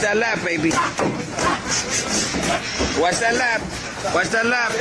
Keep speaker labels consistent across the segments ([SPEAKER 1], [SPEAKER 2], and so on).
[SPEAKER 1] that lap, baby. Watch that lap. Watch that lap.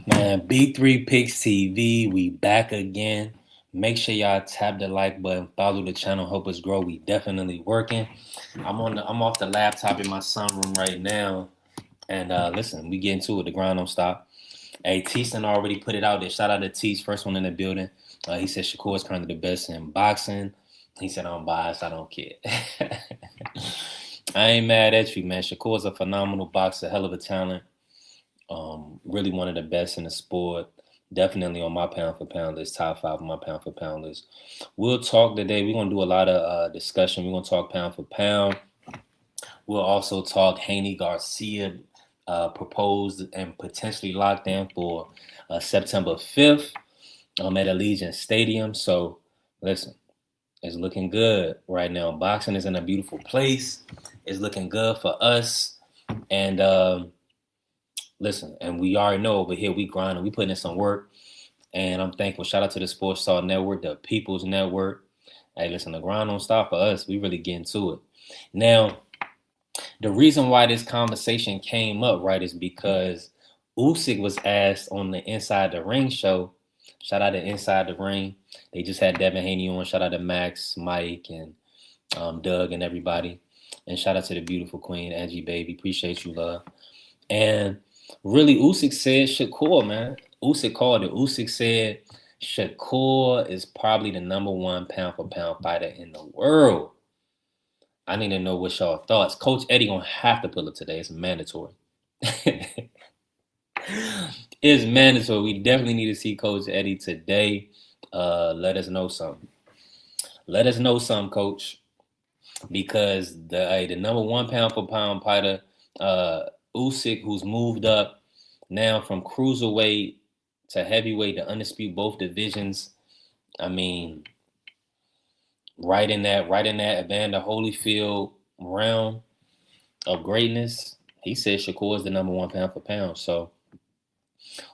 [SPEAKER 2] Man, B3 Picks TV, we back again. Make sure y'all tap the like button, follow the channel, help us grow. We definitely working. I'm off the laptop in my sunroom right now, and listen, we get into it. The grind don't stop. Hey, Teaston already put it out there. Shout out to Tease, first one in the building. He said Shakur is currently the best in boxing. He said I'm biased. I don't care. I ain't mad at you, man. Shakur's a phenomenal boxer, hell of a talent. Really one of the best in the sport. Definitely on my pound for pound list, top 5 on my pound for pound list. We'll talk today. We're gonna do a lot of discussion. We're gonna talk pound for pound. We'll also talk HaneyGarcia proposed and potentially locked in for September 5th at Alegiant Stadium. So listen, it's looking good right now. Boxing is in a beautiful place. It's looking good for us. And listen, and we already know over here we grinding, we putting in some work, and I'm thankful. Shout out to the Sports Star Network, the People's Network. Hey, listen, the grind don't stop for us. We really get into it. Now, the reason why this conversation came up, right, is because Usyk was asked on the Inside the Ring show. Shout out to Inside the Ring. They just had Devin Haney on. Shout out to Max, Mike, and Doug and everybody. And shout out to the beautiful queen, Angie Baby. Appreciate you, love. And really, Usyk said Shakur, man. Usyk called it. Usyk said Shakur is probably the #1 pound for pound fighter in the world. I need to know what y'all thoughts. Coach Eddie gonna have to pull it today. It's mandatory. It's mandatory. We definitely need to see Coach Eddie today. Let us know something. Let us know something, Coach. Because the #1 pound for pound fighter, Usyk, who's moved up now from cruiserweight to heavyweight to undisputed both divisions. I mean, right in that Evander Holyfield realm of greatness, he said Shakur is the #1 pound for pound. So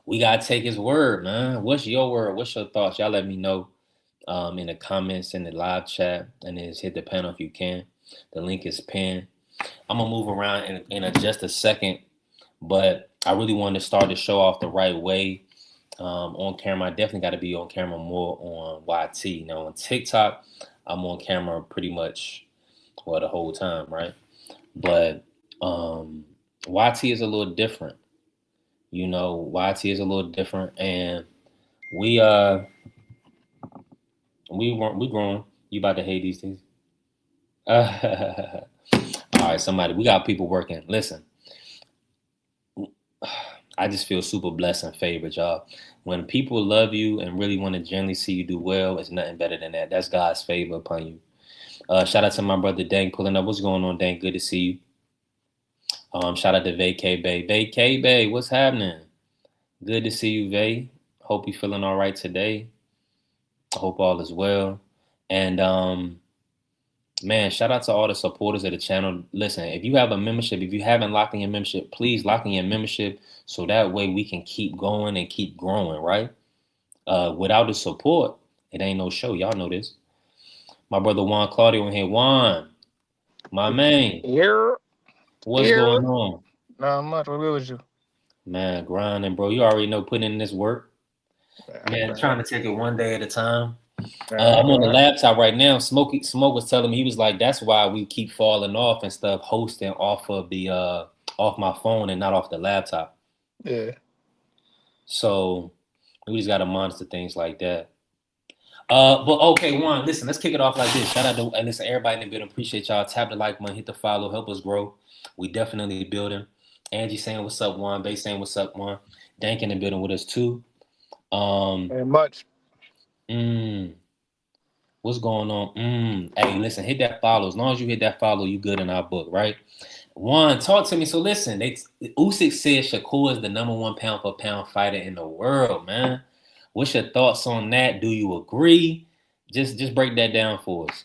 [SPEAKER 2] we gotta take his word, man. What's your word? What's your thoughts? Y'all let me know in the comments, in the live chat, and then just hit the panel if you can. The link is pinned. I'm gonna move around in just a second, but I really wanted to start the show off the right way. On camera, I definitely got to be on camera more on YT. Now on TikTok, I'm on camera pretty much the whole time, right? But YT is a little different. You know, YT is a little different, and we growing. You about to hate these things? All right, somebody. We got people working. Listen, I just feel super blessed and favored, y'all. When people love you and really want to genuinely see you do well, it's nothing better than that. That's God's favor upon you. Shout out to my brother Dank pulling up. What's going on, Dank? Good to see you. Shout out to Vacay Bay. Vacay Bay, what's happening? Good to see you, Vay. Hope you're feeling all right today. I hope all is well. And man, shout out to all the supporters of the channel. Listen, if you have a membership, if you haven't locked in your membership, please lock in your membership so that way we can keep going and keep growing, right? Without the support, it ain't no show. Y'all know this. My brother Juan Claudio in here. Juan, my man.
[SPEAKER 3] Here.
[SPEAKER 2] What's going on?
[SPEAKER 3] Not much. What was you?
[SPEAKER 2] Man, grinding, bro. You already know putting in this work. Man, trying to take it one day at a time. I'm on the laptop right now. Smoke was telling me, he was like, that's why we keep falling off and stuff, hosting off of the off my phone and not off the laptop.
[SPEAKER 3] Yeah.
[SPEAKER 2] So we just gotta monitor things like that. But okay, Juan, listen, let's kick it off like this. Shout out to and listen, everybody in the building. Appreciate y'all. Tap the like button, hit the follow, help us grow. We definitely building. Angie saying what's up, Juan. Bay saying what's up, Juan. Dank in the building with us too.
[SPEAKER 3] And much.
[SPEAKER 2] What's going on? Hey, listen, hit that follow. As long as you hit that follow, you good in our book, right? One, talk to me. So listen, Usyk said Shakur is the #1 pound for pound fighter in the world, man. What's your thoughts on that? Do you agree? Just break that down for us.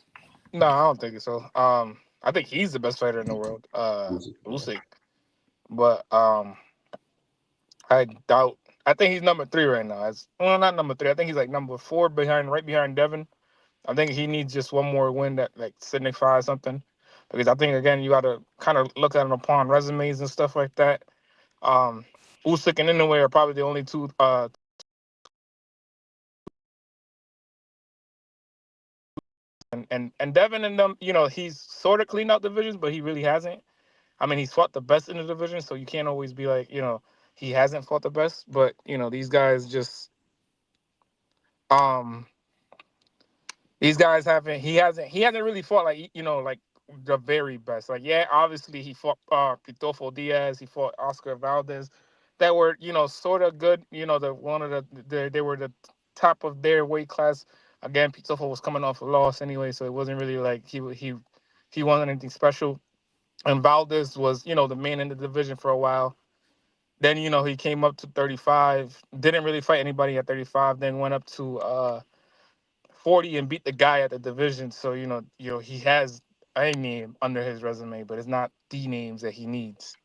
[SPEAKER 3] No, I don't think so. I think he's the best fighter in the world, Usyk. But I doubt. I think he's number 3 right now. Well, not number 3. I think he's like number 4 right behind Devin. I think he needs just one more win that like signifies something, because I think again you got to kind of look at him upon resumes and stuff like that. Usyk and Inoue are probably the only two. And Devin and them, he's sort of cleaned out divisions, but he really hasn't. I mean, he's fought the best in the division, so you can't always be like, he hasn't fought the best. But these guys just, these guys haven't. He hasn't really fought like the very best. Like, yeah, obviously he fought Pitofo Diaz, he fought Oscar Valdez, that were sort of good. They were the top of their weight class. Again, Pitofo was coming off a loss anyway, so it wasn't really like he wasn't anything special. And Valdez was the man in the division for a while. Then he came up to 35, didn't really fight anybody at 35. Then went up to 40 and beat the guy at the division. So he has a name under his resume, but it's not the names that he needs.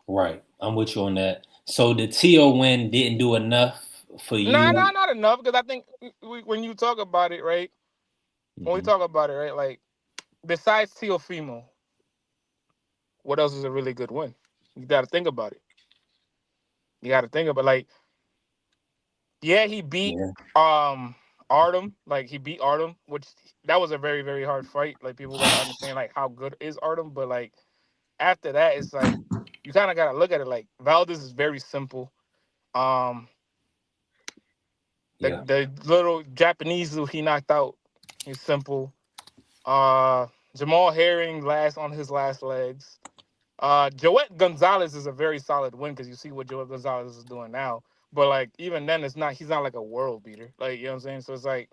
[SPEAKER 2] Right, I'm with you on that. So the T.O. win didn't do enough for you?
[SPEAKER 3] No, not enough, because I think when you talk about it, right? When we talk about it, right, like besides Teofimo, what else is a really good win? You got to think about it. You got to think about like, yeah, he beat Artem. Like he beat Artem, which that was a very, very hard fight. Like people got to understand like how good is Artem, but like after that, it's like you kind of got to look at it like Valdez is very simple. The little Japanese who he knocked out, he's simple. Jamal Herring on his last legs. Joet Gonzalez is a very solid win, because you see what Joet Gonzalez is doing now. But like even then, he's not like a world beater. Like, you know what I'm saying? So it's like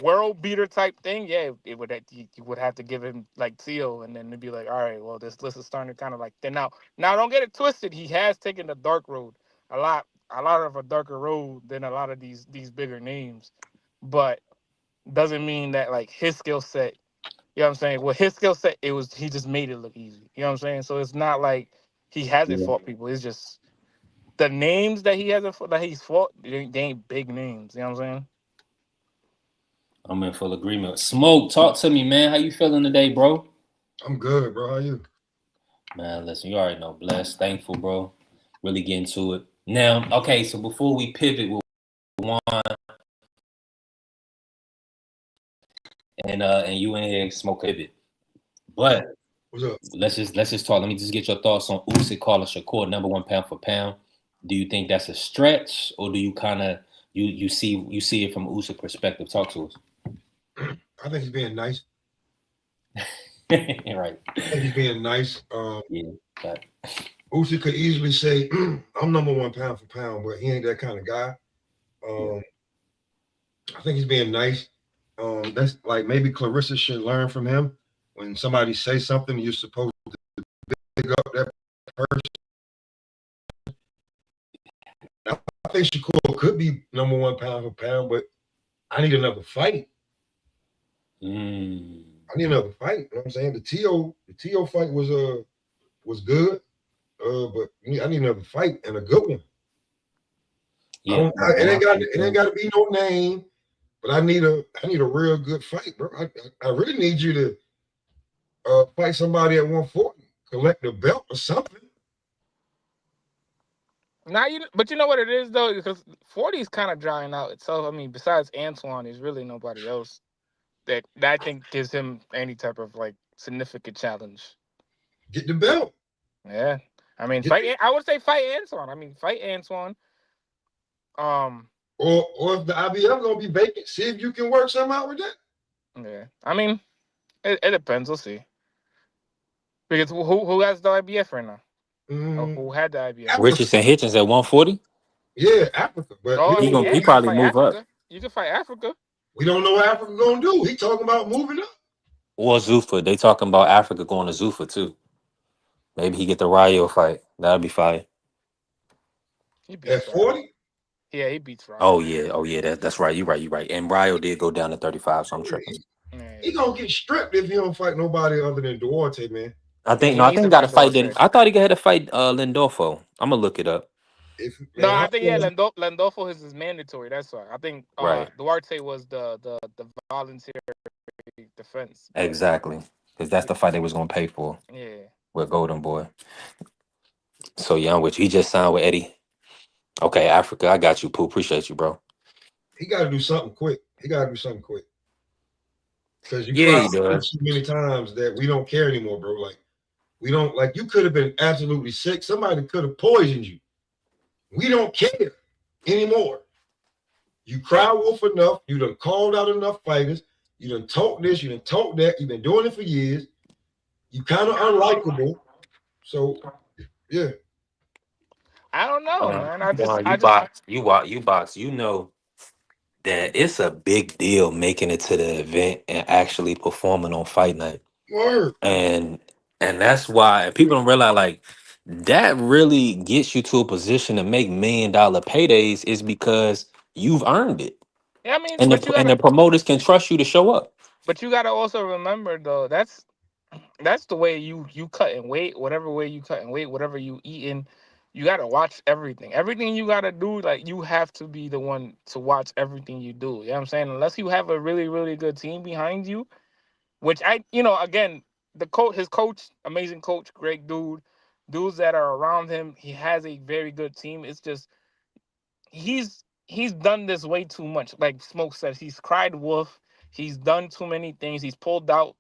[SPEAKER 3] world beater type thing. Yeah, you would have to give him like Theo, and then it'd be like, all right, well, this list is starting to kind of like thin out. Now, don't get it twisted. He has taken the dark road a lot of a darker road than a lot of these bigger names, but doesn't mean that like his skill set. You know what I'm saying? Well, his skill set, he just made it look easy. You know what I'm saying? So it's not like he hasn't fought people. It's just the names that he's fought, they ain't big names. You know what I'm saying?
[SPEAKER 2] I'm in full agreement. Smoke, talk to me, man. How you feeling today, bro?
[SPEAKER 4] I'm good, bro. How you?
[SPEAKER 2] Man, listen, you already know. Blessed, thankful, bro. Really getting to it. Now, okay, so before we pivot with Juan and you and here Smoke pivot. But
[SPEAKER 4] what's up?
[SPEAKER 2] Let's just talk. Let me just get your thoughts on Usyk calling Shakur #1 pound for pound. Do you think that's a stretch, or do you kind of you see it from Usyk perspective? Talk to us.
[SPEAKER 4] I think he's being nice.
[SPEAKER 2] Right.
[SPEAKER 4] I think he's being nice.
[SPEAKER 2] Yeah.
[SPEAKER 4] Usyk could easily say, "I'm #1 pound for pound," but he ain't that kind of guy. I think he's being nice. That's like maybe Clarissa should learn from him. When somebody says something, you're supposed to pick up that person. I think Shakur could be #1 pound for pound, but I need another fight. I need another fight. You know what I'm saying? The T.O. fight was good, but I need another fight and a good one. Yeah, it ain't got to be no name, but I need a real good fight, bro. I really need you to fight somebody at 140, collect the belt or something.
[SPEAKER 3] Now but you know what it is though, because 40 is kind of drying out itself. I mean, besides Antoine, there's really nobody else that I think gives him any type of like significant challenge.
[SPEAKER 4] Get the belt.
[SPEAKER 3] Yeah, I mean, I would say fight Antoine. Fight Antoine.
[SPEAKER 4] Or if the IBF gonna be vacant, see if you can work something out with that.
[SPEAKER 3] Yeah, I mean, it depends. We'll see. Because who has the IBF right now? Who had the IBF?
[SPEAKER 5] Richardson Hitchens at 140.
[SPEAKER 4] Yeah, Africa. But
[SPEAKER 3] Oh, I mean, yeah,
[SPEAKER 2] he
[SPEAKER 3] you can
[SPEAKER 2] probably
[SPEAKER 3] fight
[SPEAKER 2] move
[SPEAKER 3] Africa.
[SPEAKER 2] up.
[SPEAKER 3] You can fight Africa.
[SPEAKER 4] we don't know what Africa gonna do. He talking about moving up
[SPEAKER 2] Or Zuffa. They talking about Africa going to Zuffa too. Maybe he get the Rayo fight. That'd be fire.
[SPEAKER 3] He
[SPEAKER 4] at
[SPEAKER 3] beats Ryo.
[SPEAKER 4] 40.
[SPEAKER 3] Yeah, he beats Ryo.
[SPEAKER 2] Oh yeah. Oh yeah. That's right. You're right. You're right. And Rayo did go down to 35, so I'm
[SPEAKER 4] Yeah,
[SPEAKER 2] tripping.
[SPEAKER 4] he gonna get stripped if he don't fight nobody other than Duarte, man.
[SPEAKER 2] I
[SPEAKER 3] Yeah,
[SPEAKER 2] think
[SPEAKER 3] he
[SPEAKER 2] no. I
[SPEAKER 3] needs
[SPEAKER 2] think
[SPEAKER 3] to
[SPEAKER 2] he got to
[SPEAKER 3] fight
[SPEAKER 2] fight.
[SPEAKER 3] Duarte.
[SPEAKER 2] I thought he had to fight Lindolfo. I'm gonna look it up.
[SPEAKER 4] If
[SPEAKER 3] No,
[SPEAKER 4] man,
[SPEAKER 3] I think yeah, Landolfo is mandatory. That's why. I think
[SPEAKER 2] Right.
[SPEAKER 3] Duarte was the voluntary defense. But
[SPEAKER 2] Exactly. Because that's the fight they was gonna pay for
[SPEAKER 3] yeah,
[SPEAKER 2] with Golden Boy. So yeah, I'm with you. He just signed with Eddie. Okay, Africa. I got you, Pooh. Appreciate you, bro.
[SPEAKER 4] he got to do something quick. He got to do something quick because you
[SPEAKER 2] Yeah,
[SPEAKER 4] cried
[SPEAKER 2] he does.
[SPEAKER 4] too many times that we don't care anymore, bro. Like we don't like you could have been absolutely sick. Somebody could have poisoned you. We don't care anymore. You cry wolf enough. You done called out enough fighters. You done talk this. You done talk that. You've been doing it for years. You kind of unlikable. So yeah,
[SPEAKER 3] I don't know, man. I just
[SPEAKER 2] You box. You box. You know that it's a big deal making it to the event and actually performing on fight night.
[SPEAKER 4] word.
[SPEAKER 2] And that's why people don't realize like that really gets you to a position to make $1 million paydays is because you've earned it.
[SPEAKER 3] yeah, I mean,
[SPEAKER 2] And the promoters can trust you to show up.
[SPEAKER 3] but you gotta also remember though, that's the way you cutting weight, whatever way you cutting weight, whatever you eating, you gotta watch everything. Everything you gotta do, like you have to be the one to watch everything you do. You know what I'm saying? Unless you have a really, really good team behind you, which again, his coach, amazing coach, great dude, dudes that are around him, he has a very good team. It's just he's done this way too much. Like Smoke says, he's cried wolf. He's done too many things. He's pulled out,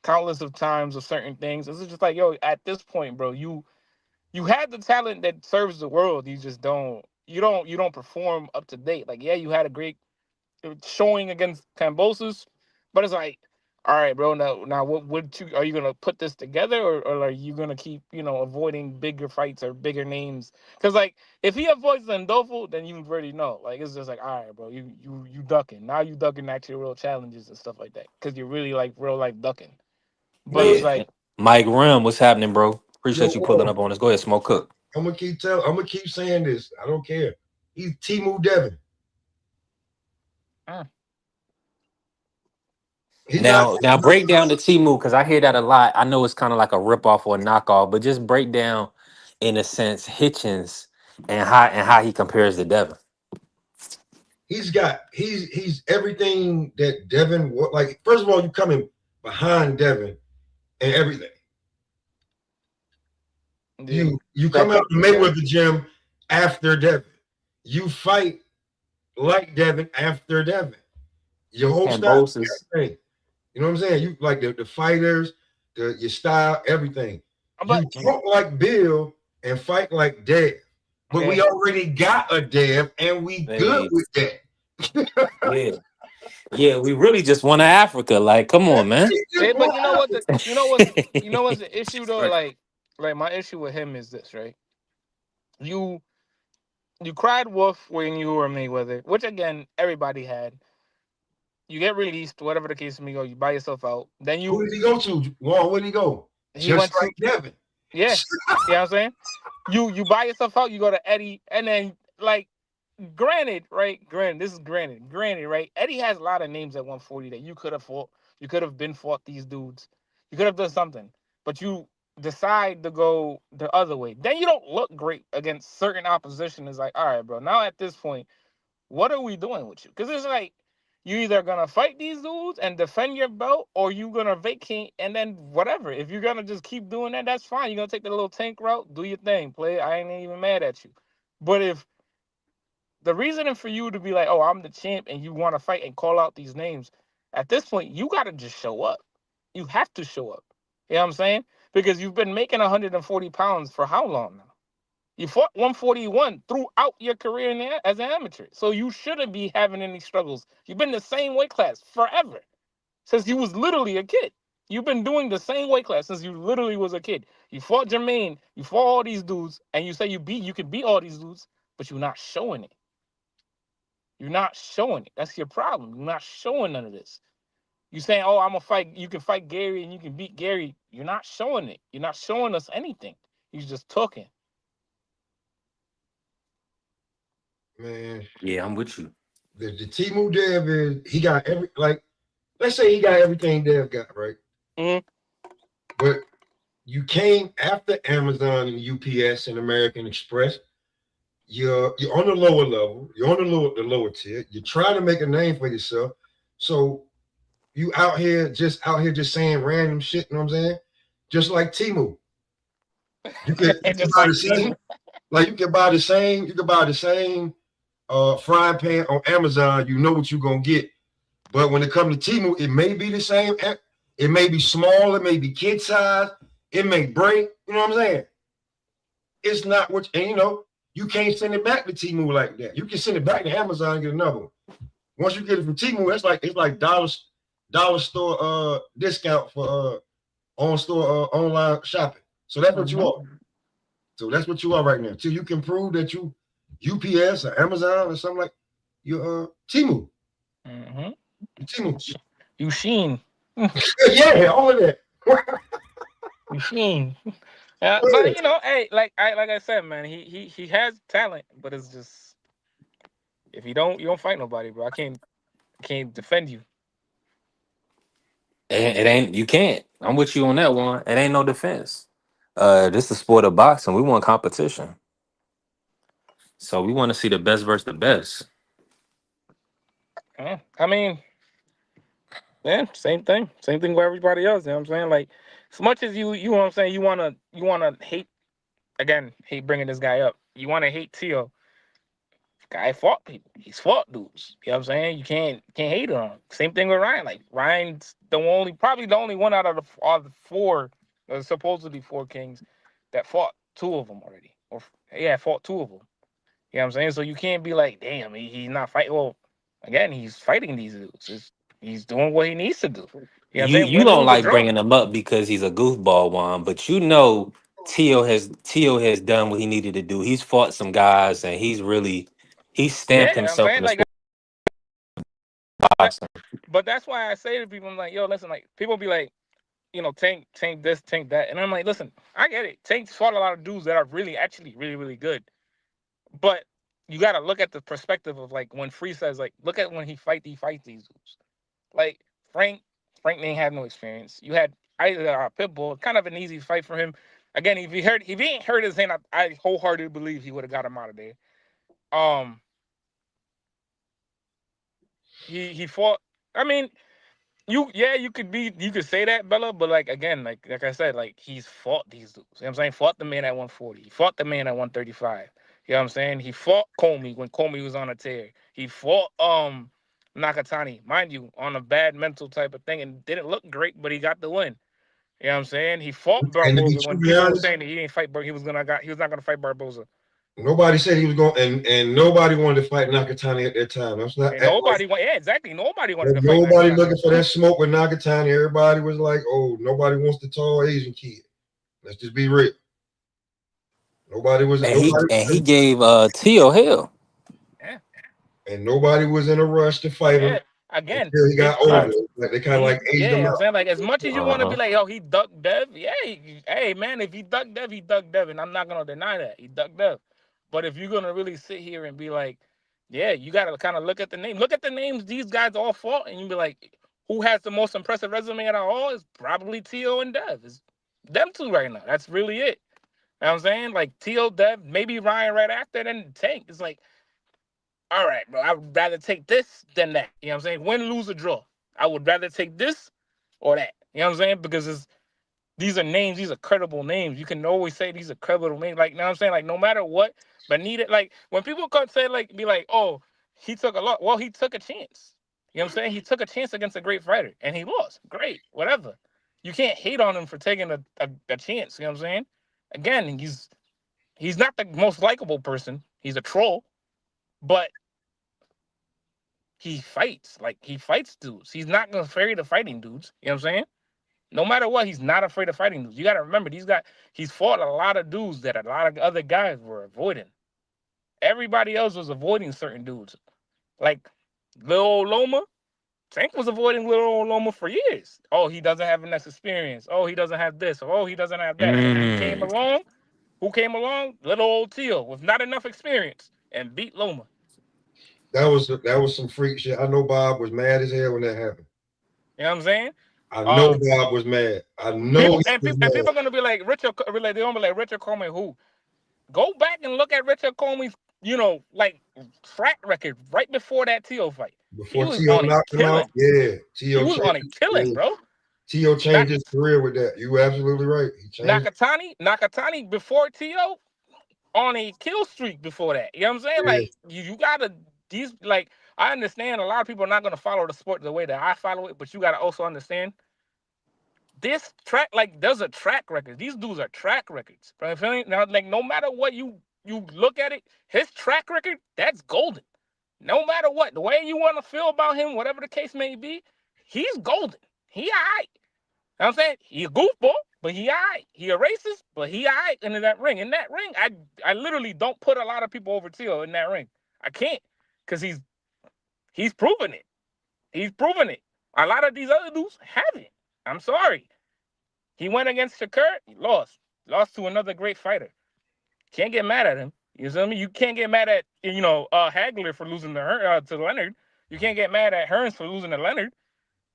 [SPEAKER 3] countless of times of certain things. It's just like, yo, at this point, bro, you had the talent that serves the world. You just don't perform up to date. Like, yeah, you had a great showing against Cambosos, but it's like, all right, bro. Now, what are you gonna put this together, or are you gonna keep avoiding bigger fights or bigger names? Because like, if he avoids Landolfo, then you already know. Like, it's just like, all right, bro, you ducking. Now you ducking actual real challenges and stuff like that. Because you're really like real life ducking. But it's
[SPEAKER 4] Word.
[SPEAKER 2] Yeah.
[SPEAKER 3] like,
[SPEAKER 2] Mike Rim, what's happening, bro?
[SPEAKER 4] Yo,
[SPEAKER 2] Appreciate you pulling up on us. Go ahead, Smoke Cook.
[SPEAKER 4] I'm gonna keep saying this. I don't care. He's Timu Devin. He's not.
[SPEAKER 2] Now break down the T-move because I hear that a lot. I know it's kind of like a ripoff or a knockoff, but just break down in a sense Hitchens and how he compares to Devin.
[SPEAKER 4] He's everything that Devin like. First of all, you coming behind Devin and everything.
[SPEAKER 3] yeah,
[SPEAKER 4] You come out the Mayweather gym after Devin. You fight like Devin after Devin. Your whole
[SPEAKER 2] And
[SPEAKER 4] style,
[SPEAKER 2] Bosa's
[SPEAKER 4] everything. You know what I'm saying? You like the fighters, your style, everything.
[SPEAKER 3] but
[SPEAKER 4] You talk like Bill and fight like Dev. But we already got a Dev and we good with that.
[SPEAKER 2] yeah, we really just want Africa. Like, come on, man.
[SPEAKER 3] yeah, but you know what? What's the issue though?
[SPEAKER 2] Right.
[SPEAKER 3] Like my issue with him is this, right? You you cried wolf when you were Mayweather, which again everybody had. You get released, whatever the case may go. You buy yourself out. Then
[SPEAKER 4] Who did he go to? Well, where did he go?
[SPEAKER 3] He
[SPEAKER 4] Just
[SPEAKER 3] went
[SPEAKER 4] like Devin.
[SPEAKER 3] yeah. You know what I'm saying? You buy yourself out. You go to Eddie, and then like, granted, right? Granted, right? Eddie has a lot of names at 140 that you could have fought. You could have fought these dudes. You could have done something, but you decide to go the other way. Then you don't look great against certain opposition. It's like, all right, bro. Now at this point, what are we doing with you? Because it's like you either gonna fight these dudes and defend your belt, or you gonna vacate and then whatever. If you're gonna just keep doing that, that's fine. You're gonna take the little tank route, do your thing, play. I ain't even mad at you. But if the reasoning for you to be like, oh, I'm the champ, and you want to fight and call out these names, at this point, you gotta just show up. You have to show up. You know what I'm saying? Because you've been making 140 pounds for how long now? You fought 141 throughout your career as an amateur. So you shouldn't be having any struggles. You've been the same weight class forever. Since you was literally a kid. You've been doing the same weight class since you literally was a kid. You fought Jermaine, you fought all these dudes, and you say you can beat all these dudes, but you're not showing it. You're not showing it. That's your problem. You're not showing none of this. You're saying, oh, I'm going to fight. You can fight Gary and you can beat Gary. You're not showing it. You're not showing us anything. You're just talking.
[SPEAKER 4] Man.
[SPEAKER 2] Yeah, I'm with you.
[SPEAKER 4] The Temu Dev he got let's say he got everything Dev got, right?
[SPEAKER 3] Mm-hmm.
[SPEAKER 4] But you came after Amazon and UPS and American Express. You're on the lower level. You're on the lower tier. You're trying to make a name for yourself. So you out here just saying random shit. You know what I'm saying? Just like Temu. You can buy the same. Like you can buy the same. You can buy the same frying pan on Amazon. You know what you're gonna get. But when it comes to Temu, it may be the same. It may be small. It may be kid size. It may break. You know what I'm saying? It's not what, and you know, you can't send it back to Temu like that. You can send it back to Amazon and get another one. Once you get it from Temu, it's like dollar store discount for on store online shopping. So that's what you are. So that's what you are right now. Till you can prove that you UPS or Amazon or something like you Temu.
[SPEAKER 3] Mm-hmm.
[SPEAKER 4] Temu.
[SPEAKER 3] You Sheen.
[SPEAKER 4] Yeah, all of that.
[SPEAKER 3] You Sheen. But you know, hey, like I said, man, he has talent, but it's just if you don't fight nobody, bro. I can't defend you.
[SPEAKER 2] It ain't. You can't. I'm with you on that one. It ain't no defense. This is the sport of boxing. We want competition, so we want to see the best versus the best.
[SPEAKER 3] I mean, yeah, same thing with everybody else. You know what I'm saying? Like, as much as you know what I'm saying, you wanna hate bringing this guy up. You wanna hate Tio. Guy fought people. He's fought dudes. You know what I'm saying? You can't hate on him. Same thing with Ryan. Like Ryan's probably the only one out of the four, supposedly four kings, that fought two of them already. Fought two of them. You know what I'm saying? So you can't be like, damn, he's not fighting. Well, again, he's fighting these dudes. He's doing what he needs to do. You know what I'm saying?
[SPEAKER 2] You
[SPEAKER 3] Win,
[SPEAKER 2] don't
[SPEAKER 3] lose, or
[SPEAKER 2] like
[SPEAKER 3] draw.
[SPEAKER 2] bringing him up because he's a goofball, Juan, but you know Tio has done what he needed to do. He's fought some guys and he's stamped
[SPEAKER 3] Yeah, I'm
[SPEAKER 2] himself in
[SPEAKER 3] saying
[SPEAKER 2] the
[SPEAKER 3] like
[SPEAKER 2] sport of boxing.
[SPEAKER 3] but that's why I say to people, I'm like, yo, listen, like people be like, you know, Tank this, Tank that. And I'm like, listen, I get it. Tank's fought a lot of dudes that are actually really, really good. But you got to look at the perspective of like when Free says, like, look at when he fights these dudes. Like Frank didn't have no experience. You had Pitbull, kind of an easy fight for him. Again, if he ain't hurt his hand, I wholeheartedly believe he would have got him out of there. He fought. I mean, you could say that, Bella, but like again, like I said, like he's fought these dudes. You know what I'm saying? Fought the man at 140. He fought the man at 135. You know what I'm saying? He fought Comey when Comey was on a tear. He fought Nakatani, mind you, on a bad mental type of thing and didn't look great, but he got the win. You know what I'm saying? He fought Barboza when people were saying that he didn't fight, he was not gonna fight Barboza.
[SPEAKER 4] Nobody said he was going, and nobody wanted to fight Nakatani at that time. That's not.
[SPEAKER 3] Exactly. Nobody wanted to fight.
[SPEAKER 4] Nobody looking for that smoke with Nakatani. Everybody was like, "Oh, nobody wants the tall Asian kid." Let's just be real. Nobody was.
[SPEAKER 2] He gave Tio hell.
[SPEAKER 3] Yeah.
[SPEAKER 4] And nobody was in a rush to fight him.
[SPEAKER 3] Again,
[SPEAKER 4] until he got older. Like they kind of like aged him
[SPEAKER 3] I'm
[SPEAKER 4] out.
[SPEAKER 3] saying, like, as much as you want to be like, oh, he ducked Dev. Yeah, hey man, if he ducked Dev, he ducked Dev, and I'm not gonna deny that he ducked Dev. But if you're gonna really sit here and be like, yeah, you gotta kind of look at the names these guys all fought, and you be like, who has the most impressive resume out of all? Is probably Tio and Dev. It's them two right now. That's really it. You know what I'm saying? Like Tio, Dev, maybe Ryan right after, then Tank. It's like, all right, bro, I would rather take this than that. You know what I'm saying? Win, lose, or draw. I would rather take this or that. You know what I'm saying? Because these are names, these are credible names. You can always say these are credible names. Like, you know what I'm saying? Like, no matter what, but like, when people come say, like, be like, oh, he took a lot. Well, he took a chance. You know what I'm saying? He took a chance against a great fighter, and he lost. Great, whatever. You can't hate on him for taking a chance. You know what I'm saying? Again, he's not the most likable person. He's a troll, but he fights dudes. He's not afraid of fighting dudes. You know what I'm saying? No matter what, he's not afraid of fighting dudes. You got to remember, he's fought a lot of dudes that a lot of other guys were avoiding. Everybody else was avoiding certain dudes. Like Lil Old Loma, Tank was avoiding Lil Old Loma for years. Oh, he doesn't have enough experience. Oh, he doesn't have this. Oh, he doesn't have that. And then he came along. Who came along? Little old Teal with not enough experience and beat Loma.
[SPEAKER 4] That was some freak shit. I know Bob was mad as hell when that happened.
[SPEAKER 3] You know what I'm saying?
[SPEAKER 4] I know Bob was mad. I know
[SPEAKER 3] people are gonna be like Richard. They're gonna be like Richard Coleman. Who? Go back and look at Richard Coleman's, like track record right before that T.O. fight.
[SPEAKER 4] Before T.O. knocked him out, yeah,
[SPEAKER 3] T.O. was on a killing, bro.
[SPEAKER 4] T.O. changed his career with that. You were absolutely right. He changed.
[SPEAKER 3] Nakatani before T.O. on a kill streak before that. You know what I'm saying? Yeah. Like you gotta I understand a lot of people are not gonna follow the sport the way that I follow it, but you gotta also understand this track, there's a track record. These dudes are track records. Right? Now, no matter what you look at it, his track record, that's golden. No matter what, the way you want to feel about him, whatever the case may be, he's golden. He all right. You know what I'm saying? He a goofball, but he all right. He a racist, but he all right into that ring. In that ring, I literally don't put a lot of people over Tio in that ring. I can't, because he's proven it. He's proven it. A lot of these other dudes haven't. I'm sorry. He went against Shakur, he lost. Lost to another great fighter. Can't get mad at him. You know what I mean? You can't get mad at, Hagler for losing to Leonard. You can't get mad at Hearns for losing to Leonard.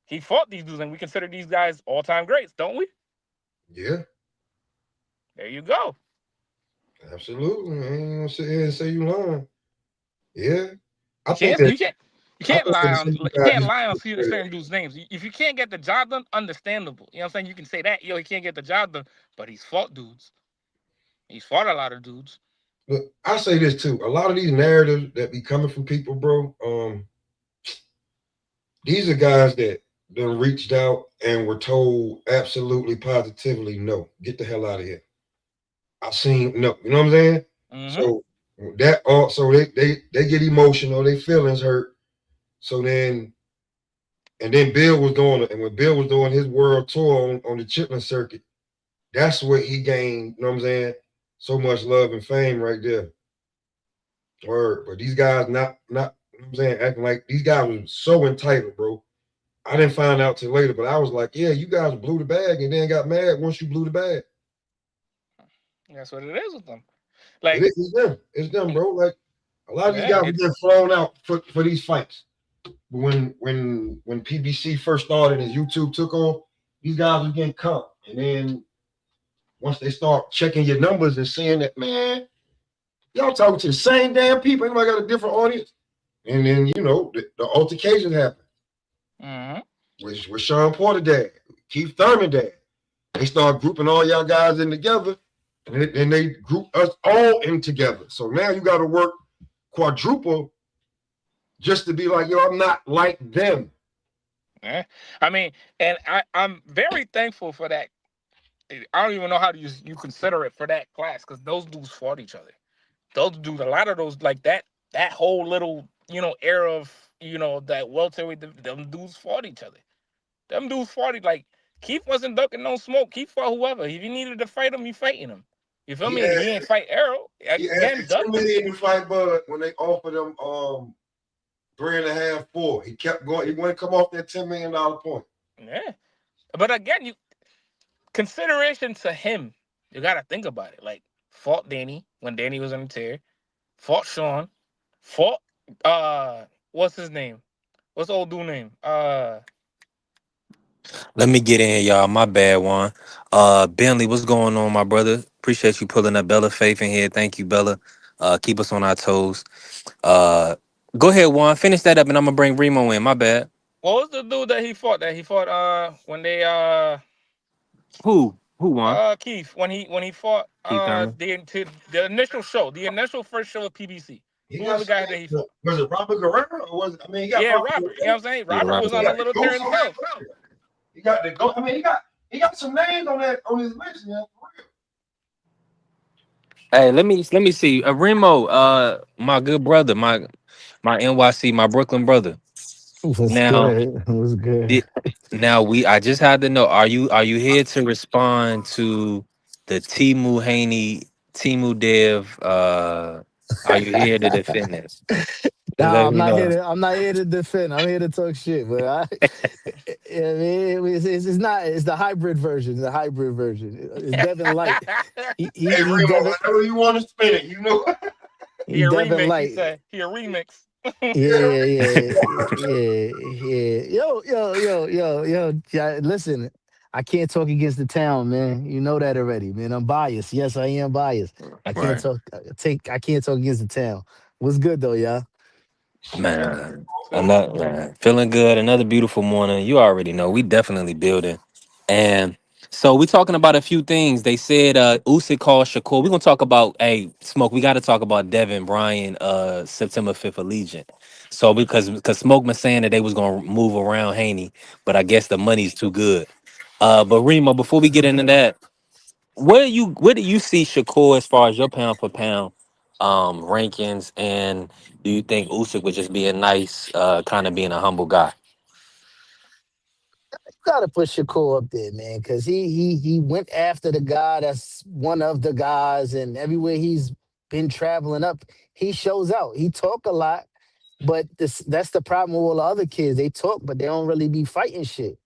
[SPEAKER 3] He fought these dudes, and we consider these guys all-time greats, don't we?
[SPEAKER 4] Yeah.
[SPEAKER 3] There you go.
[SPEAKER 4] Absolutely. I ain't gonna sit here and say you lying. Yeah.
[SPEAKER 3] You can't lie on certain dudes' names. If you can't get the job done, understandable. You know what I'm saying? You can say that, he can't get the job done, but he's fought dudes. He's fought a lot of dudes.
[SPEAKER 4] Look, I say this too. A lot of these narratives that be coming from people, bro, these are guys that done reached out and were told absolutely positively, no, get the hell out of here. I've seen no, you know what I'm saying? Mm-hmm. So that also they get emotional, their feelings hurt. So then Bill was doing his world tour on the Chitlin circuit, that's what he gained, you know what I'm saying? So much love and fame right there. But these guys not you know what I'm saying, acting like these guys were so entitled, bro. I didn't find out till later, but I was like, yeah, you guys blew the bag and then got mad once you blew the bag.
[SPEAKER 3] That's what it is with them.
[SPEAKER 4] It's them, bro. Like a lot of these guys get thrown out for these fights. When PBC first started and YouTube took off, these guys were getting cut. And then once they start checking your numbers and seeing that, man, y'all talking to the same damn people. Anybody got a different audience? And then, the altercation happened. Mm-hmm. With Sean Porter dad, Keith Thurman dad. They start grouping all y'all guys in together, and they group us all in together. So now you got to work quadruple just to be like, yo, I'm not like them.
[SPEAKER 3] Yeah. I mean, and I'm very thankful for that. I don't even know how you consider it for that class, because those dudes fought each other. Those dudes, a lot of those, like that whole little, era of, that welterweight, them dudes fought each other. Them dudes fought, like, Keith wasn't ducking no smoke. Keith fought whoever. If you needed to fight him, you fighting him. You feel me? He ain't fight Arrow.
[SPEAKER 4] He asked $10 million to fight Bud when they offered him 3.5, 4. He kept going. He wouldn't come off that $10 million point.
[SPEAKER 3] Yeah. But again, consideration to him, you got to think about it. Like, fought Danny when Danny was on the tear. Fought Sean. Fought, what's his name? What's the old dude name?
[SPEAKER 2] Let me get in here, y'all. My bad, Juan. Bentley, what's going on, my brother? Appreciate you pulling up Bella Faith in here. Thank you, Bella. Keep us on our toes. Go ahead, Juan. Finish that up, and I'm gonna bring Remo in. My bad.
[SPEAKER 3] What was the dude that he fought? When they
[SPEAKER 2] Who Juan?
[SPEAKER 3] Keith, when he fought the initial first show of PBC. Who was the guy that he fought?
[SPEAKER 4] Was it Robert Guerrero? Or was it? I mean, he got
[SPEAKER 3] Robert. You know what I'm saying? Robert was on a little tear himself.
[SPEAKER 4] He got the go. I mean, he got some names on his list, man. For real.
[SPEAKER 2] Hey, let me see. Remo, my good brother, my NYC, my Brooklyn brother.
[SPEAKER 5] What's good?
[SPEAKER 2] I just had to know, are you here to respond to the Timu Haney, Timu Dev Are you here to defend this? Just
[SPEAKER 5] Nah,
[SPEAKER 2] let me know.
[SPEAKER 5] I'm not here to defend. I'm here to talk shit. But I mean, it's not. It's the hybrid version. The hybrid version. It's Devin Light.
[SPEAKER 4] Hey,
[SPEAKER 5] He
[SPEAKER 4] Remo,
[SPEAKER 5] Devin.
[SPEAKER 4] however you want to spin it, you know.
[SPEAKER 5] He
[SPEAKER 3] He a
[SPEAKER 5] Devin
[SPEAKER 3] remix. He
[SPEAKER 5] Light.
[SPEAKER 3] said he a remix.
[SPEAKER 5] Yeah. Yo. Yeah, listen, I can't talk against the town, man. You know that already, man. I'm biased. Yes, I am biased. I can't
[SPEAKER 2] Right.
[SPEAKER 5] talk. I can't talk against the town. What's good though, y'all?
[SPEAKER 2] Man, another man, feeling good. Another beautiful morning. You already know we definitely building, and so we talking about a few things. They said Usyk called Shakur. We're gonna talk about Smoke. We got to talk about Devin Bryan September 5th Alegiant. So because Smoke was saying that they was gonna move around Haney, but I guess the money's too good. But Remo, before we get into that, where do you see Shakur as far as your pound for pound rankings, and do you think Usyk would just be a nice kind of being a humble guy?
[SPEAKER 5] Gotta put Shakur up there, man, because he went after the guy that's one of the guys, and everywhere he's been traveling up, he shows out. He talk a lot, but that's the problem with all the other kids. They talk, but they don't really be fighting shit.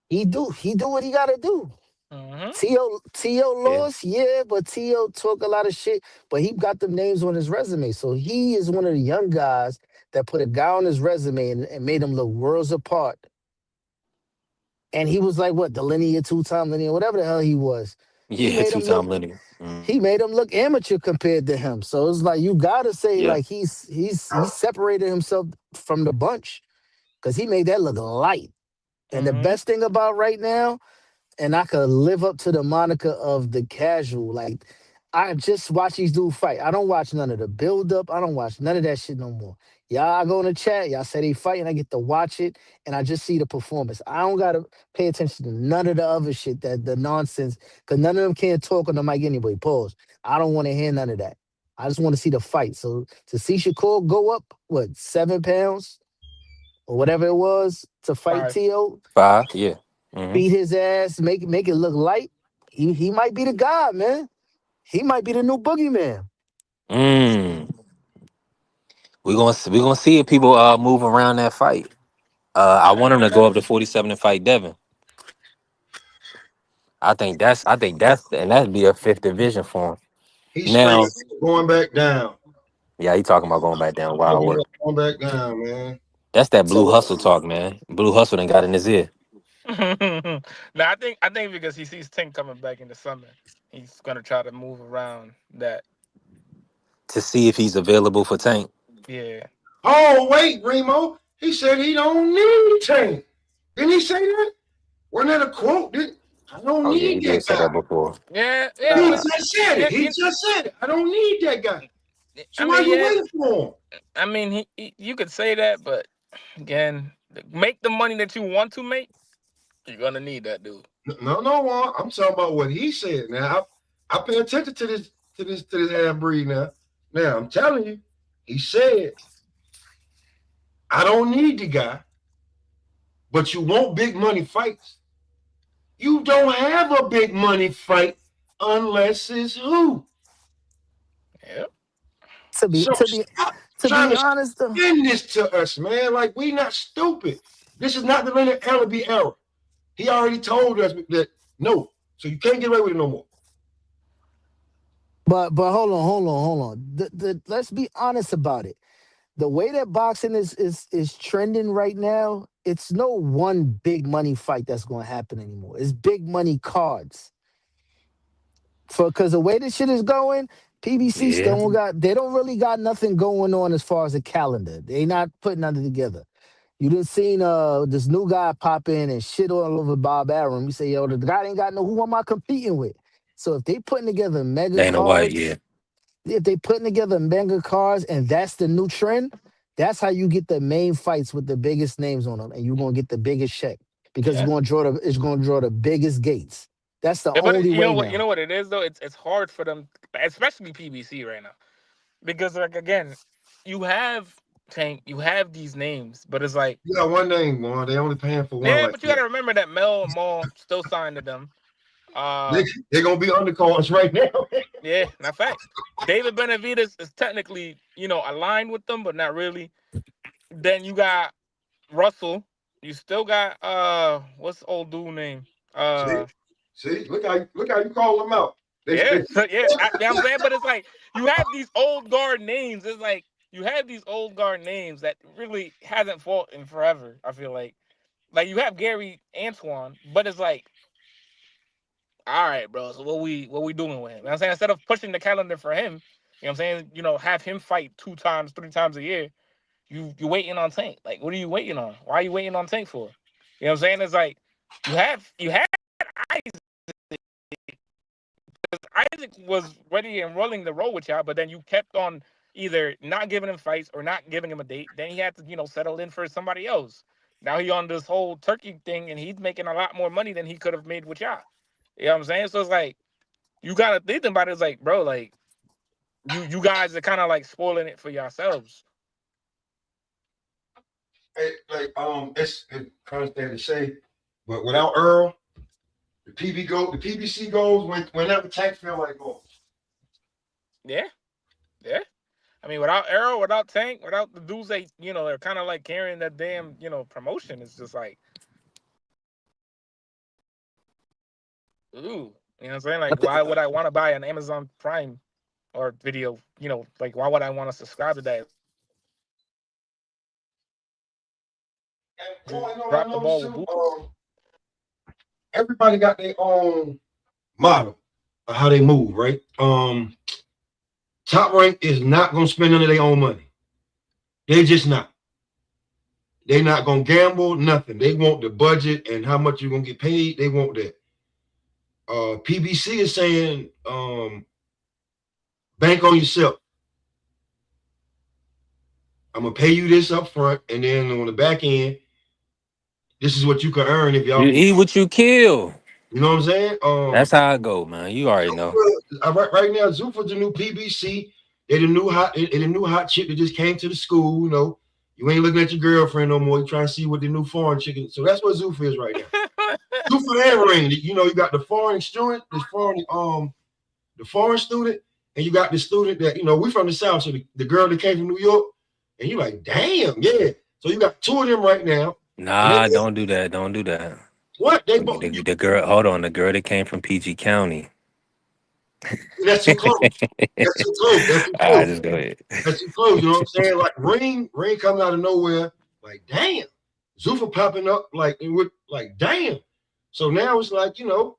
[SPEAKER 5] He do what he gotta do.
[SPEAKER 3] Mm-hmm.
[SPEAKER 5] T.O.
[SPEAKER 2] Yeah.
[SPEAKER 5] lost, yeah, but T.O. talk a lot of shit, but he got them names on his resume. So he is one of the young guys that put a guy on his resume and made him look worlds apart. And he was like what, the linear, two-time linear, whatever the hell he was. He
[SPEAKER 2] Yeah,
[SPEAKER 5] made
[SPEAKER 2] two
[SPEAKER 5] him look
[SPEAKER 2] time linear. Mm.
[SPEAKER 5] he made him look amateur compared to him. So it's like you gotta say
[SPEAKER 2] Yeah.
[SPEAKER 5] like he separated himself from the bunch because he made that look light. And the
[SPEAKER 3] Mm-hmm.
[SPEAKER 5] best thing about right now, and I could live up to the moniker of the casual. Like I just watch these dudes fight. I don't watch none of the build up. I don't watch none of that shit no more. Y'all go in the chat. Y'all say they fight, and I get to watch it, and I just see the performance. I don't gotta pay attention to none of the other shit that the nonsense, because none of them can't talk on the mic anyway. Pause. I don't want to hear none of that. I just want to see the fight. So to see Shakur go up, what, 7 pounds or whatever it was to fight
[SPEAKER 3] Five.
[SPEAKER 5] T.O.,
[SPEAKER 2] 5. Yeah. Hmm.
[SPEAKER 5] beat his ass, make it look light. He might be the guy, man. He might be the new boogeyman.
[SPEAKER 2] Mm. We gonna see if people move around that fight. I want him to go up to 47 and fight Devin. I think that's and that'd be a fifth division for him.
[SPEAKER 4] He's straight
[SPEAKER 2] Now,
[SPEAKER 4] going back down.
[SPEAKER 2] yeah, he talking about going back down. Wild
[SPEAKER 4] Talking
[SPEAKER 2] work.
[SPEAKER 4] about going back down, man.
[SPEAKER 2] That's that blue
[SPEAKER 5] So
[SPEAKER 2] hustle talk, man. Blue hustle done got in his ear
[SPEAKER 3] No, I think because he sees Tank coming back in the summer, he's gonna try to move around that.
[SPEAKER 2] to see if he's available for Tank.
[SPEAKER 3] Yeah.
[SPEAKER 4] Oh, wait, Remo. He said he don't need Tank. Didn't he say that? Wasn't that a quote? I don't
[SPEAKER 2] Oh yeah, he
[SPEAKER 4] need
[SPEAKER 2] did
[SPEAKER 4] that
[SPEAKER 2] say
[SPEAKER 4] guy.
[SPEAKER 2] that before.
[SPEAKER 3] Yeah. Yeah.
[SPEAKER 4] He
[SPEAKER 3] But
[SPEAKER 4] just said it.
[SPEAKER 3] yeah,
[SPEAKER 4] He just said it. I don't need that guy.
[SPEAKER 3] I
[SPEAKER 4] So why
[SPEAKER 3] mean,
[SPEAKER 4] you
[SPEAKER 3] yeah.
[SPEAKER 4] waiting for him?
[SPEAKER 3] I mean, you could say that, but again, make the money that you want to make. You're gonna need that dude.
[SPEAKER 4] No. I'm talking about what he said. Now I pay attention to this half breed now. Now I'm telling you, he said, I don't need the guy, but you want big money fights. You don't have a big money fight unless it's who.
[SPEAKER 3] Yep.
[SPEAKER 5] to be
[SPEAKER 4] So
[SPEAKER 5] to be
[SPEAKER 4] stop
[SPEAKER 5] to
[SPEAKER 4] trying
[SPEAKER 5] be
[SPEAKER 4] to
[SPEAKER 5] honest though,
[SPEAKER 4] spin this to us, man. Like we not stupid. This is not the Leonard Ellaby era. He already told us that no. So you can't get away with it no more.
[SPEAKER 5] but hold on. Let's be honest about it. The way that boxing is trending right now, it's no one big money fight that's going to happen anymore. It's big money cards. For because the way this shit is going, PBC
[SPEAKER 2] Yeah,
[SPEAKER 5] still they don't really got nothing going on as far as a calendar. They not putting nothing together. You done seen this new guy pop in and shit all over Bob Arum. You say, yo, the guy ain't got no who am I competing with? So if they putting together mega
[SPEAKER 2] Dana White. Yeah.
[SPEAKER 5] cards, if they putting together mega cards and that's the new trend, that's how you get the main fights with the biggest names on them, and you're gonna get the biggest check because
[SPEAKER 3] Yeah.
[SPEAKER 5] it's gonna draw the biggest gates. That's the
[SPEAKER 3] Yeah, but
[SPEAKER 5] only
[SPEAKER 3] you know
[SPEAKER 5] way
[SPEAKER 3] what? You
[SPEAKER 5] now.
[SPEAKER 3] know what it is though. It's hard for them, especially PBC right now, because like again, you have Tank, you have these names, but it's like
[SPEAKER 4] You got one name, man. They only paying for one
[SPEAKER 3] yeah,
[SPEAKER 4] like
[SPEAKER 3] but you got
[SPEAKER 4] that.
[SPEAKER 3] to remember that Mel Mall still signed to them.
[SPEAKER 4] They're gonna be undercards right now.
[SPEAKER 3] Yeah, not facts. David Benavidez is technically, aligned with them, but not really. Then you got Russell. You still got what's the old dude name?
[SPEAKER 4] See, look how you call them out.
[SPEAKER 3] Yeah, I'm saying, but it's like you have these old guard names. It's like you have these old guard names that really hasn't fought in forever. I feel like you have Gary Antoine, but it's like, all right, bro. So what we doing with him? You know what I'm saying, instead of pushing the calendar for him, I'm saying, have him fight 2 times, 3 times a year. You waiting on Tank. Like, what are you waiting on? Why are you waiting on Tank for? You know what I'm saying? It's like you had Isaac. Isaac was ready and rolling the roll with y'all, but then you kept on either not giving him fights or not giving him a date. Then he had to, settle in for somebody else. Now he on this whole Turkey thing, and he's making a lot more money than he could have made with y'all. You know what I'm saying? So it's like you gotta think about it. It's like, bro, like you guys are kind of like spoiling it for yourselves.
[SPEAKER 4] It's kind of thing to say, but without Earl, the PBC goes whenever Tank feel like going.
[SPEAKER 3] Yeah. I mean, without Arrow, without Tank, without the dudes that they're kind of like carrying that damn promotion. It's just like, ooh, you know what I'm saying? Like, why would I want to buy an Amazon Prime or video? Like, why would I want to subscribe to that? Drop the ball with Boots.
[SPEAKER 4] Everybody got their own model of how they move, right? Top Rank is not gonna spend none of their own money. They just not. They're not gonna gamble, nothing. They want the budget and how much you're gonna get paid. They want that. PBC is saying, bank on yourself. I'm gonna pay you this up front, and then on the back end, this is what you can earn if y'all.
[SPEAKER 2] You eat what you kill.
[SPEAKER 4] You know what I'm saying?
[SPEAKER 2] That's how I go, man. You already know.
[SPEAKER 4] Right now, Zuffa's the new PBC. They're the new hot chick that just came to the school. You ain't looking at your girlfriend no more. You trying to see what the new foreign chick is. So that's what Zuffa is right now. Zuffa and Rain. You got the foreign student, the foreign student, and you got the student that we from the South. So the girl that came from New York, and you're like, damn, yeah. So you got 2 of them right now.
[SPEAKER 2] Nah, don't do that. Don't do that.
[SPEAKER 4] What?
[SPEAKER 2] The girl, hold on. The girl that came from PG County.
[SPEAKER 4] That's too close. That's too close. That's too close.
[SPEAKER 2] All right, just go ahead.
[SPEAKER 4] That's too close. You know what I'm saying? Like Rain coming out of nowhere. Like, damn. Zuffa popping up like damn. So now it's like, the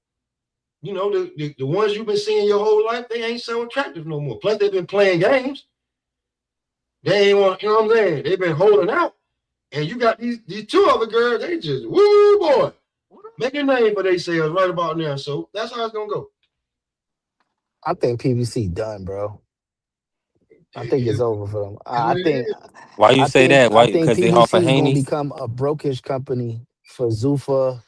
[SPEAKER 4] ones you've been seeing your whole life, they ain't so attractive no more. Plus, they've been playing games. They ain't want, what I'm saying? They've been holding out. And you got these 2 other girls, they just, woo boy, make a name for themselves right about now. So that's how it's gonna go.
[SPEAKER 5] I think PBC done, bro. I think it's over for them. I think.
[SPEAKER 2] Why you say that? Why? Because they offer
[SPEAKER 5] PBC is
[SPEAKER 2] Haney?
[SPEAKER 5] gonna become a brokerage company for Zuffa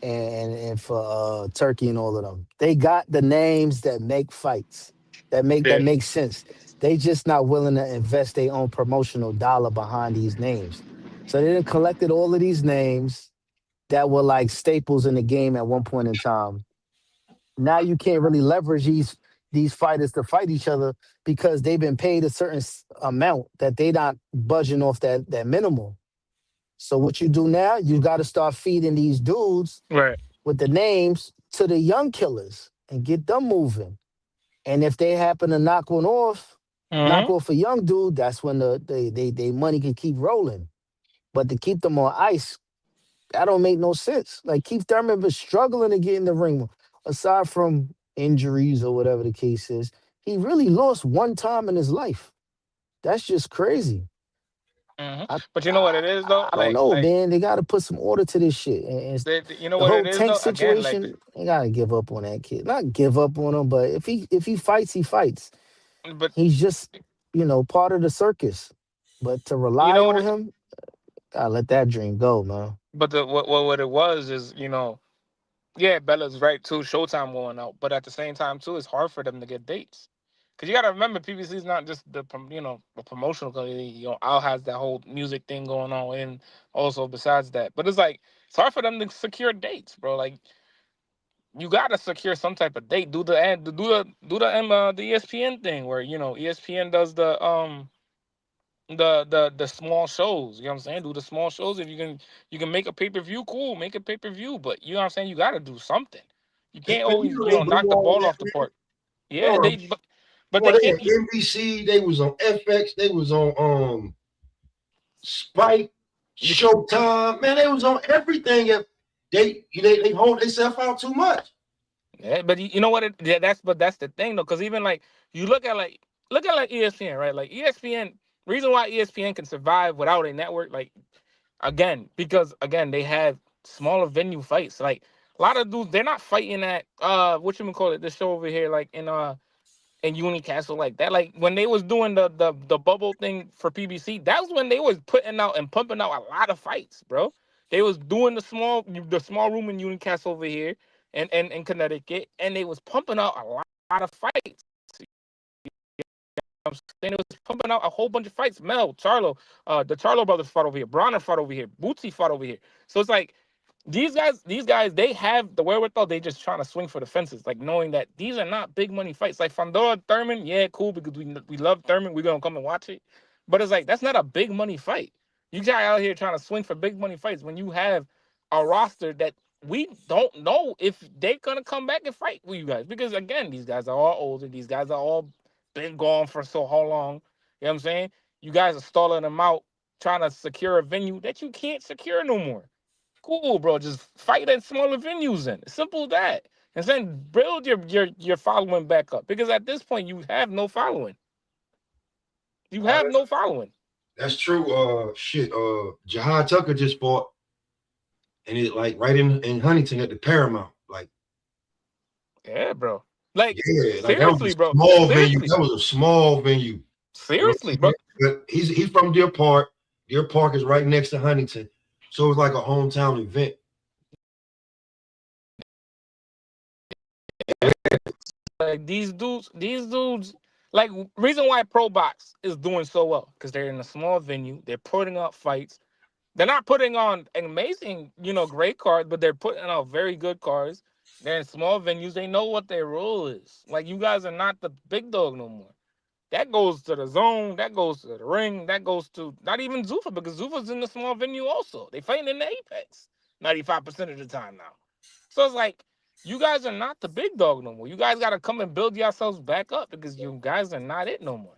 [SPEAKER 5] and for Turkey and all of them. They got the names that make fights, that make sense. They just not willing to invest their own promotional dollar behind these names. So they done collected all of these names that were like staples in the game at one point in time. Now you can't really leverage these fighters to fight each other because they've been paid a certain amount that they not budging off that minimal. So what you do now, you got to start feeding these dudes with the names to the young killers and get them moving. And if they happen to knock off a young dude, that's when they money can keep rolling. But to keep them on ice, that don't make no sense. Like Keith Thurman was struggling to get in the ring, aside from injuries or whatever the case is. He really lost one time in his life. That's just crazy.
[SPEAKER 3] But you know what it is though?
[SPEAKER 5] I don't know, man. They got to put some order to this shit. And
[SPEAKER 3] you know
[SPEAKER 5] the
[SPEAKER 3] what
[SPEAKER 5] whole
[SPEAKER 3] it is
[SPEAKER 5] Tank
[SPEAKER 3] though?
[SPEAKER 5] situation,
[SPEAKER 3] Again,
[SPEAKER 5] they gotta give up on that kid. Not give up on him, but if he fights, he fights.
[SPEAKER 3] But
[SPEAKER 5] he's just part of the circus. But to rely on him, gotta let that dream go, man.
[SPEAKER 3] But what it was is yeah, Bella's right too. Showtime going out, but at the same time too, it's hard for them to get dates. Because you got to remember, PBC is not just the promotional company. Al has that whole music thing going on, and also besides that. But it's like it's hard for them to secure dates, bro. Like you gotta secure some type of date. Do the ESPN thing where ESPN does the small shows. You know what I'm saying? Do the small shows. If you can make a pay-per-view, cool, make a pay-per-view. But you know what I'm saying? You gotta do something. You can't always,
[SPEAKER 4] They blew
[SPEAKER 3] knock the
[SPEAKER 4] all
[SPEAKER 3] ball
[SPEAKER 4] that,
[SPEAKER 3] off the
[SPEAKER 4] man.
[SPEAKER 3] park. Yeah, but
[SPEAKER 4] Boy,
[SPEAKER 3] they
[SPEAKER 4] they
[SPEAKER 3] can't.
[SPEAKER 4] had NBC, they was on FX, they was on Spike, Showtime. Man, they was on everything. They hold themselves out too much.
[SPEAKER 3] Yeah, but you know what? That's the thing though, because even like you look at ESPN, right? Like ESPN, reason why ESPN can survive without a network, like because they have smaller venue fights. Like a lot of dudes, they're not fighting at what you call it, this show over here, like in Unicastle like that. Like when they was doing the bubble thing for PBC, that was when they was putting out and pumping out a lot of fights, bro. They was doing the small room in Unicastle over here and in Connecticut, and they was pumping out a lot of fights. Then it was pumping out a whole bunch of fights. Mel, Charlo, the Charlo brothers fought over here. Bronner fought over here. Bootsy fought over here. So it's like these guys, they have the wherewithal. They just trying to swing for the fences, like knowing that these are not big money fights. Like Fandora Thurman, yeah, cool, because we love Thurman. We're gonna come and watch it. But it's like that's not a big money fight. You guys out here trying to swing for big money fights when you have a roster that we don't know if they're gonna come back and fight with you guys. Because again, these guys are all older. These guys are all been gone for so long. You know what I'm saying? You guys are stalling them out, trying to secure a venue that you can't secure no more. Cool, bro. Just fight at smaller venues then. Simple as that. And then build your following back up. Because at this point, you have no following. You have no following.
[SPEAKER 4] That's true. Jahad Tucker just fought, and it like right in Huntington at the Paramount. Like,
[SPEAKER 3] yeah, bro. Like,
[SPEAKER 4] yeah, like
[SPEAKER 3] seriously,
[SPEAKER 4] that was a
[SPEAKER 3] bro.
[SPEAKER 4] small venue.
[SPEAKER 3] Seriously.
[SPEAKER 4] That was a small venue.
[SPEAKER 3] Seriously, bro.
[SPEAKER 4] But he's from Deer Park. Deer Park is right next to Huntington, so it's like a hometown event.
[SPEAKER 3] Like these dudes, like reason why Pro Box is doing so well because they're in a small venue. They're putting up fights. They're not putting on amazing, great cards, but they're putting out very good cards. They're in small venues. They know what their role is. Like you guys are not the big dog no more. That goes to the zone. That goes to the ring. That goes to not even Zuffa because Zuffa's in the small venue also. They fighting in the Apex 95% of the time now. So it's like you guys are not the big dog no more. You guys got to come and build yourselves back up because you guys are not it no more.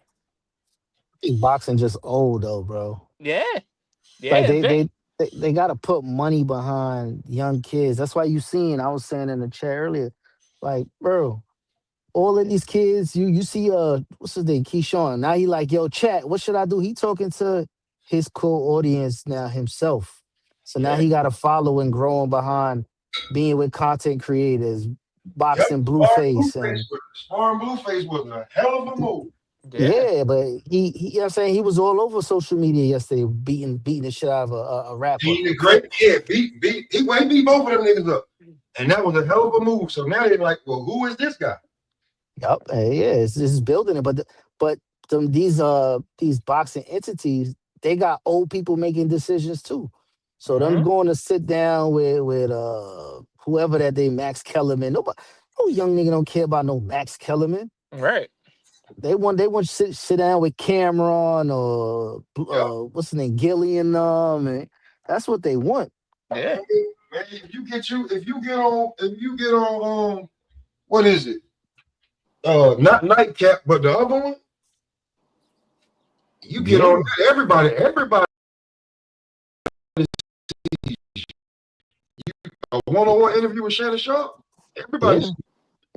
[SPEAKER 5] I think boxing just old though, bro.
[SPEAKER 3] Yeah,
[SPEAKER 5] Like
[SPEAKER 3] yeah.
[SPEAKER 5] they got to put money behind young kids. That's why you seen. I was saying in the chat earlier, like, bro, all of these kids, you see what's his name, Keyshawn. Now he like, yo, chat, what should I do? He talking to his core audience now himself. So now
[SPEAKER 3] Yeah.
[SPEAKER 5] he got a following growing behind being with content creators,
[SPEAKER 4] Yep.
[SPEAKER 5] boxing Blueface and
[SPEAKER 4] Sparring Blueface was a hell of a move.
[SPEAKER 5] yeah, but he you know what I'm saying, he was all over social media yesterday beating the shit out of a rapper.
[SPEAKER 4] He did great. Yeah, he beat both of them niggas up. And that was a hell of a move. So now they're like, well, who is this guy?
[SPEAKER 5] Yep. Yeah, it's building it. But these boxing entities, they got old people making decisions too. So them going to sit down with whoever that they Max Kellerman. No young nigga don't care about no Max Kellerman.
[SPEAKER 3] Right.
[SPEAKER 5] They want to sit down with Cameron or what's his name, Gillian and that's what they want.
[SPEAKER 3] Yeah.
[SPEAKER 4] Man, if you get on what is it? Not Nightcap, but the other one. You get on everybody. A one-on-one interview with Shannon Sharp. Everybody.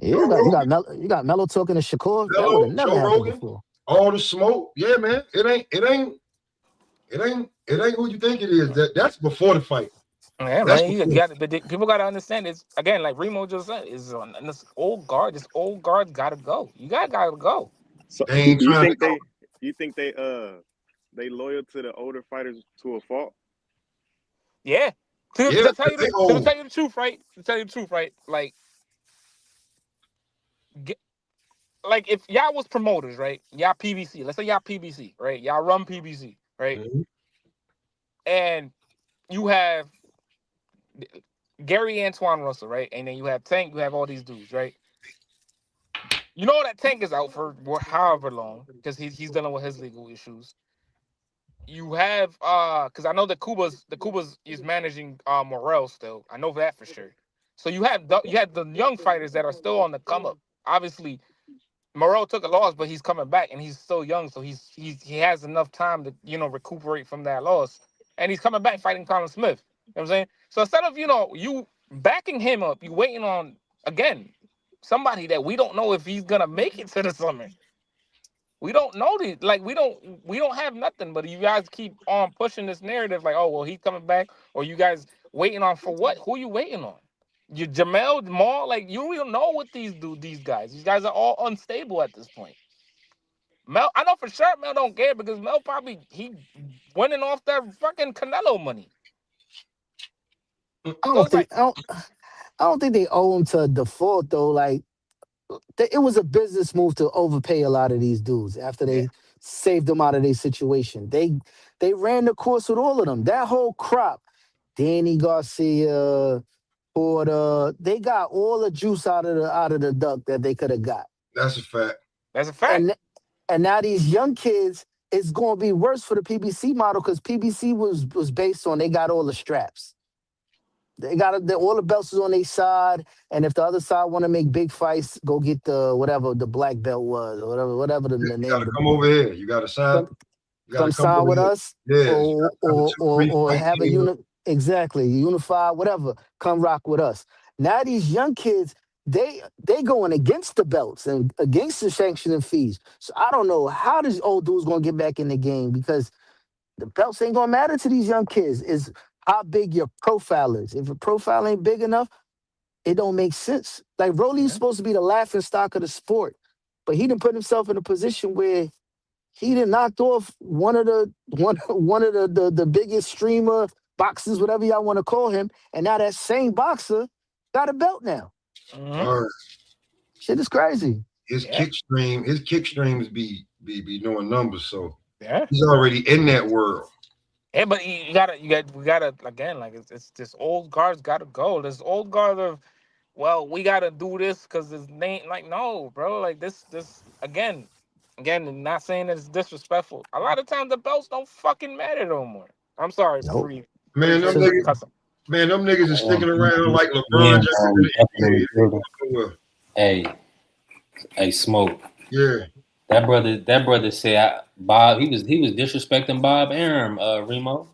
[SPEAKER 5] Yeah, you got Mello talking to Shakur. That would have never happened before.
[SPEAKER 4] All the smoke. Yeah, man. It ain't who you think it is. That's before the fight.
[SPEAKER 3] Yeah, man. People gotta understand it's again, like Remo just said, is on this old guard. This old guard's gotta go. You gotta go.
[SPEAKER 6] So you think they loyal to the older fighters to a fault?
[SPEAKER 3] Yeah. To tell you the truth, right? Like if y'all was promoters, right? Y'all PBC. Let's say y'all PBC, right? Y'all run PBC, right? Mm-hmm. And you have Gary Antoine Russell, right? And then you have Tank, you have all these dudes, right? You know that Tank is out for however long because he's dealing with his legal issues. You have because I know the Kubas is managing Morrell still. I know that for sure. So you have the young fighters that are still on the come up. Obviously, Morrell took a loss, but he's coming back and he's still young, so he has enough time to recuperate from that loss, and he's coming back fighting Colin Smith. You know what I'm saying? So instead of you backing him up, you waiting on again somebody that we don't know if he's gonna make it to the summer. We don't know we don't have nothing. But you guys keep on pushing this narrative, like, oh well, he's coming back, or you guys waiting on for what? Who are you waiting on? You Jamel Maul, like you don't know what these guys. These guys are all unstable at this point. Mel, I know for sure Mel don't care because Mel probably he winning off that fucking Canelo money.
[SPEAKER 5] I don't think they owe him to a default though. Like it was a business move to overpay a lot of these dudes after they saved them out of their situation. They ran the course with all of them. That whole crop, Danny Garcia, Porter, they got all the juice out of the duck that they could have got.
[SPEAKER 4] That's a fact.
[SPEAKER 3] That's a fact.
[SPEAKER 5] And now these young kids, it's going to be worse for the PBC model because PBC was based on they got all the straps. They got all the belts is on their side, and if the other side want to make big fights, go get the whatever the black belt was, or whatever the name.
[SPEAKER 4] You gotta come over here. You gotta sign.
[SPEAKER 5] Come sign with us,
[SPEAKER 4] yeah,
[SPEAKER 5] or have a unified, whatever. Come rock with us. Now these young kids, they going against the belts and against the sanctioning fees. So I don't know how these old dudes gonna get back in the game because the belts ain't gonna matter to these young kids. Is how big your profile is. If your profile ain't big enough, it don't make sense. Like Rolly's supposed to be the laughing stock of the sport, but he done put himself in a position where he done knocked off one of the biggest streamer boxers, whatever y'all want to call him, and now that same boxer got a belt now.
[SPEAKER 3] Mm-hmm.
[SPEAKER 5] Shit is crazy.
[SPEAKER 4] His kick streams be knowing numbers, so
[SPEAKER 3] yeah,
[SPEAKER 4] he's already in that world.
[SPEAKER 3] Yeah, but we gotta again, like it's this old guard's gotta go. This old guard of, well, we gotta do this because his name, like, no, bro, like this again, not saying that it's disrespectful. A lot of times the belts don't fucking matter no more. I'm sorry,
[SPEAKER 5] nope.
[SPEAKER 4] Man, them niggas are sticking around like LeBron James.
[SPEAKER 2] Hey, Smoke.
[SPEAKER 4] Yeah.
[SPEAKER 2] That brother said Bob. He was disrespecting Bob Arum, Remo.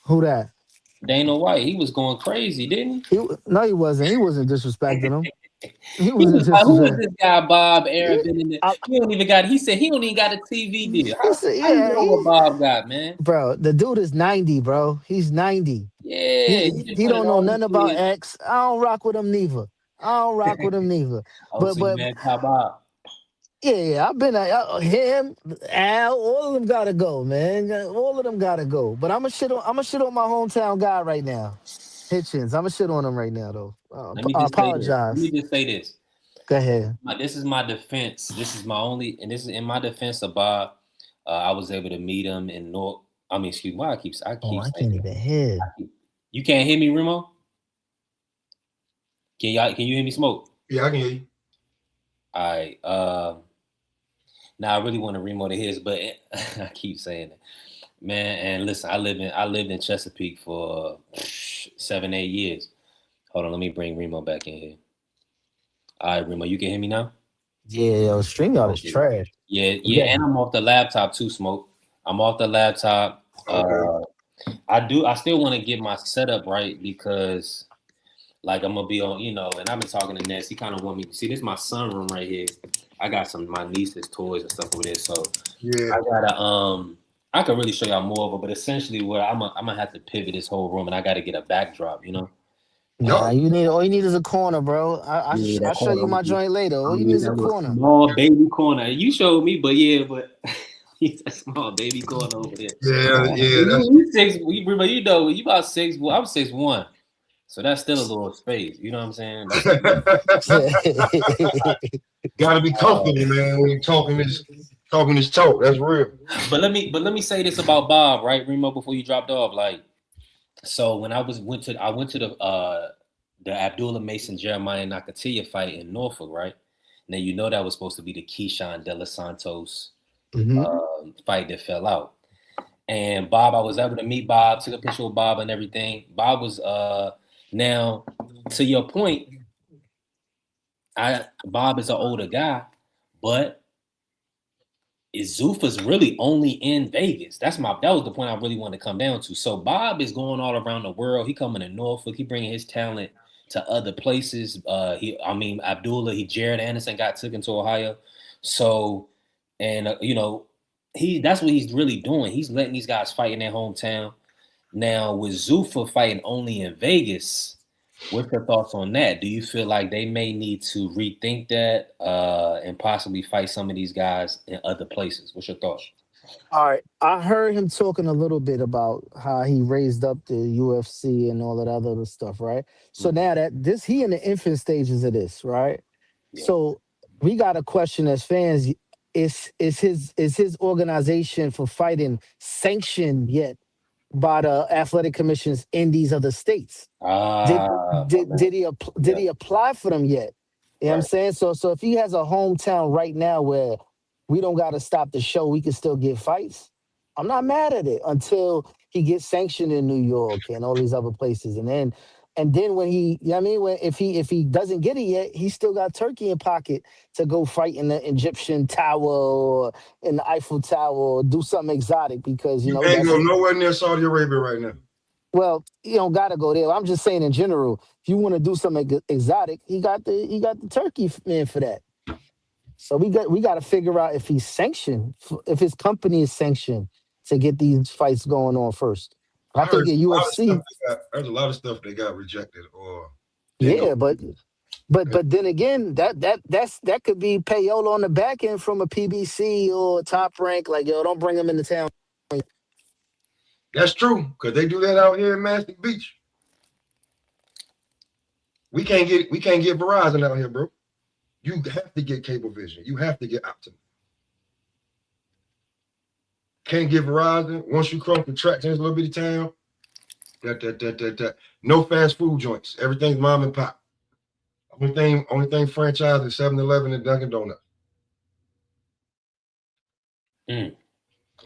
[SPEAKER 5] Who that?
[SPEAKER 2] Dana White. He was going crazy, didn't he?
[SPEAKER 5] No, he wasn't. He wasn't disrespecting him.
[SPEAKER 2] Who was this guy, Bob Arum? He don't even got. He said he don't even got a TV deal. How you know what Bob got, man?
[SPEAKER 5] Bro, the dude is 90, bro. He's 90.
[SPEAKER 2] Yeah,
[SPEAKER 5] he don't know nothing about X. I don't rock with him neither. But
[SPEAKER 2] man, Bob.
[SPEAKER 5] Yeah, I've been him, Al, all of them gotta go, man. All of them gotta go. But I'm gonna shit on my hometown guy right now, Hitchens. I'm gonna shit on him right now, though. I apologize.
[SPEAKER 2] Let me just say this.
[SPEAKER 5] Go ahead.
[SPEAKER 2] This is my defense. This is my only, and this is in my defense of Bob. I was able to meet him in North. I mean, excuse me. I can't
[SPEAKER 5] even hear.
[SPEAKER 2] You can't hear me, Remo? Can you hear me, Smoke?
[SPEAKER 4] Yeah, I can hear you.
[SPEAKER 2] All right. Now I really want to Remo to his, but I keep saying it, man. And listen, I lived in Chesapeake for 7-8 years. Hold on, let me bring Remo back in here. All right, Remo, you can hear me now?
[SPEAKER 5] Yeah, StreamYard is trash.
[SPEAKER 2] Yeah, and I'm off the laptop too, Smoke. I'm off the laptop.
[SPEAKER 4] Okay.
[SPEAKER 2] I still want to get my setup right because, like, I'm gonna be on, and I've been talking to Ness. He kind of want me to see this is my sunroom right here. I got some of my niece's toys and stuff over there, so
[SPEAKER 4] yeah,
[SPEAKER 2] I gotta I can really show y'all more of it, but essentially, where I'm gonna have to pivot this whole room, and I got to get a backdrop,
[SPEAKER 5] Nah, all you need is a corner, bro. I'll show you my joint later. All you need is a corner.
[SPEAKER 2] Small baby corner. You showed me, but he's a small baby corner over there.
[SPEAKER 4] Yeah.
[SPEAKER 2] You know, you about 6. Well, I'm 6'1". So that's still a little space. You know what I'm saying?
[SPEAKER 4] Gotta be comfortable, man. When you're talking this talk, that's real.
[SPEAKER 2] But let me say this about Bob, right, Remo? Before you dropped off, like, so when I went to the Abdullah Mason Jeremiah Nakatia fight in Norfolk, right? Now you know that was supposed to be the Keyshawn De Los Santos fight that fell out. And Bob, I was able to meet Bob, took a picture with Bob and everything. Bob was now to your point, Bob is an older guy, but Zuffa's really only in Vegas. That was the point I really wanted to come down to. So Bob is going all around the world. He coming to Norfolk. He bringing his talent to other places. Abdullah, Jared Anderson got taken to Ohio. So, and that's what he's really doing. He's letting these guys fight in their hometown. Now with Zuffa fighting only in Vegas, what's your thoughts on that? Do you feel like they may need to rethink that and possibly fight some of these guys in other places? What's your thoughts?
[SPEAKER 5] All right. I heard him talking a little bit about how he raised up the UFC and all that other stuff, right? So now he in the infant stages of this, right? Yeah. So we got a question as fans. Is his organization for fighting sanctioned yet by the athletic commissions in these other states? Did he apply for them yet? You know what I'm saying? So if he has a hometown right now where we don't got to stop the show, we can still get fights, I'm not mad at it until he gets sanctioned in New York and all these other places. And then when if he doesn't get it yet, he still got Turkey in pocket to go fight in the Egyptian tower or in the Eiffel Tower or do something exotic because
[SPEAKER 4] you ain't go nowhere near Saudi Arabia right now.
[SPEAKER 5] Well, you don't gotta go there. I'm just saying in general, if you want to do something exotic, he got the Turkey man for that. So we got to figure out if he's sanctioned, if his company is sanctioned to get these fights going on first. I think at UFC,
[SPEAKER 4] there's a lot of stuff they got rejected or
[SPEAKER 5] but then again, that could be payola on the back end from a PBC or Top Rank, like, yo, don't bring them into town.
[SPEAKER 4] That's true, because they do that out here in Mastic Beach. We can't get Verizon out here, bro. You have to get Cablevision. You have to get Optimum. Can't get Verizon. Once you cross the tracks in this little bitty town, no fast food joints. Everything's mom and pop. Only thing franchise is 7-Eleven and Dunkin' Donuts. You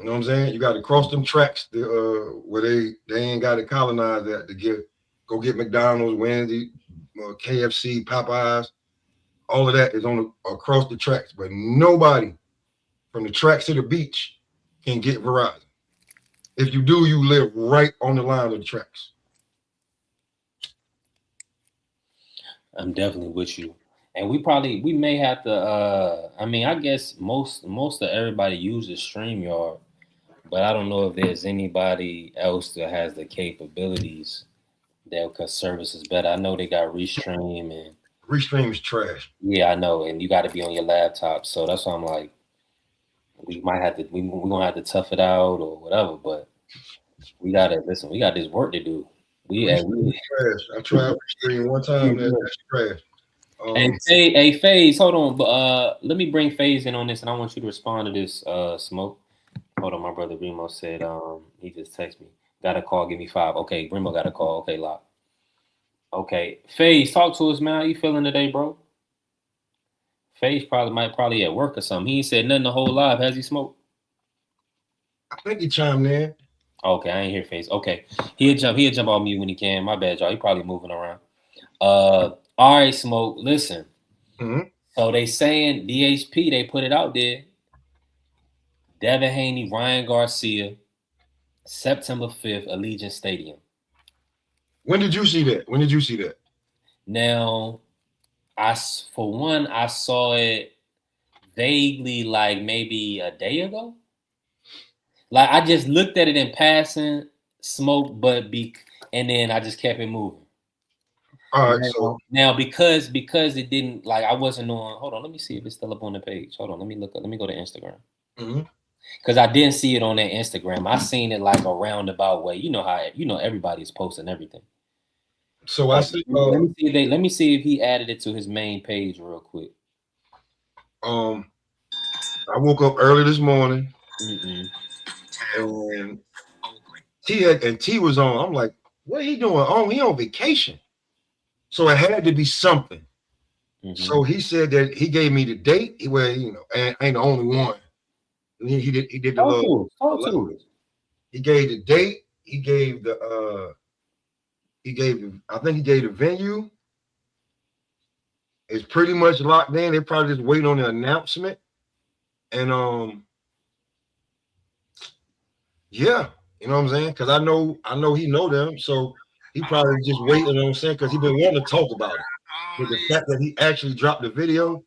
[SPEAKER 4] know what I'm saying? You got to cross them tracks where they ain't got to colonize that to go get McDonald's, Wendy's, KFC, Popeyes. All of that is across the tracks, but nobody from the tracks to the beach can get Verizon. If you do, you live right on the line of the tracks.
[SPEAKER 2] I'm definitely with you. And we may have to, I guess most of everybody uses StreamYard, but I don't know if there's anybody else that has the capabilities that could service us better. I know they got Restream and
[SPEAKER 4] Restream is trash.
[SPEAKER 2] Yeah, I know, and you got to be on your laptop, so that's why I'm like, we're gonna have to tough it out or whatever. But we gotta listen. We got this work to do.
[SPEAKER 4] Trash. I tried Restream one time. That's trash.
[SPEAKER 2] Hey, FaZe, hold on. But let me bring FaZe in on this, and I want you to respond to this. Smoke. Hold on, my brother Remo said he just texted me. Got a call. Give me 5. Okay, Remo got a call. Okay, lock. Okay, FaZe, talk to us, man. How you feeling today, bro? FaZe probably at work or something. He ain't said nothing the whole live. Has he smoked?
[SPEAKER 4] I think he chimed in.
[SPEAKER 2] Okay, I ain't hear FaZe. Okay, he'll jump on mute when he can. My bad, y'all. He probably moving around. All right, Smoke. Listen. So they saying DHP. They put it out there. Devin Haney, Ryan Garcia, September 5th, Alegiant Stadium.
[SPEAKER 4] When did you see that?
[SPEAKER 2] Now, I saw it vaguely, like maybe a day ago. Like I just looked at it in passing, Smoke, and then I just kept it moving.
[SPEAKER 4] All right.
[SPEAKER 2] Now because it didn't, like I wasn't on. Hold on, let me see if it's still up on the page. Hold on, let me go to Instagram. Because I didn't see it on their Instagram. I seen it like a roundabout way. You know how everybody's posting everything.
[SPEAKER 4] So I see.
[SPEAKER 2] Let me see if he added it to his main page real quick.
[SPEAKER 4] I woke up early this morning, and T was on. I'm like, what he doing? He on vacation. So it had to be something.
[SPEAKER 2] Mm-hmm.
[SPEAKER 4] So he said that he gave me the date. Well, you know, and I ain't the only one. He did the little. He gave the date. He gave the I think he gave the venue. It's pretty much locked in. They're probably just waiting on the announcement. And yeah, you know what I'm saying? Because I know he know them, so he probably just waiting. You know what I'm saying? Because he been wanting to talk about it. But the fact that he actually dropped the video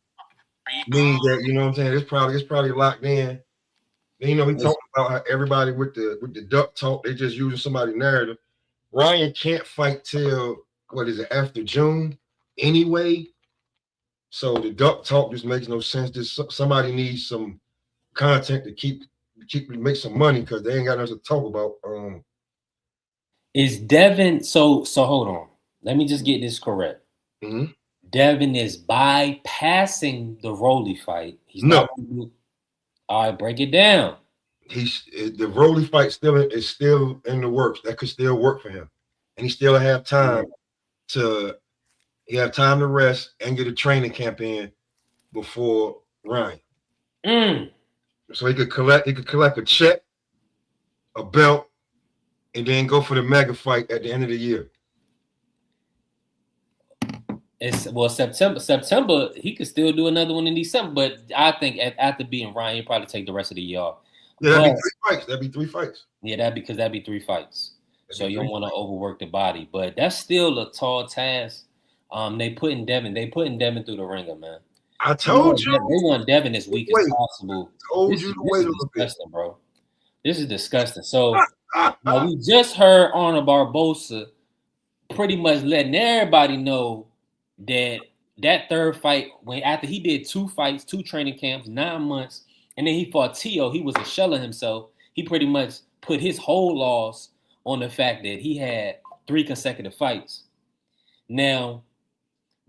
[SPEAKER 4] means that, you know what I'm saying, it's probably locked in. And, you know, he talked about how everybody with the duck talk, they just using somebody's narrative. Ryan can't fight till what is it, after June anyway. So the duck talk just makes no sense. Somebody needs some content to keep make some money because they ain't got nothing to talk about.
[SPEAKER 2] Is Devin so hold on. Let me just get this correct.
[SPEAKER 4] Mm-hmm.
[SPEAKER 2] Devin is bypassing the Rolly fight. He's not. All right, break it down.
[SPEAKER 4] The Rolly fight is still in the works. That could still work for him, and he still have time to rest and get a training camp in before Ryan. So he could collect a check, a belt, and then go for the mega fight at the end of the year.
[SPEAKER 2] September he could still do another one in December, but I think after beating Ryan, he'll probably take the rest of the year off.
[SPEAKER 4] Yeah, that'd be three fights.
[SPEAKER 2] Yeah, that'd be 3 fights. So you don't want to overwork the body, but that's still a tall task. They putting Devin through the ringer, man.
[SPEAKER 4] I told you
[SPEAKER 2] they want Devin as weak as possible.
[SPEAKER 4] Told you to wait a little bit,
[SPEAKER 2] bro. This is disgusting. So now we just heard Arnold Barbosa pretty much letting everybody know that third fight, when after he did 2 fights, 2 training camps, 9 months, and then he fought Tio, he was a shell of himself. He pretty much put his whole loss on the fact that he had 3 consecutive fights. Now,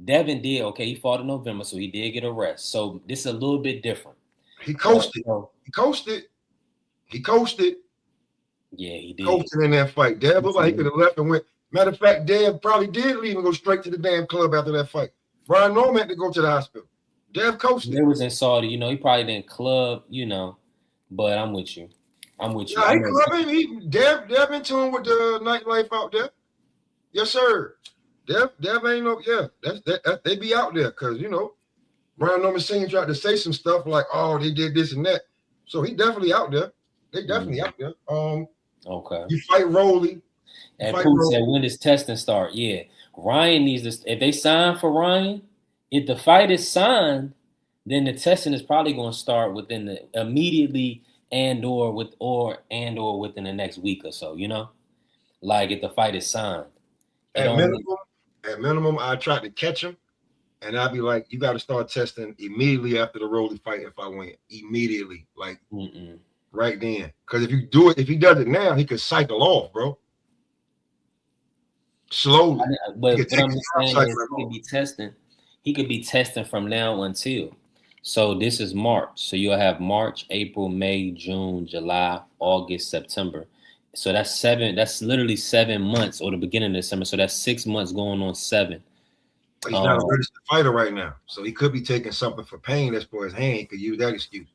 [SPEAKER 2] Devin did, okay, he fought in November, so he did get a rest. So this is a little bit different.
[SPEAKER 4] He coasted. He coasted.
[SPEAKER 2] Yeah, he did.
[SPEAKER 4] Coasted in that fight. Dev looked like he could have left and went. Matter of fact, Dev probably did leave and go straight to the damn club after that fight. Brian Norman had to go to the hospital. Dev coasted.
[SPEAKER 2] It was in Saudi, you know, he probably didn't club, you know, but I'm with you.
[SPEAKER 4] Yeah, Dev in tune with the nightlife out there. Yes, sir. Dev ain't no, that they be out there because, you know, Brian Norman Sr. tried to say some stuff like, oh, they did this and that. So he definitely out there. They definitely out there.
[SPEAKER 2] Okay.
[SPEAKER 4] You fight Rolly.
[SPEAKER 2] And Pooh said, when does testing start? Yeah. Ryan needs this. If they sign for Ryan, if the fight is signed, then the testing is probably going to start immediately and or within the next week or so, you know? Like if the fight is signed.
[SPEAKER 4] At minimum, I tried to catch him, and I'd be like, you got to start testing immediately after the Rolly fight if I win. Immediately. Like right then. Because if he does it now, he could cycle off, bro. Slowly.
[SPEAKER 2] But what I'm saying is he could be testing from now until. So this is March. So you'll have March, April, May, June, July, August, September. So that's literally 7 months, or the beginning of December. So that's 6 months going on 7.
[SPEAKER 4] But he's not a registered fighter right now. So he could be taking something for pain that's for his hand. He could use that excuse.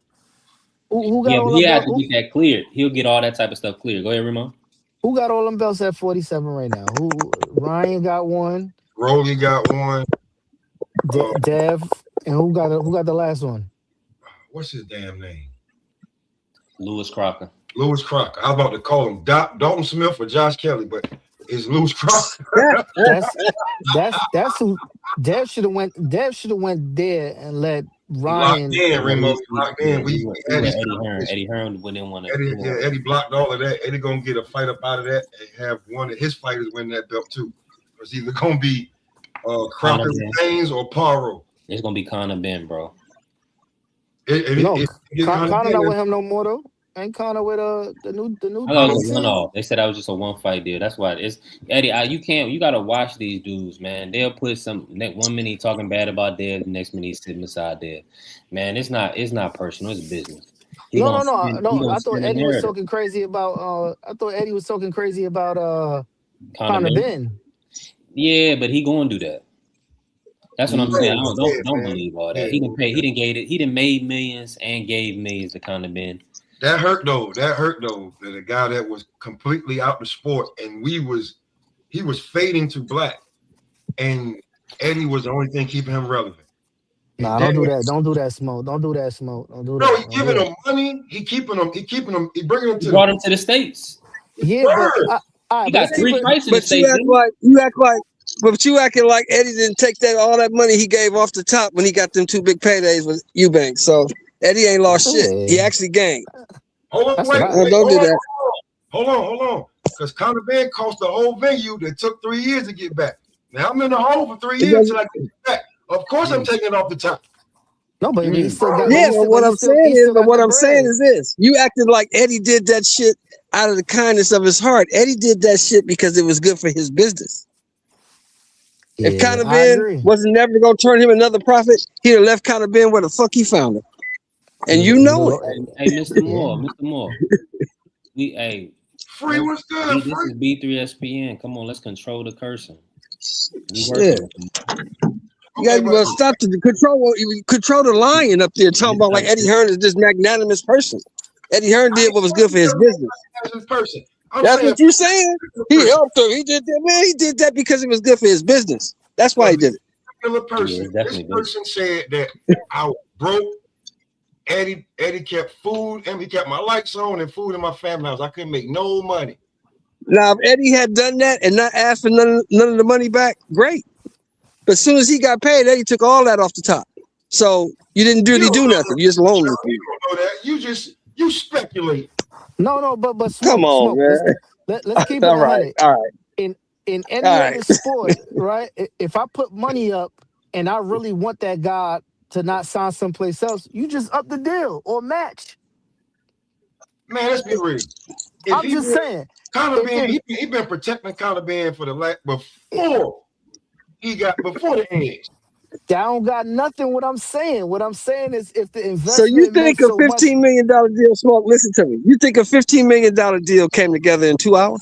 [SPEAKER 2] But he has to get that cleared. He'll get all that type of stuff cleared. Go ahead, Ramon.
[SPEAKER 5] Who got all them belts at 47 right now? Ryan got one.
[SPEAKER 4] Rolly got one.
[SPEAKER 5] Dev. And who got the last one?
[SPEAKER 4] What's his damn name?
[SPEAKER 2] Lewis Crocker.
[SPEAKER 4] I was about to call him Dalton Smith or Josh Kelly, but it's Lewis Crocker.
[SPEAKER 5] that's who. Dev should have went there and let Ryan.
[SPEAKER 4] Locked in.
[SPEAKER 2] Eddie Hearn wouldn't want to.
[SPEAKER 4] Eddie blocked all of that. Eddie gonna get a fight up out of that and have one of his fighters win that belt too. It's either gonna be Crocker James or Paro.
[SPEAKER 2] It's gonna be Conor Ben, bro.
[SPEAKER 5] Conor not with him no more though. Ain't Conor with the new.
[SPEAKER 2] They said that was just a 1 fight deal. That's why it's Eddie. You gotta watch these dudes, man. They'll put 1 minute talking bad about Dev, the next minute he's sitting beside Dev. Man, it's not personal. It's business.
[SPEAKER 5] No. I thought Eddie was talking crazy about. Conor Ben.
[SPEAKER 2] Yeah, but he gonna do that. That's what I'm saying. I don't
[SPEAKER 4] man.
[SPEAKER 2] believe all that.
[SPEAKER 4] Yeah.
[SPEAKER 2] He didn't made millions and gave millions to kind of Ben.
[SPEAKER 4] That hurt though. That a guy that was completely out the sport, and he was fading to black, and Eddie was the only thing keeping him relevant.
[SPEAKER 5] Nah, don't do that. Don't do that, Smoke. Don't do that, Smoke. Don't do that.
[SPEAKER 4] No, he giving him money. He keeping him. He bringing him to.
[SPEAKER 2] He brought him to the States.
[SPEAKER 5] Yeah, but
[SPEAKER 2] he got 3 fights in the
[SPEAKER 7] But
[SPEAKER 2] States.
[SPEAKER 7] you acting like Eddie didn't take all that money he gave off the top when he got them 2 big paydays with Eubanks. So Eddie ain't lost shit. He actually gained.
[SPEAKER 4] Hold on,
[SPEAKER 7] don't do that.
[SPEAKER 4] Hold on. Because Conor Ben cost the whole venue that took 3 years to get back. Now I'm in the hole for 3 years till I get back. Of course, I'm taking it off the top.
[SPEAKER 5] No, but he still got.
[SPEAKER 7] Yeah, but what I'm saying is this: you acted like Eddie did that shit out of the kindness of his heart. Eddie did that shit because it was good for his business.
[SPEAKER 5] Yeah,
[SPEAKER 7] if Conor Ben wasn't never gonna turn him another profit, he'd have left Conor Ben where the fuck he found him. And you know it.
[SPEAKER 2] Hey, Mr. Moore.
[SPEAKER 4] Free was good.
[SPEAKER 2] This is B3SPN. Come on, let's control the cursing.
[SPEAKER 7] Shit. You gotta stop the control the lion up there talking about like Eddie Hearn is this magnanimous person. Eddie Hearn did what was good for his business. That's what you're saying. He helped him. He did that. Man, he did that because it was good for his business. That's why he did it.
[SPEAKER 4] Person. This person said that I was broke. Eddie kept food, and he kept my lights on and food in my family house. I couldn't make no money.
[SPEAKER 7] Now, if Eddie had done that and not asked for none of the money back, great. But as soon as he got paid, Eddie took all that off the top. So you didn't really do nothing. You just loaned it.
[SPEAKER 4] You don't know that. You speculate.
[SPEAKER 5] No, but
[SPEAKER 7] come on, man.
[SPEAKER 5] Let's keep it
[SPEAKER 7] all right.
[SPEAKER 5] In any other sport, right? If I put money up and I really want that guy to not sign someplace else, you just up the deal or match.
[SPEAKER 4] Man, let's be real.
[SPEAKER 5] I'm just saying.
[SPEAKER 4] Conor Ben, he been protecting Conor Ben for the before the edge.
[SPEAKER 5] I don't got nothing. What I'm saying is, if the investment.
[SPEAKER 7] So you think a $15 million deal, Smoke? Listen to me. You think a $15 million deal came together in 2 hours?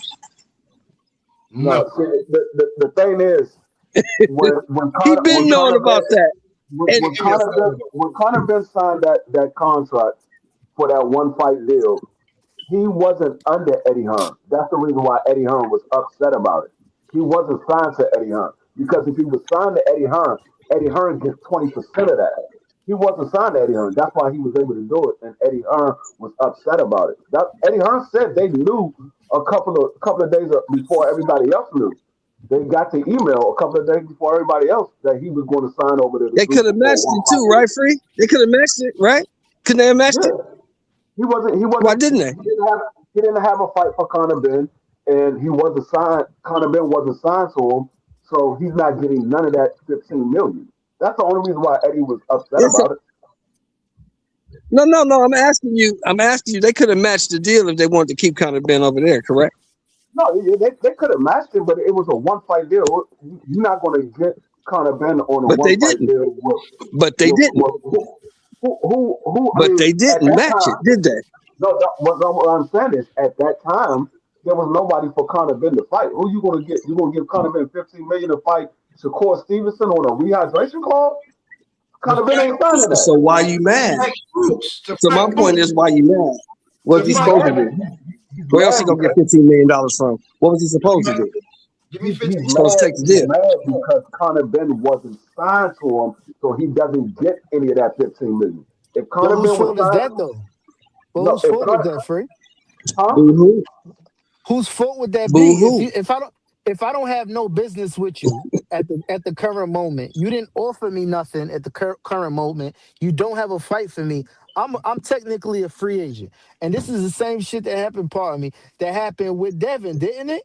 [SPEAKER 4] No.
[SPEAKER 8] The thing is, when
[SPEAKER 7] he been knowing about that.
[SPEAKER 8] When Conor Ben signed that contract for that 1 fight deal, he wasn't under Eddie Hearn. That's the reason why Eddie Hearn was upset about it. He wasn't signed to Eddie Hearn. Because if he was signed to Eddie Hearn gets 20% of that. He wasn't signed to Eddie Hearn. That's why he was able to do it. And Eddie Hearn was upset about it. Eddie Hearn said they knew a couple of days before everybody else knew. They got the email a couple of days before everybody else that he was going to sign over to the
[SPEAKER 7] They could have matched it too, right, Free? They could have matched it, right? Couldn't they have matched it?
[SPEAKER 8] He wasn't.
[SPEAKER 7] Why didn't they?
[SPEAKER 8] He didn't have a fight for Conor Ben, and he wasn't signed. Conor Ben wasn't signed to him, so he's not getting none of that $15 million. That's the only reason why Eddie was upset about it.
[SPEAKER 7] No. I'm asking you. They could have matched the deal if they wanted to keep Conor Ben over there, correct?
[SPEAKER 8] No, they could have matched it, but it was a 1 fight deal. You're not going to get Conor Ben on a 1 fight deal.
[SPEAKER 7] But they didn't. But they didn't match it, did they?
[SPEAKER 8] No, what I'm saying is, at that time, there was nobody for Conor Ben to fight. Who you going to get? You going to give Conor Ben $15 million to fight Shakur Stevenson on a rehydration clause? Conor Ben ain't signing that.
[SPEAKER 7] So why you mad? So my point is, why you mad? What's he supposed to do? Where else he gonna get $15 million from? What was he supposed to do?
[SPEAKER 4] Give me 15.
[SPEAKER 7] He's supposed to take the deal.
[SPEAKER 8] Mad because Conor Ben wasn't signed to him, so he doesn't get any of that $15 million. If Conor Ben was signed,
[SPEAKER 5] that though? Well, whose fault is that, Free?
[SPEAKER 8] Huh?
[SPEAKER 5] Whose fault would that be? If I don't have no business with you at the current moment, you didn't offer me nothing at the current moment. You don't have a fight for me. I'm technically a free agent, and this is the same shit that happened. Pardon me, that happened with Devin, didn't it?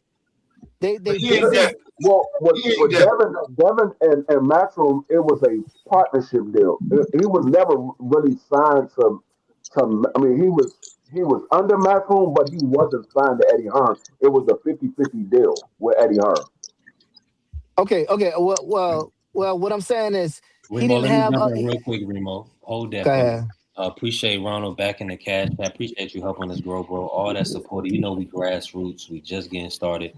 [SPEAKER 5] With
[SPEAKER 8] Devin and Matchroom, it was a partnership deal. He was never really signed to. I mean, he was under Matchroom, but he wasn't signed to Eddie Hearn. It was a 50-50 deal with Eddie Hearn.
[SPEAKER 5] Okay. Well, what I'm saying is
[SPEAKER 2] he didn't have. Real quick, Remo, hold that. Appreciate Ronald back in the cash. I appreciate you helping us grow, bro. All that support. You know, we grassroots. We just getting started.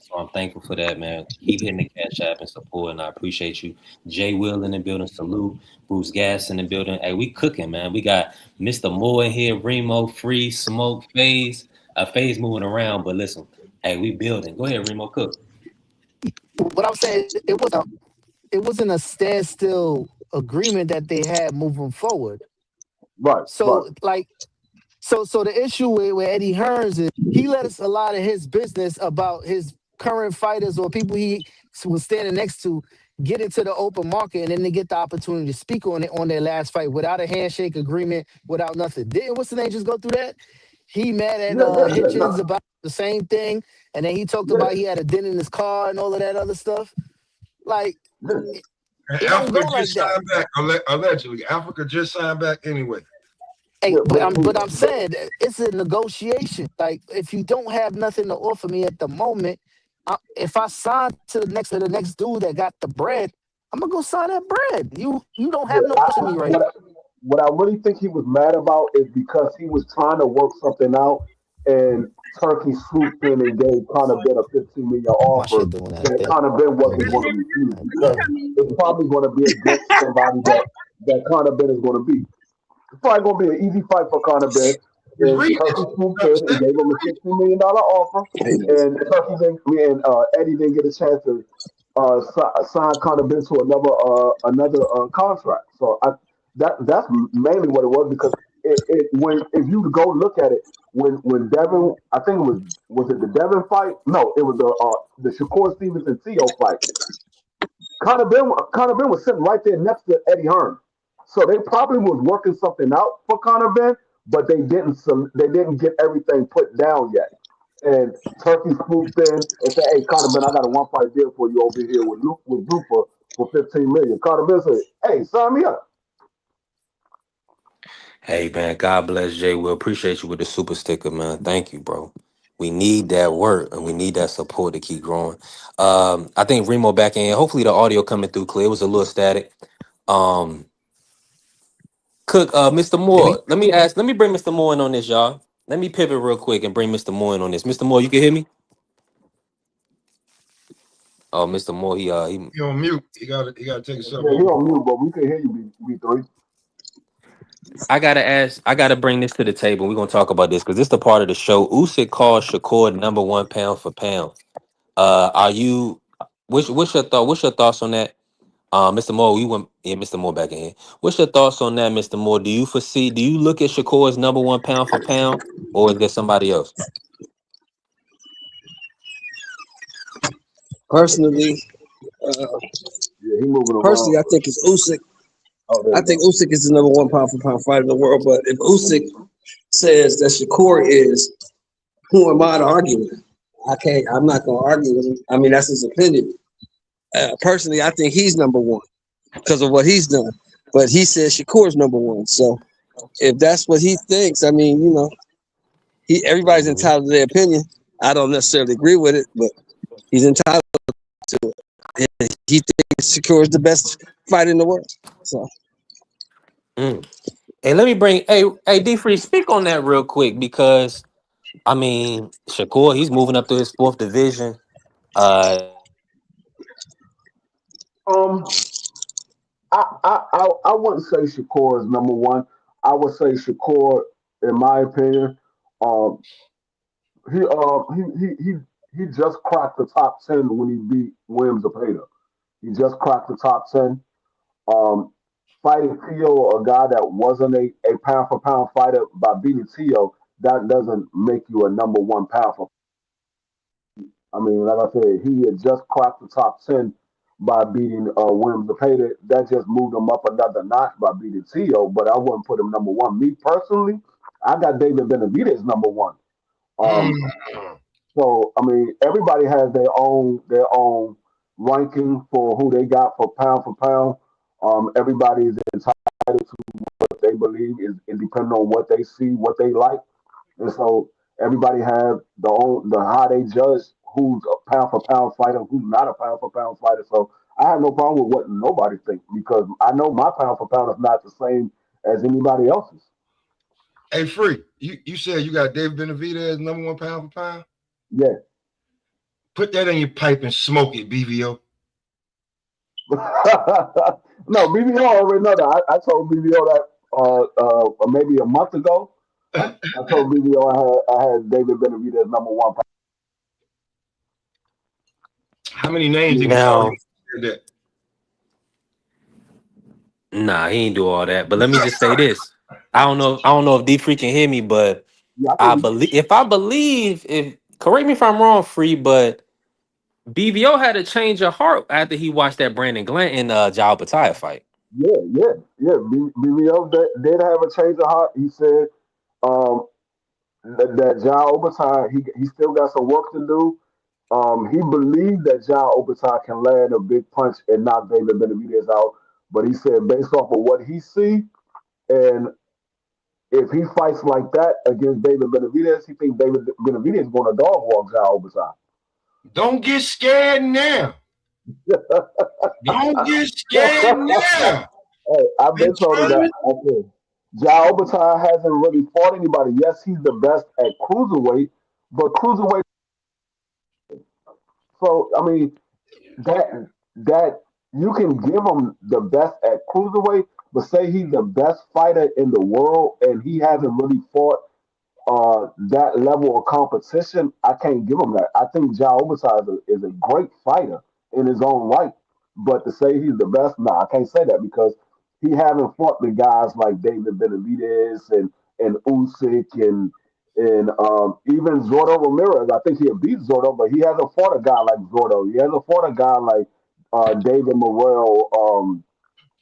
[SPEAKER 2] So I'm thankful for that, man. Keep hitting the cash app and support, and I appreciate you. Jay Will in the building, salute. Bruce Gas in the building. Hey, we cooking, man. We got Mr. Moore in here, Remo, Free, Smoke, FaZe. FaZe moving around, but listen, hey, we building. Go ahead, Remo, cook.
[SPEAKER 5] What I'm saying, it wasn't a standstill agreement that they had moving forward.
[SPEAKER 8] Right.
[SPEAKER 5] So like, so the issue with Eddie Hearns is he let us a lot of his business about his current fighters or people he was standing next to get into the open market, and then they get the opportunity to speak on it on their last fight without a handshake agreement, without nothing. Didn't what's the name just go through that? He mad at Hitchens about the same thing, and then he talked about he had a dent in his car and all of that other stuff. Like, it don't go like that.
[SPEAKER 4] Back, allegedly, Africa just signed back anyway.
[SPEAKER 5] Hey, but I'm saying it's a negotiation. Like, if you don't have nothing to offer me at the moment, if I sign to the next dude that got the bread, I'm gonna go sign that bread. You don't have no to me right now.
[SPEAKER 8] What I really think he was mad about is because he was trying to work something out, and Turkey swooped in and gave Conor Ben a $15 million offer that Conor Ben wasn't going to refuse because it's probably going to be against somebody that Conor Ben is going to beat. It's probably going to be an easy fight for Conor Ben. And Turkey swooped in and gave him a $15 million offer, and Eddie didn't get a chance to sign Conor Ben to another contract. So that's mainly what it was, because if you go look at it, when Devin, I think it was it the Devin fight? No, it was the Shakur Stevenson Theo fight. Conor Ben was sitting right there next to Eddie Hearn, so they probably was working something out for Conor Ben, but they didn't get everything put down yet. And Turkey swooped in and said, "Hey, Conor Ben, I got a one fight deal for you over here with Lupa for $15 million." Conor Ben said, "Hey, sign me up."
[SPEAKER 2] Hey, man, God bless Jay. We appreciate you with the super sticker, man. Thank you, bro. We need that work and we need that support to keep growing. I think Remo back in. Hopefully the audio coming through clear. It was a little static. Cook, Mr. Moore. Let me bring Mr. Moore in on this, y'all. Let me pivot real quick and bring Mr. Moore in on this. Mr. Moore, you can hear me? Oh, Mr. Moore, he
[SPEAKER 4] on mute. He gotta take himself.
[SPEAKER 8] Yeah, he on mute, but we can hear you, B3.
[SPEAKER 2] I gotta bring this to the table. We're gonna talk about this because this is the part of the show. Usyk calls Shakur #1 pound for pound. Are you? What's your thought? What's your thoughts on that? Mr. Moore, Mr. Moore back in here. What's your thoughts on that, Mr. Moore? Do you look at Shakur as #1 pound for pound, or is there somebody else?
[SPEAKER 7] Personally,
[SPEAKER 8] he moving around.
[SPEAKER 7] Personally, I think it's Usyk. I think Usyk is the #1 pound for pound fighter in the world. But if Usyk says that Shakur is, who am I to argue with? I'm not going to argue with him. I mean, that's his opinion. Personally, I think he's #1 because of what he's done. But he says Shakur's #1. So if that's what he thinks, I mean, everybody's entitled to their opinion. I don't necessarily agree with it, but he's entitled to it. And he thinks Shakur is the best fighter in the world. So.
[SPEAKER 2] Hey, let me bring D Free, speak on that real quick, because I mean Shakur, he's moving up to his 4th division.
[SPEAKER 8] I wouldn't say Shakur is #1. I would say Shakur, in my opinion, he just cracked the top 10 when he beat Williams Zepeda. He just cracked the top 10. Fighting Tio, a guy that wasn't a pound for pound fighter, by beating Tio, that doesn't make you a #1 pound for. I mean, like I said, he had just cracked the top 10 by beating Williams Zepeda. That just moved him up another notch by beating Tio, but I wouldn't put him #1. Me personally, I got David Benavidez #1. So I mean, everybody has their own ranking for who they got for pound. Everybody is entitled to what they believe is, and depending on what they see, what they like, and so everybody have the how they judge who's a pound for pound fighter, who's not a pound for pound fighter. So I have no problem with what nobody thinks, because I know my pound for pound is not the same as anybody else's.
[SPEAKER 4] Hey, Free, you said you got David Benavidez #1 pound for pound?
[SPEAKER 8] Yeah.
[SPEAKER 4] Put that in your pipe and smoke it, BVO.
[SPEAKER 8] No, BBO already know that. I told BBO that maybe a month ago. I told BBO I had David Benavidez number one.
[SPEAKER 4] How many names did he call
[SPEAKER 2] Now,
[SPEAKER 4] you that?
[SPEAKER 2] nah, he ain't do all that. But let me just say this. I don't know. I don't know if D Free can hear me, but
[SPEAKER 8] Yeah, I
[SPEAKER 2] I
[SPEAKER 8] think
[SPEAKER 2] believe if correct me if I'm wrong, Free, but BVO had a change of heart after he watched that Brandon Glenn and Jao Batai fight.
[SPEAKER 8] yeah. BBO did have a change of heart. He said um, that John Obertai, he still got some work to do. He believed that John Obertai can land a big punch and knock David Benavidez out, but he said based off of what he see, and if he fights like that against David Benavidez, he thinks David Benavidez is going to dog walk John Obertai.
[SPEAKER 4] Don't get scared now. Don't get scared now.
[SPEAKER 8] Hey, I've
[SPEAKER 4] Been
[SPEAKER 8] been told him that.
[SPEAKER 4] trying.
[SPEAKER 8] I said, John Obertai hasn't really fought anybody. Yes, he's the best at cruiserweight, but cruiserweight. So I mean, that you can give him the best at cruiserweight, but say he's the best fighter in the world and he hasn't really fought that level of competition, I can't give him that. I think Jao Obertai is a great fighter in his own right, but to say he's the best, no, I can't say that because he haven't fought the guys like David Benavidez and Usyk and even Zordo Ramirez. I think he'll beat Zordo, but he hasn't fought a guy like Zordo. He hasn't fought a guy like David Morrell.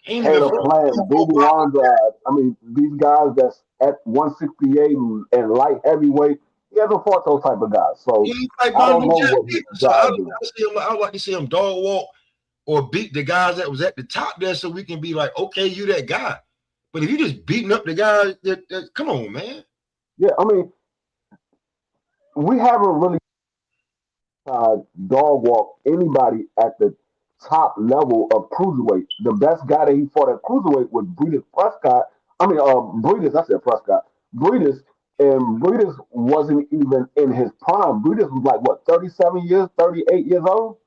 [SPEAKER 4] Ain't even
[SPEAKER 8] Caleb Plant, Booby Andrade. I mean, these guys that's at 168 and light heavyweight, he hasn't fought those type of guys. So
[SPEAKER 4] he ain't like
[SPEAKER 8] I don't
[SPEAKER 4] Bondo
[SPEAKER 8] know
[SPEAKER 4] Jack
[SPEAKER 8] what
[SPEAKER 4] either. So
[SPEAKER 8] Jaw do.
[SPEAKER 4] I would like to see him dog walk or beat the guys that was at the top there so we can be like, okay, you that guy. But if you just beating up the guys, that come on, man.
[SPEAKER 8] Yeah, I mean, we haven't really dog walk anybody at the top level of cruiserweight. The best guy that he fought at cruiserweight was Breeders Prescott. I mean, Breeders. I said Prescott. Breeders, and Breeders wasn't even in his prime. Breeders was like what, 37 years, 38 years old.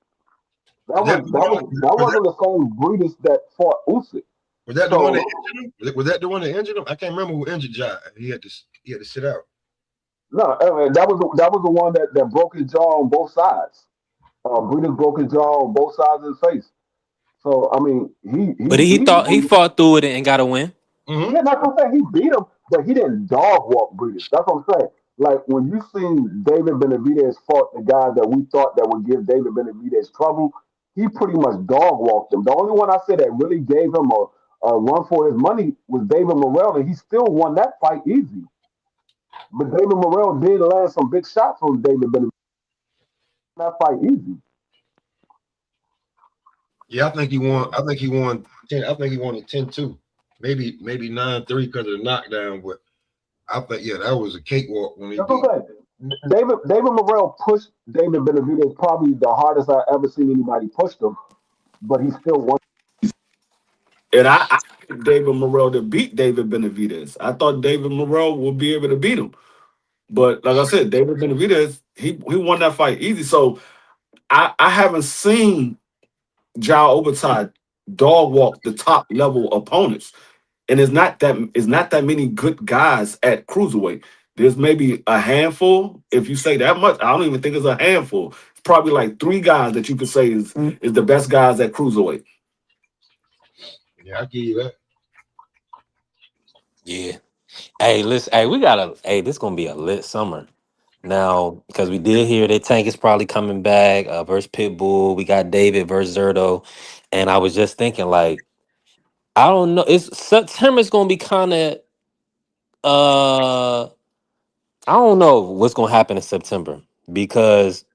[SPEAKER 8] That
[SPEAKER 4] Was that,
[SPEAKER 8] was that was that
[SPEAKER 4] was that,
[SPEAKER 8] wasn't the same Breeders that fought Usyk.
[SPEAKER 4] was that the one that
[SPEAKER 8] So
[SPEAKER 4] injured him? Was that the one that injured him? I can't remember who injured Jai. He had to sit out.
[SPEAKER 8] no, that was the one that broke his jaw on both sides. Breeders broke his jaw on both sides of his face. So I mean, he
[SPEAKER 2] But he
[SPEAKER 8] beat
[SPEAKER 2] thought he
[SPEAKER 8] Breeders.
[SPEAKER 2] fought through it and got a win.
[SPEAKER 4] Mm-hmm.
[SPEAKER 8] Yeah, that's what I'm saying. He beat him, but he didn't dog walk Breeders. That's what I'm saying. Like when you seen David Benavidez fought the guy that we thought that would give David Benavidez trouble, he pretty much dog walked him. The only one I said that really gave him a run for his money was David Morrell, and he still won that fight easy. But David Morrell did land some big shots on David Benavidez. That fight easy.
[SPEAKER 4] Yeah, I think he won. I think he won 10. I think he won at 10-2. Maybe 9-3 because of the knockdown. But I think that was a cakewalk when he
[SPEAKER 8] That's
[SPEAKER 4] beat.
[SPEAKER 8] what I'm saying. David Morrell pushed David Benavidez probably the hardest I ever seen anybody push him, but he still won.
[SPEAKER 9] And I picked David Morrell to beat David Benavidez. I thought David Morrell would be able to beat him. But like I said, David Benavidez, he won that fight easy. So I haven't seen Jao Obertai dog walk the top level opponents. And it's not that many good guys at cruiserweight. There's maybe a handful. If you say that much, I don't even think it's a handful. It's probably like 3 guys that you could say is the best guys at cruiserweight.
[SPEAKER 4] Yeah, I give you that.
[SPEAKER 2] Yeah. Hey, listen. Hey, this gonna be a lit summer. Now, because we did hear that Tank is probably coming back versus Pitbull. We got David versus Zerto. And I was just thinking, like, I don't know. It's September's gonna be kind of I don't know what's gonna happen in September because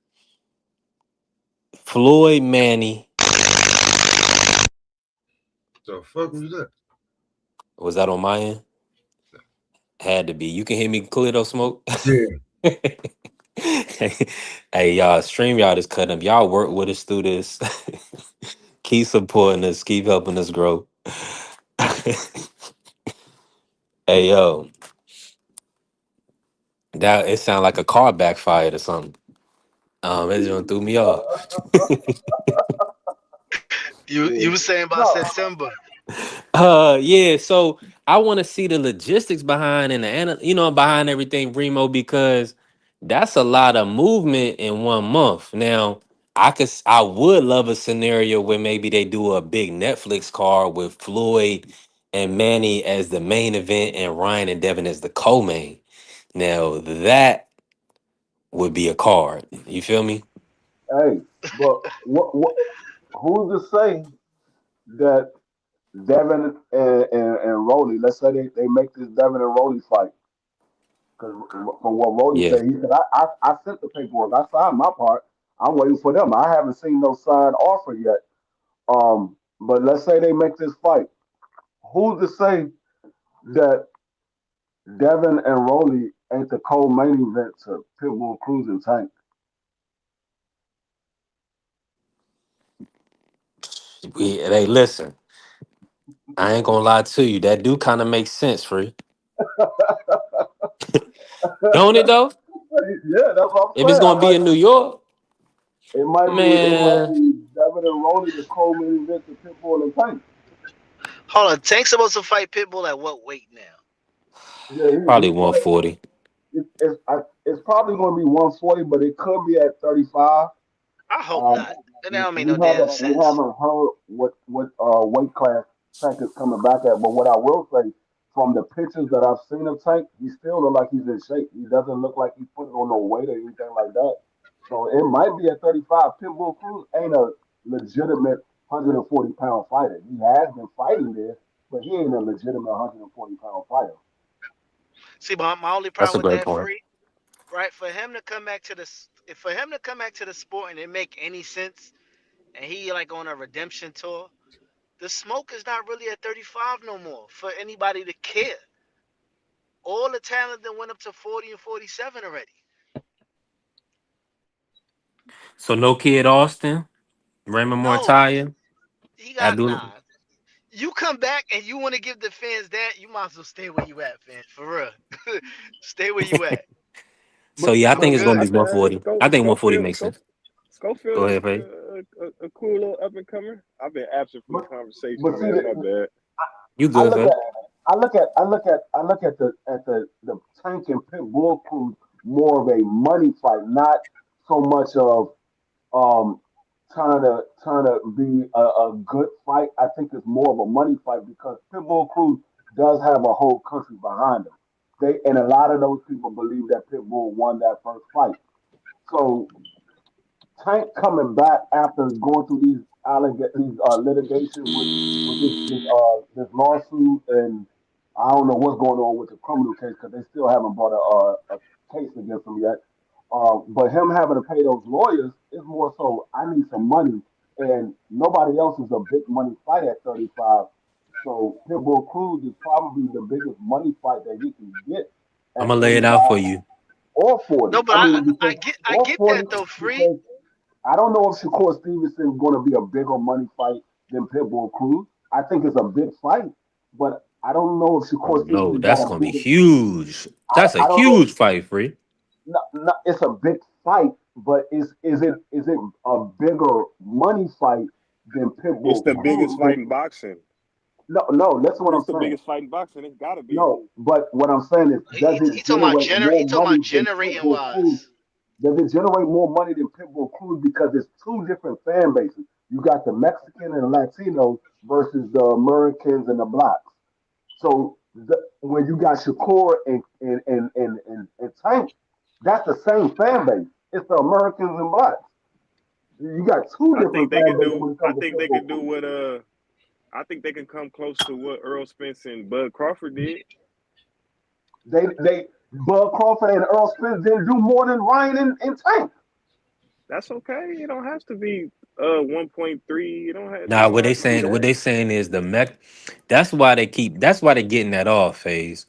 [SPEAKER 2] Floyd Manny
[SPEAKER 4] So fuck was that?
[SPEAKER 2] was that on my end? Had to be. You can hear me clear though, smoke.
[SPEAKER 4] Yeah.
[SPEAKER 2] Hey, y'all, stream y'all just cut up. Y'all work with us through this. Keep supporting us. Keep helping us grow. Hey, yo, that it sound like a car backfired or something. That just threw me off.
[SPEAKER 10] You were saying about
[SPEAKER 8] No,
[SPEAKER 10] September.
[SPEAKER 2] Yeah. So I want to see the logistics behind behind everything, Remo, because that's a lot of movement in 1 month. Now, I would love a scenario where maybe they do a big Netflix card with Floyd and Manny as the main event and Ryan and Devin as the co-main. Now that would be a card. You feel me?
[SPEAKER 8] hey, but who's to say that Devin and Rolly, let's say they make this Devin and Rolly fight. Because from what Rolly
[SPEAKER 2] Yeah.
[SPEAKER 8] said, he said, I sent the paperwork. I signed my part. I'm waiting for them. I haven't seen no signed offer yet. But let's say they make this fight. Who's to say that Devin and Rolly ain't the co-main event to Pitbull Cruz and Tank?
[SPEAKER 2] Hey, listen. I ain't gonna lie to you. That do kind of make sense, Free. Don't it though?
[SPEAKER 8] Yeah, that's what I'm
[SPEAKER 2] If it's
[SPEAKER 8] saying.
[SPEAKER 2] gonna be in New York,
[SPEAKER 8] It might
[SPEAKER 2] man.
[SPEAKER 8] be Devin and Rolly the co-main event to Pitbull and Tank.
[SPEAKER 10] Hold on, Tank's supposed to fight Pitbull at what weight now?
[SPEAKER 8] Yeah,
[SPEAKER 2] Probably
[SPEAKER 8] he fight.
[SPEAKER 2] 140.
[SPEAKER 8] It's probably going to be 140, but it could be at 35.
[SPEAKER 10] I hope
[SPEAKER 8] Um,
[SPEAKER 10] not. That don't make no damn
[SPEAKER 8] we
[SPEAKER 10] sense.
[SPEAKER 8] haven't heard what weight class Tank is coming back at. But what I will say, from the pictures that I've seen of Tank, he still look like he's in shape. He doesn't look like he's putting on no weight or anything like that. So it might be at 35. Pitbull Cruz ain't a legitimate 140-pound fighter. He has been fighting there, but he ain't a legitimate 140-pound fighter.
[SPEAKER 10] See, my only
[SPEAKER 2] That's
[SPEAKER 10] problem
[SPEAKER 2] a
[SPEAKER 10] with
[SPEAKER 2] great
[SPEAKER 10] that,
[SPEAKER 2] point.
[SPEAKER 10] Free, right? For him to come back to for him to come back to the sport and it make any sense, and he like on a redemption tour, the smoke is not really at 35 no more for anybody to care. All the talent that went up to 40 and 47 already.
[SPEAKER 2] So no Kid Austin, Raymond
[SPEAKER 10] No,
[SPEAKER 2] Mortalia.
[SPEAKER 10] he
[SPEAKER 2] I
[SPEAKER 10] got
[SPEAKER 2] do.
[SPEAKER 10] nah. You come back and you want to give the fans that, you might as well stay where you at, fans. For real, stay where you at.
[SPEAKER 2] So
[SPEAKER 6] But
[SPEAKER 2] yeah, I
[SPEAKER 10] I'm
[SPEAKER 2] think it's gonna
[SPEAKER 10] good.
[SPEAKER 2] be 140. I think 140 makes sense. Go
[SPEAKER 6] Schofield is
[SPEAKER 2] ahead, Faye.
[SPEAKER 6] a cool little up and comer. I've been absent from the
[SPEAKER 8] But
[SPEAKER 6] conversation,
[SPEAKER 8] but see,
[SPEAKER 6] man. My bad.
[SPEAKER 2] You
[SPEAKER 8] I
[SPEAKER 2] good,
[SPEAKER 8] look
[SPEAKER 2] Faye?
[SPEAKER 8] at the Tank and Pit Bull Crew more of a money fight, not so much of um trying to be a good fight. I think it's more of a money fight because Pit Bull Crew does have a whole country behind them. And a lot of those people believe that Pitbull won that first fight. So Tank coming back after going through these litigation with this lawsuit, and I don't know what's going on with the criminal case because they still haven't brought a case against him yet. But him having to pay those lawyers is more so I need some money, and nobody else is a big money fight at 35. So Pitbull Cruz is probably the biggest money fight that he can get
[SPEAKER 2] I'm
[SPEAKER 8] at
[SPEAKER 2] gonna lay it out
[SPEAKER 8] 35
[SPEAKER 2] for you.
[SPEAKER 8] or 40.
[SPEAKER 10] No, but
[SPEAKER 8] I
[SPEAKER 10] I
[SPEAKER 8] mean,
[SPEAKER 10] I
[SPEAKER 8] because
[SPEAKER 10] get I
[SPEAKER 8] or
[SPEAKER 10] get
[SPEAKER 8] 40
[SPEAKER 10] that though, Free.
[SPEAKER 8] because I don't know if Shakur Stevenson is going to be a bigger money fight than Pitbull Cruz. I think it's a big fight, but I don't know if
[SPEAKER 2] Oh
[SPEAKER 8] Shakur
[SPEAKER 2] no,
[SPEAKER 8] Stevenson got
[SPEAKER 2] that's
[SPEAKER 8] a
[SPEAKER 2] gonna be
[SPEAKER 8] bigger.
[SPEAKER 2] huge. That's a
[SPEAKER 8] I don't know.
[SPEAKER 2] huge fight, Free.
[SPEAKER 8] No, no, it's a big fight, but is it a bigger money fight than
[SPEAKER 6] It's
[SPEAKER 8] Pitbull
[SPEAKER 6] the biggest fight
[SPEAKER 8] Cruz?
[SPEAKER 6] in boxing.
[SPEAKER 8] No, no. That's what I'm
[SPEAKER 6] It's the
[SPEAKER 8] saying.
[SPEAKER 6] biggest fight in boxing. It's got to be.
[SPEAKER 8] No, but what I'm saying is, does it
[SPEAKER 10] He
[SPEAKER 8] generate
[SPEAKER 10] he
[SPEAKER 8] more
[SPEAKER 10] talking about
[SPEAKER 8] money than
[SPEAKER 10] generating
[SPEAKER 8] Pitbull Cruz?
[SPEAKER 10] wise.
[SPEAKER 8] Does it generate more money than Pitbull Cruz because it's two different fan bases? You got the Mexican and the Latinos versus the Americans and the blacks. So when you got Shakur and Tank, that's the same fan base. It's the Americans and blacks. You got two
[SPEAKER 6] I think
[SPEAKER 8] different
[SPEAKER 6] they
[SPEAKER 8] fan
[SPEAKER 6] could
[SPEAKER 8] bases
[SPEAKER 6] do.
[SPEAKER 8] when it
[SPEAKER 6] I
[SPEAKER 8] comes to
[SPEAKER 6] think they
[SPEAKER 8] Pitbull
[SPEAKER 6] could do
[SPEAKER 8] Cruz.
[SPEAKER 6] what. I think they can come close to what Earl Spence and Bud Crawford did.
[SPEAKER 8] They Bud Crawford and Earl Spence didn't do more than Ryan and Tank.
[SPEAKER 6] That's okay. It don't have to be 1.3. It don't have. It
[SPEAKER 2] Nah,
[SPEAKER 6] don't have to be
[SPEAKER 2] what
[SPEAKER 6] that.
[SPEAKER 2] they saying is the Mech. That's why they're getting that off phase.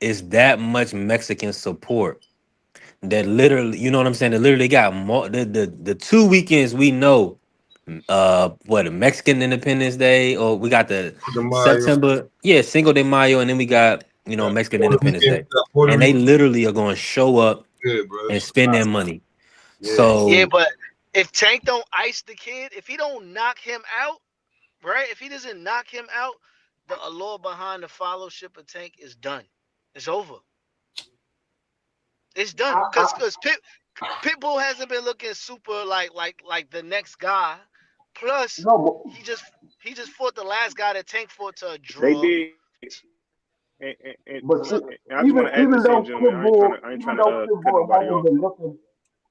[SPEAKER 2] It's that much Mexican support that literally, you know what I'm saying? They literally got more the 2 weekends we know. What, Mexican Independence Day, or we got the
[SPEAKER 4] The Mayo,
[SPEAKER 2] September, yeah, Cinco de Mayo, and then we got
[SPEAKER 4] got
[SPEAKER 2] Mexican
[SPEAKER 4] Puerto
[SPEAKER 2] Independence
[SPEAKER 4] Rican,
[SPEAKER 2] Day,
[SPEAKER 4] got Puerto
[SPEAKER 2] and they
[SPEAKER 4] Rican
[SPEAKER 2] literally are going to show up
[SPEAKER 4] good, bro.
[SPEAKER 2] and
[SPEAKER 4] It's
[SPEAKER 2] spend their
[SPEAKER 4] not-
[SPEAKER 2] money.
[SPEAKER 6] Yeah.
[SPEAKER 10] Yeah,
[SPEAKER 2] So
[SPEAKER 10] but if Tank don't ice the kid, if he don't knock him out, right? If he doesn't knock him out, the allure behind the fellowship of Tank is done. It's over. It's done. Cause Pitbull hasn't been looking super like the next guy. Plus,
[SPEAKER 8] no,
[SPEAKER 10] he just he just fought the last guy that Tank fought to a
[SPEAKER 6] They
[SPEAKER 10] draw.
[SPEAKER 6] did. And
[SPEAKER 8] but see,
[SPEAKER 6] I just want to add
[SPEAKER 8] even
[SPEAKER 6] this in,
[SPEAKER 8] though
[SPEAKER 6] gentlemen.
[SPEAKER 8] Pitbull,
[SPEAKER 6] I ain't
[SPEAKER 8] even
[SPEAKER 6] trying to
[SPEAKER 8] though
[SPEAKER 6] cut
[SPEAKER 8] Pitbull
[SPEAKER 6] nobody
[SPEAKER 8] hasn't
[SPEAKER 6] off.
[SPEAKER 8] been looking,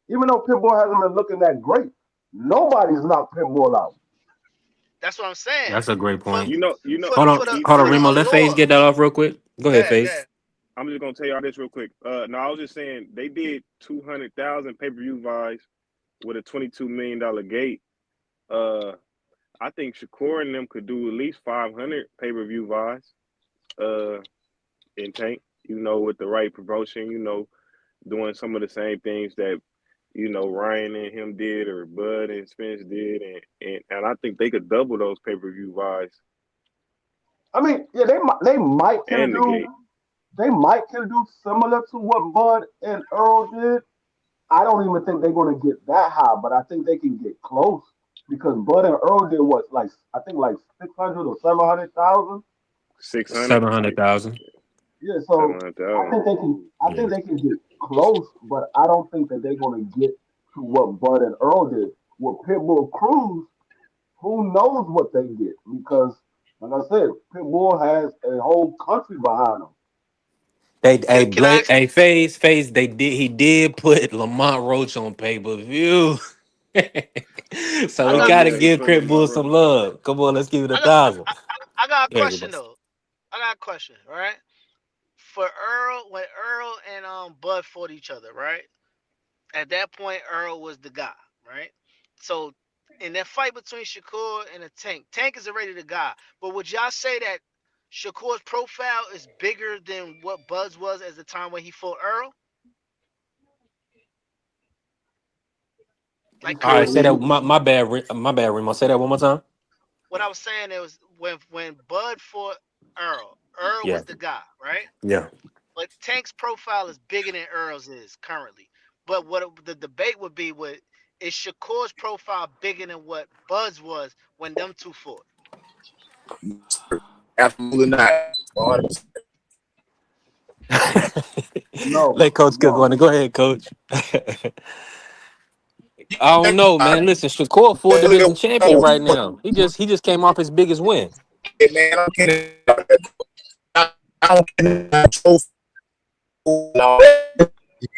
[SPEAKER 8] even though Pitbull hasn't been looking that great, nobody's knocked Pitbull out.
[SPEAKER 10] That's what I'm saying.
[SPEAKER 2] that's a great
[SPEAKER 10] For
[SPEAKER 2] point.
[SPEAKER 6] Hey,
[SPEAKER 2] Hold on,
[SPEAKER 10] for the
[SPEAKER 2] Remo. Let FaZe
[SPEAKER 10] allure.
[SPEAKER 2] get that off real quick. Go ahead,
[SPEAKER 10] Yeah,
[SPEAKER 2] FaZe.
[SPEAKER 10] yeah.
[SPEAKER 6] I'm just gonna tell y'all this real quick. No, I was just saying they did 200,000 pay-per-view buys with a $22 million gate. Uh, I think Shakur and them could do at least 500 pay-per-view buys. In Tank, with the right promotion, doing some of the same things that Ryan and him did, or Bud and Spence did, and I think they could double those pay-per-view buys
[SPEAKER 8] I mean, yeah, they might can
[SPEAKER 6] and the
[SPEAKER 8] do
[SPEAKER 6] gate.
[SPEAKER 8] they might can do similar to what Bud and Earl did. I don't even think they're gonna get that high, but I think they can get close because Bud and Earl did what, like I think like 600 or 700,000.
[SPEAKER 6] 600,
[SPEAKER 2] 700,000.
[SPEAKER 8] Yeah, so I
[SPEAKER 6] 700,000.
[SPEAKER 8] think they can. I
[SPEAKER 2] Yeah.
[SPEAKER 8] think they can get close, but I don't think that they're gonna get to what Bud and Earl did. With Pitbull Cruz, who knows what they get? Because, like I said, Pitbull has a whole country behind him.
[SPEAKER 10] Can I ask?
[SPEAKER 2] FaZe. He did put Lamont Roach on pay per view. So
[SPEAKER 10] I
[SPEAKER 2] we
[SPEAKER 6] Oh
[SPEAKER 10] got
[SPEAKER 2] gotta
[SPEAKER 6] yeah, he
[SPEAKER 2] give
[SPEAKER 6] put Lamar
[SPEAKER 2] Pitbull some
[SPEAKER 6] Roach.
[SPEAKER 2] love. Come on, let's give it
[SPEAKER 10] I
[SPEAKER 2] a
[SPEAKER 10] got
[SPEAKER 2] thousand.
[SPEAKER 10] I got a
[SPEAKER 2] Go ahead, Remo.
[SPEAKER 10] question though. I got a question, right? For Earl, when Earl and Bud fought each other, right? At that point, Earl was the guy, right? So in that fight between Shakur and the Tank, Tank is already the guy. But would y'all say that Shakur's profile is bigger than what Bud's was at the time when he fought Earl? Like
[SPEAKER 2] All right, say that.
[SPEAKER 10] currently?
[SPEAKER 2] My bad, Remo. Say that one more time.
[SPEAKER 10] What I was saying is when Bud fought Earl, Earl
[SPEAKER 2] Yeah,
[SPEAKER 10] was the guy, right?
[SPEAKER 2] yeah.
[SPEAKER 10] But Tank's profile is bigger than Earl's is currently. But the debate would be is Shakur's profile bigger than what Bud's was when them two fought?
[SPEAKER 1] Absolutely not. 100%.
[SPEAKER 2] Let
[SPEAKER 8] No,
[SPEAKER 2] Coach cook on
[SPEAKER 8] no.
[SPEAKER 2] it. Go ahead, Coach. I don't know, man. Listen, Shakur four division champion right now. He just came off his biggest win.
[SPEAKER 1] Hey, man, I'm kidding. I don't care.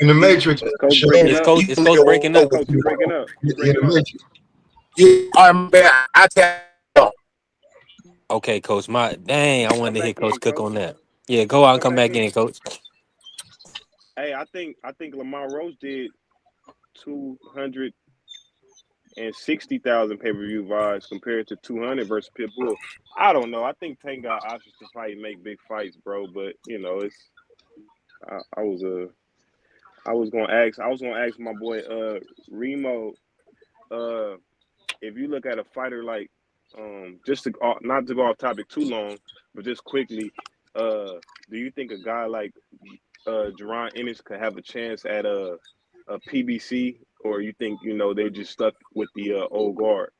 [SPEAKER 4] In the Matrix,
[SPEAKER 6] Is Coach
[SPEAKER 4] Shakur.
[SPEAKER 6] breaking up?
[SPEAKER 2] Is Coach breaking up?
[SPEAKER 6] Coach, you breaking up. You
[SPEAKER 4] In the
[SPEAKER 6] breaking up.
[SPEAKER 4] Matrix.
[SPEAKER 1] Yeah, I tell
[SPEAKER 2] Okay, Coach. I
[SPEAKER 6] Come
[SPEAKER 2] wanted to hear
[SPEAKER 6] back
[SPEAKER 2] Coach
[SPEAKER 6] in,
[SPEAKER 2] cook
[SPEAKER 6] Coach.
[SPEAKER 2] on that. Yeah, go out and
[SPEAKER 6] Come
[SPEAKER 2] come
[SPEAKER 6] back
[SPEAKER 2] back
[SPEAKER 6] in.
[SPEAKER 2] in, Coach.
[SPEAKER 6] Hey, I think Lamar Roach did 260,000 pay-per-view buys compared to 200 versus Pitbull. I don't know. I think Tank got options to fight and make big fights, bro. But it's I was gonna ask my boy Remo, if you look at a fighter like just to not to go off topic too long, but just quickly, do you think a guy like Jerron Ennis could have a chance at a PBC, or you think they just stuck with the old guard?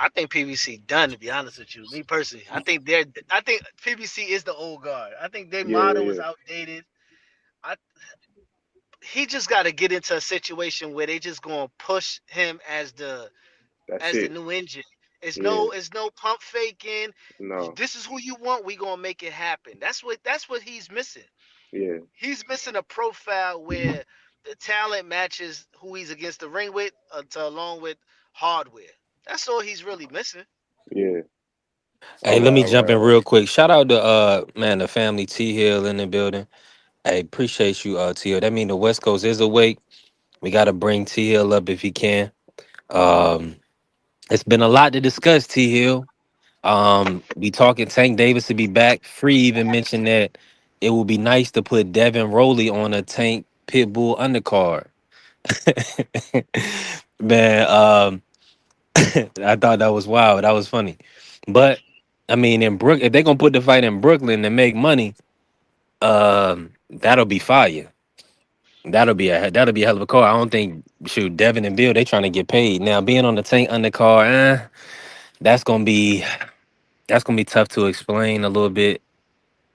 [SPEAKER 10] I think PBC done, to be honest with you. Me personally, I think PBC is the old guard. I think their
[SPEAKER 6] Yeah, yeah,
[SPEAKER 10] motto is
[SPEAKER 6] yeah.
[SPEAKER 10] outdated. I He just got to get into a situation where they just gonna push him
[SPEAKER 6] That's
[SPEAKER 10] as the
[SPEAKER 6] it.
[SPEAKER 10] new engine.
[SPEAKER 6] Yeah,
[SPEAKER 10] It's no pump faking.
[SPEAKER 6] no,
[SPEAKER 10] This is who you want. We gonna make it happen. That's what he's missing.
[SPEAKER 6] yeah,
[SPEAKER 10] He's missing a profile where the talent matches who he's against the ring with, along with hardware. That's all he's really missing.
[SPEAKER 6] yeah.
[SPEAKER 2] Hey,
[SPEAKER 6] All
[SPEAKER 2] let
[SPEAKER 6] right,
[SPEAKER 2] me
[SPEAKER 6] all
[SPEAKER 2] jump
[SPEAKER 6] right,
[SPEAKER 2] in
[SPEAKER 6] all right.
[SPEAKER 2] real quick. Shout out to the family T Hill in the building. Hey, appreciate you, T Hill. That mean the West Coast is awake. We gotta bring T Hill up if he can. Um, it's been a lot to discuss, T Hill. We talking Tank Davis to be back. Free even mentioned that it would be nice to put Devin Rowley on a Tank Pitbull undercard. Man, I thought that was wild. That was funny. But I mean, if they're gonna put the fight in Brooklyn and make money, that'll be fire. That'll be a hell of a card. I don't think shoot Devin and Bill they trying to get paid now. Being on the Tank undercard, that's gonna be tough to explain a little bit,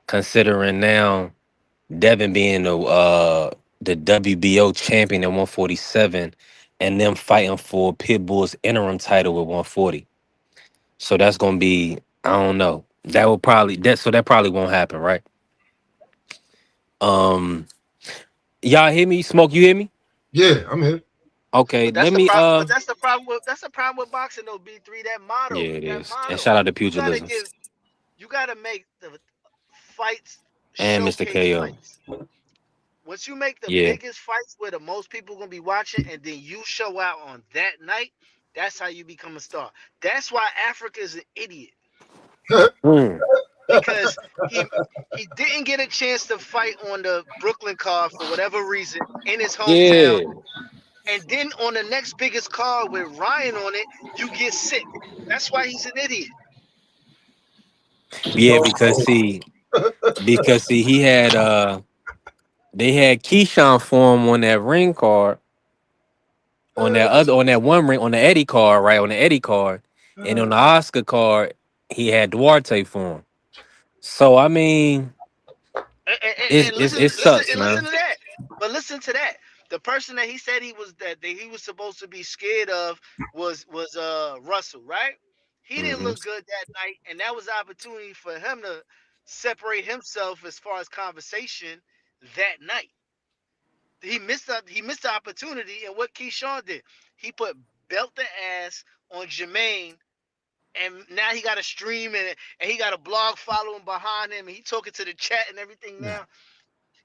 [SPEAKER 2] considering now Devin being the WBO champion at 147, and them fighting for Pitbull's interim title at 140. So that's gonna be, I don't know. That probably won't happen, right? Um, y'all hear me? Smoke, you hear me?
[SPEAKER 4] Yeah, I'm here.
[SPEAKER 2] Okay,
[SPEAKER 10] But that's
[SPEAKER 2] let
[SPEAKER 10] the
[SPEAKER 2] me
[SPEAKER 10] problem. But that's the problem with boxing though. B3
[SPEAKER 2] yeah, it
[SPEAKER 10] that
[SPEAKER 2] is. And
[SPEAKER 10] model.
[SPEAKER 2] shout out to
[SPEAKER 10] You gotta
[SPEAKER 2] pugilism
[SPEAKER 10] give. You gotta make the fights
[SPEAKER 2] and Mr.
[SPEAKER 10] showcase
[SPEAKER 2] KO.
[SPEAKER 10] fights. Once you make the
[SPEAKER 2] Yeah.
[SPEAKER 10] biggest fights where the most people gonna be watching, and then you show out on that night, that's how you become a star. That's why Africa is an idiot
[SPEAKER 2] Mm.
[SPEAKER 10] because he didn't get a chance to fight on the Brooklyn card for whatever reason in his hometown,
[SPEAKER 2] Yeah.
[SPEAKER 10] and then on the next biggest card with Ryan on it, you get sick. That's why he's an idiot.
[SPEAKER 2] Yeah,
[SPEAKER 4] No,
[SPEAKER 2] because see he had they had Keyshawn for him on that ring card, on that one ring, on the Eddie card, right? On the Eddie card. And on the Oscar card, he had Duarte for him. So I mean,
[SPEAKER 10] And
[SPEAKER 2] it sucks,
[SPEAKER 10] listen
[SPEAKER 2] man.
[SPEAKER 10] to that. But listen to that. The person that he said that he was supposed to be scared of was Russell, right? He didn't
[SPEAKER 2] Hmm.
[SPEAKER 10] look good that night, and that was an opportunity for him to separate himself as far as conversation that night. He missed the opportunity, and what Keyshawn did, he put belt the ass on Jermaine, and now he got a stream and he got a blog following behind him, and he talking to the chat and everything now.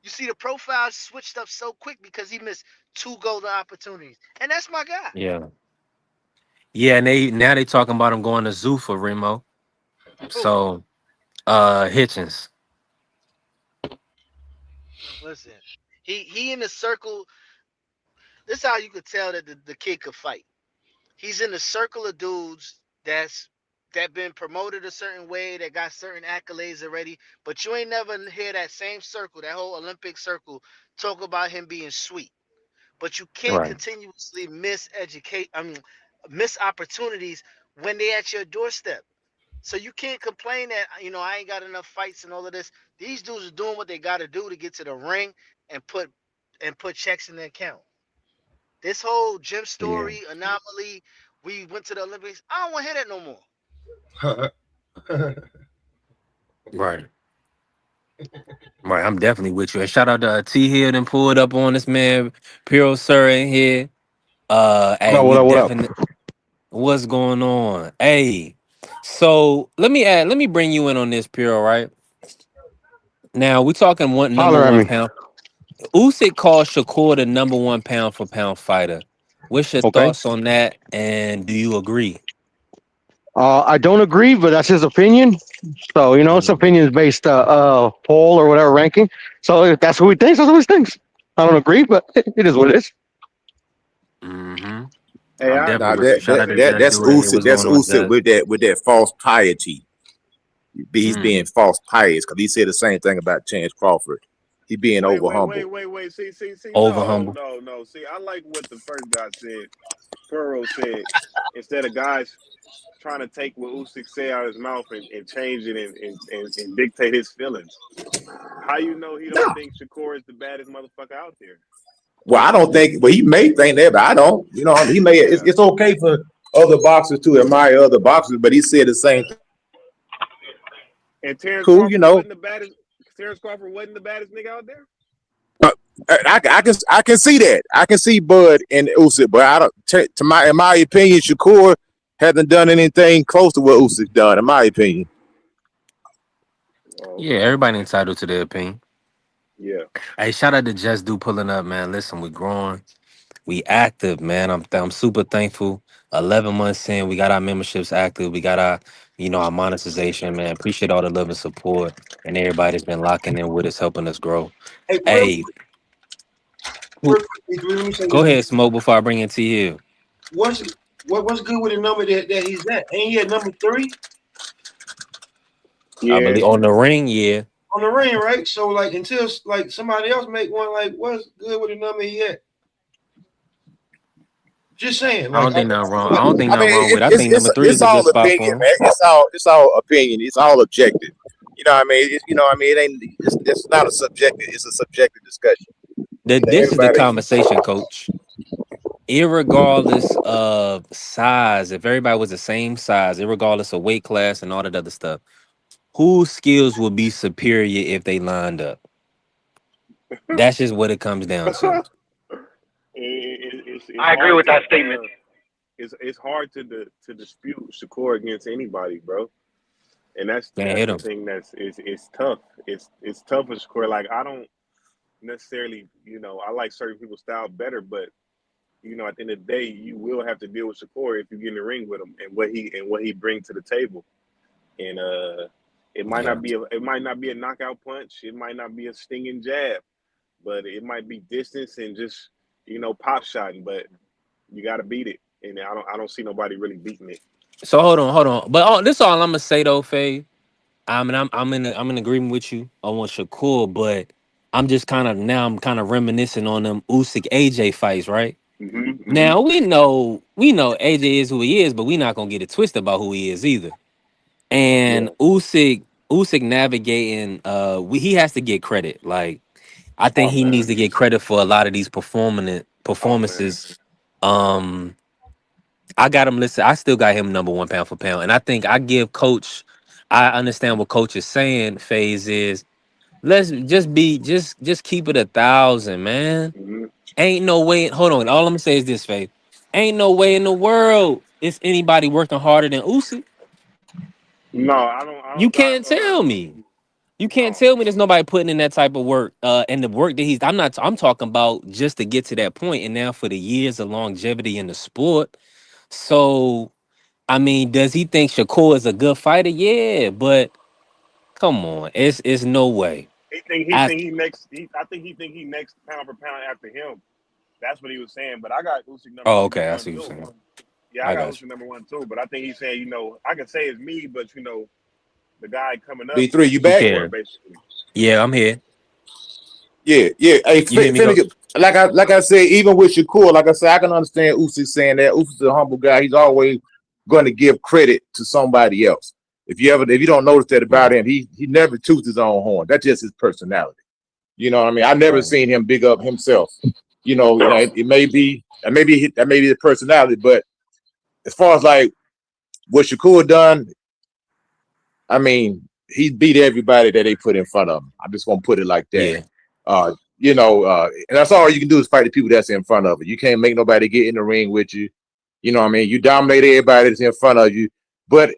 [SPEAKER 10] You see the profile switched up so quick because he missed two golden opportunities. And that's my guy.
[SPEAKER 2] Yeah. Yeah, and they talking about him going to Zoo for Remo.
[SPEAKER 10] Who?
[SPEAKER 2] So Hitchens.
[SPEAKER 10] Listen. He in the circle. This is how you could tell that the kid could fight. He's in the circle of dudes that been promoted a certain way, that got certain accolades already, but you ain't never hear that same circle, that whole Olympic circle, talk about him being sweet. But you can't
[SPEAKER 2] Right.
[SPEAKER 10] continuously miss opportunities when they at your doorstep. So you can't complain that I ain't got enough fights and all of this. These dudes are doing what they got to do to get to the ring and put checks in their account. This whole Jim
[SPEAKER 2] Yeah.
[SPEAKER 10] Story anomaly, we went to the Olympics. I don't want to hear that no more.
[SPEAKER 2] Right. Right. I'm definitely with you. And shout out to T Hill and pulled up on this man. Piro Sir in here. Hey, we
[SPEAKER 11] What up?
[SPEAKER 2] definitely what's going on? Hey. So let me bring you in on this, Piro, right? Now we talking number
[SPEAKER 11] Holler at
[SPEAKER 2] one
[SPEAKER 11] me.
[SPEAKER 2] pound. Usyk called Shakur the number one pound for pound fighter. What's your
[SPEAKER 11] Okay.
[SPEAKER 2] thoughts on that? And do you agree?
[SPEAKER 11] I don't agree, but that's his opinion. So it's
[SPEAKER 2] Mm-hmm.
[SPEAKER 11] opinions based poll or whatever ranking. So if that's what he thinks, that's what he thinks. I don't agree, but it is what it is.
[SPEAKER 2] Mm-hmm.
[SPEAKER 6] Hey,
[SPEAKER 2] I'm
[SPEAKER 6] I
[SPEAKER 2] definitely
[SPEAKER 1] Nah,
[SPEAKER 2] with you.
[SPEAKER 6] let,
[SPEAKER 2] Shout
[SPEAKER 1] that
[SPEAKER 2] out to
[SPEAKER 6] let,
[SPEAKER 1] that
[SPEAKER 2] Just
[SPEAKER 1] that's
[SPEAKER 2] Do in here.
[SPEAKER 1] Usyk.
[SPEAKER 2] What's
[SPEAKER 1] That's
[SPEAKER 2] going on,
[SPEAKER 1] Usyk
[SPEAKER 2] Just?
[SPEAKER 1] with that false piety. He's
[SPEAKER 2] Mm.
[SPEAKER 1] being false pious because he said the same thing about Chance Crawford. He being over humble.
[SPEAKER 6] wait. See.
[SPEAKER 2] Over
[SPEAKER 6] No,
[SPEAKER 2] humble.
[SPEAKER 6] no, no. See, I like what the first guy said. Furrow said, instead of guys trying to take what Usyk say out of his mouth and change it and dictate his feelings. How you know he don't
[SPEAKER 1] No.
[SPEAKER 6] think Shakur is the baddest motherfucker out there?
[SPEAKER 1] Well, I don't think. Well, he may think that, but I don't. He may.
[SPEAKER 6] Yeah.
[SPEAKER 1] It's okay for other boxers to admire other boxers, but he said the same thing.
[SPEAKER 6] And Terrence
[SPEAKER 1] Cool,
[SPEAKER 6] Crawford wasn't the baddest. Terrence Crawford wasn't the baddest nigga out there.
[SPEAKER 1] I can see that. I can see Bud and Usyk, but I don't. In my opinion, Shakur hasn't done anything close to what Usyk done. In my opinion.
[SPEAKER 6] Oh, okay.
[SPEAKER 2] Yeah, everybody entitled to their opinion.
[SPEAKER 6] Yeah.
[SPEAKER 2] Hey, shout out to Just Do pulling up, man. Listen, we growing. We active, man. I'm super thankful. 11 months in, we got our memberships active. We got our monetization, man. Appreciate all the love and support and everybody that's been locking in with us, helping us grow.
[SPEAKER 4] Hey,
[SPEAKER 2] Hey,
[SPEAKER 4] real quick, let me say
[SPEAKER 2] go
[SPEAKER 4] this.
[SPEAKER 2] ahead, Smoke, before I bring in T Hill.
[SPEAKER 4] What's good with the number that he's at? Ain't he at number 3?
[SPEAKER 2] I
[SPEAKER 6] Yeah.
[SPEAKER 2] believe on the ring, yeah.
[SPEAKER 4] on the ring, right? So like until like somebody else make one, like what's good with the number he at? Just saying.
[SPEAKER 2] I
[SPEAKER 4] Like
[SPEAKER 2] don't think nothing wrong. I
[SPEAKER 1] Well,
[SPEAKER 2] don't think
[SPEAKER 1] I mean,
[SPEAKER 2] nothing wrong with it. I think number 3
[SPEAKER 1] it's
[SPEAKER 2] is a good
[SPEAKER 1] all
[SPEAKER 2] spot
[SPEAKER 1] opinion,
[SPEAKER 2] for him.
[SPEAKER 1] man. It's all opinion. It's all objective. You know what I mean? You know what I mean? It ain't. It's not a subjective. It's a subjective discussion.
[SPEAKER 2] This is the
[SPEAKER 1] Everybody.
[SPEAKER 2] conversation, coach. Irregardless of size, if everybody was the same size, irregardless of weight class and all that other stuff, whose skills would be superior if they lined up? That's just what it comes down to.
[SPEAKER 6] It's
[SPEAKER 11] I agree
[SPEAKER 6] hard
[SPEAKER 11] with
[SPEAKER 6] to
[SPEAKER 11] that statement.
[SPEAKER 6] it's hard to dispute Shakur against anybody, bro. And that's
[SPEAKER 2] Can't
[SPEAKER 6] that's
[SPEAKER 2] hit
[SPEAKER 6] the
[SPEAKER 2] him.
[SPEAKER 6] thing it's tough. It's tough for Shakur. Like I don't necessarily, I like certain people's style better, but at the end of the day, you will have to deal with Shakur if you get in the ring with him and what he brings to the table. And it might
[SPEAKER 2] Yeah.
[SPEAKER 6] not be a knockout punch. It might not be a stinging jab, but it might be distance and just pop shotting. But you got to beat it, and I don't see nobody really beating it.
[SPEAKER 2] So hold on. But this is all I'm gonna say though, Faye. I mean, I'm in agreement with you on what Shakur, but I'm just kind of reminiscing on them Usyk AJ fights, right? Now we know AJ is who he is, but we not gonna get it twisted about who he is either. And
[SPEAKER 6] Yeah.
[SPEAKER 2] Usyk navigating, he has to get credit. Like I think
[SPEAKER 6] Oh
[SPEAKER 2] he needs
[SPEAKER 6] man.
[SPEAKER 2] to get credit for a lot of these
[SPEAKER 6] Oh man.
[SPEAKER 2] performances. Um, I got him listed. I still got him number 1 pound for pound, and I think I give Coach. I understand what Coach is saying. Phase is let's just keep it 1,000, man.
[SPEAKER 6] Mm-hmm.
[SPEAKER 2] Ain't no way. Hold on. All I'm gonna say is this, Faith. Ain't no way in the world is anybody working harder than Usyk.
[SPEAKER 6] No, I don't.
[SPEAKER 2] You can't tell me. You can't
[SPEAKER 6] No.
[SPEAKER 2] tell me there's nobody putting in that type of work. And the work that he's. I'm talking about just to get to that point, and now for the years of longevity in the sport. So, I mean, does he think Shakur is a good fighter? Yeah, but come on, it's no way. I
[SPEAKER 6] I think he think he next pound for pound after him. That's what he was saying. But I got Usyk
[SPEAKER 2] Oh,
[SPEAKER 6] number
[SPEAKER 2] okay. I
[SPEAKER 6] one
[SPEAKER 2] see what
[SPEAKER 6] too.
[SPEAKER 2] you're saying.
[SPEAKER 6] Yeah, I
[SPEAKER 2] I
[SPEAKER 6] got
[SPEAKER 2] got you.
[SPEAKER 6] Usyk number one too. But I think he's saying, I can say it's me, but the guy coming up
[SPEAKER 1] B3, you
[SPEAKER 2] Who
[SPEAKER 1] back?
[SPEAKER 6] Shakur
[SPEAKER 2] cares?
[SPEAKER 6] basically.
[SPEAKER 2] Yeah, I'm here.
[SPEAKER 1] Yeah, yeah. Hey,
[SPEAKER 2] You hear me go?
[SPEAKER 1] Finnegan, like I said, even with Shakur, like I said, I can understand Usyk saying that. Usyk's a humble guy. He's always going to give credit to somebody else. If you don't notice that about him, he never toots his own horn. That's just his personality. You know what I mean? I never
[SPEAKER 2] Right.
[SPEAKER 1] seen him big up himself. It may be the personality, but as far as like what Shakur done, I mean, he beat everybody that they put in front of him. I'm just gonna put it like that.
[SPEAKER 2] Yeah.
[SPEAKER 1] And that's all you can do is fight the people that's in front of you. You can't make nobody get in the ring with you. You know what I mean? You dominate everybody that's in front of you. But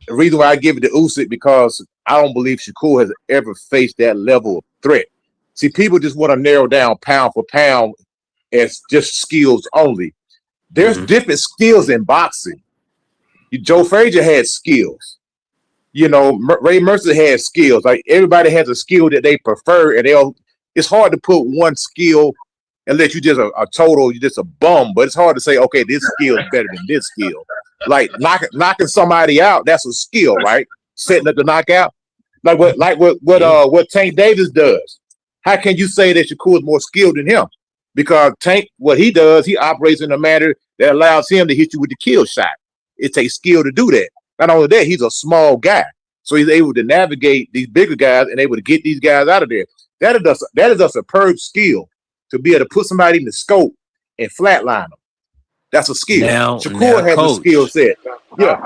[SPEAKER 1] the reason why I give it to Usyk because I don't believe Shakur has ever faced that level of threat. See, people just want to narrow down pound for pound as just skills only. There's
[SPEAKER 2] Mm-hmm.
[SPEAKER 1] different skills in boxing. Joe Frazier had skills. Ray Mercer has skills. Like everybody has a skill that they prefer, and it's hard to put one skill unless you just you're just a bum. But it's hard to say, okay, this skill is better than this skill. Like knocking somebody out, that's a skill, right? Setting up the knockout, what Tank Davis does. How can you say that Shakur is more skilled than him? Because Tank, what he does, he operates in a manner that allows him to hit you with the kill shot. It takes skill to do that. Not only that, he's a small guy, so he's able to navigate these bigger guys and able to get these guys out of there. That is a superb skill to be able to put somebody in the scope and flatline them. That's a skill.
[SPEAKER 2] Now,
[SPEAKER 1] Shakur has a skill
[SPEAKER 2] Coach.
[SPEAKER 1] set. Yeah.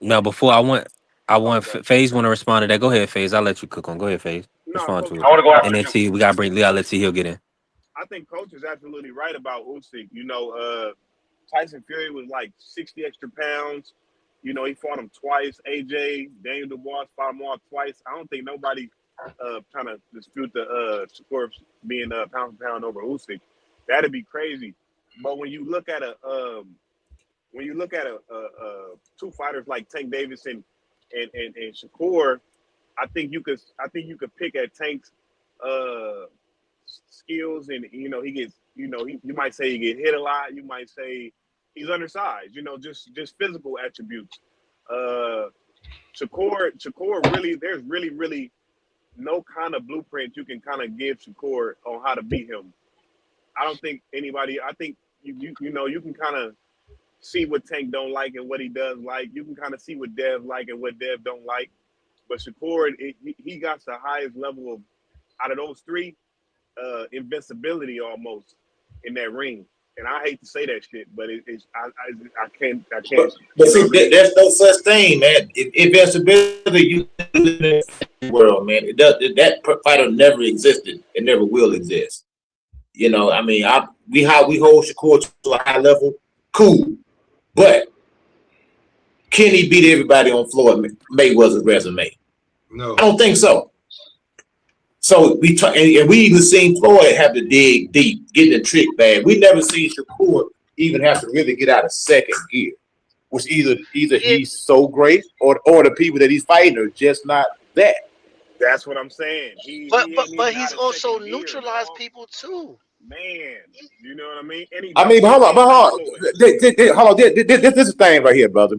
[SPEAKER 2] Now, before I want Faze want to respond to that. Go ahead, Faze. I'll let you cook on. Go ahead, Faze.
[SPEAKER 6] No,
[SPEAKER 2] Respond
[SPEAKER 6] Coach,
[SPEAKER 2] to
[SPEAKER 11] I
[SPEAKER 2] it,
[SPEAKER 11] want to go
[SPEAKER 2] and
[SPEAKER 11] after
[SPEAKER 2] then
[SPEAKER 11] you.
[SPEAKER 2] T. We gotta bring Lee. Let's see he'll get in.
[SPEAKER 6] I think Coach is absolutely right about Usyk. Tyson Fury was like 60 extra pounds. He fought him twice. AJ, Daniel Dubois fought him all twice. I don't think nobody trying to dispute the Shakur being pound for pound over Usyk. That'd be crazy. But when you look at two fighters like Tank Davis and Shakur, I think you could pick at Tank's skills, and he gets you might say he get hit a lot. You might say he's undersized. Just physical attributes. Shakur really there's really no kind of blueprint you can kind of give Shakur on how to beat him. I don't think anybody. I think you know you can kind of see what Tank don't like and what he does like. You can kind of see what Dev like and what Dev don't like. But Shakur, he got the highest level of out of those three, invincibility almost in that ring. And I hate to say that shit, but I can't.
[SPEAKER 1] But see, there's no such thing, man. Invincibility, you live in the world, man. That fighter never existed. It never will exist. You know, I mean, we hold Shakur to a high level, cool. But can he beat everybody on Floyd Mayweather's resume?
[SPEAKER 4] No,
[SPEAKER 1] I don't think so. So we even seen Floyd have to dig deep, get the trick bag. We never seen Shakur even have to really get out of second gear, which either he's so great or the people that he's fighting are just not that.
[SPEAKER 6] That's what I'm saying.
[SPEAKER 10] But he's also neutralized people too.
[SPEAKER 6] Man, you know what I mean?
[SPEAKER 1] But hold on. This is the thing right here, brother.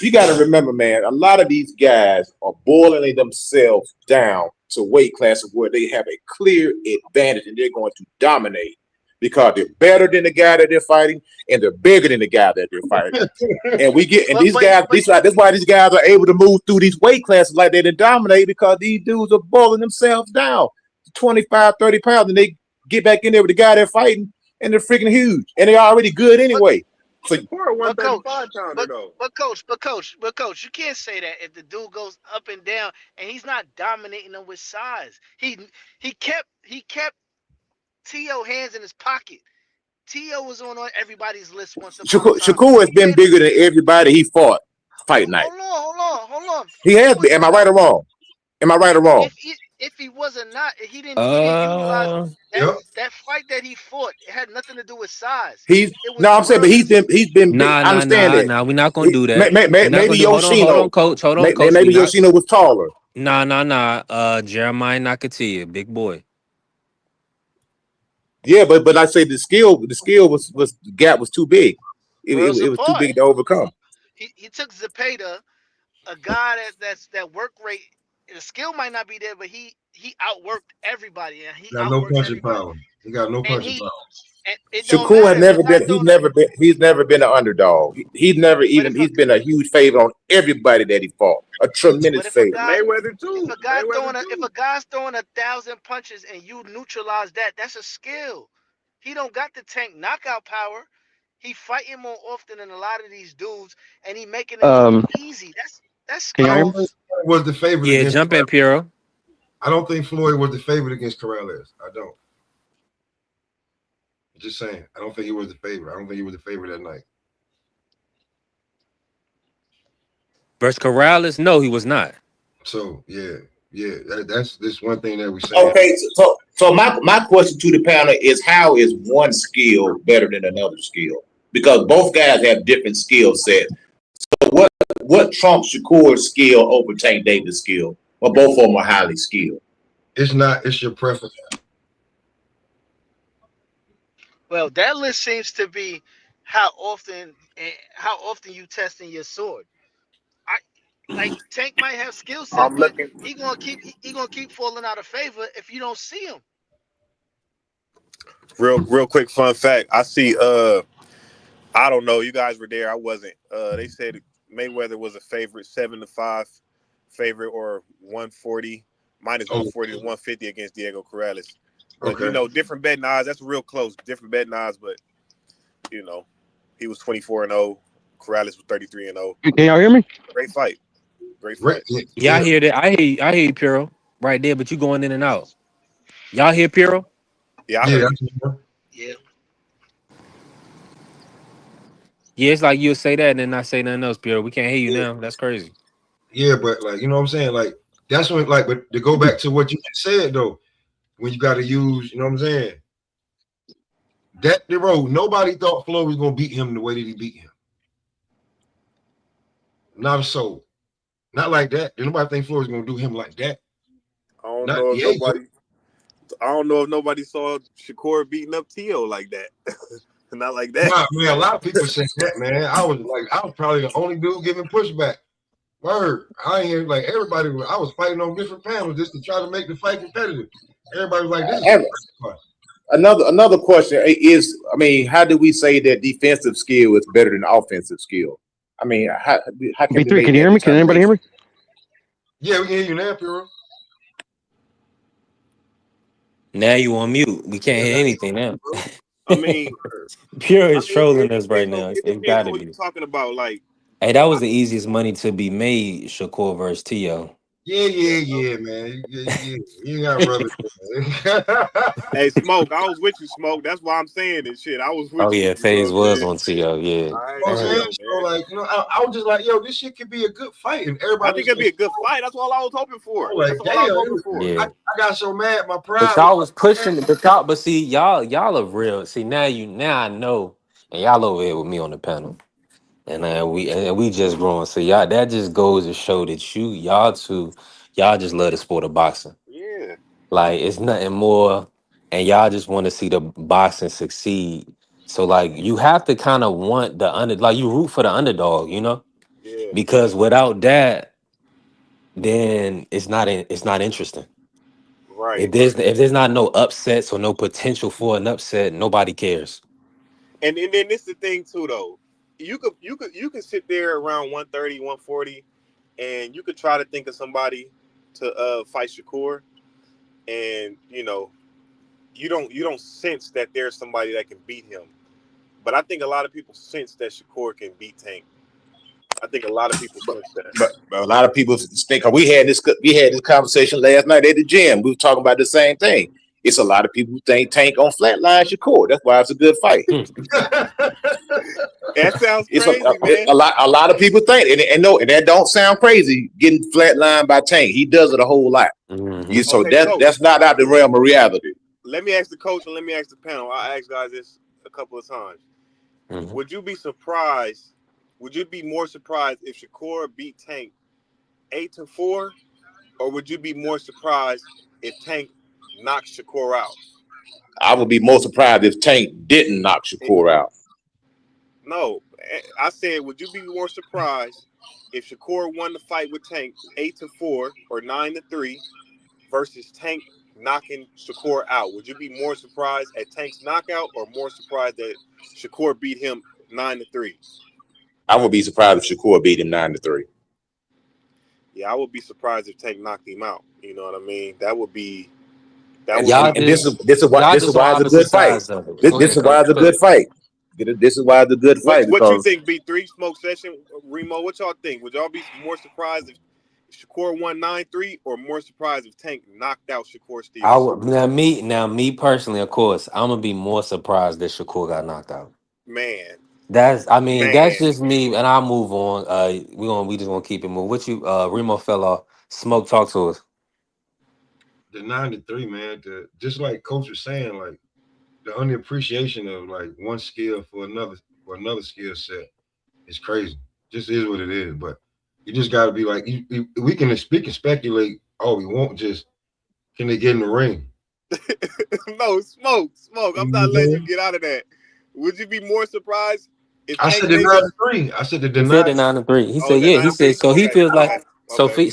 [SPEAKER 1] You got to remember, man, a lot of these guys are boiling themselves down to weight classes where they have a clear advantage and they're going to dominate because they're better than the guy that they're fighting and they're bigger than the guy that they're fighting. That's why these guys are able to move through these weight classes like they didn't dominate because these dudes are boiling themselves down to 25, 30 pounds and they get back in there with the guy they're fighting and they're freaking huge and they're already good anyway. So,
[SPEAKER 10] but coach, you can't say that if the dude goes up and down and he's not dominating them with size. He kept T.O. hands in his pocket. T.O. was on everybody's list once upon a time.
[SPEAKER 1] Shakur has been bigger than everybody he fought fight night.
[SPEAKER 10] Hold on.
[SPEAKER 1] He has been. Am I right or wrong?
[SPEAKER 10] If he wasn't not, he didn't utilize that fight that he fought. It had nothing to do with size.
[SPEAKER 1] I'm saying, but he's been. I understand that.
[SPEAKER 2] Nah, we're not gonna do that.
[SPEAKER 1] Maybe Yoshino.
[SPEAKER 2] Hold on, coach.
[SPEAKER 1] Maybe Yoshino was taller.
[SPEAKER 2] Nah. Jeremiah Nakatiya, big boy.
[SPEAKER 1] Yeah, but I say the skill was the gap was too big. It was too big to overcome.
[SPEAKER 10] He took Zepeda, a guy that work rate. The skill might not be there, but he outworked everybody, and he
[SPEAKER 4] got no punching power. He got no punching power.
[SPEAKER 1] Shakur has never been. He's never been an underdog. He's been a huge favorite on everybody that he fought. A tremendous favorite.
[SPEAKER 6] Mayweather too.
[SPEAKER 10] If a guy's throwing 1,000 punches and you neutralize that, that's a skill. He don't got the Tank knockout power. He fighting more often than a lot of these dudes, and he making it easy. That's
[SPEAKER 4] Floyd was the favorite.
[SPEAKER 2] Yeah, jump in, Piero.
[SPEAKER 4] I don't think Floyd was the favorite against Corrales. I don't. Just saying. I don't think he was the favorite. I don't think he was the favorite that night.
[SPEAKER 2] Versus Corrales? No, he was not.
[SPEAKER 4] So yeah. That's this one thing that we say.
[SPEAKER 1] Okay, so my question to the panel is: how is one skill better than another skill? Because both guys have different skill sets. So what trumps Shakur's skill over Tank Davis' skill? Or both of them are highly skilled?
[SPEAKER 4] It's not. It's your preference.
[SPEAKER 10] Well, that list seems to be how often you testing your sword. Tank might have skill set, but he gonna keep falling out of favor if you don't see him.
[SPEAKER 6] Real quick fun fact. I see I don't know, you guys were there, I wasn't. They said Mayweather was a favorite 7-5 favorite or 140 minus 140 to 150 against Diego Corrales. But you know, different betting odds, that's real close. Different betting odds, but you know, he was 24-0, Corrales was 33-0.
[SPEAKER 11] Can y'all hear me?
[SPEAKER 6] Great fight. Great fight.
[SPEAKER 2] Yeah, I hear that. I hear you, Piero, right there, but you going in and out. Y'all hear Piero?
[SPEAKER 6] Yeah, I heard
[SPEAKER 10] Yeah.
[SPEAKER 2] Yeah, it's like you'll say that and then not say nothing else, Piero. We can't hear you now. That's crazy.
[SPEAKER 4] Yeah, but like, you know what I'm saying? Like, that's when, like, but to go back to what you just said though, when you got to use, you know what I'm saying? Nobody thought Floyd was gonna beat him the way that he beat him. Not so. Not like that. Did nobody think Floyd was gonna do him like that?
[SPEAKER 6] I don't know if nobody saw Shakur beating up T.O. like that. Not like that.
[SPEAKER 4] Nah, man, a lot of people said that, man. I was probably the only dude giving pushback. Word. I ain't hear like everybody. I was fighting on different panels just to try to make the fight competitive. Everybody was like, "This is a fight."
[SPEAKER 1] Another question is, I mean, how do we say that defensive skill is better than offensive skill? I mean, how can we
[SPEAKER 11] B3,
[SPEAKER 1] make
[SPEAKER 11] can you
[SPEAKER 1] that
[SPEAKER 11] hear me? Can anybody hear me?
[SPEAKER 4] Yeah, we can hear you now, Piro.
[SPEAKER 2] Now you on mute. We can't hear anything now.
[SPEAKER 6] I mean,
[SPEAKER 2] Pure is trolling
[SPEAKER 6] it
[SPEAKER 2] us right
[SPEAKER 6] depends on
[SPEAKER 2] now.
[SPEAKER 6] it
[SPEAKER 2] It
[SPEAKER 6] depends on
[SPEAKER 2] gotta
[SPEAKER 6] what
[SPEAKER 2] be.
[SPEAKER 6] you're talking about. Like,
[SPEAKER 2] Hey, that was the easiest money to be made, Shakur versus Tio.
[SPEAKER 4] Yeah, man. You got brothers.
[SPEAKER 6] hey, Smoke, I was with you, Smoke. That's why I'm saying this shit. I was
[SPEAKER 2] Oh
[SPEAKER 6] with you.
[SPEAKER 2] yeah,
[SPEAKER 6] You know
[SPEAKER 2] FaZe
[SPEAKER 6] what I'm
[SPEAKER 2] was
[SPEAKER 6] saying?
[SPEAKER 2] on Tio. Yeah.
[SPEAKER 4] I'm
[SPEAKER 6] Hey,
[SPEAKER 4] saying, so
[SPEAKER 6] man.
[SPEAKER 4] like, I was just like, yo, this shit could be a good fight, and
[SPEAKER 6] I
[SPEAKER 4] everybody
[SPEAKER 6] think
[SPEAKER 4] was
[SPEAKER 6] it'd
[SPEAKER 4] like,
[SPEAKER 6] be a good fight. That's all I was hoping for.
[SPEAKER 4] I'm like,
[SPEAKER 6] That's all I was hoping
[SPEAKER 4] damn,
[SPEAKER 6] for.
[SPEAKER 2] Yeah.
[SPEAKER 4] I got so mad, my
[SPEAKER 2] But
[SPEAKER 4] pride was
[SPEAKER 2] y'all was pushing, but see, y'all are real. See, now I know, and y'all over here with me on the panel. And we just growing. So y'all, that just goes to show that y'all just love the sport of boxing.
[SPEAKER 6] Yeah.
[SPEAKER 2] Like it's nothing more, and y'all just want to see the boxing succeed. So like you have to kind of want the like you root for the underdog,
[SPEAKER 6] Yeah.
[SPEAKER 2] because without that, then it's not interesting.
[SPEAKER 6] Right.
[SPEAKER 2] If there's not no upsets or no potential for an upset, nobody cares.
[SPEAKER 6] And then this is the thing too though. You could sit there around 130, 140, and you could try to think of somebody to fight Shakur, and you don't sense that there's somebody that can beat him. But I think a lot of people sense that Shakur can beat Tank. I think a lot of people sense that.
[SPEAKER 1] But a lot of people think we had this conversation last night at the gym. We were talking about the same thing. It's a lot of people who think Tank on flatline Shakur. That's why it's a good fight.
[SPEAKER 6] That sounds
[SPEAKER 1] It's
[SPEAKER 6] crazy, man.
[SPEAKER 1] a lot of people think, and that don't sound crazy. Getting flatlined by Tank, he does it a whole lot.
[SPEAKER 2] Mm-hmm.
[SPEAKER 1] So
[SPEAKER 6] Okay, coach.
[SPEAKER 1] that's not out the realm of reality.
[SPEAKER 6] Let me ask the coach and let me ask the panel. I asked guys this a couple of times.
[SPEAKER 2] Mm-hmm.
[SPEAKER 6] Would you be surprised? Would you be more surprised if Shakur beat Tank 8-4, or would you be more surprised if Tank knocks Shakur out?
[SPEAKER 1] I would be more surprised if Tank didn't knock Shakur out.
[SPEAKER 6] No, I said, would you be more surprised if Shakur won the fight with Tank 8-4 or 9-3 versus Tank knocking Shakur out? Would you be more surprised at Tank's knockout or more surprised that Shakur beat him 9-3?
[SPEAKER 1] I would be surprised if Shakur beat him 9-3.
[SPEAKER 6] Yeah, I would be surprised if Tank knocked him out. You know what I mean? That would be
[SPEAKER 1] And
[SPEAKER 2] Y'all
[SPEAKER 1] this is why
[SPEAKER 2] just on
[SPEAKER 1] it's a good
[SPEAKER 2] opposite
[SPEAKER 1] fight.
[SPEAKER 2] sides of it.
[SPEAKER 1] This
[SPEAKER 2] Okay,
[SPEAKER 1] is why it's a good fight. This is why it's a good fight
[SPEAKER 6] What you
[SPEAKER 1] because
[SPEAKER 6] think, B3 Smoke Session, Remo? What y'all think? Would y'all be more surprised if Shakur won 9-3 or more surprised if Tank knocked out Shakur
[SPEAKER 2] I
[SPEAKER 6] Stevenson?
[SPEAKER 2] would now me personally, of course, I'm gonna be more surprised that Shakur got knocked out.
[SPEAKER 6] Man.
[SPEAKER 2] That's just me, and I'll move on. We just gonna keep it moving. What you Remo fell off. Smoke, talk to us.
[SPEAKER 4] the 9-3, man. Just like Coach was saying, like the underappreciation of like one skill for another skill set is crazy. Just is what it is. But you just got to be like, we can speculate all we want. Just can they get in the ring?
[SPEAKER 6] No, Smoke.
[SPEAKER 4] You
[SPEAKER 6] I'm
[SPEAKER 4] know
[SPEAKER 6] not
[SPEAKER 4] what I'm
[SPEAKER 6] letting you
[SPEAKER 4] saying?
[SPEAKER 6] get out of that. Would you be more surprised if
[SPEAKER 4] I
[SPEAKER 6] Tank
[SPEAKER 4] said the
[SPEAKER 6] made this?
[SPEAKER 4] 9-3. I said the
[SPEAKER 2] He said the
[SPEAKER 4] denied.
[SPEAKER 2] 9-3. He
[SPEAKER 6] Oh,
[SPEAKER 2] said,
[SPEAKER 6] the
[SPEAKER 2] yeah. He said
[SPEAKER 6] 9-3?
[SPEAKER 2] so. He
[SPEAKER 6] Okay.
[SPEAKER 2] feels like
[SPEAKER 6] Okay. Okay.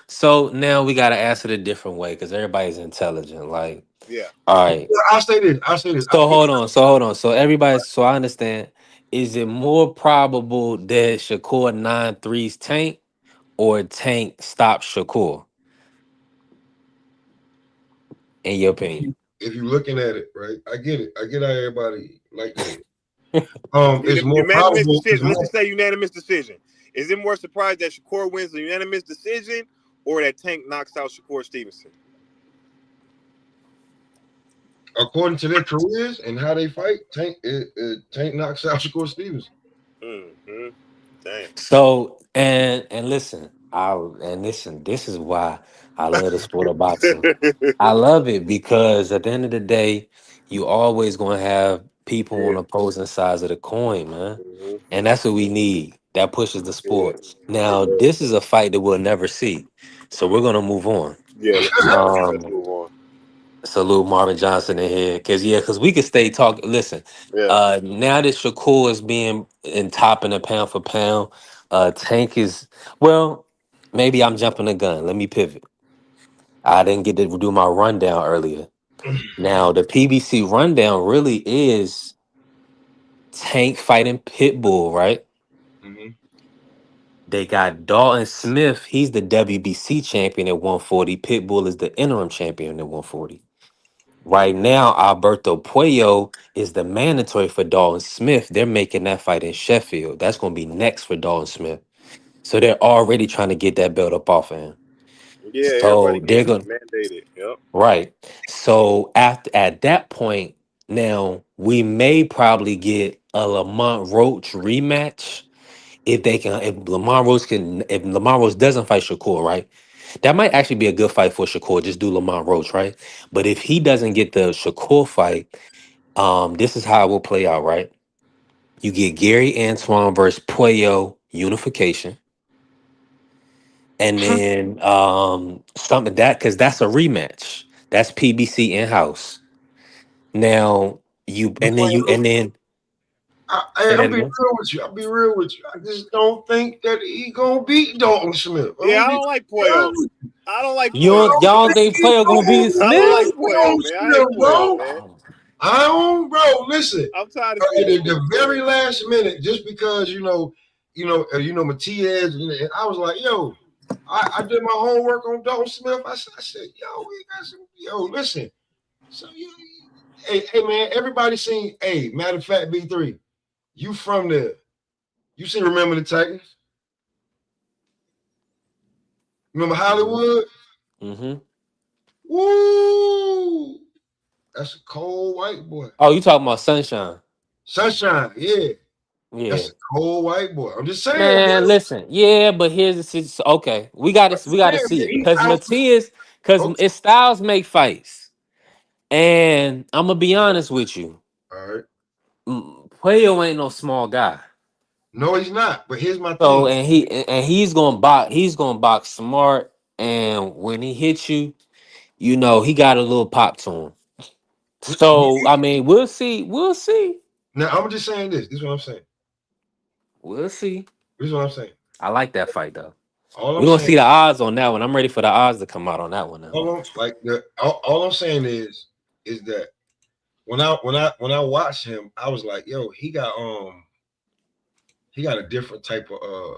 [SPEAKER 2] so. Now we gotta answer it a different way because everybody's intelligent. Like,
[SPEAKER 6] Yeah.
[SPEAKER 2] all right.
[SPEAKER 4] I'll say this. I'll say this.
[SPEAKER 2] So hold on. So everybody. So I understand. Is it more probable that Shakur 9-3's Tank or Tank stops Shakur? In your opinion?
[SPEAKER 4] If you're looking at it, right, I get it. I get how everybody like that. It's more
[SPEAKER 6] Unanimous
[SPEAKER 4] probable. It's
[SPEAKER 6] decision. Let's
[SPEAKER 4] more
[SPEAKER 6] just say unanimous decision. Is it more surprised that Shakur wins the unanimous decision or that Tank knocks out Shakur Stevenson?
[SPEAKER 4] according to their careers and how they fight. Tank knocks out Shakur Stevenson.
[SPEAKER 6] Mm-hmm. Damn.
[SPEAKER 2] So and listen, this is why I love the sport of boxing. I love it because at the end of the day, you always gonna have people on
[SPEAKER 6] Yeah.
[SPEAKER 2] opposing sides of the coin, man.
[SPEAKER 6] Mm-hmm.
[SPEAKER 2] And that's what we need. That pushes the
[SPEAKER 6] Yeah.
[SPEAKER 2] sport. Now, this is a fight that we'll never see. So we're gonna move on.
[SPEAKER 6] Yeah. Let's
[SPEAKER 2] Um
[SPEAKER 6] move on.
[SPEAKER 2] Salute Marvin Johnson in here. Cause we could stay talking. Listen,
[SPEAKER 6] Yeah.
[SPEAKER 2] now that Shakur is being in top in the pound for pound, Tank is well. maybe I'm jumping the gun. Let me pivot. I didn't get to do my rundown earlier. Now, the PBC rundown really is Tank fighting Pitbull, right?
[SPEAKER 4] Mm-hmm.
[SPEAKER 2] They got Dalton Smith. He's the WBC champion at 140. Pitbull is the interim champion at 140. Right now, Alberto Puello is the mandatory for Dalton Smith. They're making that fight in Sheffield. That's going to be next for Dalton Smith. So they're already trying to get that belt up off of him.
[SPEAKER 6] Yeah, everybody
[SPEAKER 2] So they're
[SPEAKER 6] getting
[SPEAKER 2] going
[SPEAKER 6] mandated. Yep.
[SPEAKER 2] right. So at that point, now we may probably get a Lamont Roach rematch if they can. If Lamont Roach doesn't fight Shakur, right? That might actually be a good fight for Shakur. Just do Lamont Roach, right? But if he doesn't get the Shakur fight, this is how it will play out, right? You get Gary Antoine versus Puello unification. And then something that because that's a rematch. That's PBC in house. Now and then say
[SPEAKER 4] I'll
[SPEAKER 2] that
[SPEAKER 4] be
[SPEAKER 2] again.
[SPEAKER 4] real with you. I'll be real with you. I just don't think that he gonna beat Dalton Smith.
[SPEAKER 6] Yeah, I don't like Puello. I don't like
[SPEAKER 2] Y'all
[SPEAKER 6] Puello.
[SPEAKER 2] don't think Puello gonna beat
[SPEAKER 6] I don't like
[SPEAKER 2] Smith?
[SPEAKER 6] Puello, man. I hate Puello, man.
[SPEAKER 4] I don't, bro. Listen,
[SPEAKER 6] I'm tired of
[SPEAKER 4] at
[SPEAKER 6] seeing
[SPEAKER 4] the very last minute, just because you know, Matias, and I was like, yo, I did my homework on Dalton Smith. I said, yo, we got some, listen. So hey man, everybody seen. Hey, matter of fact, B3, you from there? You seen Remember the Titans? Remember Hollywood?
[SPEAKER 2] Mm-hmm.
[SPEAKER 4] Woo! That's a cold white boy.
[SPEAKER 2] Oh, you talking about Sunshine?
[SPEAKER 4] Sunshine, yeah.
[SPEAKER 2] Yeah.
[SPEAKER 4] That's a cold white boy. I'm just saying,
[SPEAKER 2] Man,
[SPEAKER 4] man.
[SPEAKER 2] listen. Yeah, but here's the okay. We gotta see it.
[SPEAKER 4] He's
[SPEAKER 2] Because
[SPEAKER 4] out.
[SPEAKER 2] Matias, because
[SPEAKER 4] Okay.
[SPEAKER 2] it's styles make fights. And I'm gonna be honest with you.
[SPEAKER 4] All right.
[SPEAKER 2] Puello ain't no small guy.
[SPEAKER 4] No, he's not. But here's my
[SPEAKER 2] So
[SPEAKER 4] thing.
[SPEAKER 2] he's gonna box smart. And when he hits you, he got a little pop to him. So I mean, we'll see. We'll see.
[SPEAKER 4] Now I'm just saying this. This is what I'm saying.
[SPEAKER 2] We'll see.
[SPEAKER 4] This is what I'm saying.
[SPEAKER 2] I like that fight though.
[SPEAKER 4] All
[SPEAKER 2] We're
[SPEAKER 4] I'm
[SPEAKER 2] gonna
[SPEAKER 4] saying.
[SPEAKER 2] see the odds on that one. I'm ready for the odds to come out on that one now.
[SPEAKER 4] All I'm saying is that when I watched him, I was like, yo, he got a different type of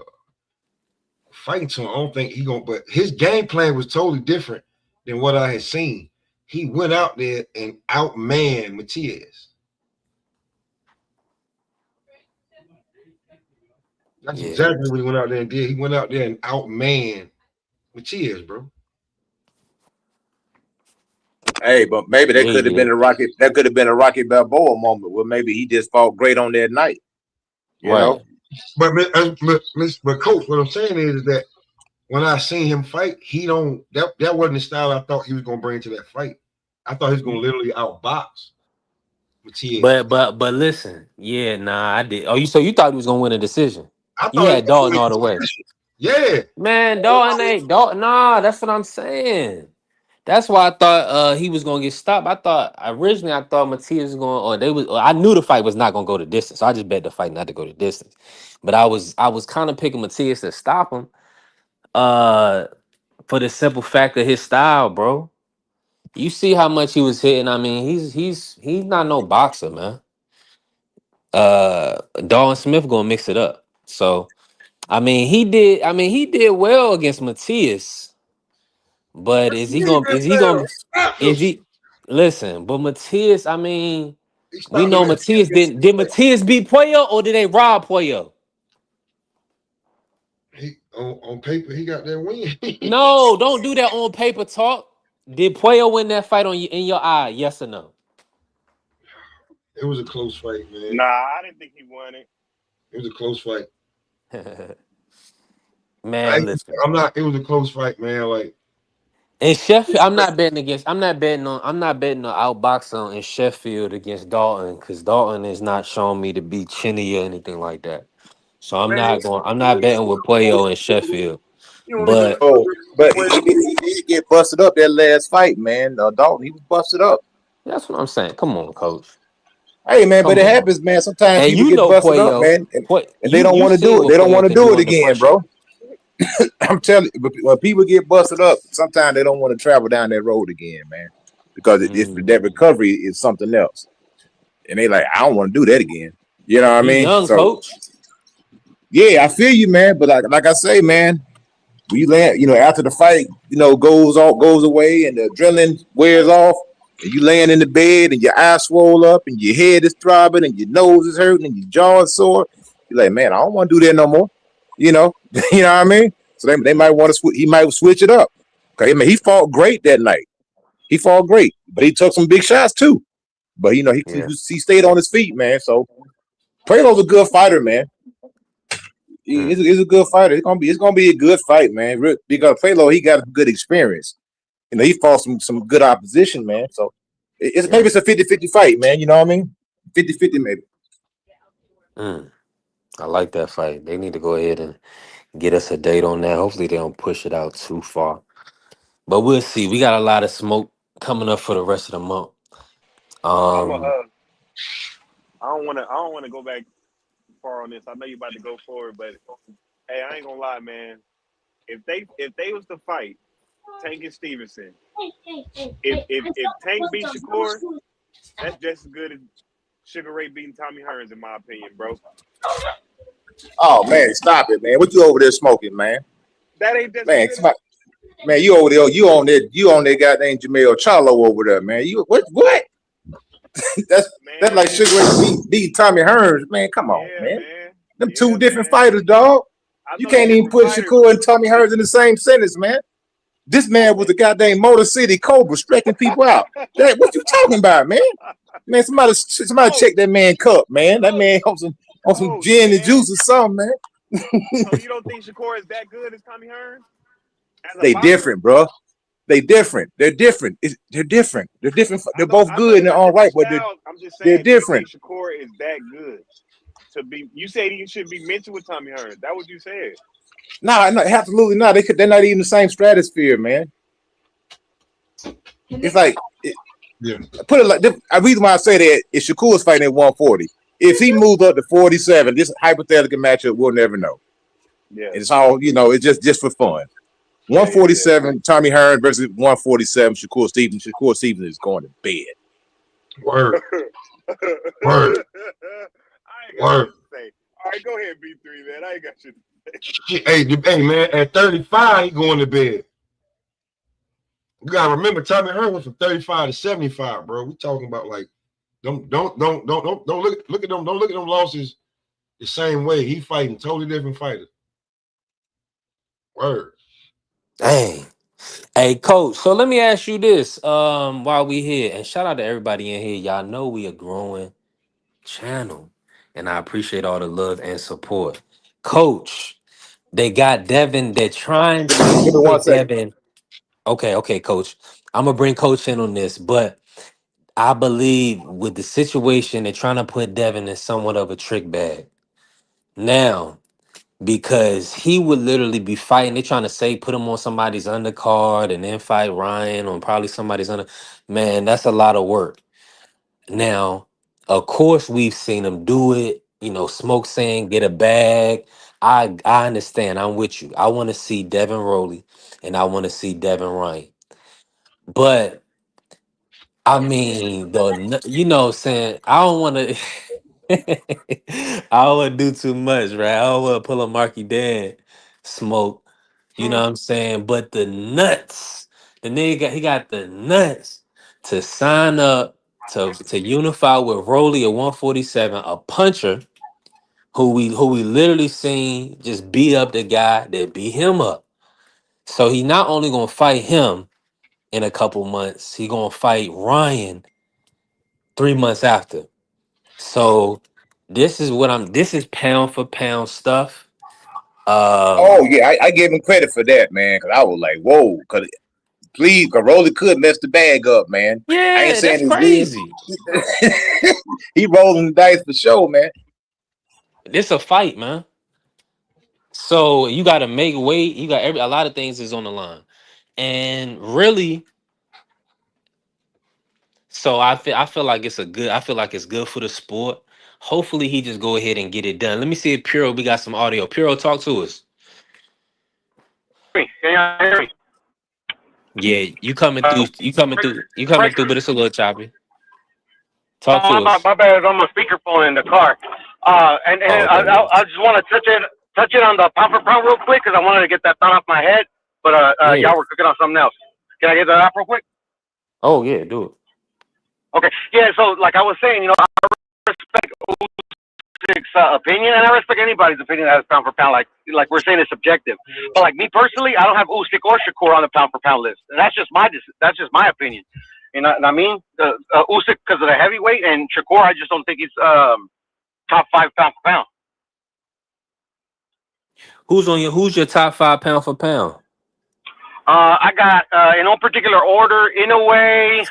[SPEAKER 4] fighting to him. I don't think he gonna, but his game plan was totally different than what I had seen. He went out there and outmanned Matias. That's exactly what he went out there and did. He went out there and outmanned Matias, bro.
[SPEAKER 1] Hey, but maybe that could have been a Rocky. That could have been a Rocky Balboa moment where maybe he just fought great on that night. You know.
[SPEAKER 4] But coach, what I'm saying is that when I seen him fight, he don't. That wasn't the style I thought he was gonna bring to that fight. I thought he was gonna literally outbox Matias.
[SPEAKER 2] But listen, I did. Oh, so you thought he was gonna win a decision?
[SPEAKER 4] I
[SPEAKER 2] You
[SPEAKER 4] thought
[SPEAKER 2] had Dalton all the way.
[SPEAKER 4] Yeah,
[SPEAKER 2] man, Dalton ain't Dalton. Nah, that's what I'm saying. That's why I thought he was gonna get stopped. I thought Matias was going, or they was. I knew the fight was not gonna go the distance. So I just bet the fight not to go the distance. But I was kind of picking Matias to stop him. For the simple fact of his style, bro. You see how much he was hitting. I mean, he's not no boxer, man. Dalton Smith gonna mix it up. So he did well against Matias. But is he listen, but Matias, we know Matias did Matias beat Puello or did they rob Puello?
[SPEAKER 4] On paper, he got that win.
[SPEAKER 2] No, don't do that on paper talk. Did Puello win that fight in your eye? Yes or no?
[SPEAKER 4] It was a close fight, man.
[SPEAKER 6] Nah, I didn't think he won it.
[SPEAKER 4] It was a close fight.
[SPEAKER 2] Man, listen.
[SPEAKER 4] It was a close fight, man. Like
[SPEAKER 2] in Sheffield, I'm not betting on outboxing in Sheffield against Dalton because Dalton is not showing me to be chinny or anything like that. So I'm not betting with Puello in Sheffield. But
[SPEAKER 1] he did get busted up that last fight, man. Dalton, he was busted up.
[SPEAKER 2] That's what I'm saying. Come on, coach.
[SPEAKER 1] Hey, man, but it happens, man. Sometimes people get busted up, man, and they don't want to do it. They don't want to do it again, bro. I'm telling you, when people get busted up, sometimes they don't want to travel down that road again, man, because that recovery is something else, and they like, I don't want to do that again. You know what I
[SPEAKER 2] He
[SPEAKER 1] mean?
[SPEAKER 2] young,
[SPEAKER 1] So
[SPEAKER 2] coach.
[SPEAKER 1] yeah, I feel you, man. But like I say, man, we land, after the fight, goes away, and the adrenaline wears off, and you laying in the bed, and your eyes swole up, and your head is throbbing, and your nose is hurting, and your jaw is sore. You're like, man, I don't want to do that no more. You know, you know what I mean? So they might want to he might switch it up. Okay, I mean, he fought great that night. He fought great, but he took some big shots too. But he stayed on his feet, man. So Prelo's a good fighter, man. He's a good fighter. It's gonna be a good fight, man. Because Prelo, he got a good experience. He fought some good opposition, man. So maybe it's a 50-50 fight, man. You know what I mean? 50-50 maybe.
[SPEAKER 2] I like that fight. They need to go ahead and get us a date on that. Hopefully they don't push it out too far. But we'll see. We got a lot of smoke coming up for the rest of the month.
[SPEAKER 6] I don't want to go back far on this. I know you about to go forward, but hey, I ain't gonna lie, man. If they was to fight Tank and Stevenson, if Tank beat Shakur, that's just as good as Sugar Ray beating Tommy Hearns, in my opinion, bro.
[SPEAKER 1] Oh man, stop it, man! What you over there smoking, man?
[SPEAKER 6] That ain't just
[SPEAKER 1] man. Man, you over there? You on that goddamn Jamel Charlo over there, man? You what? that's like Sugar Ray beat Tommy Hearns, man. Come on, man. Them two different fighters, dog. You can't even put Shakur and Tommy Hearns in the same sentence, man. This man was the goddamn Motor City Cobra striking people out. What you talking about, man? Man, somebody check that man cup, man. That man on some gin and juice or something, man.
[SPEAKER 6] So you don't think Shakur is that good as Tommy Hearns?
[SPEAKER 1] They different, bro. They different. They're different. They're different. They're different. They're both good and they're all right, but
[SPEAKER 6] I'm just saying,
[SPEAKER 1] they're different.
[SPEAKER 6] Do you think Shakur is that good to be? You said he should be mentioned with Tommy Hearns. That what you said?
[SPEAKER 1] No, absolutely not. They're not even the same stratosphere, man. It's like, put it like the reason why I say that is Shakur's fighting at 140. If he moves up to 47, this hypothetical matchup, we'll never know.
[SPEAKER 6] Yeah,
[SPEAKER 1] it's all it's just for fun. 147 Tommy Hearns versus 147 Shakur Stevenson. Shakur Stevenson is going to bed.
[SPEAKER 4] Word.
[SPEAKER 6] Word. I ain't got shit to say. All right, go ahead, B3, man. I ain't got shit to say.
[SPEAKER 4] Hey, man, at 35, he going to bed. You gotta remember, Tommy Hearns went from 35 to 75, bro. We talking about like, don't look at them. Don't look at them losses the same way. He fighting totally different fighters. Word.
[SPEAKER 2] Dang. Hey, coach. So let me ask you this while we here, and shout out to everybody in here. Y'all know we a growing channel, and I appreciate all the love and support. Coach, they got Devin. They're trying to
[SPEAKER 1] Give me 1
[SPEAKER 2] put
[SPEAKER 1] second.
[SPEAKER 2] Devin. Okay, coach. I'm gonna bring Coach in on this, but I believe with the situation, they're trying to put Devin in somewhat of a trick bag. Now, because he would literally be fighting. They're trying to say put him on somebody's undercard and then fight Ryan on probably somebody's under. Man, that's a lot of work. Now, of course, we've seen him do it. Smoke saying get a bag. I understand. I'm with you. I want to see Devin Rowley and I want to see Devin Ryan. But I mean, saying I don't want to. I don't want to do too much, right? I don't want to pull a Marky Dan smoke. You know what I'm saying? But the nuts, the nigga he got the nuts to sign up to unify with Rolly at 147, a puncher who we literally seen just beat up the guy that beat him up. So he not only gonna fight him in a couple months, he gonna fight Ryan 3 months after. So this is pound for pound stuff.
[SPEAKER 1] Oh yeah, I gave him credit for that, man, because I was like, whoa, because Rolly could mess the bag up, man.
[SPEAKER 2] Yeah,
[SPEAKER 1] I ain't saying
[SPEAKER 2] that's crazy.
[SPEAKER 1] He rolling the dice for sure, man.
[SPEAKER 2] This a fight, man. So you got to make weight. You got a lot of things is on the line, and really, so I feel like it's good for the sport. Hopefully, he just go ahead and get it done. Let me see if Puro, we got some audio. Puro, talk to us.
[SPEAKER 12] me? Can y'all hear me?
[SPEAKER 2] Yeah, you coming through. You coming through. You coming through, but it's a little choppy. Talk to us.
[SPEAKER 12] My bad. It's on my speakerphone in the car. And
[SPEAKER 2] Oh, okay.
[SPEAKER 12] I just want to touch it on the pound for pound real quick because I wanted to get that thought off my head. But
[SPEAKER 2] Yeah.
[SPEAKER 12] y'all were cooking on something else. Can I get that off real quick?
[SPEAKER 2] Oh yeah, do it.
[SPEAKER 12] Okay. Yeah. So like I was saying, you know, I respect Usyk's opinion, and I respect anybody's opinion that is pound for pound. Like we're saying, it's subjective. But like me personally, I don't have Usyk or Shakur on the pound for pound list. And that's just my opinion. You know what I mean? Usyk because of the heavyweight, and Shakur, I just don't think he's top 5 pound for pound.
[SPEAKER 2] Who's your top 5 pound for pound?
[SPEAKER 12] I got in no particular order, Inoue,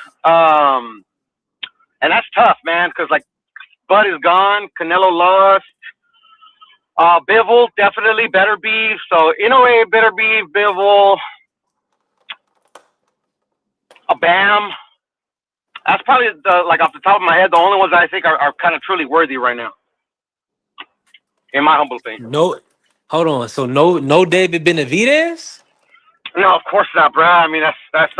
[SPEAKER 12] and that's tough, man, because like Bud is gone, Canelo lost, Bivol definitely better beef. So Inoue, better beef, Bivol, a Bam. That's probably like off the top of my head, the only ones that I think are kind of truly worthy right now, in my humble opinion.
[SPEAKER 2] No, hold on. So no David Benavidez?
[SPEAKER 12] No, of course not, bro. I mean, that's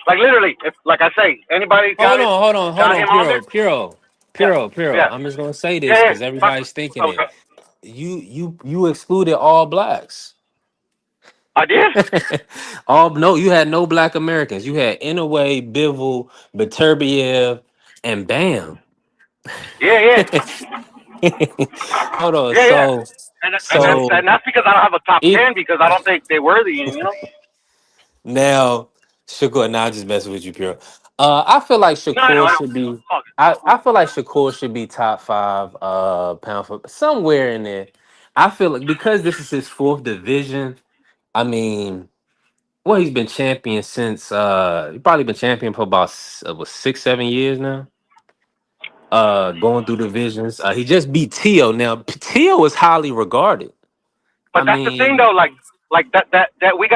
[SPEAKER 12] like literally, if like I say, anybody got
[SPEAKER 2] Hold on, Puro.
[SPEAKER 12] Yeah.
[SPEAKER 2] I'm just gonna say this because everybody's thinking it. You excluded all blacks.
[SPEAKER 12] I did?
[SPEAKER 2] No, you had no black Americans. You had Inoue, Bivol, Beterbiev, and Bam.
[SPEAKER 12] Yeah.
[SPEAKER 2] Hold on.
[SPEAKER 12] Yeah. And that's because I don't have a top 10 because I don't think they're worthy, you know?
[SPEAKER 2] Now, Shakur, now I'm just messing with you, Pure. I feel like Shakur should be. I feel like Shakur should be top 5 pound for somewhere in there. I feel like because this is his 4th division. I mean, well, he's been champion since he's probably been champion for about 6-7 years now. Going through divisions. He just beat Tio. Now Tio is highly regarded.
[SPEAKER 12] But that's the thing, though. Like that we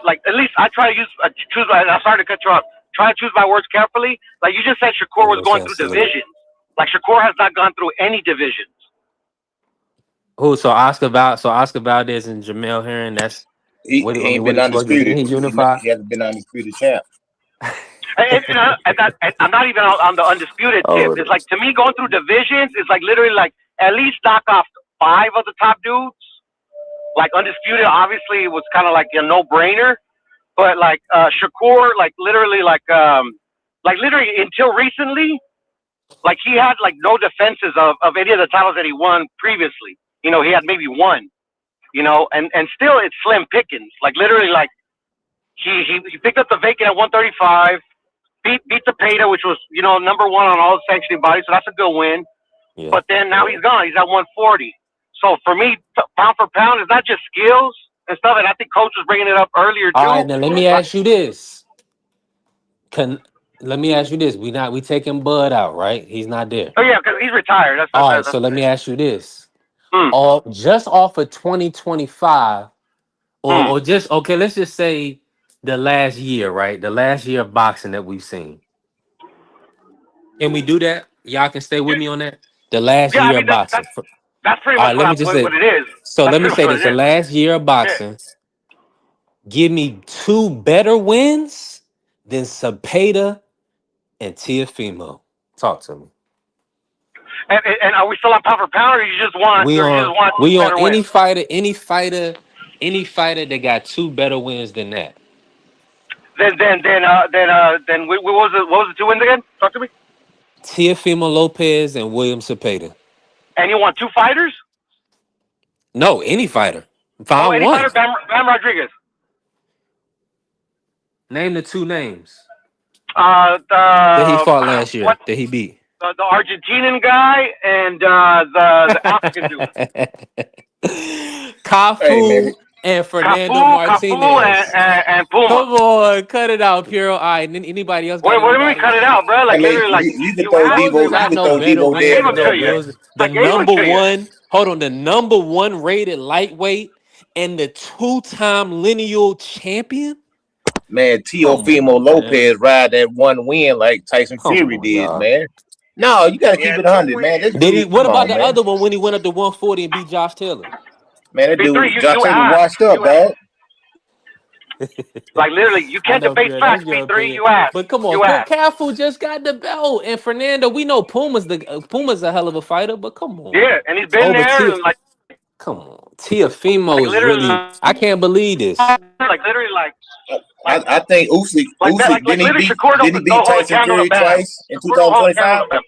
[SPEAKER 12] like at least I try to choose. I'm sorry to cut you off. Try to choose my words carefully. Like you just said, Shakur was going through divisions. Like Shakur has not gone through any divisions.
[SPEAKER 2] Who? So Oscar Valdez and Jamel Herring. That's
[SPEAKER 1] he ain't been undisputed.
[SPEAKER 2] He unified.
[SPEAKER 1] He hasn't been undisputed champ.
[SPEAKER 12] I'm not even on the undisputed tip. It's like to me going through divisions is like literally like at least knock off 5 of the top dudes. Like undisputed, obviously was kind of like a no-brainer, but like Shakur, like literally until recently, like he had like no defenses of any of the titles that he won previously. You know, he had maybe one. You know, and still it's slim pickings. Like literally, like he picked up the vacant at 135, beat Zepeda, which was number 1 on all the sanctioning bodies, so that's a good win. Yeah. But then now he's gone. He's at 140. So for me, pound for pound is not just skills and stuff. And I think Coach was bringing it up earlier too.
[SPEAKER 2] All right, now let me ask you this. We taking Bud out, right? He's not there.
[SPEAKER 12] Oh yeah, because he's retired.
[SPEAKER 2] All right. So let me ask you this. Just off of 2025, or just okay. Let's just say the last year, right? The last year of boxing that we've seen. Can we do that? Y'all can stay with me on that. The last year of boxing.
[SPEAKER 12] That's pretty much what it is.
[SPEAKER 2] So let me say this: the last year of boxing, give me 2 better wins than Zepeda and Teofimo. Talk to me.
[SPEAKER 12] And are we still on pound for pound, or you just want?
[SPEAKER 2] We on any fighter that got 2 better wins than that.
[SPEAKER 12] Then what was the 2 wins again? Talk to me.
[SPEAKER 2] Teofimo Lopez and William Zepeda.
[SPEAKER 12] And you want 2 fighters?
[SPEAKER 2] No, any fighter.
[SPEAKER 12] Any fighter, Bam Rodriguez.
[SPEAKER 2] Name the 2 names.
[SPEAKER 12] That
[SPEAKER 2] he fought last year. That he beat.
[SPEAKER 12] The Argentinian guy and the African dude.
[SPEAKER 2] Cafu and Fernando Martinez.
[SPEAKER 12] Cafu and Puma.
[SPEAKER 2] Come on, cut it out, Puro. All right, anybody else?
[SPEAKER 12] What do you mean cut it out, bro? Like literally, like
[SPEAKER 1] you can throw Devo there.
[SPEAKER 2] The number 1. Hold on, the number 1 rated lightweight and the 2-time lineal champion.
[SPEAKER 1] Man, Teofimo Lopez ride that 1 win like Tyson Fury did, man. No, you gotta keep it 100, man.
[SPEAKER 2] What about the other one when he went up to 140 and beat Josh Taylor?
[SPEAKER 1] Man, that dude Josh Taylor washed up, dog.
[SPEAKER 12] Like literally, you
[SPEAKER 2] I
[SPEAKER 12] can't
[SPEAKER 2] know,
[SPEAKER 12] debate
[SPEAKER 2] Pierre, that's
[SPEAKER 12] facts.
[SPEAKER 2] your
[SPEAKER 12] P3,
[SPEAKER 2] opinion.
[SPEAKER 12] you ask.
[SPEAKER 2] But come on,
[SPEAKER 12] You ask.
[SPEAKER 2] Cafu just got the belt, and Fernando, we know Puma's a hell of a fighter, but come on.
[SPEAKER 12] Yeah, and he's been
[SPEAKER 2] Oh, but
[SPEAKER 12] there, and like
[SPEAKER 2] come on, Teofimo is
[SPEAKER 12] literally,
[SPEAKER 2] really. I can't believe this.
[SPEAKER 12] like literally, like
[SPEAKER 1] I think Usyk
[SPEAKER 12] that, like
[SPEAKER 1] didn't he
[SPEAKER 12] literally,
[SPEAKER 1] beat
[SPEAKER 12] Shakur
[SPEAKER 1] didn't he
[SPEAKER 12] don't
[SPEAKER 1] beat
[SPEAKER 12] hold a
[SPEAKER 1] Tyson
[SPEAKER 12] candle to
[SPEAKER 1] Fury
[SPEAKER 12] Bam.
[SPEAKER 1] twice in
[SPEAKER 12] Shakur don't hold a
[SPEAKER 1] 2025?
[SPEAKER 12] candle to Bam.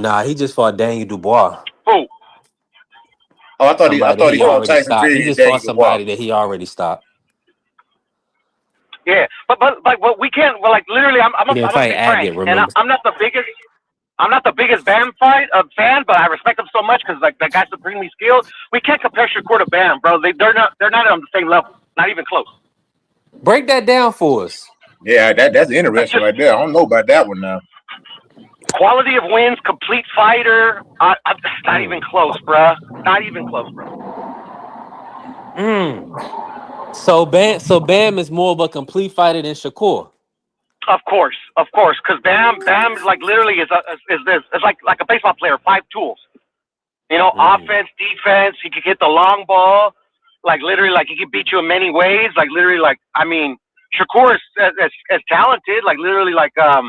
[SPEAKER 2] Nah, he just fought Daniel Dubois.
[SPEAKER 12] Who?
[SPEAKER 1] Oh, I thought he
[SPEAKER 2] Somebody that he
[SPEAKER 1] fought
[SPEAKER 2] already
[SPEAKER 1] Tyson
[SPEAKER 2] stopped. He
[SPEAKER 1] Fury and
[SPEAKER 2] just
[SPEAKER 1] Daniel
[SPEAKER 2] fought
[SPEAKER 1] Dubois.
[SPEAKER 2] somebody that he already stopped.
[SPEAKER 12] Yeah, but like, well, we can't. Well, like literally, I'm
[SPEAKER 2] He didn't
[SPEAKER 12] gonna
[SPEAKER 2] fight
[SPEAKER 12] be frank,
[SPEAKER 2] Agate,
[SPEAKER 12] and
[SPEAKER 2] remember?
[SPEAKER 12] I'm not the biggest. I'm not the biggest Bam fan, but I respect him so much because like that guy's supremely skilled. We can't compare Shakur to Bam, bro. They're not on the same level, not even close.
[SPEAKER 2] Break that down for us.
[SPEAKER 1] Yeah, that's interesting right there. I don't know about that one now.
[SPEAKER 12] Quality of wins, complete fighter. Not even close, bro. Not even close, bro.
[SPEAKER 2] So Bam is more of a complete fighter than Shakur.
[SPEAKER 12] Of course, because Bam, like literally is this. It's like a baseball player, 5 tools. You know, offense, defense. He could hit the long ball. Like literally, like he could beat you in many ways. Like literally, like I mean, Shakur is talented. Like literally, like I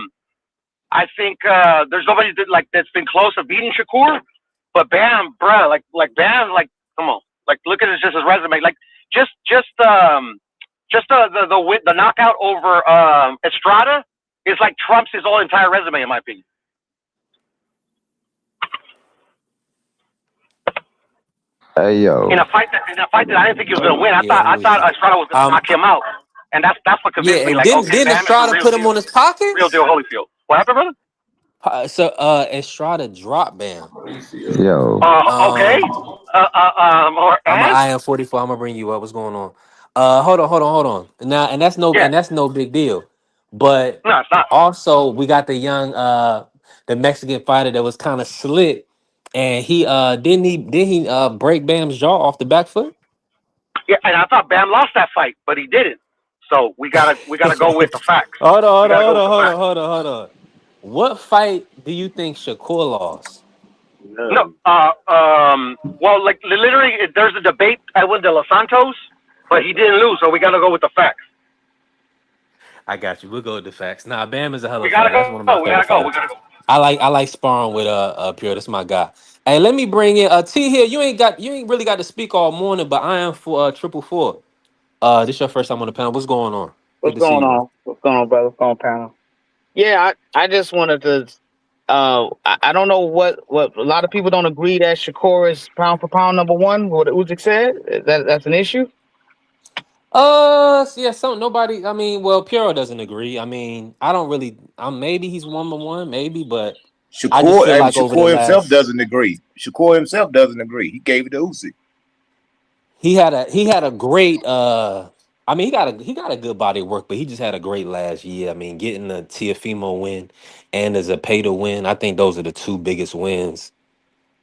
[SPEAKER 12] think there's nobody that's been close to beating Shakur. But Bam, bruh, like Bam, like come on, like look at his resume. Like just the knockout over Estrada is like trumps his whole entire resume in my opinion.
[SPEAKER 13] Hey yo.
[SPEAKER 12] In a fight that I didn't think he was gonna win. I thought Estrada was gonna knock him out, and that's what convinced me. Like,
[SPEAKER 2] didn't Estrada put him on his pocket?
[SPEAKER 12] Real deal, Holyfield. What happened, brother?
[SPEAKER 2] So Estrada dropped Bam.
[SPEAKER 13] Yo.
[SPEAKER 12] Okay.
[SPEAKER 2] I'm an IM44. I'm gonna bring you up. What's going on? Hold on. Now, and that's no big deal. But
[SPEAKER 12] no, it's not.
[SPEAKER 2] Also, we got the young the Mexican fighter that was kind of slick, and he didn't he break Bam's jaw off the back foot?
[SPEAKER 12] Yeah, and I thought Bam lost that fight, but he didn't. So we gotta go with the facts.
[SPEAKER 2] Hold on. What fight do you think Shakur lost?
[SPEAKER 12] No, well, like literally, there's a debate Edwin De Los Santos, but he didn't lose, so we gotta go with the facts.
[SPEAKER 2] I got you. We'll go with the facts. Nah, Bam is a hell of a
[SPEAKER 12] fighter.
[SPEAKER 2] That's one of my favorite fighters. I like sparring with Pure. That's my guy. Hey, let me bring in T here. You ain't really got to speak all morning, but I am for 444. This your first time on the panel. What's going on?
[SPEAKER 14] What's going on? What's going on, brother? What's going on, panel? Yeah, I just wanted to. I don't know what a lot of people don't agree that Shakur is pound for pound number 1. What Usyk said that's an issue.
[SPEAKER 2] Yeah, nobody. I mean, well, Piero doesn't agree. I mean, I don't really. Maybe he's 1-1, maybe, but I just feel like
[SPEAKER 1] Shakur himself doesn't agree. Shakur himself doesn't agree. He gave it to Usyk.
[SPEAKER 2] He had a great. I mean, he got a good body of work, but he just had a great last year. I mean, getting the Teofimo win and the Zepeda win, I think those are the 2 biggest wins.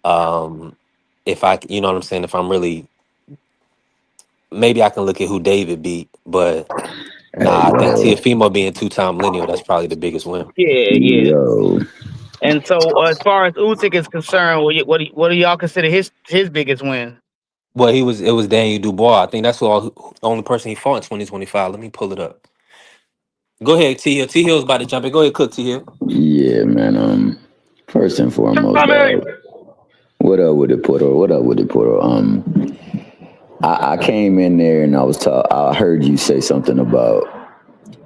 [SPEAKER 2] If I, you know what I'm saying, if I'm really, maybe I can look at who David beat, but I think Teofimo being 2-time lineal, that's probably the biggest win.
[SPEAKER 14] Yeah.
[SPEAKER 13] Yo.
[SPEAKER 14] And so, as far as Usyk is concerned, what do y'all consider his biggest win?
[SPEAKER 2] Well, it was Daniel Dubois. I think that's the only person he fought in 2025. Let me pull it up. Go ahead, T Hill. T Hill's about to jump in. Go ahead, Cook, T Hill.
[SPEAKER 13] Yeah, man. First and foremost, what up with it, Porter? I came in there and I heard you say something about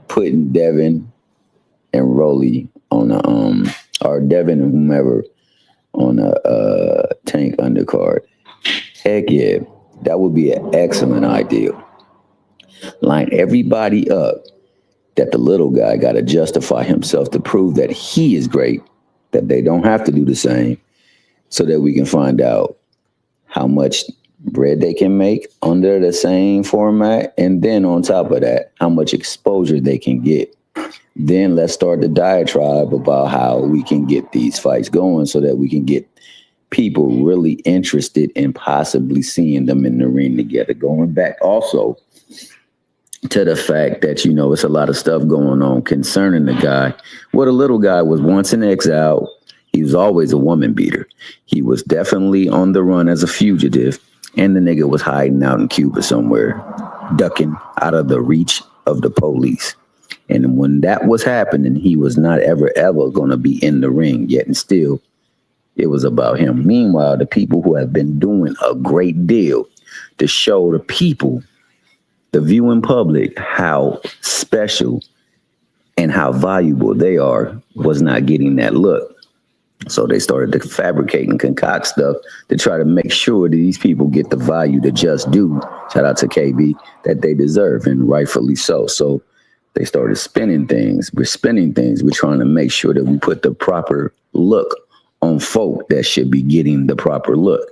[SPEAKER 13] putting Devin and Rolly on or Devin and whomever on a Tank undercard. Heck yeah, that would be an excellent idea. Line everybody up that the little guy got to justify himself to prove that he is great, that they don't have to do the same, so that we can find out how much bread they can make under the same format, and then on top of that, how much exposure they can get. Then let's start the diatribe about how we can get these fights going so that we can get people really interested in possibly seeing them in the ring together. Going back also to the fact that, it's a lot of stuff going on concerning the guy. Well, the little guy was once in exile. He was always a woman beater. He was definitely on the run as a fugitive, and the nigga was hiding out in Cuba somewhere. ducking out of the reach of the police. And when that was happening, he was not ever going to be in the ring yet. And still, it was about him. Meanwhile, the people who have been doing a great deal to show the people, the viewing public, how special and how valuable they are, was not getting that look. So they started to fabricate and concoct stuff to try to make sure that these people get the value to just do, shout out to KB, that they deserve, and rightfully so. So they started spinning things. We're spinning things. We're trying to make sure that we put the proper look on folk that should be getting the proper look.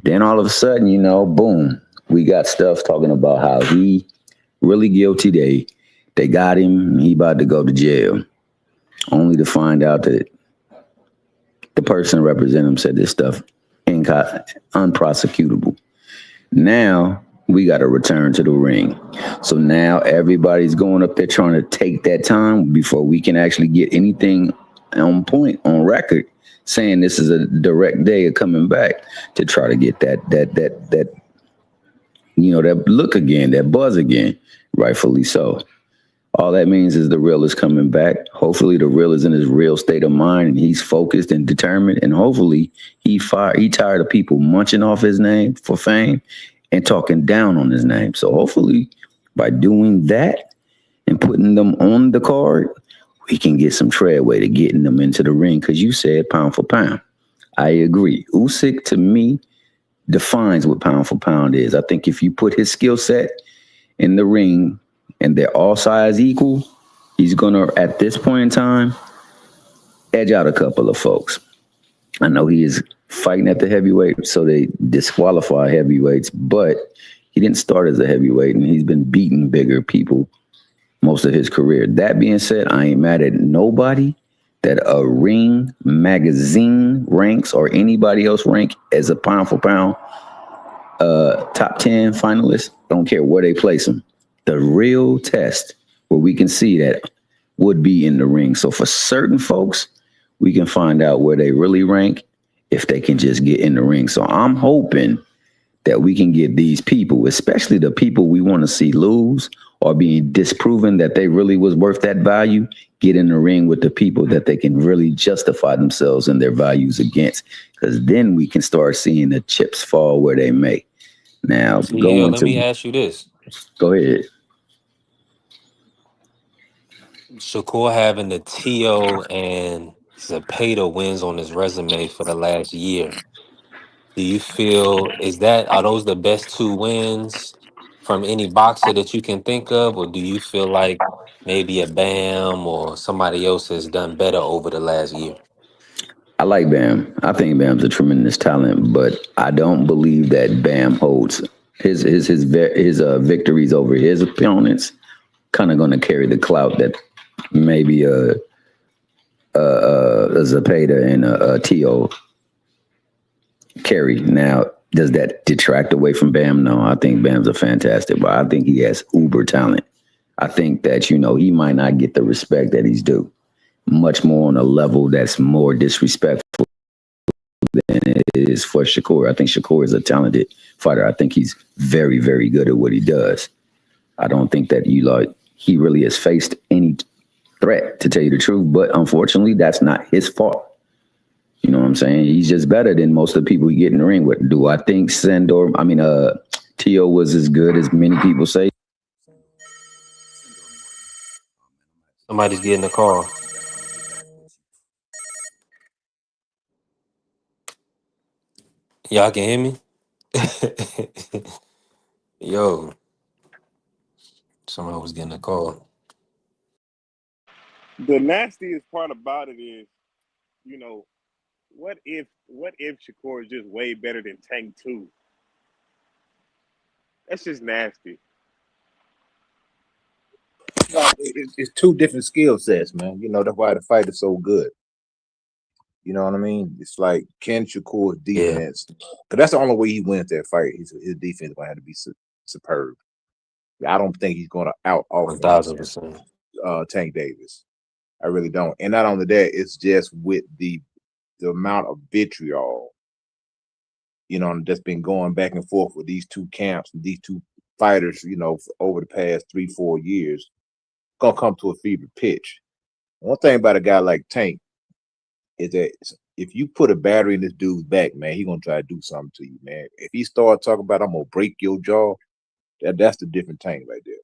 [SPEAKER 13] Then all of a sudden, you know, boom, we got stuff talking about how he really guilty. They got him. He about to go to jail, only to find out that the person representing him said this stuff unprosecutable. Now we got to return to the ring. So now everybody's going up there trying to take that time before we can actually get anything on point, on record, saying this is a direct day of coming back, to try to get that you know, that look again, that buzz again, rightfully so. All that means is the real is coming back. Hopefully the real is in his real state of mind and he's focused and determined. And hopefully he tired of people munching off his name for fame and talking down on his name. So hopefully by doing that and putting them on the card, we can get some treadway to getting them into the ring. Because you said pound for pound. I agree. Usyk, to me, defines what pound for pound is. I think if you put his skill set in the ring and they're all size equal, he's going to, at this point in time, edge out a couple of folks. I know he is fighting at the heavyweight, so they disqualify heavyweights, but he didn't start as a heavyweight, and he's been beating bigger people most of his career. That being said, I ain't mad at nobody that a Ring magazine ranks or anybody else rank as a pound for pound top 10 finalist. Don't care where they place him. The real test where we can see that would be in the ring. So for certain folks, we can find out where they really rank if they can just get in the ring. So I'm hoping that we can get these people, especially the people we want to see lose or being disproven that they really was worth that value, get in the ring with the people that they can really justify themselves and their values against. Because then we can start seeing the chips fall where they may. Now,
[SPEAKER 2] let me ask you this.
[SPEAKER 13] Go ahead.
[SPEAKER 2] Shakur having the T.O. and Zepeda wins on his resume for the last year. Do you feel, are those the best two wins from any boxer that you can think of? Or do you feel like maybe a Bam or somebody else has done better over the last year?
[SPEAKER 13] I like Bam. I think Bam's a tremendous talent, but I don't believe that Bam holds his victories over his opponents. Kind of going to carry the clout that maybe a Zepeda and a T.O. carry. Now, does that detract away from Bam? No, I think Bam's a fantastic, but I think he has uber talent. I think that, you know, he might not get the respect that he's due. Much more on a level that's more disrespectful than it is for Shakur. I think Shakur is a talented fighter. I think he's very, very good at what he does. I don't think that he really has faced any threat, to tell you the truth, but unfortunately, that's not his fault. You know what I'm saying? He's just better than most of the people he get in the ring with. Do I think T.O. was as good as many people say?
[SPEAKER 2] Somebody's getting a call. Y'all can hear me? Yo. Someone was getting a call.
[SPEAKER 6] The nastiest part about it is, you know, what if Shakur is just way better than Tank 2? That's just nasty.
[SPEAKER 1] It's two different skill sets, man. You know, that's why the fight is so good. You know what I mean? It's like, can Shakur's defense, because that's the only way he wins that fight. His defense is going to have to be superb. I don't think he's going to out
[SPEAKER 2] 1,000%.
[SPEAKER 1] Tank Davis. I really don't. And not only that, it's just with the amount of vitriol, you know, that's been going back and forth with these two camps and these two fighters, over the past 3-4 years, gonna come to a fever pitch. One thing about a guy like Tank is that if you put a battery in this dude's back, man, he gonna try to do something to you, man. If he start talking about I'm gonna break your jaw, that's the different Tank right there.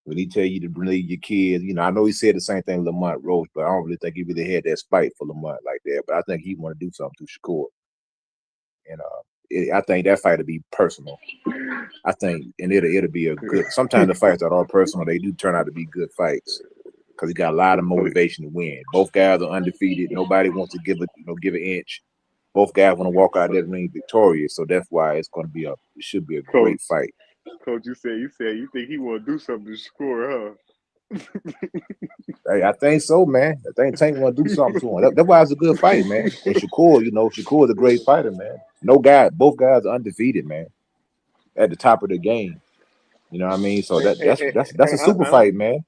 [SPEAKER 1] When he tell you to believe your kids, I know he said the same thing to Lamont Roach, but I don't really think he really had that spite for Lamont like that. But I think he want to do something to Shakur. And I think that fight will be personal. I think, and it'll be a good. Sometimes the fights that are personal, they do turn out to be good fights because he got a lot of motivation to win. Both guys are undefeated. Nobody wants to give an inch. Both guys want to walk out that ring victorious. So that's why it should be a great fight.
[SPEAKER 6] Coach, you said you think he want to do something to score, huh?
[SPEAKER 1] Hey, I think so, man. I think Tank want to do something to him. That's why it's a good fight, man. And Shakur, Shakur is a great fighter, man. Both guys are undefeated, man. At the top of the game, you know what I mean. So that's a super fight, man.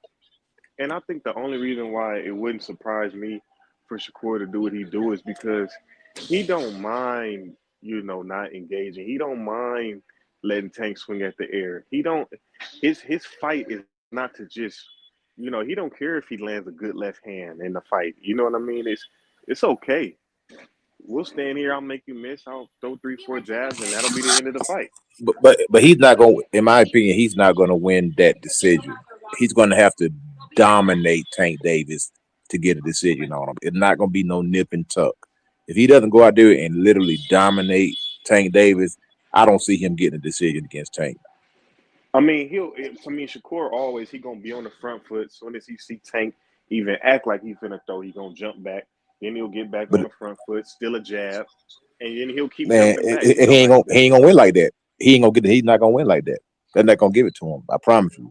[SPEAKER 6] And I think the only reason why it wouldn't surprise me for Shakur to do what he do is because he don't mind, not engaging. He don't mind letting Tank swing at the air. He don't. His fight is not to just, he don't care if he lands a good left hand in the fight. You know what I mean? It's okay. We'll stand here. I'll make you miss. I'll throw 3-4 jabs, and that'll be the end of the fight.
[SPEAKER 1] But he's not going. In my opinion, he's not going to win that decision. He's going to have to dominate Tank Davis to get a decision on him. It's not going to be no nip and tuck. If he doesn't go out there and literally dominate Tank Davis, I don't see him getting a decision against Tank.
[SPEAKER 6] I mean, Shakur always he gonna be on the front foot. As soon as he see Tank even act like he's finna throw, he gonna jump back. Then he'll get back on the front foot, still a jab, and then he'll keep jumping back.
[SPEAKER 1] He ain't gonna win like that. He's not gonna win like that. They're not gonna give it to him. I promise you.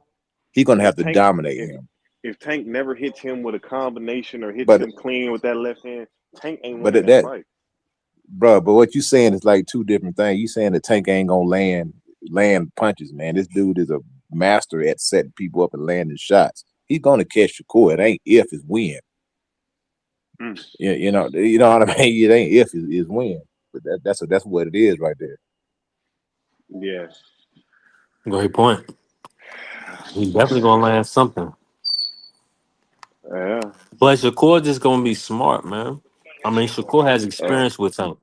[SPEAKER 1] He's gonna have to dominate him.
[SPEAKER 6] If Tank never hits him with a combination or hits him clean with that left hand, Tank ain't winning that fight.
[SPEAKER 1] Bro, but what you saying is like two different things. You saying that Tank ain't gonna land punches, man. This dude is a master at setting people up and landing shots. He's gonna catch Shakur. It ain't if, it's when. Yeah, you know what I mean. It ain't if, it's when. But that's what it is right there.
[SPEAKER 6] Yeah.
[SPEAKER 2] Great point. He's definitely gonna land something.
[SPEAKER 6] Yeah.
[SPEAKER 2] But Shakur just gonna be smart, man. I mean, Shakur has experience with him.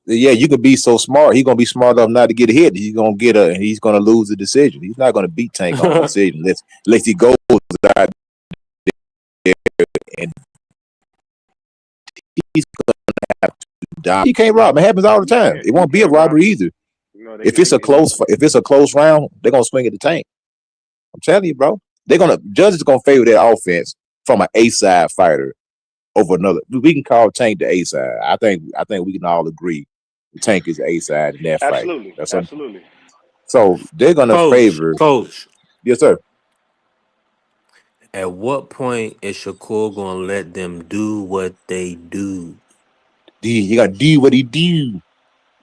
[SPEAKER 1] Yeah, you could be so smart. He's gonna be smart enough not to get hit. He's gonna lose the decision. He's not gonna beat Tank on the decision unless he goes out there and he's gonna have to die. He can't rob. It happens all the time. It won't be a robbery either. If it's a close round, they're gonna swing at the Tank. I'm telling you, bro. Judges gonna favor that offense from an A-side fighter over another. We can call Tank the A-side. I think we can all agree Tank is A-side in that fight.
[SPEAKER 6] Absolutely.
[SPEAKER 1] So they're gonna favor
[SPEAKER 2] Coach.
[SPEAKER 1] Yes, sir.
[SPEAKER 2] At what point is Shakur gonna let them do what they do?
[SPEAKER 1] You gotta do what he do.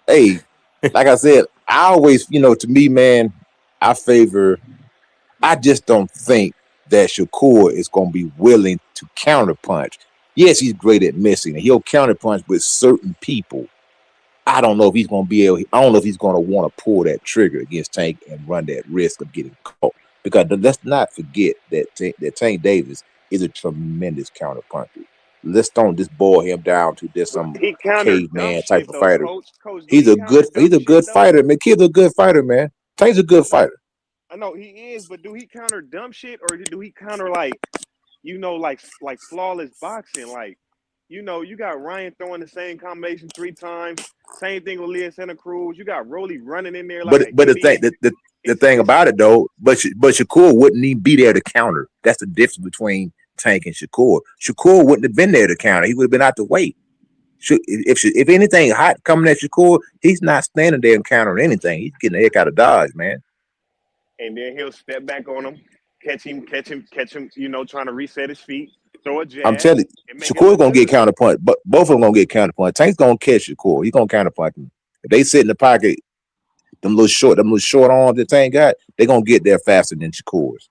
[SPEAKER 1] Hey, like I said, I always, to me, man, I just don't think that Shakur is gonna be willing to counterpunch. Yes, he's great at missing, and he'll counterpunch with certain people. I don't know if he's gonna be able. I don't know if he's gonna want to pull that trigger against Tank and run that risk of getting caught. Because let's not forget that Tank Davis is a tremendous counterpuncher. Let's don't just boil him down to just some caveman type of fighter.
[SPEAKER 6] Coach,
[SPEAKER 1] he's a good fighter, man. Kid's a good fighter, man. Tank's a good fighter.
[SPEAKER 6] I know he is, but do he counter dumb shit or do he counter like flawless boxing? Like, you got Ryan throwing the same combination 3 times. Same thing with Leah Santa Cruz. You got Rolly running in there like.
[SPEAKER 1] But the thing about it though, but Shakur wouldn't even be there to counter. That's the difference between Tank and Shakur. Shakur wouldn't have been there to counter. He would have been out the way. If anything hot coming at Shakur, he's not standing there and countering anything. He's getting the heck out of Dodge, man.
[SPEAKER 6] And then he'll step back on him, catch him, trying to reset his feet, throw a jab.
[SPEAKER 1] I'm telling you, Shakur's gonna get counterpunch, but both of them gonna get counterpunch. Tank's gonna catch Shakur. He's gonna counterpunch him. If they sit in the pocket, them little short arms that Tank got, they're gonna get there faster than Shakur's.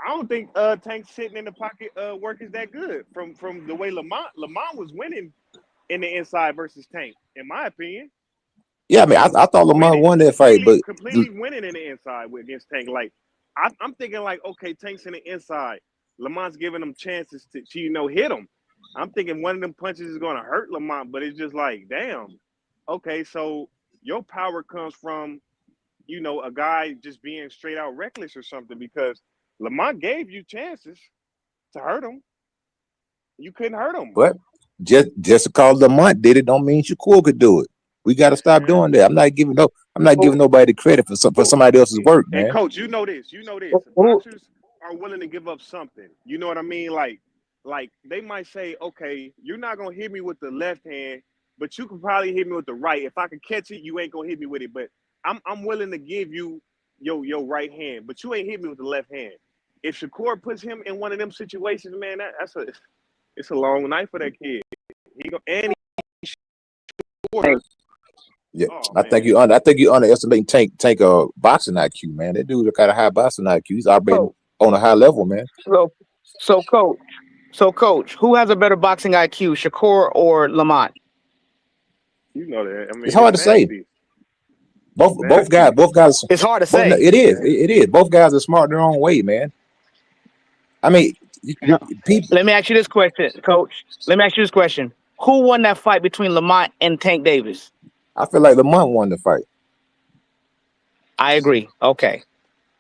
[SPEAKER 6] I don't think Tank sitting in the pocket work is that good. From the way Lamont was winning in the inside versus Tank, in my opinion.
[SPEAKER 1] Yeah, I mean, I thought Lamont won that fight, but
[SPEAKER 6] completely winning in the inside against Tank. Like I'm thinking, like, okay, Tank's in the inside. Lamont's giving him chances to hit him. I'm thinking one of them punches is going to hurt Lamont, but it's just like, damn. Okay, so your power comes from, a guy just being straight out reckless or something, because Lamont gave you chances to hurt him. You couldn't hurt him.
[SPEAKER 1] But just because Lamont did it don't mean Shakur could do it. We got to stop doing that. I'm not giving nobody credit for somebody else's work, man.
[SPEAKER 6] And Coach, you know this. Boxers are willing to give up something. You know what I mean? Like they might say, okay, you're not gonna hit me with the left hand, but you can probably hit me with the right. If I can catch it, you ain't gonna hit me with it. But I'm willing to give you your right hand, but you ain't hit me with the left hand. If Shakur puts him in one of them situations, man, it's a long night for that kid.
[SPEAKER 1] Yeah, I think you underestimating Tank boxing IQ, man. That dude's got a high boxing IQ. He's operating on a high level, man.
[SPEAKER 14] So coach, who has a better boxing IQ, Shakur or Lamont?
[SPEAKER 6] You know that. I mean,
[SPEAKER 1] it's hard to say. Both guys.
[SPEAKER 14] It's hard to say.
[SPEAKER 1] It is. Both guys are smart in their own way, man. I mean,
[SPEAKER 14] let me ask you this question, Coach. Who won that fight between Lamont and Tank Davis?
[SPEAKER 1] I feel like Lamont won the fight.
[SPEAKER 14] I agree. Okay.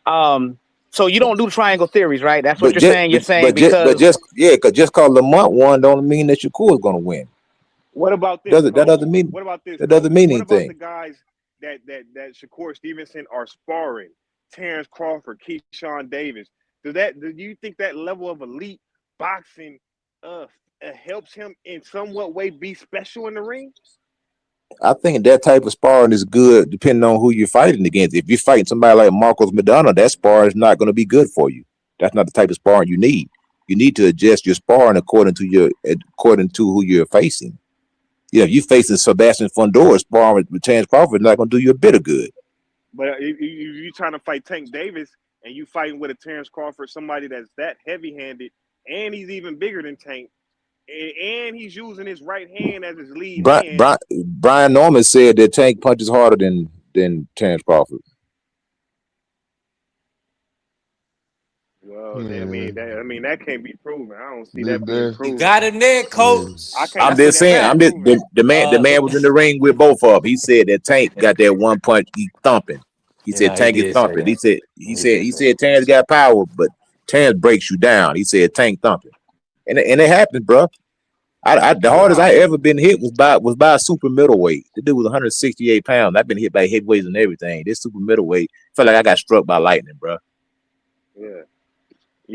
[SPEAKER 14] So you don't do triangle theories, right? That's what you're saying. You're saying because
[SPEAKER 1] just because Lamont won don't mean that Shakur is going to win.
[SPEAKER 6] What about this?
[SPEAKER 1] That doesn't mean.
[SPEAKER 6] What about this?
[SPEAKER 1] That doesn't mean anything.
[SPEAKER 6] What about the guys that Shakur Stevenson are sparring? Terrence Crawford, Keyshawn Davis. Do you think that level of elite boxing helps him in somewhat way be special in the ring?
[SPEAKER 1] I think that type of sparring is good depending on who you're fighting against. If you're fighting somebody like Marcos Madonna, that sparring is not going to be good for you. That's not the type of sparring you need. You need to adjust your sparring according to who you're facing. If you're facing Sebastian Fundora, sparring with Terrence Crawford is not going to do you a bit of good.
[SPEAKER 6] But if you're trying to fight Tank Davis and you fighting with a Terrence Crawford, somebody that's that heavy-handed, and he's even bigger than Tank, and he's using his right hand as his lead hand.
[SPEAKER 1] Brian Norman said that Tank punches harder than Terrence Crawford.
[SPEAKER 6] Well, I mean that can't be proven. I don't see that being proven.
[SPEAKER 2] You got him there, Coach.
[SPEAKER 1] I'm just saying. The man was in the ring with both of them. He said that Tank got that one punch. He thumping. He said Tank is thumping. He said Terrence got power, but Terrence breaks you down. He said Tank thumping, and it happened, bro. The hardest I ever been hit was by a super middleweight. The dude was 168 pounds. I've been hit by heavyweights and everything. This super middleweight felt like I got struck by lightning, bro.
[SPEAKER 6] Yeah. I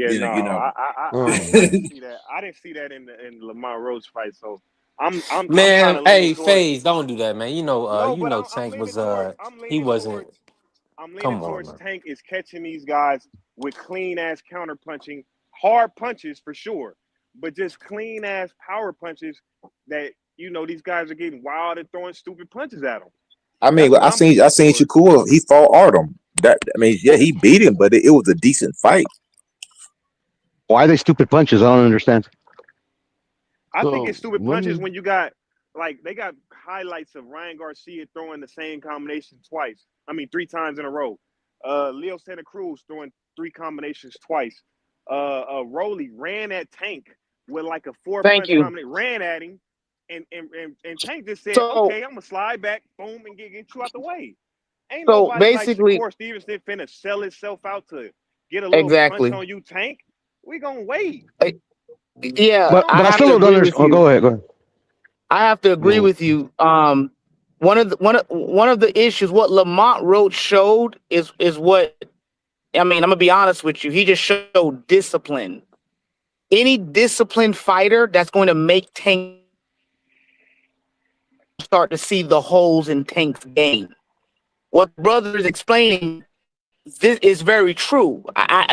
[SPEAKER 6] didn't see that. I didn't see that in Lamont Rhodes fight. So I'm
[SPEAKER 2] hey, FaZe, don't do that, man. Tank was he wasn't.
[SPEAKER 6] I'm leaning towards Tank is catching these guys with clean ass counter punching, hard punches for sure, but just clean ass power punches that these guys are getting wild and throwing stupid punches at them.
[SPEAKER 1] I mean, I seen Shakur. He fought Artem. He beat him, but it was a decent fight.
[SPEAKER 11] Why are they stupid punches? I don't understand.
[SPEAKER 6] I think it's stupid punches when you got they got highlights of Ryan Garcia throwing the same combination 3 times in a row. Leo Santa Cruz throwing 3 combinations twice. Rolly ran at Tank with like a 4-punch combination, ran at him, and Tank just said, "Okay, I'm gonna slide back, boom, and get you out the way." Ain't nobody
[SPEAKER 14] basically
[SPEAKER 6] like Shakur Stevenson finna sell itself out to get a little punch on you, Tank. We gonna wait.
[SPEAKER 14] Yeah,
[SPEAKER 11] but I still don't understand. Go ahead.
[SPEAKER 14] I have to agree with you. One of the issues what Lamont Roach showed is what I'm gonna be honest with you. He just showed discipline. Any disciplined fighter that's going to make Tank start to see the holes in Tank's game. What brother is explaining, this is very true.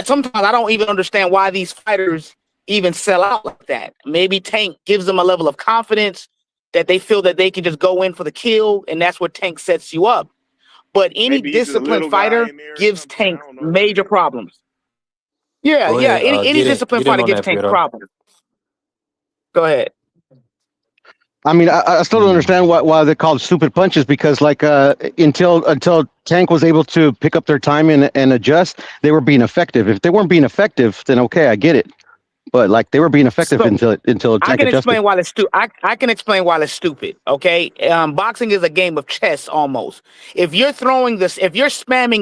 [SPEAKER 14] Sometimes I don't even understand why these fighters even sell out like that. Maybe Tank gives them a level of confidence that they feel that they can just go in for the kill, and that's what Tank sets you up. But any disciplined fighter gives Tank major problems. Yeah. Any disciplined fighter gives Tank problems. Go ahead.
[SPEAKER 11] I mean, I still don't understand why they're called stupid punches, because like until Tank was able to pick up their time and adjust, they were being effective. If they weren't being effective, then okay, I get it. But like they were being effective
[SPEAKER 14] So
[SPEAKER 11] until
[SPEAKER 14] I
[SPEAKER 11] Tank
[SPEAKER 14] can
[SPEAKER 11] adjusted.
[SPEAKER 14] explain why it's stupid. I can explain why it's stupid. Okay, boxing is a game of chess almost. If you're spamming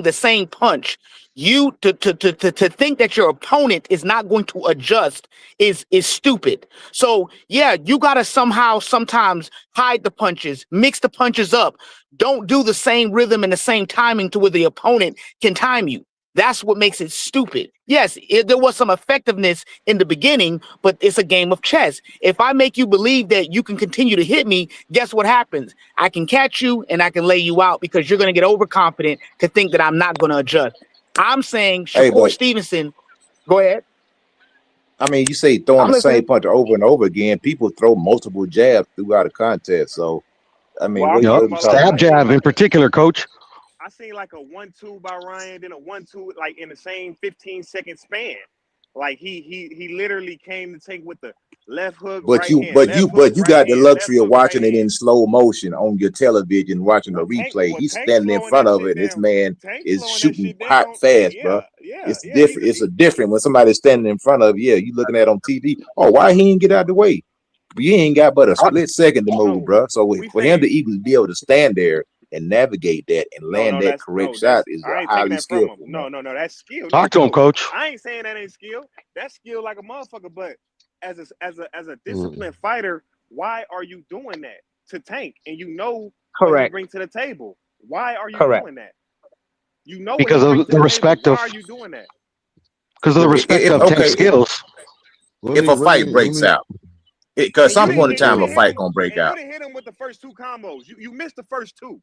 [SPEAKER 14] the same punch, you to think that your opponent is not going to adjust is stupid. So yeah, you gotta sometimes hide the punches, mix the punches up. Don't do the same rhythm and the same timing to where the opponent can time you. That's what makes it stupid. Yes, there was some effectiveness in the beginning, but it's a game of chess. If I make you believe that you can continue to hit me, guess what happens? I can catch you and I can lay you out because you're going to get overconfident to think that I'm not going to adjust. I'm saying Shakur Stevenson, go ahead.
[SPEAKER 1] I mean, you say throwing
[SPEAKER 14] I'm
[SPEAKER 1] the same
[SPEAKER 14] listening.
[SPEAKER 1] punch over and over again. People throw multiple jabs throughout a contest. So, I mean,
[SPEAKER 6] Well, I'm
[SPEAKER 1] what
[SPEAKER 6] talking
[SPEAKER 1] are you
[SPEAKER 6] about
[SPEAKER 1] talking
[SPEAKER 6] like
[SPEAKER 11] Stab
[SPEAKER 6] I seen
[SPEAKER 11] jab in
[SPEAKER 6] like
[SPEAKER 11] particular, coach.
[SPEAKER 6] I seen like a 1-2 by Ryan, then a 1-2 like in the same 15-second span. Like he literally came to take with the left hook,
[SPEAKER 1] But
[SPEAKER 6] right
[SPEAKER 1] you,
[SPEAKER 6] hand,
[SPEAKER 1] but you,
[SPEAKER 6] left hook,
[SPEAKER 1] but you
[SPEAKER 6] right
[SPEAKER 1] got the
[SPEAKER 6] hand, left
[SPEAKER 1] luxury of
[SPEAKER 6] hook, right
[SPEAKER 1] watching it in
[SPEAKER 6] hand.
[SPEAKER 1] slow motion on your television, watching the
[SPEAKER 6] Well,
[SPEAKER 1] replay. He's
[SPEAKER 6] Tank
[SPEAKER 1] standing in
[SPEAKER 6] slowing
[SPEAKER 1] front
[SPEAKER 6] that
[SPEAKER 1] of
[SPEAKER 6] shit
[SPEAKER 1] it, and this
[SPEAKER 6] down.
[SPEAKER 1] man
[SPEAKER 6] Tank
[SPEAKER 1] is
[SPEAKER 6] slowing that
[SPEAKER 1] shooting
[SPEAKER 6] shit
[SPEAKER 1] hot
[SPEAKER 6] down.
[SPEAKER 1] fast, bro. It's different. It's a different when somebody's standing in front of you. You looking at on TV. Oh, why he didn't get out of the way? You ain't got but a split second to move, bro. So for him to even be able to stand there and navigate that and land that correct shot is
[SPEAKER 6] I
[SPEAKER 1] a
[SPEAKER 6] ain't taking
[SPEAKER 1] highly
[SPEAKER 6] that from him.
[SPEAKER 1] skillful, man.
[SPEAKER 6] No, that's skill.
[SPEAKER 11] Talk to him, coach.
[SPEAKER 6] I ain't saying that ain't skill. That's skill like a motherfucker. But as a disciplined fighter, why are you doing that to Tank? And you know what he brings to the table. Why are you doing that? You know what he
[SPEAKER 11] Because
[SPEAKER 6] brings
[SPEAKER 11] of
[SPEAKER 6] to
[SPEAKER 11] the
[SPEAKER 6] the table.
[SPEAKER 11] respect
[SPEAKER 6] Why
[SPEAKER 11] of
[SPEAKER 6] are you doing that?
[SPEAKER 11] because of the respect of Tank's skills.
[SPEAKER 1] If a fight breaks out, because some point in time a fight gonna break out.
[SPEAKER 6] You didn't hit him with the first two combos. You missed the first two.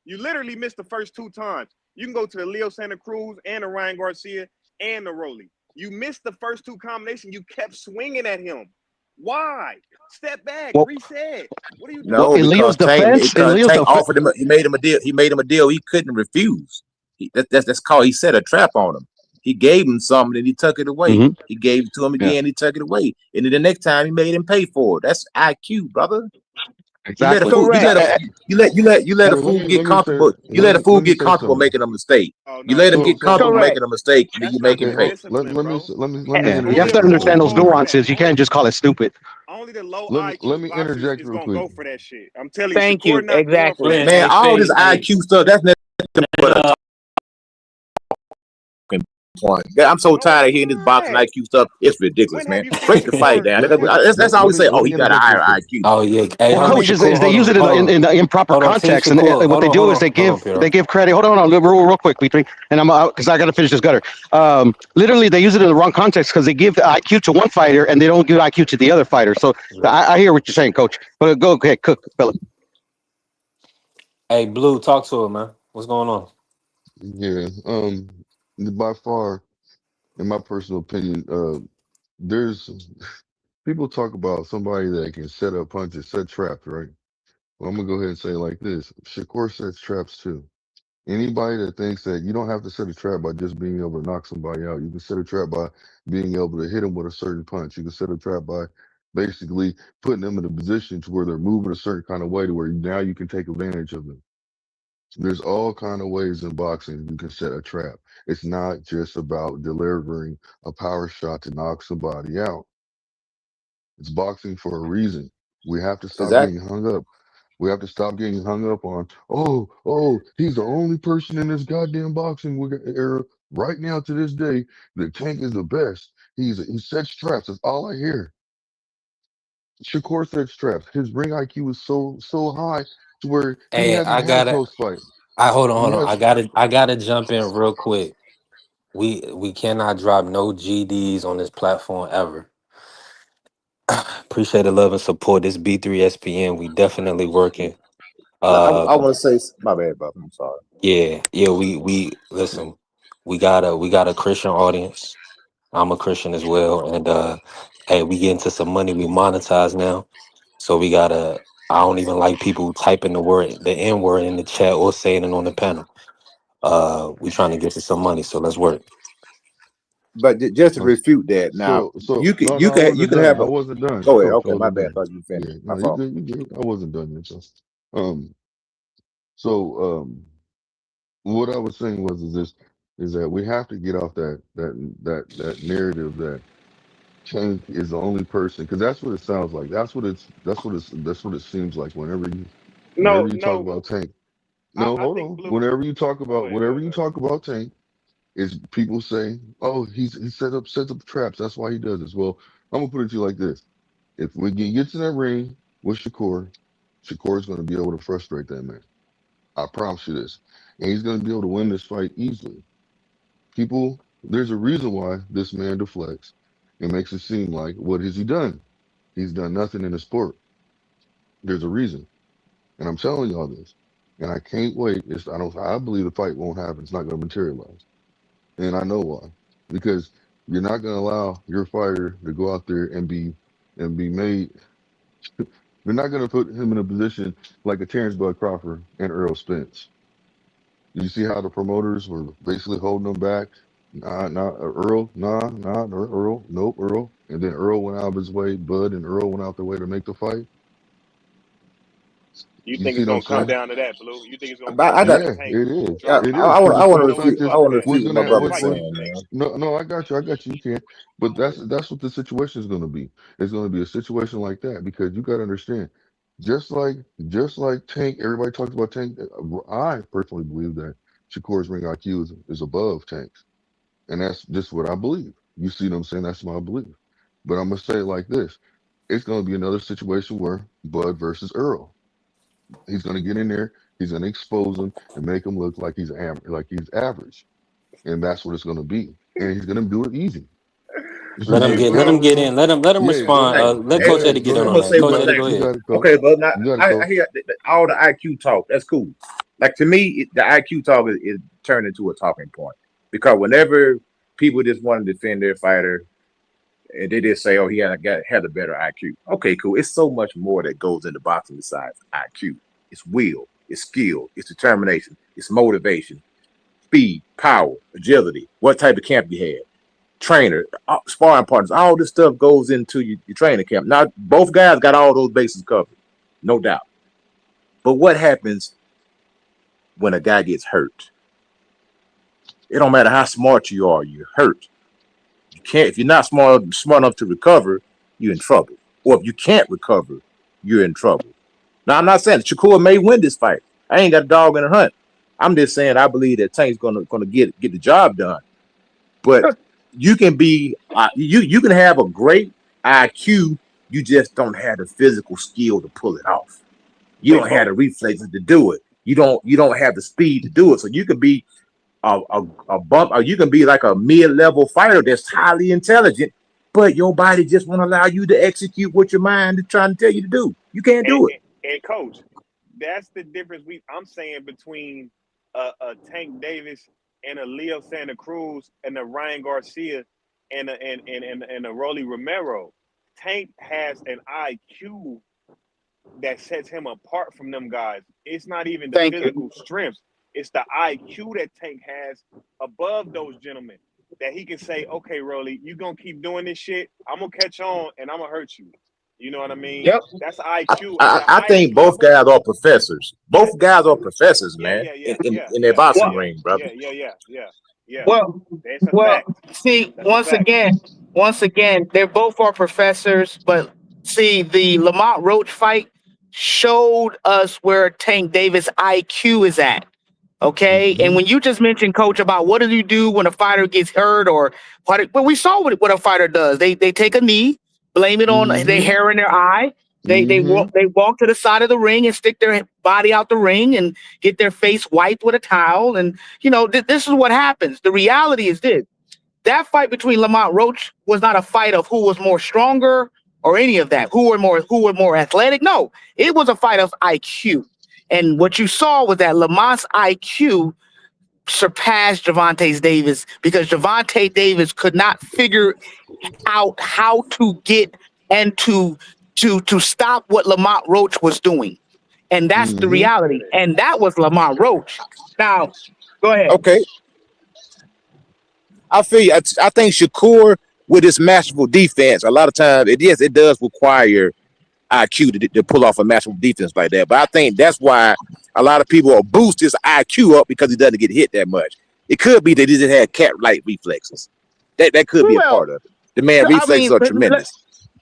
[SPEAKER 6] You literally missed the first two times. You can go to the Leo Santa Cruz and the Ryan Garcia and the Rolly. You missed the first two combinations. You kept swinging at him. Why? Step back, reset. What are you doing?
[SPEAKER 1] No, because Tank offered him. He made him a deal. He made him a deal he couldn't refuse. That's called. He set a trap on him. He gave him something and he took it away.
[SPEAKER 11] Mm-hmm.
[SPEAKER 1] He gave it to him again. He took it away. And then the next time he made him pay for it. That's IQ, brother.
[SPEAKER 11] Exactly.
[SPEAKER 1] You let a fool get comfortable. You let a fool get comfortable making a mistake. You let him get comfortable making a mistake, and then you make him pay.
[SPEAKER 4] Let me
[SPEAKER 11] You have to understand those nuances. You can't just call it stupid.
[SPEAKER 6] Only the low
[SPEAKER 4] IQ
[SPEAKER 6] let me interject is gonna go for that shit. I'm telling you, Shakur not going for that.
[SPEAKER 1] Man, all this IQ stuff, that's nothing but a point. I'm so tired of hearing this boxing IQ stuff. It's ridiculous, man. Break the fight down. That's all we say. Oh, he got a higher IQ.
[SPEAKER 2] Oh yeah. Hey,
[SPEAKER 11] well, coach, is they use it in the improper context, and what they do is they give credit. Hold on, real quick, B3, and I'm out because I got to finish this gutter. Literally, they use it in the wrong context because they give the IQ to one fighter and they don't give IQ to the other fighter. So I hear what you're saying, coach. But go ahead, cook, fella.
[SPEAKER 2] Hey, Blue, talk to him, man. What's going on?
[SPEAKER 4] Yeah. By far, in my personal opinion, there's people talk about somebody that can set up punches, set traps, right? Well, I'm gonna go ahead and say it like this: Shakur sets traps too. Anybody that thinks that you don't have to set a trap by just being able to knock somebody out, you can set a trap by being able to hit them with a certain punch. You can set a trap by basically putting them in a position to where they're moving a certain kind of way to where now you can take advantage of them. There's all kind of ways in boxing you can set a trap. It's not just about delivering a power shot to knock somebody out. It's boxing for a reason. We have to stop getting hung up. We have to stop getting hung up on, he's the only person in this goddamn boxing era right now to this day that Tank is the best. He sets traps. That's all I hear. Shakur sets traps. His ring IQ is so high to where he hasn't had a close fight.
[SPEAKER 2] Hold on. I gotta jump in real quick. We cannot drop no GDs on this platform ever. Appreciate the love and support. This B3SPN. We definitely working.
[SPEAKER 1] I want to say my bad, brother. I'm sorry.
[SPEAKER 2] Yeah. We listen. We got a Christian audience. I'm a Christian as well, and hey, we get into some money. We monetize now, so we gotta. I don't even like people typing the N word in the chat or saying it on the panel. We trying to get to some money, so let's work.
[SPEAKER 1] But just to refute that, now you can have
[SPEAKER 15] I
[SPEAKER 1] a.
[SPEAKER 15] wasn't done,
[SPEAKER 1] Go ahead.
[SPEAKER 15] Coach. I
[SPEAKER 1] Okay, my
[SPEAKER 15] wasn't
[SPEAKER 1] bad. I
[SPEAKER 15] done.
[SPEAKER 1] thought you finished.
[SPEAKER 15] Yeah,
[SPEAKER 1] My
[SPEAKER 15] no, you
[SPEAKER 1] fault.
[SPEAKER 15] good. You good. I wasn't done yet. Um, what I was saying is that we have to get off that narrative that Tank is the only person, because that's what it sounds like. That's what it seems like whenever
[SPEAKER 6] No,
[SPEAKER 15] you talk
[SPEAKER 6] no.
[SPEAKER 15] about Tank. No,
[SPEAKER 6] I
[SPEAKER 15] hold
[SPEAKER 6] think
[SPEAKER 15] on.
[SPEAKER 6] Blue.
[SPEAKER 15] Whenever you talk
[SPEAKER 6] Go ahead. Go ahead.
[SPEAKER 15] Tank, is people say, "Oh, he sets up traps. That's why he does this." Well, I'm gonna put it to you like this: if we can get to that ring with Shakur is going to be able to frustrate that man. I promise you this, and he's going to be able to win this fight easily. There's a reason why this man deflects. It makes it seem like, what has he done? He's done nothing in the sport. There's a reason, and I'm telling y'all this, and I can't wait. I believe the fight won't happen. It's not going to materialize. And I know why. Because you're not going to allow your fighter to go out there and be made. You're not going to put him in a position like a Terrence Bud Crawford and Earl Spence. You see how the promoters were basically holding them back? Earl, Earl, nope, Earl. And then Earl went out of his way, Bud and Earl went out their way to make the fight.
[SPEAKER 6] You
[SPEAKER 15] You
[SPEAKER 6] think
[SPEAKER 15] see
[SPEAKER 6] it's
[SPEAKER 15] what I'm
[SPEAKER 6] gonna come
[SPEAKER 15] saying?
[SPEAKER 6] down to that, Blue? You think it's gonna come
[SPEAKER 1] I
[SPEAKER 6] down
[SPEAKER 1] got.
[SPEAKER 6] to
[SPEAKER 15] Yeah,
[SPEAKER 6] Tank
[SPEAKER 15] it is.
[SPEAKER 1] I
[SPEAKER 6] dropping
[SPEAKER 15] It is.
[SPEAKER 6] Earl?
[SPEAKER 15] Because
[SPEAKER 1] want
[SPEAKER 6] No,
[SPEAKER 1] to
[SPEAKER 6] no,
[SPEAKER 15] because
[SPEAKER 1] refute.
[SPEAKER 15] because
[SPEAKER 1] I
[SPEAKER 6] fuck
[SPEAKER 1] want to
[SPEAKER 6] that.
[SPEAKER 15] what's
[SPEAKER 1] refute my
[SPEAKER 15] gonna
[SPEAKER 6] Let him
[SPEAKER 1] brother's
[SPEAKER 6] fight
[SPEAKER 15] what
[SPEAKER 6] though,
[SPEAKER 1] saying,
[SPEAKER 6] Tank.
[SPEAKER 1] man.
[SPEAKER 15] no, I got you. You can. But that's what the situation is gonna be. It's gonna be a situation like that because you gotta understand. Just like Tank, everybody talks about Tank. I personally believe that Shakur's ring IQ is above Tank's. And that's just what I believe. You see what I'm saying? That's my belief. But I'm gonna say it like this: it's gonna be another situation where Bud versus Earl. He's gonna get in there. He's gonna expose him and make him look like like he's average, and that's what it's gonna be. And he's gonna do it easy. You see
[SPEAKER 2] Let
[SPEAKER 15] what
[SPEAKER 2] him
[SPEAKER 6] Hey,
[SPEAKER 15] I'm
[SPEAKER 2] get let
[SPEAKER 15] saying?
[SPEAKER 2] him
[SPEAKER 6] Blue.
[SPEAKER 2] get in. Let him
[SPEAKER 15] Yeah.
[SPEAKER 2] respond.
[SPEAKER 1] Hey,
[SPEAKER 2] Let
[SPEAKER 1] hey,
[SPEAKER 15] Go
[SPEAKER 2] Coach
[SPEAKER 15] ahead.
[SPEAKER 2] Eddie
[SPEAKER 15] Go
[SPEAKER 2] get in
[SPEAKER 1] I'm
[SPEAKER 2] on
[SPEAKER 1] gonna
[SPEAKER 15] ahead.
[SPEAKER 2] that.
[SPEAKER 1] say
[SPEAKER 2] Coach
[SPEAKER 1] one
[SPEAKER 2] Eddie,
[SPEAKER 1] thing.
[SPEAKER 2] go
[SPEAKER 15] You
[SPEAKER 2] ahead.
[SPEAKER 15] got it, coach.
[SPEAKER 1] Okay, but now
[SPEAKER 15] You got it,
[SPEAKER 1] I
[SPEAKER 15] coach.
[SPEAKER 1] hear all the IQ talk. That's cool. Like to me, the IQ talk is turned into a talking point because whenever people just want to defend their fighter and they just say, "Oh, he had a better IQ." Okay, cool. It's so much more that goes into boxing besides IQ. It's will, it's skill, it's determination, it's motivation, speed, power, agility. What type of camp you had, trainer, sparring partners. All this stuff goes into your training camp. Now, both guys got all those bases covered, no doubt. But what happens when a guy gets hurt? It don't matter how smart you are, you're hurt. You can't if you're not smart enough to recover, you're in trouble. Or if you can't recover, you're in trouble. Now I'm not saying Shakur may win this fight. I ain't got a dog in the hunt. I'm just saying I believe that Tank's gonna get the job done. But you can be you can have a great IQ, you just don't have the physical skill to pull it off. You
[SPEAKER 6] They
[SPEAKER 1] don't have
[SPEAKER 6] both.
[SPEAKER 1] the reflexes to do it. You don't have the speed to do it. So you can be a bump, or you can be like a mid-level fighter that's highly intelligent, but your body just won't allow you to execute what your mind is trying to tell you to do. You can't
[SPEAKER 6] And,
[SPEAKER 1] do it.
[SPEAKER 6] and coach, that's the difference. I'm saying between a Tank Davis and a Leo Santa Cruz and a Ryan Garcia and a Rolly Romero. Tank has an IQ that sets him apart from them guys. It's not even the
[SPEAKER 14] Thank you.
[SPEAKER 6] physical strengths. It's the IQ that Tank has above those gentlemen that he can say, okay, Rolly, you going to keep doing this shit. I'm going to catch on and I'm going to hurt you. You know what I mean?
[SPEAKER 14] Yep.
[SPEAKER 6] That's IQ at
[SPEAKER 1] I,
[SPEAKER 6] the
[SPEAKER 1] I
[SPEAKER 6] highest
[SPEAKER 1] think both
[SPEAKER 6] level.
[SPEAKER 1] guys are professors.
[SPEAKER 6] Yeah,
[SPEAKER 1] Both guys are professors, man, in their boxing
[SPEAKER 14] Well,
[SPEAKER 1] ring, brother.
[SPEAKER 6] yeah.
[SPEAKER 14] well,
[SPEAKER 6] That's a
[SPEAKER 14] well.
[SPEAKER 6] fact.
[SPEAKER 14] See,
[SPEAKER 6] That's a fact.
[SPEAKER 14] once again, they both are professors. But see, the Lamont Roach fight showed us where Tank Davis IQ is at. Okay, and
[SPEAKER 15] Mm-hmm.
[SPEAKER 14] when you just mentioned, Coach, about what do you do when a fighter gets hurt, or well, we saw what a fighter does. They take a knee, blame it on their
[SPEAKER 15] Mm-hmm.
[SPEAKER 14] hair in their eye.
[SPEAKER 15] Mm-hmm.
[SPEAKER 14] They walk to the side of the ring and stick their body out the ring and get their face wiped with a towel. And this is what happens. The reality is this: that fight between Lamont Roach was not a fight of who was more stronger or any of that. Who were more athletic? No, it was a fight of IQ. And what you saw was that Lamont's IQ surpassed Gervonta Davis because Gervonta Davis could not figure out how to get and to stop what Lamont Roach was doing. And that's the
[SPEAKER 15] Mm-hmm.
[SPEAKER 14] reality. And that was Lamont Roach. Now, go ahead.
[SPEAKER 1] Okay, I feel you. I think Shakur with his masterful defense, a lot of times it does require IQ to pull off a masterful defense like that. But I think that's why a lot of people will boost his IQ up because he doesn't get hit that much. It could be that he just had cat-like reflexes. That could be a
[SPEAKER 14] Well,
[SPEAKER 1] part of it. The man
[SPEAKER 14] I
[SPEAKER 1] reflexes
[SPEAKER 14] mean,
[SPEAKER 1] are tremendous.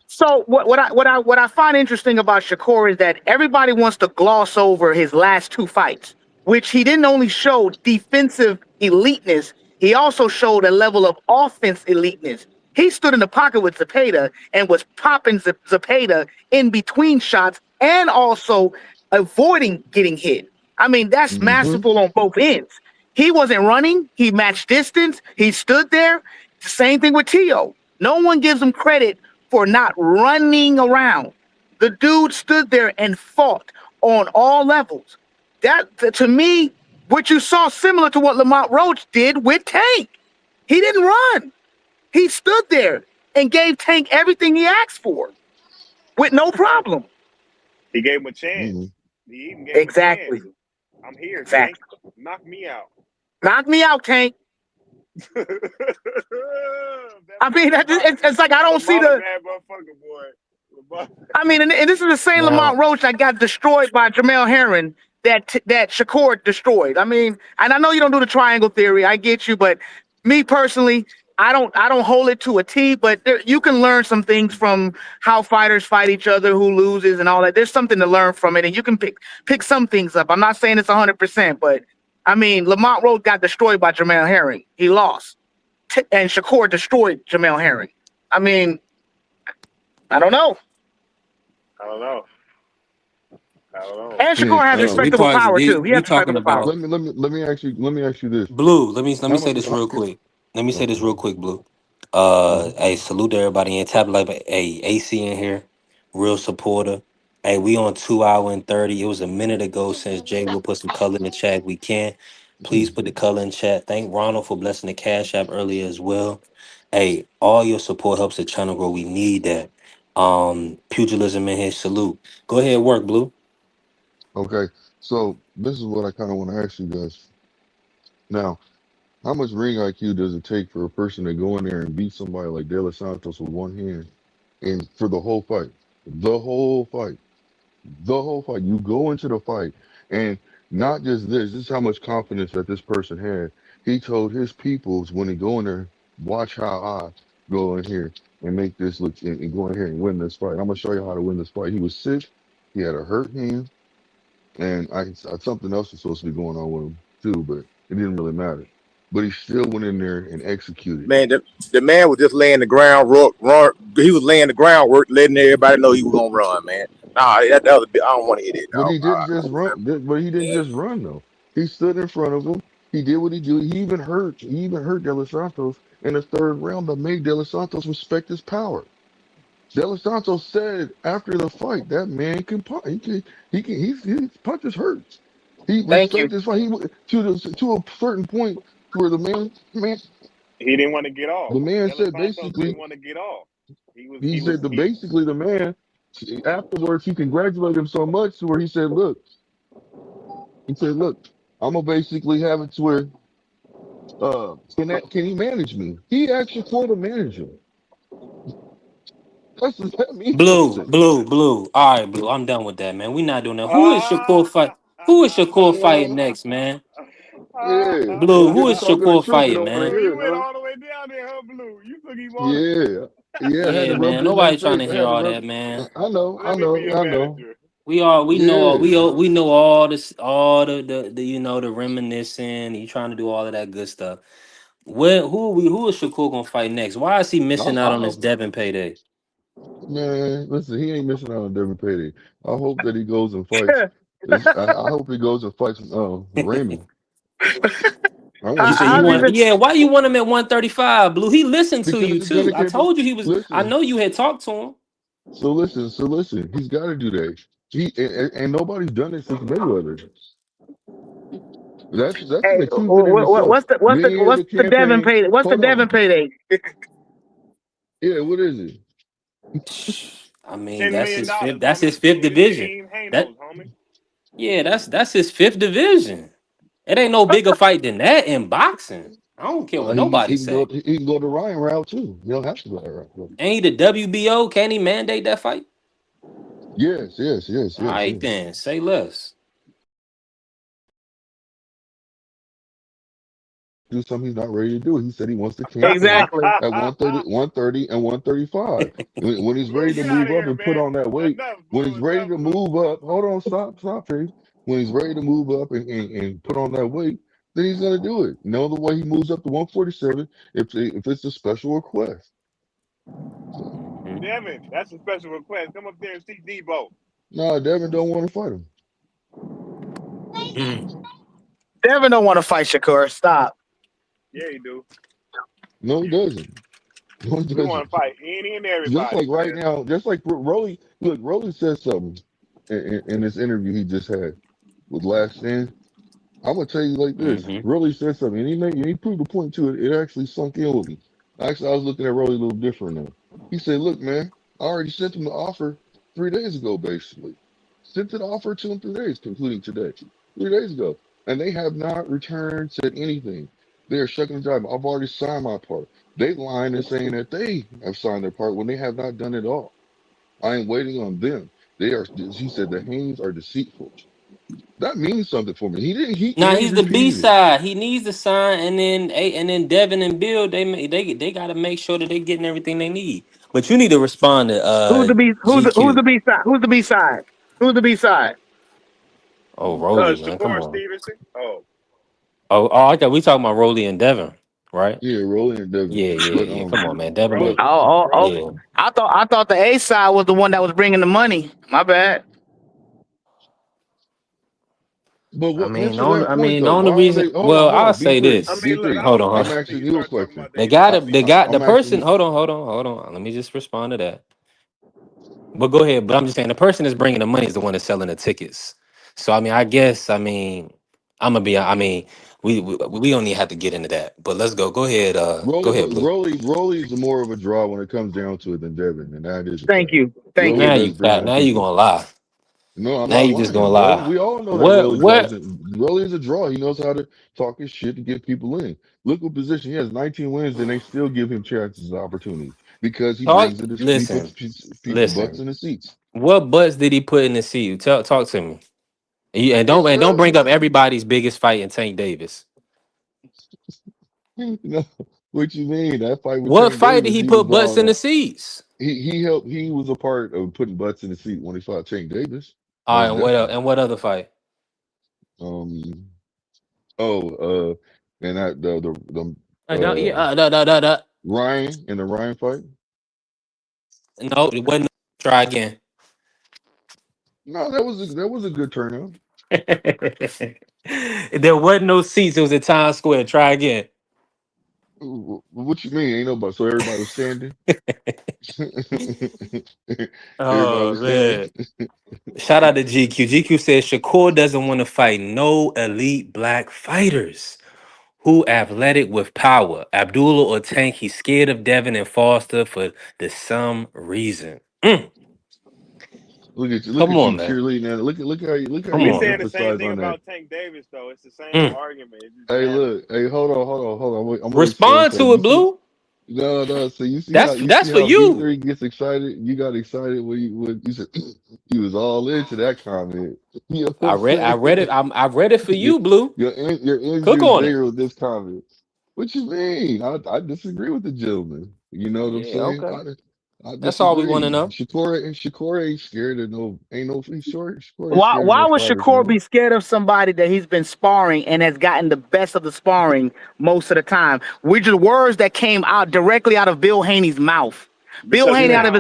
[SPEAKER 14] so what I find interesting about Shakur is that everybody wants to gloss over his last two fights, which he didn't only show defensive eliteness, he also showed a level of offense eliteness. He stood in the pocket with Zepeda and was popping Zepeda in between shots and also avoiding getting hit. I mean, that's masterful on both ends. He wasn't running. He matched distance. He stood there. The same thing with Tio. No one gives him credit for not running around. The dude stood there and fought on all levels. That, to me, what you saw similar to what Lamont Roach did with Tank. He didn't run. He stood there and gave Tank everything he asked for with no problem.
[SPEAKER 6] He gave him a chance. He even gave him a chance. I'm here, Tank. Knock me out.
[SPEAKER 14] Knock me out, Tank. I mean, it's like I don't see the. I mean, and this is the same Lamont Roach that got destroyed by Jamel Herring that Shakur destroyed. I mean, and I know you don't do the triangle theory. I get you, but me personally, I don't hold it to a T. But you can learn some things from how fighters fight each other, who loses, and all that. There's something to learn from it, and you can pick some things up. I'm not saying it's 100%, but I mean, Lamont Roach got destroyed by Jamel Herring. He lost, and Shakur destroyed Jamel Herring. I mean, I don't know. And Shakur has respectable power too. He has respectable power.
[SPEAKER 15] Let me ask you this.
[SPEAKER 2] Blue, let me say this real quick. Blue. Hey, salute to everybody in Tap Life. Hey, AC in here, real supporter. Hey, we on 2 hours and 30. It was a minute ago since Jay will put some color in the chat. We can. Please put the color in chat. Thank Ronald for blessing the Cash App earlier as well. Hey, all your support helps the channel grow. We need that. Pugilism in here, salute. Go ahead, work, Blue.
[SPEAKER 15] Okay, so this is what I kind of want to ask you guys. Now, how much ring IQ does it take for a person to go in there and beat somebody like De Los Santos with one hand, and for the whole fight? The whole fight. You go into the fight, and not just this is how much confidence that this person had. He told his peoples when they go in there, watch how I go in here and make this look and go in here and win this fight. I'm gonna show you how to win this fight. He was sick, he had a hurt hand, and something else was supposed to be going on with him too, but it didn't really matter. But he still went in there and executed.
[SPEAKER 1] Man, the man was just laying the groundwork. He was laying the groundwork, letting everybody know he was gonna run, man. Nah, that was I don't want to hear it.
[SPEAKER 15] But he didn't just run. But he didn't just run though. He stood in front of him. He did what he did. He even hurt De Los Santos in the third round that made De Los Santos respect his power. De Los Santos said after the fight that man can punch. His punches hurts. He respected his fight. He to a certain point where the man
[SPEAKER 6] he didn't want to get off.
[SPEAKER 15] The man said basically
[SPEAKER 6] didn't want to get off.
[SPEAKER 15] Basically the man afterwards he congratulated him so much to where he said, look, I'm gonna basically have it to where can he manage me? He actually told him manage him. That's what that means.
[SPEAKER 2] Blue. All right, Blue. I'm done with that, man. We not doing that. Who is Shakur fight? Who is Shakur fighting next, man?
[SPEAKER 15] Yeah.
[SPEAKER 2] Blue, who is Shakur fighting, man?
[SPEAKER 6] You went all the way down there, huh, Blue? You took him on.
[SPEAKER 2] Yeah, man. Nobody trying to hear all that, man.
[SPEAKER 15] I know.
[SPEAKER 2] We know all this, all the you know, the reminiscing. You trying to do all of that good stuff. Who is Shakur gonna fight next? Why is he missing out on this Devin payday?
[SPEAKER 15] Man, listen, he ain't missing out on Devin payday. I hope that he goes and fights. I hope he goes and fights Raymond.
[SPEAKER 2] Why you want him at 135, Blue? He listened to you too. I told you he was. Listen, I know you had talked to him.
[SPEAKER 15] So listen. He's got to do that. And nobody's done it since Mayweather. That's an achievement.
[SPEAKER 14] What's the Devin payday? What's the Devin payday?
[SPEAKER 15] Yeah, what is it?
[SPEAKER 2] I mean, that's his fifth division. That's his fifth division. It ain't no bigger fight than that in boxing. I don't care what
[SPEAKER 15] He
[SPEAKER 2] nobody
[SPEAKER 15] can go.
[SPEAKER 2] say.
[SPEAKER 15] He can go the Ryan route too. He don't have to go that route.
[SPEAKER 2] Ain't he the WBO? Can he mandate that fight?
[SPEAKER 15] Yes.
[SPEAKER 2] All right, then. Say less.
[SPEAKER 15] Do something he's not ready to do. He said he wants to camp in
[SPEAKER 14] Exactly.
[SPEAKER 15] at 130 and 135. When he's ready to
[SPEAKER 6] Get out
[SPEAKER 15] move
[SPEAKER 6] of
[SPEAKER 15] up
[SPEAKER 6] here,
[SPEAKER 15] and put
[SPEAKER 6] man.
[SPEAKER 15] on that weight,
[SPEAKER 6] Enough,
[SPEAKER 15] when
[SPEAKER 6] Blue.
[SPEAKER 15] he's ready
[SPEAKER 6] Enough,
[SPEAKER 15] to
[SPEAKER 6] Blue.
[SPEAKER 15] move up, hold on, stop, Trey. When he's ready to move up and put on that weight, then he's gonna do it. No other way he moves up to 147 if it's a special request. So
[SPEAKER 6] Devin, that's a special request. Come up there and see Debo.
[SPEAKER 15] no, Devin don't want to fight him.
[SPEAKER 14] Devin don't want to fight Shakur. Stop.
[SPEAKER 6] Yeah, you do.
[SPEAKER 15] No, he doesn't. No, he
[SPEAKER 6] We want
[SPEAKER 15] doesn't.
[SPEAKER 6] to fight any and
[SPEAKER 15] Just
[SPEAKER 6] everybody,
[SPEAKER 15] like right
[SPEAKER 6] man.
[SPEAKER 15] now, just like Rolly. Look, Rolly said something in this interview he just had with Last Stand. I'm gonna tell you like this.
[SPEAKER 2] Mm-hmm.
[SPEAKER 15] Rolly said something, and he proved a point to it. It actually sunk in with me. Actually, I was looking at Rolly a little different now. He said, "Look, man, I already sent him the offer 3 days ago. Basically, sent an offer to him 3 days, concluding today, 3 days ago, and they have not returned, said anything. They are shucking the job. I've already signed my part. They lying and saying that they have signed their part when they have not done it all. I am waiting on them. They are." He said the Haynes are deceitful. That means something for me. He didn't.
[SPEAKER 2] Now
[SPEAKER 15] He
[SPEAKER 2] he's the B
[SPEAKER 15] repeated it.
[SPEAKER 2] side. He needs to sign, and then Devin and Bill they got to make sure that they getting everything they need. But you need to respond to
[SPEAKER 14] Who's the B? Who's the
[SPEAKER 2] GQ.
[SPEAKER 14] B side? Who's the B side? Who's the B side?
[SPEAKER 2] Oh, Rolly, man, come
[SPEAKER 6] Shakur
[SPEAKER 2] on.
[SPEAKER 6] Stevenson. Oh,
[SPEAKER 2] I thought we talking about Rolly and Devin, right?
[SPEAKER 15] Yeah, Rolling and Devin. But
[SPEAKER 2] Yeah. Come on, man, Devin.
[SPEAKER 6] Rolly.
[SPEAKER 14] Oh.
[SPEAKER 2] Yeah.
[SPEAKER 14] I thought the A side was the one that was bringing the money. My bad.
[SPEAKER 15] what answer
[SPEAKER 2] The
[SPEAKER 15] that point though?
[SPEAKER 2] only
[SPEAKER 15] Why are
[SPEAKER 2] reason.
[SPEAKER 15] they
[SPEAKER 2] Well,
[SPEAKER 15] hold
[SPEAKER 2] I'll
[SPEAKER 15] on,
[SPEAKER 2] say
[SPEAKER 15] B3.
[SPEAKER 6] I
[SPEAKER 2] this.
[SPEAKER 6] mean, look,
[SPEAKER 15] B3.
[SPEAKER 6] I was
[SPEAKER 2] Hold on.
[SPEAKER 15] I'm
[SPEAKER 6] listening till
[SPEAKER 15] asking
[SPEAKER 6] you
[SPEAKER 15] you a
[SPEAKER 6] start talking
[SPEAKER 15] question.
[SPEAKER 6] about
[SPEAKER 2] They
[SPEAKER 6] the A
[SPEAKER 2] got
[SPEAKER 6] side.
[SPEAKER 2] it. They got the
[SPEAKER 15] I'm asking
[SPEAKER 2] person.
[SPEAKER 15] you.
[SPEAKER 2] Hold on. Let me just respond to that. But go ahead. But I'm just saying the person that's bringing the money is the one that's selling the tickets. So I guess I'm gonna be. We don't even have to get into that. But let's go. Go ahead. Go
[SPEAKER 15] Rolly,
[SPEAKER 2] ahead,
[SPEAKER 15] but
[SPEAKER 2] Blue.
[SPEAKER 15] Rolly is more of a draw when it comes down to it than Devin, and that is a
[SPEAKER 14] Thank
[SPEAKER 15] fact.
[SPEAKER 14] you. Thank
[SPEAKER 15] Rolly
[SPEAKER 14] you.
[SPEAKER 2] Now
[SPEAKER 15] does
[SPEAKER 2] you
[SPEAKER 15] bring
[SPEAKER 2] cat.
[SPEAKER 15] more
[SPEAKER 2] Now you
[SPEAKER 15] people.
[SPEAKER 2] gonna lie.
[SPEAKER 15] No, I'm
[SPEAKER 2] Now
[SPEAKER 15] not
[SPEAKER 2] you just gonna
[SPEAKER 15] lying, bro.
[SPEAKER 2] lie.
[SPEAKER 15] We all know that
[SPEAKER 2] What?
[SPEAKER 15] Rolly draws
[SPEAKER 2] What?
[SPEAKER 15] it. Rolly is a draw. He knows how to talk his shit to get people in. Look what position he has. 19 wins, and they still give him chances and opportunities because he
[SPEAKER 2] Talk.
[SPEAKER 15] brings it. He puts
[SPEAKER 2] Listen.
[SPEAKER 15] people butts in the seats.
[SPEAKER 2] What butts did he put in the seat? Talk to me. And
[SPEAKER 15] It's
[SPEAKER 2] don't bring up everybody's biggest fight in Tank Davis.
[SPEAKER 15] no, what you mean? That fight with
[SPEAKER 2] What
[SPEAKER 15] Tank
[SPEAKER 2] fight did
[SPEAKER 15] Davis,
[SPEAKER 2] he
[SPEAKER 15] he
[SPEAKER 2] put
[SPEAKER 15] was
[SPEAKER 2] butts in
[SPEAKER 15] all
[SPEAKER 2] the seats?
[SPEAKER 15] he helped. He was a part of putting butts in the seat when he fought Tank Davis.
[SPEAKER 2] All right,
[SPEAKER 15] Most
[SPEAKER 2] and what else?
[SPEAKER 15] definitely.
[SPEAKER 2] And what other fight?
[SPEAKER 15] Um. Oh. And that
[SPEAKER 2] I don't. Yeah.
[SPEAKER 15] Ryan in the Ryan fight.
[SPEAKER 2] No, it wasn't. Try again.
[SPEAKER 15] No, that was a good turnout.
[SPEAKER 2] There wasn't no seats. It was at Times Square. Try again.
[SPEAKER 15] What you mean? Ain't nobody. So everybody was standing. Everybody
[SPEAKER 2] Oh
[SPEAKER 15] was standing.
[SPEAKER 2] man! Shout out to GQ. GQ says Shakur doesn't want to fight no elite black fighters who athletic with power. Abdullah or Tank. He's scared of Devin and Foster for some reason.
[SPEAKER 15] Look
[SPEAKER 2] Come
[SPEAKER 15] at
[SPEAKER 2] on,
[SPEAKER 15] you
[SPEAKER 2] man.
[SPEAKER 15] cheerleading. And look how
[SPEAKER 2] Come
[SPEAKER 6] We
[SPEAKER 15] you
[SPEAKER 2] on,
[SPEAKER 6] saying
[SPEAKER 2] man.
[SPEAKER 6] the same
[SPEAKER 15] emphasize
[SPEAKER 6] thing
[SPEAKER 15] on that.
[SPEAKER 6] about Tank Davis, though. It's the same
[SPEAKER 2] Mm.
[SPEAKER 6] argument. It's just
[SPEAKER 15] Hey,
[SPEAKER 6] banter.
[SPEAKER 15] look. Hey, hold on. I'm gonna explain
[SPEAKER 2] Respond
[SPEAKER 15] something.
[SPEAKER 2] to
[SPEAKER 15] You
[SPEAKER 2] it,
[SPEAKER 15] see?
[SPEAKER 2] Blue.
[SPEAKER 15] No. So you
[SPEAKER 2] That's
[SPEAKER 15] see
[SPEAKER 2] for
[SPEAKER 15] how
[SPEAKER 2] you.
[SPEAKER 15] B3 gets excited. You got excited when you said he was all into that comment. You know what
[SPEAKER 2] I
[SPEAKER 15] I'm
[SPEAKER 2] read. I
[SPEAKER 15] saying?
[SPEAKER 2] read it. I read it for
[SPEAKER 15] Your
[SPEAKER 2] you, Blue.
[SPEAKER 15] your energy
[SPEAKER 2] Cook
[SPEAKER 15] was
[SPEAKER 2] on it.
[SPEAKER 15] bigger with this comment. What you mean? I disagree with the gentleman. You know what I'm
[SPEAKER 2] Yeah.
[SPEAKER 15] saying?
[SPEAKER 2] Okay.
[SPEAKER 15] I
[SPEAKER 2] That's all we want to
[SPEAKER 15] disagree.
[SPEAKER 2] know.
[SPEAKER 15] Shakur ain't scared of no ain't no he's short. Shakur ain't
[SPEAKER 14] Why
[SPEAKER 15] scared of
[SPEAKER 14] why
[SPEAKER 15] no
[SPEAKER 14] would
[SPEAKER 15] fighters,
[SPEAKER 14] Shakur
[SPEAKER 15] man.
[SPEAKER 14] be scared of somebody that he's been sparring and has gotten the best of the sparring most of the time? Which are words that came out directly out of Bill Haney's mouth.
[SPEAKER 6] Because
[SPEAKER 15] Yeah.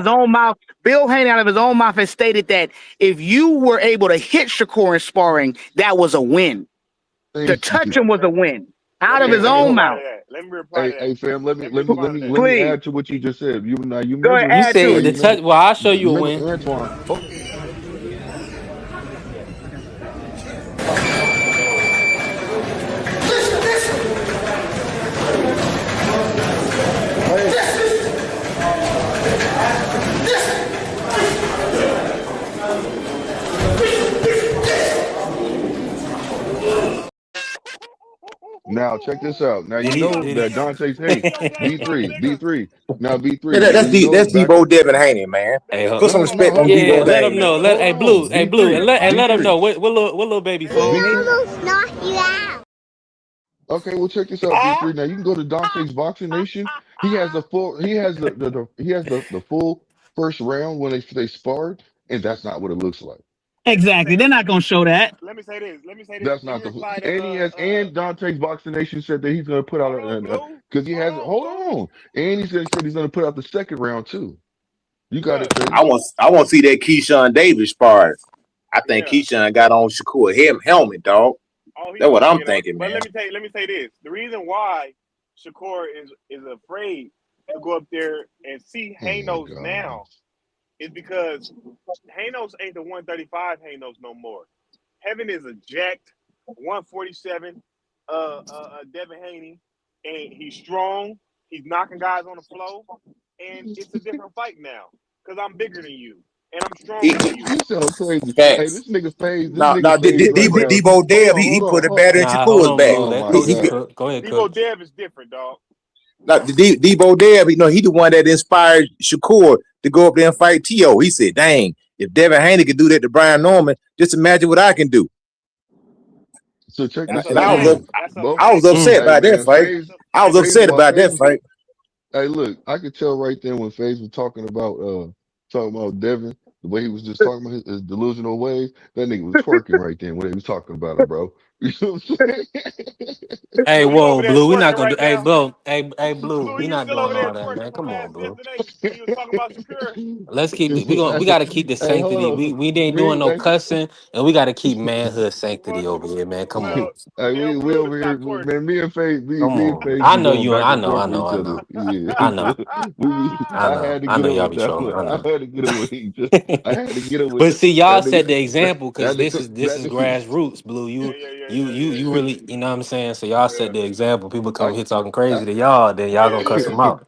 [SPEAKER 14] Bill Haney out of his own mouth has stated that if you were able to hit Shakur in sparring, that was a win. To
[SPEAKER 15] Thank
[SPEAKER 14] touch
[SPEAKER 15] you.
[SPEAKER 14] him was a win.
[SPEAKER 6] let
[SPEAKER 14] Out
[SPEAKER 6] me
[SPEAKER 14] of his
[SPEAKER 6] let me
[SPEAKER 14] own
[SPEAKER 6] reply to
[SPEAKER 14] mouth.
[SPEAKER 6] that. Let me reply to that.
[SPEAKER 15] Hey fam, let me
[SPEAKER 6] Let me
[SPEAKER 15] let me
[SPEAKER 6] reply
[SPEAKER 15] let
[SPEAKER 6] to
[SPEAKER 15] me
[SPEAKER 6] that.
[SPEAKER 15] let me
[SPEAKER 14] Please
[SPEAKER 15] add to what you just said. You
[SPEAKER 14] go ahead,
[SPEAKER 15] remember
[SPEAKER 2] You
[SPEAKER 14] add to
[SPEAKER 2] said
[SPEAKER 14] it.
[SPEAKER 2] the touch. Well, I'll show you a
[SPEAKER 15] remember
[SPEAKER 2] win.
[SPEAKER 15] Antoine. Oh, now check this out. Now
[SPEAKER 2] Did
[SPEAKER 15] you
[SPEAKER 2] he?
[SPEAKER 15] know
[SPEAKER 2] Did
[SPEAKER 15] that
[SPEAKER 2] he?
[SPEAKER 15] Dante's hey, B3. Now
[SPEAKER 1] Man,
[SPEAKER 15] B3. Now you know
[SPEAKER 1] That's
[SPEAKER 15] back.
[SPEAKER 1] Debo Devin Haney, man.
[SPEAKER 2] Hey,
[SPEAKER 1] Put some
[SPEAKER 15] No,
[SPEAKER 1] respect
[SPEAKER 15] hold
[SPEAKER 1] on
[SPEAKER 15] on,
[SPEAKER 2] yeah,
[SPEAKER 1] Debo
[SPEAKER 15] hold
[SPEAKER 2] let
[SPEAKER 1] name,
[SPEAKER 2] him
[SPEAKER 15] on,
[SPEAKER 2] know.
[SPEAKER 1] man.
[SPEAKER 2] Let
[SPEAKER 15] hold
[SPEAKER 2] hey
[SPEAKER 15] on.
[SPEAKER 2] blue,
[SPEAKER 15] B3.
[SPEAKER 2] let him know.
[SPEAKER 15] B3.
[SPEAKER 2] What little baby say?
[SPEAKER 15] B3.
[SPEAKER 10] knock you out.
[SPEAKER 15] Okay, well check this out, B3. Now you can go to Dante's Boxing Nation. He has the full he has he has the full first round when they sparred, and that's not what it looks like.
[SPEAKER 14] Exactly. They're not gonna show that.
[SPEAKER 6] Let me say this.
[SPEAKER 15] That's
[SPEAKER 6] Did
[SPEAKER 15] not
[SPEAKER 6] you
[SPEAKER 15] the
[SPEAKER 6] reply to
[SPEAKER 15] and he has and Dante's Boxing Nation said that he's gonna put out
[SPEAKER 6] hold on, Blue?
[SPEAKER 15] because he has hold
[SPEAKER 6] Blue.
[SPEAKER 15] on. And said he's gonna put out the second round too. You got it,
[SPEAKER 6] Bruh.
[SPEAKER 1] I
[SPEAKER 15] Face.
[SPEAKER 1] want to see that Keyshawn Davis spar. I think
[SPEAKER 6] Yeah.
[SPEAKER 1] Keyshawn got on Shakur helmet, dog.
[SPEAKER 6] Oh, he's
[SPEAKER 1] That's what I'm
[SPEAKER 6] bugging out.
[SPEAKER 1] thinking,
[SPEAKER 6] But
[SPEAKER 1] man.
[SPEAKER 6] let me say this. The reason why Shakur is afraid to go up there and see
[SPEAKER 15] Oh my
[SPEAKER 6] Hanos
[SPEAKER 15] God.
[SPEAKER 6] now is because Hanos ain't the 135 Hanos no more. Heaven is a jacked 147 Devin Haney, and he's strong. He's knocking guys on the floor, and it's a different fight now because I'm bigger than you and I'm stronger than you.
[SPEAKER 15] You sound crazy. Hey,
[SPEAKER 1] Facts.
[SPEAKER 15] this nigga
[SPEAKER 1] Now,
[SPEAKER 15] phase right now.
[SPEAKER 1] Debo
[SPEAKER 15] Hold
[SPEAKER 1] Dev,
[SPEAKER 15] on, hold
[SPEAKER 1] he
[SPEAKER 15] on,
[SPEAKER 1] put a
[SPEAKER 15] hold
[SPEAKER 1] batter in
[SPEAKER 2] Nah, hold
[SPEAKER 1] Shakur's
[SPEAKER 2] on,
[SPEAKER 1] back.
[SPEAKER 2] blue.
[SPEAKER 15] Oh
[SPEAKER 2] Let
[SPEAKER 15] my
[SPEAKER 2] coach
[SPEAKER 1] He
[SPEAKER 15] God.
[SPEAKER 2] cook. Go ahead,
[SPEAKER 6] Debo
[SPEAKER 2] coach.
[SPEAKER 6] Dev is different, dog.
[SPEAKER 1] Like Debo Dev, he the one that inspired Shakur to go up there and fight T.O. He said, dang, if Devin Haney could do that to Brian Norman, just imagine what I can do.
[SPEAKER 15] So check
[SPEAKER 1] And,
[SPEAKER 15] this
[SPEAKER 6] That's a
[SPEAKER 1] and
[SPEAKER 15] out,
[SPEAKER 6] fact.
[SPEAKER 15] man.
[SPEAKER 6] That's a
[SPEAKER 15] Bo,
[SPEAKER 1] I was
[SPEAKER 6] fact.
[SPEAKER 1] upset
[SPEAKER 15] hey
[SPEAKER 1] by that
[SPEAKER 15] man,
[SPEAKER 1] fight.
[SPEAKER 6] That's a
[SPEAKER 1] I was
[SPEAKER 15] Phase
[SPEAKER 1] upset
[SPEAKER 15] while
[SPEAKER 1] about
[SPEAKER 15] Phase
[SPEAKER 1] that
[SPEAKER 15] was
[SPEAKER 1] fight.
[SPEAKER 15] hey look, I could tell right then when Phase was talking about Devin, the way he was just talking about his delusional ways, that nigga was twerking right then when he was talking about him, bro. You know what I'm saying?
[SPEAKER 2] Hey,
[SPEAKER 6] Blue, you over
[SPEAKER 2] whoa,
[SPEAKER 6] there
[SPEAKER 2] blue. We not
[SPEAKER 6] twerking
[SPEAKER 2] gonna do.
[SPEAKER 6] right
[SPEAKER 2] Hey,
[SPEAKER 6] now.
[SPEAKER 2] blue. Hey, blue.
[SPEAKER 6] Blue,
[SPEAKER 2] We
[SPEAKER 6] you
[SPEAKER 2] not
[SPEAKER 6] still
[SPEAKER 2] doing
[SPEAKER 6] over there
[SPEAKER 2] all that, man.
[SPEAKER 6] twerking from
[SPEAKER 2] Come on, blue.
[SPEAKER 6] yesterday when you was talking about Shakur.
[SPEAKER 2] Let's keep it. We gotta keep the
[SPEAKER 15] Hey, hold
[SPEAKER 2] sanctity.
[SPEAKER 15] on.
[SPEAKER 2] We ain't doing no
[SPEAKER 15] Me,
[SPEAKER 2] cussing, and we gotta keep manhood
[SPEAKER 6] Well,
[SPEAKER 2] sanctity over here, man. Come on,
[SPEAKER 6] well,
[SPEAKER 15] hey,
[SPEAKER 6] tell
[SPEAKER 15] we
[SPEAKER 6] Blue to
[SPEAKER 15] over here,
[SPEAKER 6] stop twerking.
[SPEAKER 15] man. Me and Faith,
[SPEAKER 2] come
[SPEAKER 15] me and
[SPEAKER 2] on.
[SPEAKER 15] Faith
[SPEAKER 2] I
[SPEAKER 15] be
[SPEAKER 2] know
[SPEAKER 15] going
[SPEAKER 2] you.
[SPEAKER 15] back
[SPEAKER 2] I
[SPEAKER 15] and
[SPEAKER 2] know.
[SPEAKER 15] forth
[SPEAKER 2] I
[SPEAKER 15] with
[SPEAKER 2] know.
[SPEAKER 15] each
[SPEAKER 2] I
[SPEAKER 15] other.
[SPEAKER 2] know.
[SPEAKER 15] Yeah,
[SPEAKER 2] I know. I
[SPEAKER 15] I
[SPEAKER 2] know.
[SPEAKER 15] had to
[SPEAKER 2] I
[SPEAKER 15] get
[SPEAKER 2] know
[SPEAKER 15] him
[SPEAKER 2] y'all
[SPEAKER 15] with
[SPEAKER 2] be
[SPEAKER 15] that
[SPEAKER 2] trolling.
[SPEAKER 15] one.
[SPEAKER 2] I
[SPEAKER 15] I
[SPEAKER 2] know.
[SPEAKER 15] had to get him with each. I had to get him with
[SPEAKER 2] But see, y'all
[SPEAKER 15] that
[SPEAKER 2] set the
[SPEAKER 15] nigga.
[SPEAKER 2] example because this is
[SPEAKER 15] That nigga.
[SPEAKER 2] grassroots, blue. You
[SPEAKER 6] Yeah.
[SPEAKER 2] really, you know what I'm saying. So y'all set
[SPEAKER 6] Yeah.
[SPEAKER 2] the example. People come
[SPEAKER 15] I,
[SPEAKER 2] here talking
[SPEAKER 15] I,
[SPEAKER 2] crazy to y'all, then y'all gonna cuss them out.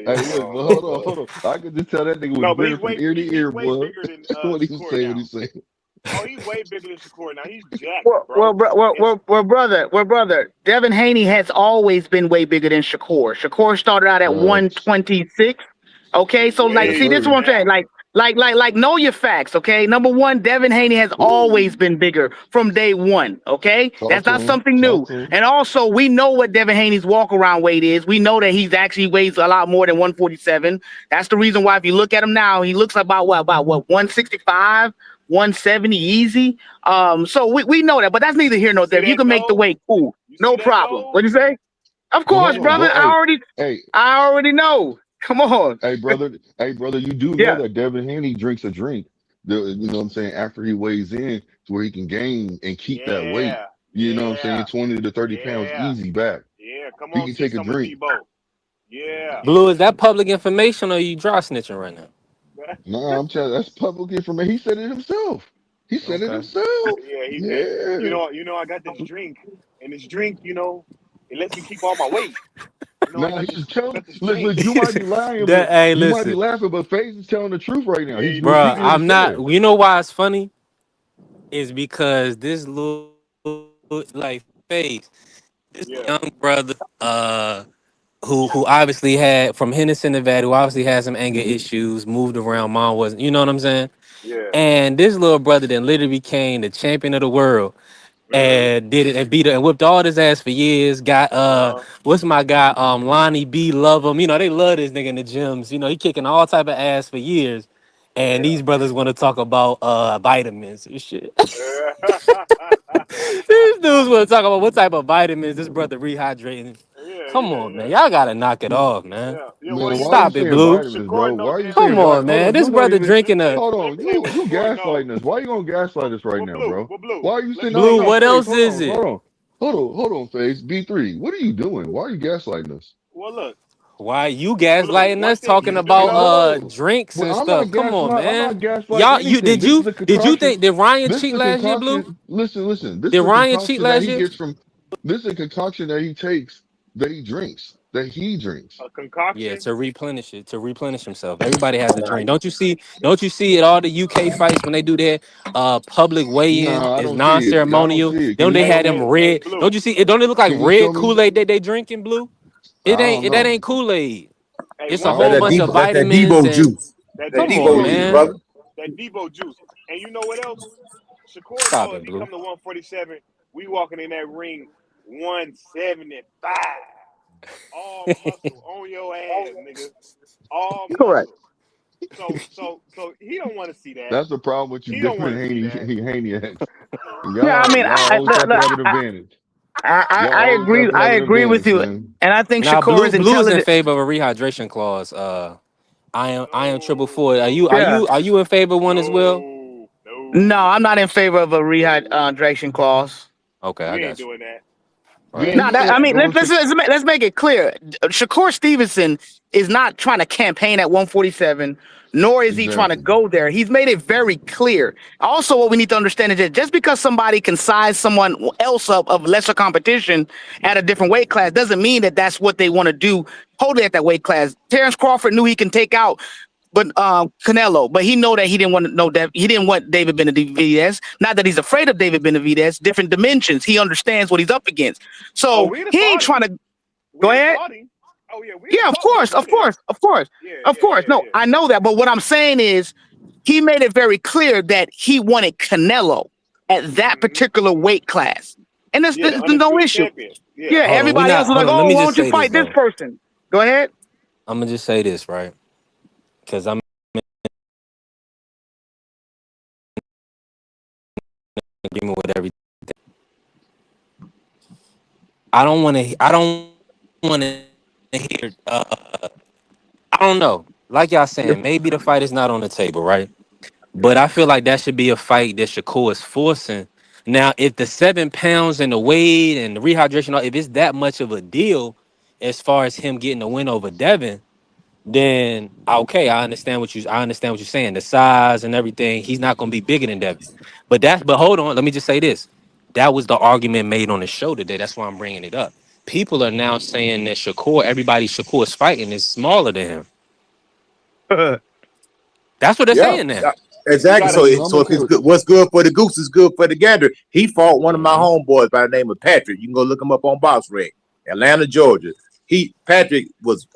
[SPEAKER 15] hey, look, but hold on, hold on. I could just tell that nigga was
[SPEAKER 6] No, but
[SPEAKER 15] grinning from ear to
[SPEAKER 6] he's
[SPEAKER 15] ear,
[SPEAKER 6] way
[SPEAKER 15] boy.
[SPEAKER 6] bigger than
[SPEAKER 15] What he was
[SPEAKER 6] Shakur
[SPEAKER 15] saying, what
[SPEAKER 6] now.
[SPEAKER 15] he saying.
[SPEAKER 6] Oh, he's way bigger than Shakur now. He's jacked, bro. And
[SPEAKER 14] Brother. Devin Haney has always been way bigger than Shakur. Shakur started out at
[SPEAKER 15] Facts.
[SPEAKER 14] 126. Okay,
[SPEAKER 6] he's
[SPEAKER 14] so like,
[SPEAKER 15] Yes,
[SPEAKER 6] way
[SPEAKER 14] see, this is
[SPEAKER 15] sir.
[SPEAKER 6] bigger
[SPEAKER 14] what I'm saying.
[SPEAKER 6] now.
[SPEAKER 14] Like, know your facts. Okay, number one, Devin Haney has always
[SPEAKER 15] Ooh.
[SPEAKER 14] been bigger from day one. Okay,
[SPEAKER 15] Talk
[SPEAKER 14] that's
[SPEAKER 15] to
[SPEAKER 14] not
[SPEAKER 15] him.
[SPEAKER 14] something
[SPEAKER 15] Talk
[SPEAKER 14] new.
[SPEAKER 15] to him.
[SPEAKER 14] And also, we know what Devin Haney's walk around weight is. We know that he's actually weighs a lot more than 147. That's the reason why if you look at him now, he looks about what 165. 170 easy. So we know that, but that's neither here
[SPEAKER 6] You
[SPEAKER 14] nor
[SPEAKER 6] see
[SPEAKER 14] there. If you
[SPEAKER 6] that
[SPEAKER 14] can make the
[SPEAKER 6] goal?
[SPEAKER 14] weight, cool.
[SPEAKER 6] You see
[SPEAKER 14] No
[SPEAKER 6] that
[SPEAKER 14] problem.
[SPEAKER 6] goal?
[SPEAKER 14] What'd you say? Of
[SPEAKER 15] Well,
[SPEAKER 6] You
[SPEAKER 14] course,
[SPEAKER 15] hold
[SPEAKER 6] see that
[SPEAKER 15] on.
[SPEAKER 14] brother.
[SPEAKER 15] Don't.
[SPEAKER 6] goal?
[SPEAKER 15] Hey,
[SPEAKER 14] I already know. Come on.
[SPEAKER 15] hey, brother. Hey, brother. You do know
[SPEAKER 14] Yeah.
[SPEAKER 15] that Devin Haney drinks a drink. You know what I'm saying? After he weighs in, to where he can gain and keep that weight.
[SPEAKER 6] Yeah.
[SPEAKER 15] You know what I'm saying?
[SPEAKER 6] Yeah.
[SPEAKER 15] 20 to 30 pounds
[SPEAKER 6] Yeah.
[SPEAKER 15] easy back.
[SPEAKER 6] Yeah. Come
[SPEAKER 15] He
[SPEAKER 6] on,
[SPEAKER 15] can
[SPEAKER 6] see
[SPEAKER 15] take a
[SPEAKER 6] some of
[SPEAKER 15] drink.
[SPEAKER 6] Debo. Yeah.
[SPEAKER 2] Blue, is that public information or you dry snitching right now?
[SPEAKER 15] Nah, I'm telling. That's public information. He said it himself. He said it
[SPEAKER 2] Okay.
[SPEAKER 15] himself.
[SPEAKER 6] Yeah, he said,
[SPEAKER 15] Yeah.
[SPEAKER 6] I got this drink, and this drink, it lets me keep all my weight. I
[SPEAKER 15] Nah, he's telling.
[SPEAKER 6] got this
[SPEAKER 15] Look,
[SPEAKER 6] drink.
[SPEAKER 15] you might be lying,
[SPEAKER 2] That
[SPEAKER 15] but
[SPEAKER 2] hey,
[SPEAKER 15] you might be
[SPEAKER 2] listen,
[SPEAKER 15] laughing, but FaZe is telling the truth right now.
[SPEAKER 6] Yeah,
[SPEAKER 15] He's
[SPEAKER 6] he did.
[SPEAKER 2] bruh.
[SPEAKER 15] repeating what he
[SPEAKER 2] I'm not.
[SPEAKER 15] said.
[SPEAKER 2] You know why it's funny? Is because this little like face, this
[SPEAKER 6] Yeah,
[SPEAKER 2] young brother, who obviously had from Henderson, Nevada, who obviously had some anger issues, moved around. Mom wasn't. You know what I'm saying?
[SPEAKER 6] yeah.
[SPEAKER 2] And this little brother then literally became the champion of the world
[SPEAKER 6] Mm.
[SPEAKER 2] and did it and beat it and whipped all his ass for years. Got
[SPEAKER 6] Uh-huh.
[SPEAKER 2] what's my guy Lonnie B love him. You know they love this nigga in the gyms. You know he kicking all type of ass for years. And
[SPEAKER 6] Yeah.
[SPEAKER 2] these brothers want to talk about vitamins and shit.
[SPEAKER 6] Yeah.
[SPEAKER 2] These dudes want to talk about what type of vitamins this brother rehydrating.
[SPEAKER 6] Yeah,
[SPEAKER 2] Come
[SPEAKER 6] yeah,
[SPEAKER 2] on, man.
[SPEAKER 6] yeah.
[SPEAKER 2] Y'all gotta knock it off, man.
[SPEAKER 6] Yeah. Yeah, well,
[SPEAKER 15] Man, why are you
[SPEAKER 2] Stop it,
[SPEAKER 15] saying
[SPEAKER 2] Blue.
[SPEAKER 15] vitamins,
[SPEAKER 6] Shakur
[SPEAKER 15] bro?
[SPEAKER 6] know
[SPEAKER 15] Why are you
[SPEAKER 6] damn
[SPEAKER 15] saying
[SPEAKER 2] Come on,
[SPEAKER 6] well.
[SPEAKER 15] Hold
[SPEAKER 2] man.
[SPEAKER 15] on,
[SPEAKER 2] This
[SPEAKER 15] you're not
[SPEAKER 2] brother
[SPEAKER 15] even.
[SPEAKER 6] Let me
[SPEAKER 2] drinking
[SPEAKER 6] tell
[SPEAKER 2] a
[SPEAKER 15] Hold
[SPEAKER 6] let me
[SPEAKER 15] on,
[SPEAKER 6] tell you what
[SPEAKER 15] you
[SPEAKER 6] Shakur
[SPEAKER 15] gaslighting
[SPEAKER 6] know.
[SPEAKER 15] us. Why you gonna gaslight us right
[SPEAKER 6] Well,
[SPEAKER 15] now,
[SPEAKER 6] Blue,
[SPEAKER 15] bro?
[SPEAKER 6] well, Blue.
[SPEAKER 15] Why are you
[SPEAKER 6] Let
[SPEAKER 15] saying
[SPEAKER 6] me
[SPEAKER 15] no,
[SPEAKER 6] tell
[SPEAKER 15] no,
[SPEAKER 2] Blue.
[SPEAKER 6] you
[SPEAKER 15] no,
[SPEAKER 6] what
[SPEAKER 2] What
[SPEAKER 6] Shakur.
[SPEAKER 15] Face?
[SPEAKER 2] else
[SPEAKER 15] Hold
[SPEAKER 2] is
[SPEAKER 15] on,
[SPEAKER 2] it?
[SPEAKER 15] hold on, Face. B3, what are you doing? Why are you gaslighting us?
[SPEAKER 6] Well, look,
[SPEAKER 2] Why you
[SPEAKER 6] Blue.
[SPEAKER 2] gaslighting
[SPEAKER 6] One
[SPEAKER 2] us
[SPEAKER 6] thing
[SPEAKER 2] talking
[SPEAKER 6] you do
[SPEAKER 2] about
[SPEAKER 15] No,
[SPEAKER 6] know.
[SPEAKER 15] no.
[SPEAKER 2] drinks
[SPEAKER 15] Well,
[SPEAKER 2] and stuff? Come on,
[SPEAKER 15] I'm
[SPEAKER 2] man.
[SPEAKER 15] not gaslighting
[SPEAKER 2] Y'all
[SPEAKER 15] anything. This is a
[SPEAKER 2] did you
[SPEAKER 15] concoction.
[SPEAKER 2] think did Ryan
[SPEAKER 15] This is
[SPEAKER 2] cheat
[SPEAKER 15] a
[SPEAKER 2] last year, Blue?
[SPEAKER 15] concoction. Listen. This
[SPEAKER 2] Did
[SPEAKER 15] is a
[SPEAKER 2] Ryan cheat
[SPEAKER 15] concoction that
[SPEAKER 2] last
[SPEAKER 15] he
[SPEAKER 2] year?
[SPEAKER 15] gets from. This is a concoction that he takes that he drinks. that he drinks.
[SPEAKER 6] A
[SPEAKER 2] Yeah,
[SPEAKER 6] concoction.
[SPEAKER 2] to replenish himself. Everybody has a drink. Don't you see? Don't you see at all the UK fights when they do their public weigh-in?
[SPEAKER 15] No, I
[SPEAKER 2] It's
[SPEAKER 15] don't see it. I don't
[SPEAKER 2] non-ceremonial.
[SPEAKER 15] see it. Can
[SPEAKER 2] Don't
[SPEAKER 15] you
[SPEAKER 2] they
[SPEAKER 6] Hey,
[SPEAKER 15] show
[SPEAKER 2] have them
[SPEAKER 15] me?
[SPEAKER 6] hey,
[SPEAKER 2] red?
[SPEAKER 6] Blue.
[SPEAKER 2] Don't you see it? Don't it look like
[SPEAKER 15] Can you show
[SPEAKER 2] red
[SPEAKER 15] me?
[SPEAKER 2] Kool-Aid that they drinking, Blue?
[SPEAKER 15] I don't
[SPEAKER 2] That
[SPEAKER 15] know.
[SPEAKER 2] ain't Kool-Aid.
[SPEAKER 6] Hey,
[SPEAKER 2] It's a
[SPEAKER 6] one
[SPEAKER 15] I
[SPEAKER 2] whole
[SPEAKER 15] don't
[SPEAKER 6] thing.
[SPEAKER 2] bunch of
[SPEAKER 15] know.
[SPEAKER 1] That's that
[SPEAKER 2] vitamins
[SPEAKER 1] Debo
[SPEAKER 2] and
[SPEAKER 1] juice.
[SPEAKER 6] That
[SPEAKER 1] That
[SPEAKER 2] come
[SPEAKER 6] Debo
[SPEAKER 2] on,
[SPEAKER 1] Debo
[SPEAKER 6] juice.
[SPEAKER 1] juice,
[SPEAKER 2] man.
[SPEAKER 1] brother.
[SPEAKER 6] That Debo juice. And you know what else? Shakur
[SPEAKER 2] Stop
[SPEAKER 6] know if
[SPEAKER 2] it,
[SPEAKER 6] he
[SPEAKER 2] Blue.
[SPEAKER 6] come to 147, we walking in that ring 175. All muscle on your ass, nigga. All
[SPEAKER 14] Correct.
[SPEAKER 6] muscle. So he don't want to see that.
[SPEAKER 15] That's the problem with you
[SPEAKER 6] He don't
[SPEAKER 15] different
[SPEAKER 6] want to see that.
[SPEAKER 15] Haney.
[SPEAKER 14] Yeah, I mean,
[SPEAKER 15] Y'all always got to have an advantage. Y'all
[SPEAKER 14] I
[SPEAKER 15] always
[SPEAKER 14] agree.
[SPEAKER 15] got to
[SPEAKER 14] I
[SPEAKER 15] have an
[SPEAKER 14] agree with
[SPEAKER 15] advantage,
[SPEAKER 14] you,
[SPEAKER 15] man.
[SPEAKER 14] and I think
[SPEAKER 2] Now,
[SPEAKER 14] Shakur is
[SPEAKER 2] Blue is in
[SPEAKER 14] intelligent.
[SPEAKER 2] favor of a rehydration clause. I am triple
[SPEAKER 6] No,
[SPEAKER 2] forward.
[SPEAKER 14] Yeah.
[SPEAKER 2] Are you in favor of one as well?
[SPEAKER 14] No,
[SPEAKER 6] no.
[SPEAKER 14] I'm not in favor of a rehydration clause.
[SPEAKER 2] Okay, I
[SPEAKER 6] We ain't
[SPEAKER 2] got you.
[SPEAKER 6] doing that. We
[SPEAKER 2] Right.
[SPEAKER 6] ain't
[SPEAKER 14] No,
[SPEAKER 6] doing
[SPEAKER 14] I
[SPEAKER 6] that.
[SPEAKER 14] mean, let's make it clear. Shakur Stevenson is not trying to campaign at 147, nor is he trying to
[SPEAKER 15] Exactly.
[SPEAKER 14] go there. He's made it very clear. Also, what we need to understand is that just because somebody can size someone else up of lesser competition at a different weight class doesn't mean that that's what they want to do totally at that weight class. Terrence Crawford knew he can take out Canelo, but he know that he didn't want to know that he didn't want David Benavidez. Not that he's afraid of David Benavidez, different dimensions. He understands what he's up against.
[SPEAKER 6] Oh,
[SPEAKER 14] So
[SPEAKER 6] we'd have
[SPEAKER 14] he ain't
[SPEAKER 6] fought him.
[SPEAKER 14] trying to go
[SPEAKER 6] We'd have
[SPEAKER 14] ahead.
[SPEAKER 6] fought him. Oh yeah, we'd have
[SPEAKER 14] Yeah, of
[SPEAKER 6] fought
[SPEAKER 14] course, of
[SPEAKER 6] Benavidez.
[SPEAKER 14] course, of course,
[SPEAKER 6] Yeah,
[SPEAKER 14] of
[SPEAKER 6] yeah,
[SPEAKER 14] course.
[SPEAKER 6] yeah,
[SPEAKER 14] No,
[SPEAKER 6] yeah.
[SPEAKER 14] I know that, but what I'm saying is he made it very clear that he wanted Canelo at that particular weight class. And
[SPEAKER 6] Yeah, the
[SPEAKER 14] there's no
[SPEAKER 6] undisputed
[SPEAKER 14] issue.
[SPEAKER 6] champion. Yeah.
[SPEAKER 14] Yeah,
[SPEAKER 2] Hold on.
[SPEAKER 14] everybody else was like,
[SPEAKER 2] Let
[SPEAKER 14] oh,
[SPEAKER 2] me
[SPEAKER 14] why
[SPEAKER 2] just
[SPEAKER 14] don't you
[SPEAKER 2] say this
[SPEAKER 14] fight this
[SPEAKER 2] though.
[SPEAKER 14] person? Go ahead.
[SPEAKER 2] I'm gonna just say this, right? Because I'm in agreement with everything. I don't want to hear. I don't know. Like y'all saying, maybe the fight is not on the table, right? But I feel like that should be a fight that Shakur is forcing. Now, if the 7 pounds and the weight and the rehydration, if it's that much of a deal as far as him getting a win over Devin, then okay, I understand what you're saying. The size and everything, he's not gonna be bigger than Devin. But hold on, let me just say this. That was the argument made on the show today. That's why I'm bringing it up. People are now saying that everybody Shakur's fighting is smaller than him. That's what they're
[SPEAKER 1] Yeah,
[SPEAKER 2] saying now.
[SPEAKER 1] yeah,
[SPEAKER 6] You
[SPEAKER 1] exactly.
[SPEAKER 6] gotta
[SPEAKER 1] So if it's good, what's good for the goose is good for the gander. He fought one of my
[SPEAKER 2] Mhm.
[SPEAKER 1] homeboys by the name of Patrick. You can go look him up on Box Rec, Atlanta, Georgia. Patrick was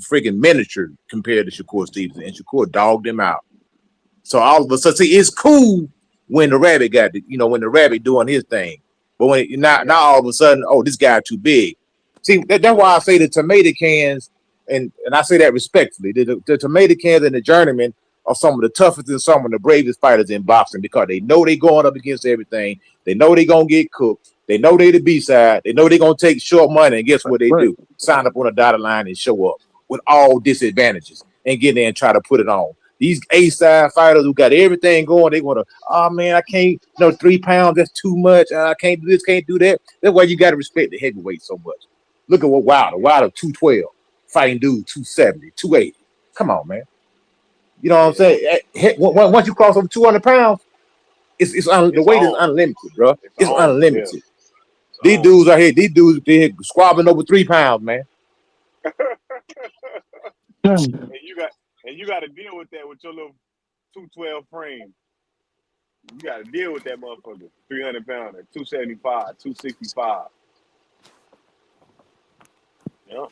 [SPEAKER 1] freaking miniature compared to Shakur Stevenson, and Shakur dogged him out. So all of a sudden, see, it's cool when the rabbit when the rabbit doing his thing, but when now all of a sudden, oh, this guy too big. See, that's why I say the tomato cans, and I say that respectfully. The tomato cans and the journeyman are some of the toughest and some of the bravest fighters in boxing because they know they going up against everything. They know they gonna get cooked. They know they the B side. They know they gonna take short money, and guess what they
[SPEAKER 14] Right.
[SPEAKER 1] do? Sign up on a dotted line and show up with all disadvantages and get there and try to put it on. These A-side fighters who got everything going, they want to, oh man, I can't, 3 pounds, that's too much. I can't do this, can't do that. That's why you got to respect the heavyweight so much. Look at what Wilder 212, fighting dude 270, 280. Come on, man. You know what I'm saying? Once you cross over 200 pounds, the
[SPEAKER 6] it's
[SPEAKER 1] weight is
[SPEAKER 6] on.
[SPEAKER 1] unlimited, bro.
[SPEAKER 6] It's
[SPEAKER 1] It's
[SPEAKER 6] on. Yeah.
[SPEAKER 1] unlimited.
[SPEAKER 6] It's
[SPEAKER 1] These
[SPEAKER 6] on.
[SPEAKER 1] dudes are here. These dudes they squabbling over 3 pounds, man.
[SPEAKER 6] And you got to deal with that with your little 212 frame. You got to deal with that motherfucker. 300-pounder, 275, 265. Yeah.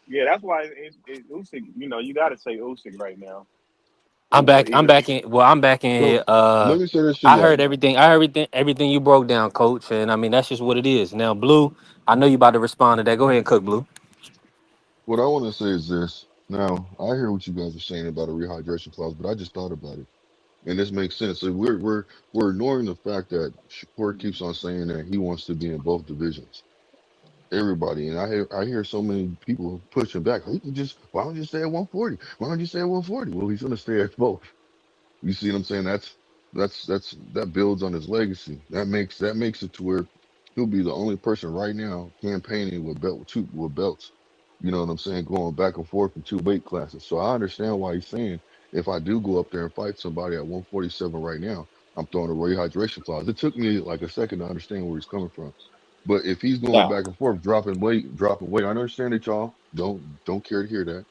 [SPEAKER 6] Yeah, that's why it's Usyk. You got to say Usyk right now.
[SPEAKER 2] I'm back. I'm
[SPEAKER 6] Even
[SPEAKER 2] back in. Well, I'm back in
[SPEAKER 15] So
[SPEAKER 2] here.
[SPEAKER 15] let me say this to
[SPEAKER 2] I heard
[SPEAKER 15] y'all.
[SPEAKER 2] everything. I heard everything you broke down, Coach. And I mean, that's just what it is. Now, Blue, I know you about to respond to that. Go ahead and cook, Blue.
[SPEAKER 15] What I want to say is this. Now, I hear what you guys are saying about a rehydration clause, but I just thought about it, and this makes sense. So we're ignoring the fact that Shakur keeps on saying that he wants to be in both divisions. Everybody, and I hear so many people pushing back. Why don't you stay at 140? Why don't you stay at 140? Well, he's going to stay at both. You see what I'm saying? That builds on his legacy. That makes it to where he'll be the only person right now campaigning with belts. You know what I'm saying? Going back and forth in two weight classes. So I understand why he's saying if I do go up there and fight somebody at 147 right now, I'm throwing a rehydration clause. It took me like a second to understand where he's coming from. But if he's going
[SPEAKER 1] Now,
[SPEAKER 15] back and forth, dropping weight, I understand that y'all don't care to hear that.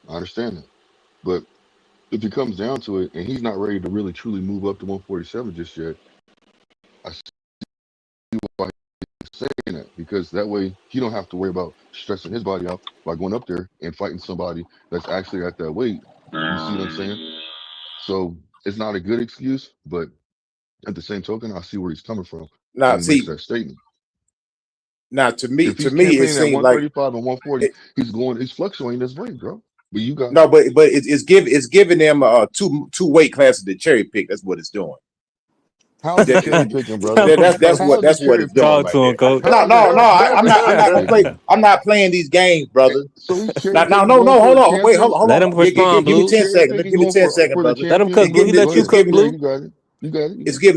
[SPEAKER 15] I understand that. But if it comes down to it, and he's not ready to really truly move up to 147 just yet, I see why he's saying that, because that way he don't have to worry about stressing his body out by going up there and fighting somebody that's actually at that weight. You see what I'm saying? So it's not a good excuse, but at the same token, I see where he's coming from
[SPEAKER 1] now,
[SPEAKER 15] when he makes
[SPEAKER 1] see,
[SPEAKER 15] that statement.
[SPEAKER 1] now
[SPEAKER 15] If
[SPEAKER 1] to
[SPEAKER 15] he's
[SPEAKER 1] me, it
[SPEAKER 15] campaigning at
[SPEAKER 1] seems like
[SPEAKER 15] 135 and 140, he's fluctuating his weight, bro. But you got
[SPEAKER 1] no, but it's giving them two weight classes to cherry pick. That's what it's doing.
[SPEAKER 15] how's it cherry picking, brother? How is it
[SPEAKER 1] That's what
[SPEAKER 15] cherry
[SPEAKER 1] it's doing
[SPEAKER 2] Talk
[SPEAKER 15] picking?
[SPEAKER 1] right
[SPEAKER 2] to him,
[SPEAKER 1] there.
[SPEAKER 2] coach.
[SPEAKER 1] No,
[SPEAKER 15] How is it?
[SPEAKER 1] I'm
[SPEAKER 15] That's
[SPEAKER 1] not
[SPEAKER 15] cherry picking.
[SPEAKER 1] I'm not playing these games, brother.
[SPEAKER 15] So he's cherry
[SPEAKER 1] Now,
[SPEAKER 15] picking
[SPEAKER 1] no,
[SPEAKER 15] going for
[SPEAKER 1] hold
[SPEAKER 15] a
[SPEAKER 1] on, wait,
[SPEAKER 15] champion.
[SPEAKER 1] hold
[SPEAKER 2] Let
[SPEAKER 1] on.
[SPEAKER 2] him respond,
[SPEAKER 1] Give me
[SPEAKER 15] He's
[SPEAKER 2] Blue.
[SPEAKER 1] 10
[SPEAKER 15] cherry
[SPEAKER 1] seconds.
[SPEAKER 15] picking
[SPEAKER 1] Give me
[SPEAKER 15] going
[SPEAKER 1] 10 seconds,
[SPEAKER 15] for the
[SPEAKER 1] brother.
[SPEAKER 2] Let him cook,
[SPEAKER 15] champion.
[SPEAKER 2] Blue. He let
[SPEAKER 15] Go
[SPEAKER 2] you
[SPEAKER 15] ahead.
[SPEAKER 2] cook,
[SPEAKER 1] Giving
[SPEAKER 15] Yeah,
[SPEAKER 2] Blue.
[SPEAKER 15] you got it. You got it. You got it.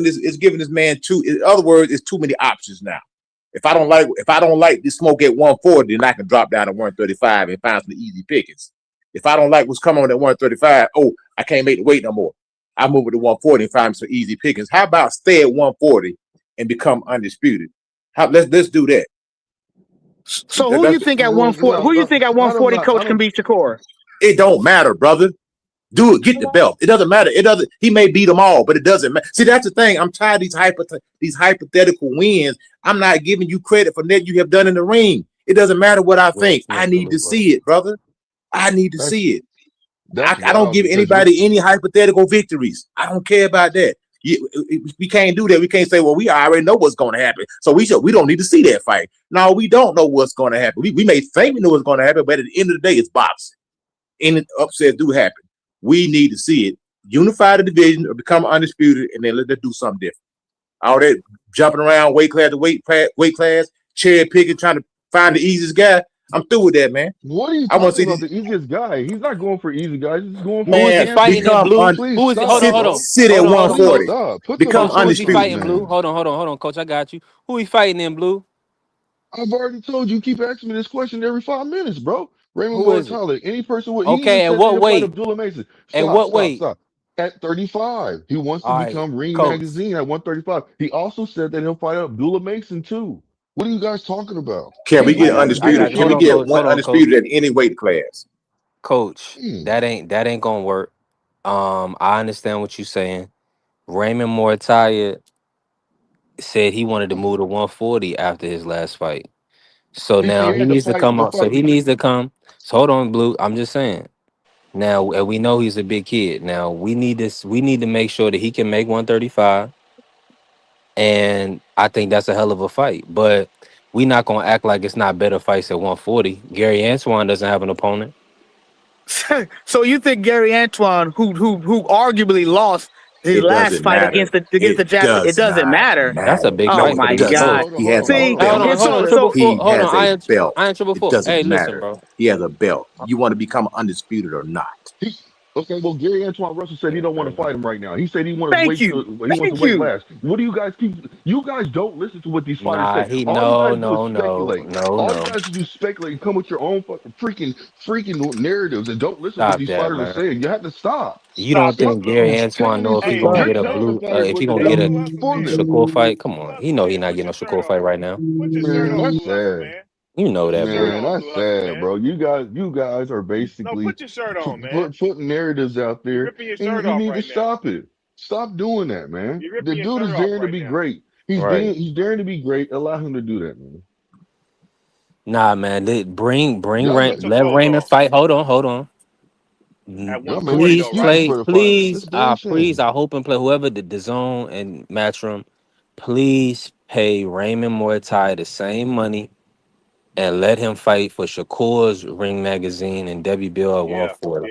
[SPEAKER 1] in other words, it's too many options now. If I don't like this smoke at 140, then I can drop down to 135 and find some easy pickings. If I don't like what's coming on at 135, I can't make the weight no more. I move it to 140 and find some easy pickings. How about stay at 140 and become undisputed? Let's do that.
[SPEAKER 14] So who you think at
[SPEAKER 15] Well,
[SPEAKER 14] 140? Who you think at
[SPEAKER 15] I don't
[SPEAKER 14] 140
[SPEAKER 15] not. I
[SPEAKER 14] coach can
[SPEAKER 15] don't.
[SPEAKER 14] beat Shakur?
[SPEAKER 1] It don't matter, brother. Do it. Get the belt. It doesn't matter. It doesn't. He may beat them all, but it doesn't matter. See, that's the thing. I'm tired of these hypothetical wins. I'm not giving you credit for that you have done in the ring. It doesn't matter what I think. I need to see it, brother. I need to
[SPEAKER 15] That's
[SPEAKER 1] see it.
[SPEAKER 15] that's
[SPEAKER 1] I don't
[SPEAKER 15] wild
[SPEAKER 1] give
[SPEAKER 15] because you're.
[SPEAKER 1] anybody any hypothetical victories. I don't care about that. We can't do that. We can't say, well, we already know what's going to happen, so we don't need to see that fight. No, we don't know what's going to happen. We may think we know what's going to happen, but at the end of the day, it's boxing. Any upsets do happen. We need to see it. Unify the division or become undisputed, and then let's do something different. All that jumping around weight class to weight class, cherry picking, trying to find the easiest guy. I'm through with that, man.
[SPEAKER 15] What are you
[SPEAKER 1] I want to
[SPEAKER 15] talking
[SPEAKER 1] see
[SPEAKER 15] about?
[SPEAKER 1] this
[SPEAKER 15] The easiest guy? He's not going for easy guys. He's going for
[SPEAKER 2] Who
[SPEAKER 15] a
[SPEAKER 2] is he
[SPEAKER 1] man.
[SPEAKER 2] fighting
[SPEAKER 15] champion.
[SPEAKER 2] in, Blue?
[SPEAKER 15] Please
[SPEAKER 2] Who is he?
[SPEAKER 15] stop, bro.
[SPEAKER 1] Sit at
[SPEAKER 15] Please
[SPEAKER 1] 140.
[SPEAKER 15] stop. Put some
[SPEAKER 1] Become
[SPEAKER 2] Coach, who is
[SPEAKER 15] respect
[SPEAKER 2] he
[SPEAKER 15] on his
[SPEAKER 2] fighting,
[SPEAKER 1] undisputed.
[SPEAKER 2] Blue?
[SPEAKER 15] name.
[SPEAKER 2] Hold on, Coach. I got you. Who he fighting in, Blue?
[SPEAKER 15] I've already told you. You keep asking me this question every 5 minutes, bro. Raymond
[SPEAKER 2] Who is it?
[SPEAKER 15] Mortale. Any person with. He even
[SPEAKER 2] Okay, at
[SPEAKER 15] said that
[SPEAKER 2] what
[SPEAKER 15] he'll fight
[SPEAKER 2] weight?
[SPEAKER 15] Abdullah Mason.
[SPEAKER 2] At
[SPEAKER 15] Stop.
[SPEAKER 2] what
[SPEAKER 15] Stop.
[SPEAKER 2] weight?
[SPEAKER 15] Stop. At 35, he wants to
[SPEAKER 2] All right,
[SPEAKER 15] become Ring
[SPEAKER 2] Coach.
[SPEAKER 15] Magazine at 135. He also said that he'll fight Abdullah Mason too. What are you guys talking about?
[SPEAKER 1] Can we
[SPEAKER 15] He's
[SPEAKER 1] get
[SPEAKER 15] going.
[SPEAKER 2] I
[SPEAKER 15] He's
[SPEAKER 1] undisputed?
[SPEAKER 2] got you.
[SPEAKER 1] Can
[SPEAKER 2] Hold
[SPEAKER 1] we
[SPEAKER 2] on,
[SPEAKER 1] get
[SPEAKER 2] Coach.
[SPEAKER 1] one
[SPEAKER 2] Hold on, Coach.
[SPEAKER 1] undisputed at any weight class?
[SPEAKER 2] Coach,
[SPEAKER 15] Hmm.
[SPEAKER 2] that ain't gonna work. I understand what you're saying. Raymond Mortalia said he wanted to move to 140 after his last fight. So
[SPEAKER 15] He
[SPEAKER 2] now he
[SPEAKER 15] had to
[SPEAKER 2] needs to
[SPEAKER 15] fight
[SPEAKER 2] come
[SPEAKER 15] the
[SPEAKER 2] up. So
[SPEAKER 15] fight.
[SPEAKER 2] he needs to come. So hold on, Blue. I'm just saying. Now and we know he's a big kid. Now we need this. We need to make sure that he can make 135. And I think that's a hell of a fight. But we not gonna act like it's not better fights at 140. Gary Antoine doesn't have an opponent.
[SPEAKER 14] So you think Gary Antoine, who arguably lost his
[SPEAKER 1] It
[SPEAKER 14] last
[SPEAKER 1] doesn't
[SPEAKER 14] fight
[SPEAKER 1] matter.
[SPEAKER 14] against the
[SPEAKER 1] It
[SPEAKER 14] Japanese, it
[SPEAKER 1] does
[SPEAKER 14] doesn't
[SPEAKER 1] not
[SPEAKER 14] matter.
[SPEAKER 2] That's a
[SPEAKER 1] matter.
[SPEAKER 2] big
[SPEAKER 14] Oh
[SPEAKER 1] No,
[SPEAKER 2] fight for
[SPEAKER 1] it
[SPEAKER 14] my
[SPEAKER 2] him to
[SPEAKER 1] does
[SPEAKER 14] God!
[SPEAKER 1] not.
[SPEAKER 2] coach.
[SPEAKER 15] Hold on.
[SPEAKER 1] He
[SPEAKER 15] Hold
[SPEAKER 1] has
[SPEAKER 15] on.
[SPEAKER 1] a
[SPEAKER 14] See,
[SPEAKER 15] Hold
[SPEAKER 2] Hey,
[SPEAKER 15] on.
[SPEAKER 2] hold
[SPEAKER 1] belt.
[SPEAKER 2] on,
[SPEAKER 14] and
[SPEAKER 2] hold on.
[SPEAKER 14] so
[SPEAKER 2] Triple
[SPEAKER 14] so
[SPEAKER 2] four.
[SPEAKER 1] He
[SPEAKER 2] Hold on.
[SPEAKER 1] has a belt.
[SPEAKER 2] I ain't triple
[SPEAKER 1] It
[SPEAKER 2] four.
[SPEAKER 1] doesn't
[SPEAKER 2] Hey, listen,
[SPEAKER 1] matter.
[SPEAKER 2] bro.
[SPEAKER 1] He has a belt. You want to become undisputed or not?
[SPEAKER 15] He, okay, well, Gary Antoine Russell said he don't want to fight him right now. He said he wanted to
[SPEAKER 14] thank
[SPEAKER 15] wait
[SPEAKER 14] you,
[SPEAKER 15] till he wants to
[SPEAKER 14] thank
[SPEAKER 15] wait
[SPEAKER 14] you.
[SPEAKER 15] last. What do you guys keep? You guys don't listen to what these fighters
[SPEAKER 2] Nah,
[SPEAKER 15] say.
[SPEAKER 2] he
[SPEAKER 15] All you
[SPEAKER 2] no,
[SPEAKER 15] guys do is
[SPEAKER 2] no, no,
[SPEAKER 15] speculate.
[SPEAKER 2] no,
[SPEAKER 15] All you
[SPEAKER 2] no.
[SPEAKER 15] guys do is speculate and come with your own fucking freaking narratives and don't listen to what
[SPEAKER 2] Stop
[SPEAKER 15] these
[SPEAKER 2] that,
[SPEAKER 15] fighters are
[SPEAKER 2] man.
[SPEAKER 15] saying. You have to stop.
[SPEAKER 2] You don't
[SPEAKER 15] Stop
[SPEAKER 2] think Gary Antoine
[SPEAKER 15] telling
[SPEAKER 2] know
[SPEAKER 15] these
[SPEAKER 2] if he
[SPEAKER 15] people.
[SPEAKER 2] gonna
[SPEAKER 15] You're
[SPEAKER 2] get a
[SPEAKER 15] telling the
[SPEAKER 2] blue
[SPEAKER 15] fighters
[SPEAKER 2] if he
[SPEAKER 15] what to
[SPEAKER 2] gonna
[SPEAKER 15] do
[SPEAKER 2] get a
[SPEAKER 15] for them.
[SPEAKER 2] Shakur fight? Come on. He know he not getting a Shakur fight right now.
[SPEAKER 15] Man, that's sad.
[SPEAKER 2] You know that, Blue.
[SPEAKER 15] Man, that's sad, bro. You guys are basically putting narratives out there, and you need to stop it. Stop doing that, man. The dude is daring to be great.
[SPEAKER 2] Right.
[SPEAKER 15] He's daring to be great. Allow him to do that, man.
[SPEAKER 2] Nah, man. Bring
[SPEAKER 15] Y'all
[SPEAKER 2] Ray,
[SPEAKER 15] make
[SPEAKER 2] let Raymond fight. Hold on.
[SPEAKER 15] y'all making
[SPEAKER 2] Please
[SPEAKER 15] excuses
[SPEAKER 2] play,
[SPEAKER 15] for the fighters.
[SPEAKER 2] please.
[SPEAKER 15] It's bullshit.
[SPEAKER 2] I hope and play whoever the zone and Matchroom. Please pay Raymond Mortai the same money and let him fight for Shakur's Ring Magazine and Debbie Bill at 140.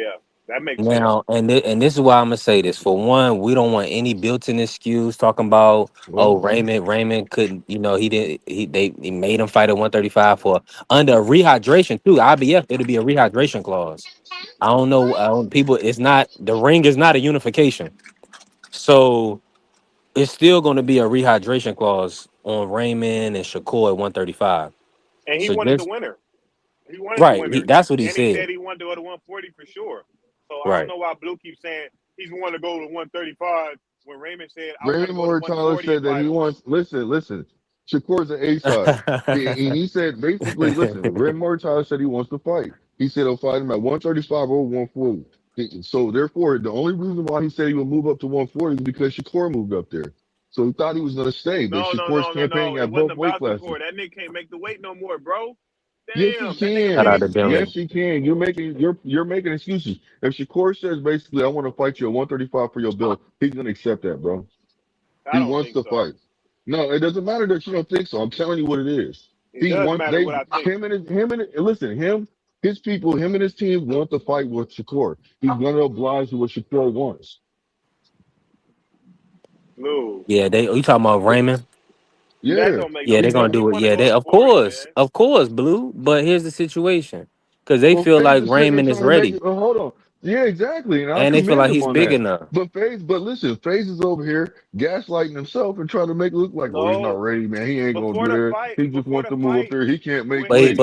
[SPEAKER 2] Now, and this is why I'm gonna say this. For one, we don't want any built-in excuse talking about
[SPEAKER 15] Well,
[SPEAKER 2] Raymond couldn't, he didn't he made him fight at 135 for under a rehydration too. IBF, it'll be a rehydration clause. I don't know. People, it's not the ring is not a unification. So it's still gonna be a rehydration clause on Raymond and Shakur at 135. So just right, that's what he said. Right.
[SPEAKER 15] Raymond Moore Tyler said that he wants. Listen. Shakur's an A side. And he said basically, listen, Red Mortar said he wants to fight. He said he'll fight him at 135 or 140. So therefore, the only reason why he said he would move up to 140 is because Shakur moved up there. So he thought he was going to stay, but Shakur's campaigning
[SPEAKER 6] It
[SPEAKER 15] at
[SPEAKER 6] wasn't
[SPEAKER 15] both weight
[SPEAKER 6] about
[SPEAKER 15] classes.
[SPEAKER 6] Shakur. That nigga can't make the weight no more, bro.
[SPEAKER 15] Yes, he
[SPEAKER 6] Damn, that nigga
[SPEAKER 2] Shout out
[SPEAKER 15] can.
[SPEAKER 2] to
[SPEAKER 6] made
[SPEAKER 2] Billy.
[SPEAKER 15] Yes, he can. You're making excuses. If Shakur says basically, I want to fight you at 135 for your belt, he's gonna accept that, bro.
[SPEAKER 6] I
[SPEAKER 15] He
[SPEAKER 6] don't
[SPEAKER 15] wants
[SPEAKER 6] think
[SPEAKER 15] to
[SPEAKER 6] so.
[SPEAKER 15] fight. No, it doesn't matter that you don't think so. I'm telling you what it is.
[SPEAKER 6] It
[SPEAKER 15] He
[SPEAKER 6] does
[SPEAKER 15] wants
[SPEAKER 6] matter what I think.
[SPEAKER 15] his people, him and his team want to fight with Shakur. He's gonna oblige with what Shakur wants.
[SPEAKER 6] No,
[SPEAKER 2] Yeah, you talking about Raymond?
[SPEAKER 6] that
[SPEAKER 15] Yeah,
[SPEAKER 6] don't make
[SPEAKER 2] Yeah,
[SPEAKER 6] no
[SPEAKER 2] they're
[SPEAKER 15] he's
[SPEAKER 2] gonna
[SPEAKER 6] sense.
[SPEAKER 15] gonna.
[SPEAKER 6] He
[SPEAKER 2] do it.
[SPEAKER 6] want to
[SPEAKER 2] Yeah,
[SPEAKER 6] go
[SPEAKER 2] they
[SPEAKER 6] to 40, man.
[SPEAKER 2] of course, Blue. But here's the situation, because they
[SPEAKER 15] Well,
[SPEAKER 2] feel
[SPEAKER 15] FaZe
[SPEAKER 2] like
[SPEAKER 15] is sitting there
[SPEAKER 2] Raymond is
[SPEAKER 15] trying to make
[SPEAKER 2] ready,
[SPEAKER 15] it. Hold on. Yeah, exactly. And I
[SPEAKER 2] and they feel
[SPEAKER 15] commend
[SPEAKER 2] like
[SPEAKER 15] him
[SPEAKER 2] he's
[SPEAKER 15] on
[SPEAKER 2] big
[SPEAKER 15] that.
[SPEAKER 2] enough.
[SPEAKER 15] But listen, FaZe is over here gaslighting himself and trying to make it look like, oh, he's not
[SPEAKER 6] No,
[SPEAKER 15] ready, man. He ain't gonna do that. He just
[SPEAKER 6] before
[SPEAKER 15] wants
[SPEAKER 6] the
[SPEAKER 15] to move up
[SPEAKER 6] fight,
[SPEAKER 15] there. He can't make
[SPEAKER 6] when
[SPEAKER 15] weight.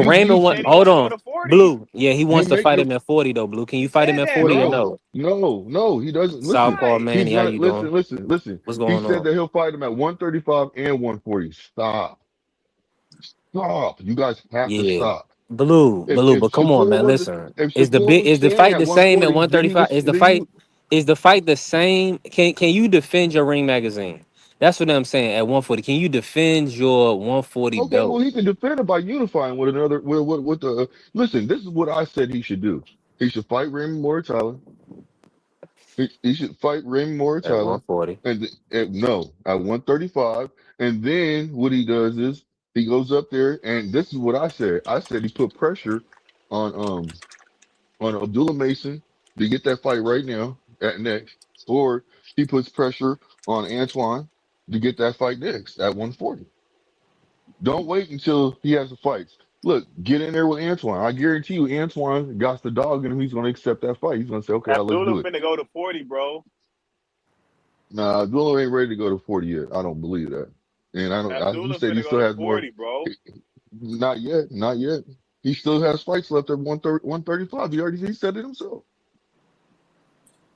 [SPEAKER 2] Raymond
[SPEAKER 6] he
[SPEAKER 2] want.
[SPEAKER 6] said he
[SPEAKER 2] Hold
[SPEAKER 6] want to go
[SPEAKER 2] on,
[SPEAKER 6] to 40.
[SPEAKER 2] Blue. Yeah, he
[SPEAKER 15] You
[SPEAKER 2] wants to
[SPEAKER 15] make
[SPEAKER 2] fight
[SPEAKER 15] you
[SPEAKER 2] him at 40 though. Blue, can you fight him
[SPEAKER 6] Said
[SPEAKER 2] at
[SPEAKER 6] that,
[SPEAKER 2] 40 or
[SPEAKER 6] bro.
[SPEAKER 2] no?
[SPEAKER 15] no, he doesn't. Listen,
[SPEAKER 2] Southpaw
[SPEAKER 6] Right.
[SPEAKER 15] he's
[SPEAKER 2] Manny, how
[SPEAKER 15] not.
[SPEAKER 2] you doing?
[SPEAKER 15] Listen.
[SPEAKER 2] What's
[SPEAKER 15] He
[SPEAKER 2] going
[SPEAKER 15] said
[SPEAKER 2] on?
[SPEAKER 15] that he'll fight him at 135 and 140. Stop. You guys have to
[SPEAKER 2] Yeah,
[SPEAKER 15] stop.
[SPEAKER 2] Blue. But come on, man. Listen,
[SPEAKER 15] If Shakur was
[SPEAKER 2] is the
[SPEAKER 15] standing
[SPEAKER 2] fight
[SPEAKER 15] at
[SPEAKER 2] the same at
[SPEAKER 15] 140,
[SPEAKER 2] 135? Is the fight the same? Can you defend your ring magazine? That's what I'm saying. At 140, can you defend your 140
[SPEAKER 15] okay, well,
[SPEAKER 2] belt?
[SPEAKER 15] he can defend it by unifying with another. With the listen, this is what I said he should do. He should fight Raymond Mortala. He should fight Raymond
[SPEAKER 2] At
[SPEAKER 15] Mortala,
[SPEAKER 2] 140.
[SPEAKER 15] and no, at 135. And then what he does is he goes up there, and this is what I said. I said he put pressure on Abdullah Mason to get that fight right now at next, or he puts pressure on Antoine to get that fight next at 140. Don't wait until he has the fights. Look, get in there with Antoine. I guarantee you, Antoine got the dog in him. He's going to accept that fight. He's going to say, okay, let's
[SPEAKER 6] Abdullah
[SPEAKER 15] do it.
[SPEAKER 6] finna go to 40, bro.
[SPEAKER 15] Nah, Abdullah ain't ready to go to 40 yet. I don't believe that. And he
[SPEAKER 6] Abdullah
[SPEAKER 15] said he
[SPEAKER 6] finna go
[SPEAKER 15] still
[SPEAKER 6] to
[SPEAKER 15] has more.
[SPEAKER 6] 40, bro.
[SPEAKER 15] Not yet. Not yet. He still has fights left at 135. He said it himself.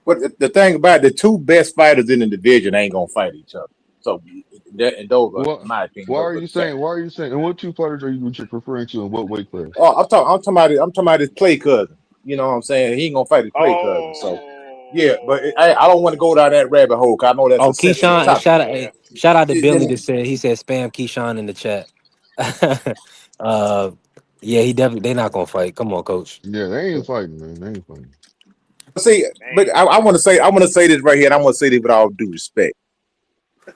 [SPEAKER 1] But the thing about it, the two best fighters in the division ain't gonna fight each other. So and those are, in
[SPEAKER 15] Well,
[SPEAKER 1] my opinion,
[SPEAKER 15] why
[SPEAKER 1] those
[SPEAKER 15] are
[SPEAKER 1] are
[SPEAKER 15] you
[SPEAKER 1] the champs.
[SPEAKER 15] saying? Why are you saying? And what two fighters are you referring to, and what weight class?
[SPEAKER 1] Oh, I'm talking about his play cousin. You know what I'm saying? He ain't gonna fight his play cousin. So yeah, but I don't want to go down that rabbit hole. Cause I know that's
[SPEAKER 2] Oh,
[SPEAKER 1] a sensitive
[SPEAKER 2] Keyshawn,
[SPEAKER 1] topic.
[SPEAKER 2] shout out to Billy
[SPEAKER 1] You
[SPEAKER 2] that said he said spam Keyshawn in the chat. uh, yeah, he definitely they not gonna fight. Come on, coach.
[SPEAKER 15] Yeah, they ain't fighting, man. They ain't fighting.
[SPEAKER 1] see, but I want to say this right here, and I want to say this with all due respect.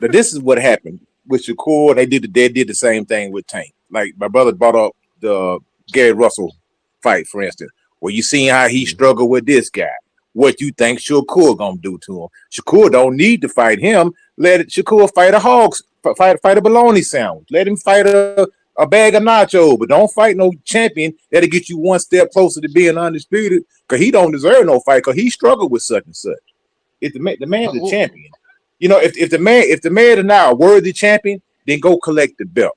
[SPEAKER 1] But this is what happened with Shakur. They did the same thing with Tank. Like my brother brought up the Gary Russell fight, for instance, where you seen how he struggled with this guy. What you think Shakur gonna do to him? Shakur don't need to fight him. Let Shakur fight a fight a bologna sandwich. Let him fight a bag of nacho, but don't fight no champion that'll get you one step closer to being undisputed. Cause he don't deserve no fight. Cause he struggled with such and such. If the man's a champion, you know, if the man is now a worthy champion, then go collect the belt.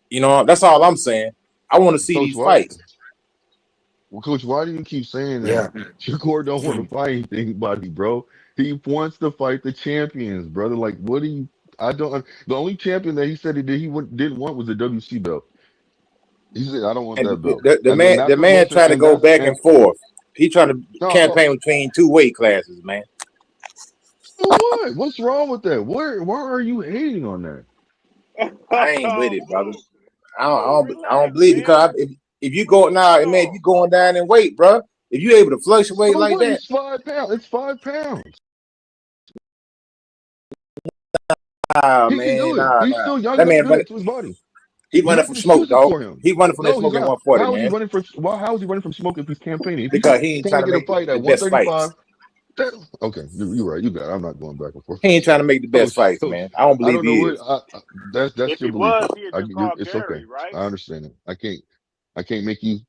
[SPEAKER 1] You know, that's all I'm saying. I want to see
[SPEAKER 15] Coach,
[SPEAKER 1] these fights.
[SPEAKER 15] Coach, why do you keep saying that?
[SPEAKER 2] Yeah.
[SPEAKER 15] Shakur don't want to fight anybody, bro. He wants to fight the champions, brother. Like, what do you? I don't. The only champion that he said didn't want was the WC belt. He said, I don't want
[SPEAKER 1] And
[SPEAKER 15] that belt.
[SPEAKER 1] the
[SPEAKER 15] And then
[SPEAKER 1] man, the
[SPEAKER 15] after
[SPEAKER 1] man
[SPEAKER 15] listen,
[SPEAKER 1] trying to
[SPEAKER 15] and
[SPEAKER 1] go
[SPEAKER 15] that's
[SPEAKER 1] back
[SPEAKER 15] and
[SPEAKER 1] and forth. He trying to
[SPEAKER 15] no,
[SPEAKER 1] campaign between two weight classes, man.
[SPEAKER 15] so what? What's wrong with that? Why are you hating on that?
[SPEAKER 1] I ain't with it, brother. I don't
[SPEAKER 6] Relax,
[SPEAKER 1] believe it,
[SPEAKER 6] man.
[SPEAKER 1] because if you go now, man, if
[SPEAKER 6] No.
[SPEAKER 1] you going down in weight, bro, if you able to fluctuate
[SPEAKER 15] So
[SPEAKER 1] like
[SPEAKER 15] what?
[SPEAKER 1] that,
[SPEAKER 15] It's 5 pounds. It's 5 pounds. He can do it.
[SPEAKER 1] nah.
[SPEAKER 15] He's still young
[SPEAKER 1] That
[SPEAKER 15] enough to
[SPEAKER 1] man
[SPEAKER 15] do
[SPEAKER 1] running,
[SPEAKER 15] that to his body.
[SPEAKER 1] he
[SPEAKER 15] You're
[SPEAKER 1] running from
[SPEAKER 15] making
[SPEAKER 1] smoke,
[SPEAKER 15] excuses
[SPEAKER 1] dog.
[SPEAKER 15] for him.
[SPEAKER 1] He running from that
[SPEAKER 15] No, he's
[SPEAKER 1] smoke at
[SPEAKER 15] not.
[SPEAKER 1] 140,
[SPEAKER 15] How is he
[SPEAKER 1] man,
[SPEAKER 15] running from? Well, how is he running from smoke if he's campaigning? If he
[SPEAKER 1] because he ain't
[SPEAKER 15] can't
[SPEAKER 1] trying to
[SPEAKER 15] get a
[SPEAKER 1] make
[SPEAKER 15] fight
[SPEAKER 1] the
[SPEAKER 15] at
[SPEAKER 1] best fights.
[SPEAKER 15] 135, okay, you're right. You got it. I'm not going back and forth.
[SPEAKER 1] He ain't trying to make the best fights,
[SPEAKER 15] Coach,
[SPEAKER 1] man. I don't
[SPEAKER 15] I
[SPEAKER 1] believe
[SPEAKER 15] don't know
[SPEAKER 1] he
[SPEAKER 15] what.
[SPEAKER 1] is.
[SPEAKER 15] That's
[SPEAKER 6] If
[SPEAKER 15] your
[SPEAKER 6] he
[SPEAKER 15] belief.
[SPEAKER 6] was, he'd just call
[SPEAKER 15] It's okay.
[SPEAKER 6] Gary, right?
[SPEAKER 15] I understand it. I can't make you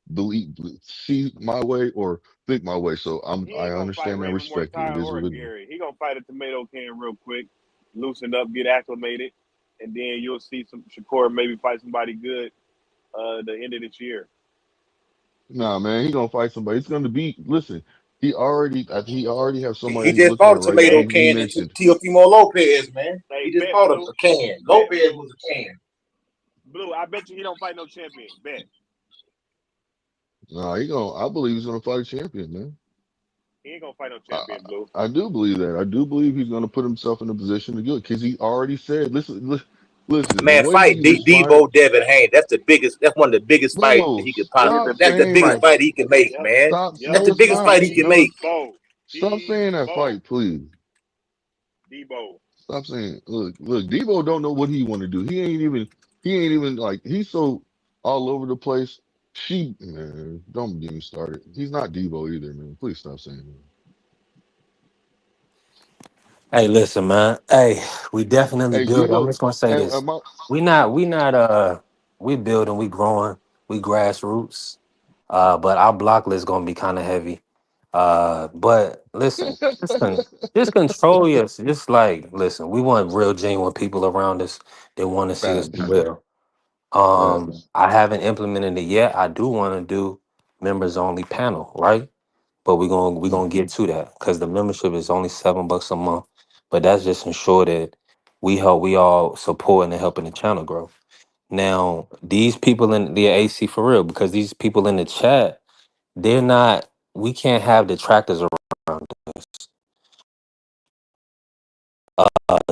[SPEAKER 15] see my way or think my way. So
[SPEAKER 6] He
[SPEAKER 15] I
[SPEAKER 6] ain't gonna fight
[SPEAKER 15] understand and
[SPEAKER 6] Raymond
[SPEAKER 15] respect it. It
[SPEAKER 6] Mortal
[SPEAKER 15] is
[SPEAKER 6] or
[SPEAKER 15] what it is.
[SPEAKER 6] Gary. He gonna fight a tomato can real quick, loosen up, get acclimated, and then you'll see some Shakur maybe fight somebody good the end of this year.
[SPEAKER 15] Nah, man, he gonna fight somebody. It's gonna be. Listen, he already have somebody
[SPEAKER 1] He
[SPEAKER 15] he's
[SPEAKER 1] just
[SPEAKER 15] looking
[SPEAKER 1] bought
[SPEAKER 15] at
[SPEAKER 1] a
[SPEAKER 15] right now.
[SPEAKER 1] tomato
[SPEAKER 15] He
[SPEAKER 1] can and
[SPEAKER 15] mentioned
[SPEAKER 1] Teofimo Lopez, man.
[SPEAKER 6] Hey,
[SPEAKER 1] He just
[SPEAKER 6] bet
[SPEAKER 1] bought
[SPEAKER 6] Blue.
[SPEAKER 1] a can.
[SPEAKER 6] Bet
[SPEAKER 1] Lopez
[SPEAKER 6] Blue.
[SPEAKER 1] was a can.
[SPEAKER 6] Blue, I bet you he don't fight no champion. Bet.
[SPEAKER 15] nah, I believe he's gonna fight a champion, man.
[SPEAKER 6] He ain't gonna fight no
[SPEAKER 15] I,
[SPEAKER 6] champion, Blue.
[SPEAKER 15] I do believe that. I do believe he's gonna put himself in a position to do it because he already said, listen, the
[SPEAKER 1] Man,
[SPEAKER 15] way
[SPEAKER 1] fight
[SPEAKER 15] he responded,
[SPEAKER 1] Debo Devin Haney. That's the biggest. That's one of the biggest fights
[SPEAKER 15] bro,
[SPEAKER 1] he could possibly.
[SPEAKER 15] stop
[SPEAKER 1] That's the
[SPEAKER 15] saying
[SPEAKER 1] biggest
[SPEAKER 15] that.
[SPEAKER 1] fight he can make,
[SPEAKER 6] Yep.
[SPEAKER 1] man.
[SPEAKER 15] Stop.
[SPEAKER 6] Yep.
[SPEAKER 1] That's
[SPEAKER 15] No,
[SPEAKER 1] the
[SPEAKER 15] it's
[SPEAKER 1] biggest
[SPEAKER 15] not.
[SPEAKER 1] fight he can
[SPEAKER 15] No,
[SPEAKER 1] make.
[SPEAKER 6] Debo.
[SPEAKER 15] stop saying that
[SPEAKER 6] Debo.
[SPEAKER 15] fight, please.
[SPEAKER 6] Debo.
[SPEAKER 15] Stop saying. Look. Debo don't know what he want to do. He ain't even like. He's so all over the place. Man, don't get me started. He's not Debo either, man. Please stop saying that.
[SPEAKER 2] Hey, listen, man. Hey, we definitely
[SPEAKER 15] Hey,
[SPEAKER 2] build. I'm
[SPEAKER 15] look.
[SPEAKER 2] just gonna say
[SPEAKER 15] Hey,
[SPEAKER 2] this. We building, we growing, we grassroots. But our block list gonna be kind of heavy. But listen, just control yours. Just like listen, we want real genuine people around us that want to see us do
[SPEAKER 15] Facts.
[SPEAKER 2] well.
[SPEAKER 15] Facts.
[SPEAKER 2] I haven't implemented it yet. I do want to do members only panel, right? But we're gonna get to that because the membership is only $7 a month. But that's just ensure that we all supporting and helping the channel grow. Now, these people in the AC for real, because these people in the chat, they're not. We can't have detractors around us.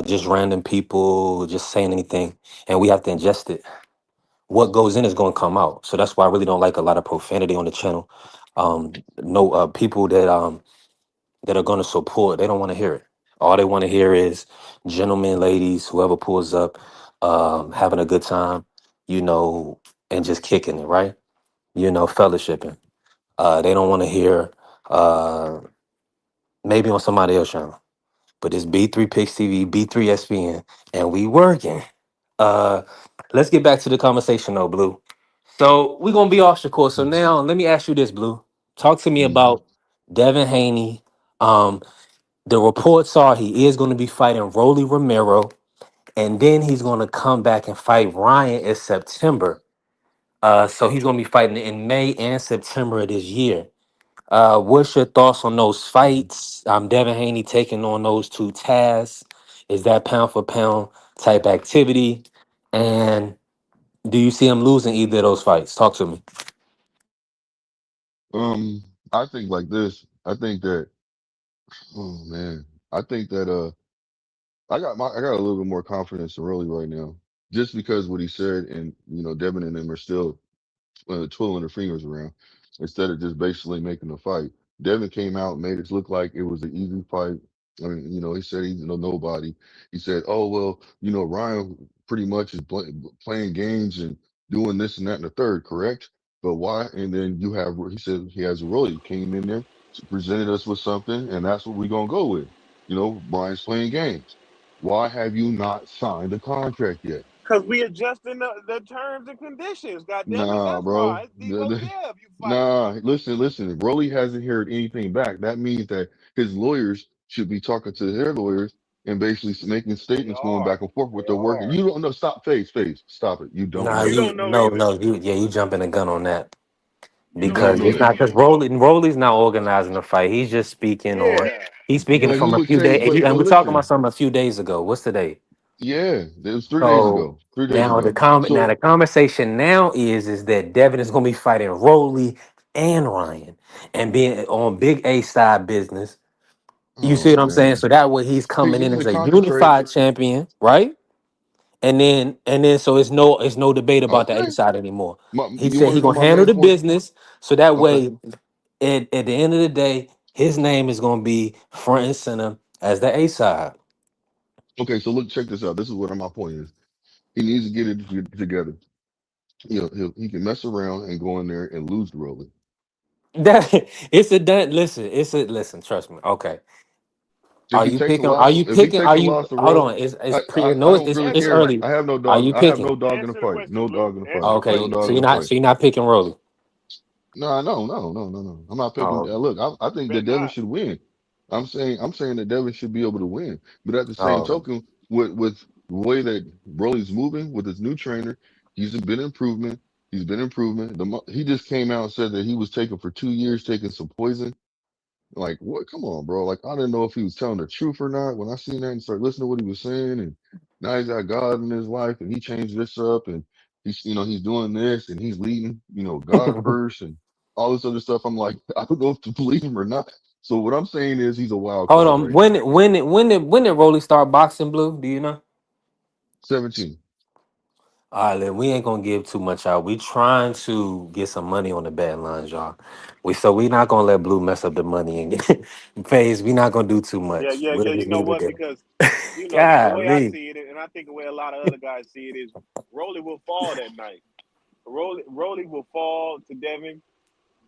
[SPEAKER 2] Just random people just saying anything, and we have to ingest it. What goes in is going to come out. So that's why I really don't like a lot of profanity on the channel. No people that are going to support. They don't want to hear it. All they want to hear is gentlemen, ladies, whoever pulls up, having a good time, you know, and just kicking it, right? You know, fellowshipping. They don't want to hear uh, maybe on somebody else channel, but it's B3 Pix TV, B3 SPN, and we working. Uh, let's get back to the conversation though, Blue. So we're gonna be off Shakur. So now let me ask you this, Blue. Talk to me
[SPEAKER 15] Mm-hmm.
[SPEAKER 2] about Devin Haney. The reports are he is going to be fighting Rolly Romero, and then he's going to come back and fight Ryan in September. So he's going to be fighting in May and September of this year. What's your thoughts on those fights? Devin Haney taking on those two tasks. Is that pound for pound type activity? And do you see him losing either of those fights? Talk to me.
[SPEAKER 15] I think like this. I think that. Oh man. I think that. I got a little bit more confidence in Rolly right now, just because what he said, and Devin and them are still twiddling their fingers around instead of just basically making a fight. Devin came out and made it look like it was an easy fight. I mean, he said he's nobody. He said, "Oh well, Ryan pretty much is playing games and doing this and that and the third, correct? But why?" And then he said he has a role. He came in there, presented us with something, and that's what we're gonna go with. Brian's playing games. Why have you not signed a contract yet?
[SPEAKER 6] Cause we adjusting the terms and conditions. God damn it,
[SPEAKER 15] Nah,
[SPEAKER 6] that's
[SPEAKER 15] bro.
[SPEAKER 6] why. It's Debo Dev you fighting.
[SPEAKER 15] Nah, listen. If Broly hasn't heard anything back, that means that his lawyers should be talking to their lawyers and basically making
[SPEAKER 6] They
[SPEAKER 15] statements going
[SPEAKER 6] are.
[SPEAKER 15] back and forth with
[SPEAKER 6] They
[SPEAKER 15] their work. And
[SPEAKER 6] are.
[SPEAKER 15] you don't know. Stop, face. Stop it. You don't
[SPEAKER 2] Nah,
[SPEAKER 6] You
[SPEAKER 15] know.
[SPEAKER 2] you
[SPEAKER 6] don't know
[SPEAKER 2] no
[SPEAKER 6] either.
[SPEAKER 2] no you jumping the gun on that.
[SPEAKER 6] You
[SPEAKER 15] You
[SPEAKER 6] don't know
[SPEAKER 15] don't
[SPEAKER 2] Because
[SPEAKER 15] know
[SPEAKER 2] it's
[SPEAKER 6] neither.
[SPEAKER 15] that.
[SPEAKER 2] not because Rolly's not organizing the fight. He's just speaking on.
[SPEAKER 6] Yeah.
[SPEAKER 2] He's speaking
[SPEAKER 15] But he
[SPEAKER 2] from a
[SPEAKER 15] would
[SPEAKER 2] few
[SPEAKER 15] say,
[SPEAKER 2] days,
[SPEAKER 15] but
[SPEAKER 2] and we're talking about
[SPEAKER 15] listen,
[SPEAKER 2] something a few days ago. What's today?
[SPEAKER 15] yeah, it was 3 days
[SPEAKER 2] So
[SPEAKER 15] ago. 3 days
[SPEAKER 2] now
[SPEAKER 15] ago.
[SPEAKER 2] the
[SPEAKER 15] So,
[SPEAKER 2] conversation now is that Devin is going to be fighting Rolly and Ryan and being on Big A side business. You see
[SPEAKER 15] oh
[SPEAKER 2] what I'm saying?
[SPEAKER 15] man,
[SPEAKER 2] So that way he's
[SPEAKER 15] he
[SPEAKER 2] coming in
[SPEAKER 15] needs
[SPEAKER 2] as
[SPEAKER 15] to
[SPEAKER 2] a
[SPEAKER 15] concentrate.
[SPEAKER 2] unified champion, right? And then so it's no debate about the A
[SPEAKER 15] Okay,
[SPEAKER 2] side anymore. He
[SPEAKER 15] you
[SPEAKER 2] said
[SPEAKER 15] want
[SPEAKER 2] he
[SPEAKER 15] to know
[SPEAKER 2] gonna
[SPEAKER 15] my
[SPEAKER 2] handle
[SPEAKER 15] main
[SPEAKER 2] the
[SPEAKER 15] point?
[SPEAKER 2] business so that
[SPEAKER 15] Okay,
[SPEAKER 2] way at the end of the day, his name is gonna be front and center as the A side.
[SPEAKER 15] okay. So look, check this out. This is what my point is. He needs to get it together. He can mess around and go in there and lose the Rolly.
[SPEAKER 2] That it's a done. Listen. Trust me. Okay.
[SPEAKER 15] If he takes a
[SPEAKER 2] Are
[SPEAKER 15] loss,
[SPEAKER 2] you
[SPEAKER 15] if he
[SPEAKER 2] picking?
[SPEAKER 15] takes
[SPEAKER 2] Are
[SPEAKER 15] a
[SPEAKER 2] you?
[SPEAKER 15] loss to
[SPEAKER 2] Hold
[SPEAKER 15] Rolly,
[SPEAKER 2] on. It's
[SPEAKER 15] I,
[SPEAKER 2] pre.
[SPEAKER 15] I,
[SPEAKER 2] No,
[SPEAKER 15] I
[SPEAKER 2] it's
[SPEAKER 15] don't
[SPEAKER 2] it's,
[SPEAKER 15] really
[SPEAKER 2] it's
[SPEAKER 6] Answer
[SPEAKER 15] care.
[SPEAKER 2] early.
[SPEAKER 15] I have no
[SPEAKER 2] Are
[SPEAKER 15] dog.
[SPEAKER 2] you
[SPEAKER 15] I have
[SPEAKER 2] picking?
[SPEAKER 15] no dog in the
[SPEAKER 6] answer the
[SPEAKER 15] fight.
[SPEAKER 6] question,
[SPEAKER 15] No
[SPEAKER 6] Blue.
[SPEAKER 15] dog in the fight.
[SPEAKER 6] Answer the
[SPEAKER 2] Okay.
[SPEAKER 15] No
[SPEAKER 6] question,
[SPEAKER 15] dog
[SPEAKER 2] So
[SPEAKER 15] in
[SPEAKER 2] you're
[SPEAKER 6] Blue.
[SPEAKER 15] the
[SPEAKER 2] not.
[SPEAKER 15] fight.
[SPEAKER 2] So you're not picking Rolly.
[SPEAKER 15] No. No. I'm not picking.
[SPEAKER 2] Oh.
[SPEAKER 15] Look, I think that
[SPEAKER 6] Bet
[SPEAKER 15] Devin
[SPEAKER 6] not.
[SPEAKER 15] should win. I'm saying that Devin should be able to win. But at the same
[SPEAKER 2] Oh.
[SPEAKER 15] token, with the way that Rolly's moving with his new trainer, he's been improvement. He's been improving. He just came out and said that he was taking for 2 years taking some poison. Like, what? Come on, bro. Like, I didn't know if he was telling the truth or not. When I seen that and started listening to what he was saying, and now he's got God in his life, and he changed this up, and he's, he's doing this, and he's leading, God first, and all this other stuff. I'm like, I don't know if to believe him or not. So what I'm saying is, he's a wild
[SPEAKER 16] Hold
[SPEAKER 15] card
[SPEAKER 16] on.
[SPEAKER 15] right now.
[SPEAKER 16] When did Rolly start boxing, Blue? Do you know?
[SPEAKER 15] 17.
[SPEAKER 16] All right, then we ain't gonna give too much out. We trying to get some money on the bad lines, y'all. We not gonna let Blue mess up the money and get phase. We not gonna do too
[SPEAKER 6] Yeah,
[SPEAKER 16] much.
[SPEAKER 6] yeah,
[SPEAKER 16] We'll
[SPEAKER 6] yeah. You
[SPEAKER 16] just
[SPEAKER 6] know
[SPEAKER 16] leave it
[SPEAKER 6] what?
[SPEAKER 16] there.
[SPEAKER 6] Because the way I
[SPEAKER 16] Golly.
[SPEAKER 6] see it, and I think the way a lot of other guys see it is, Rolly will fall that night. Rolly will fall to Devin.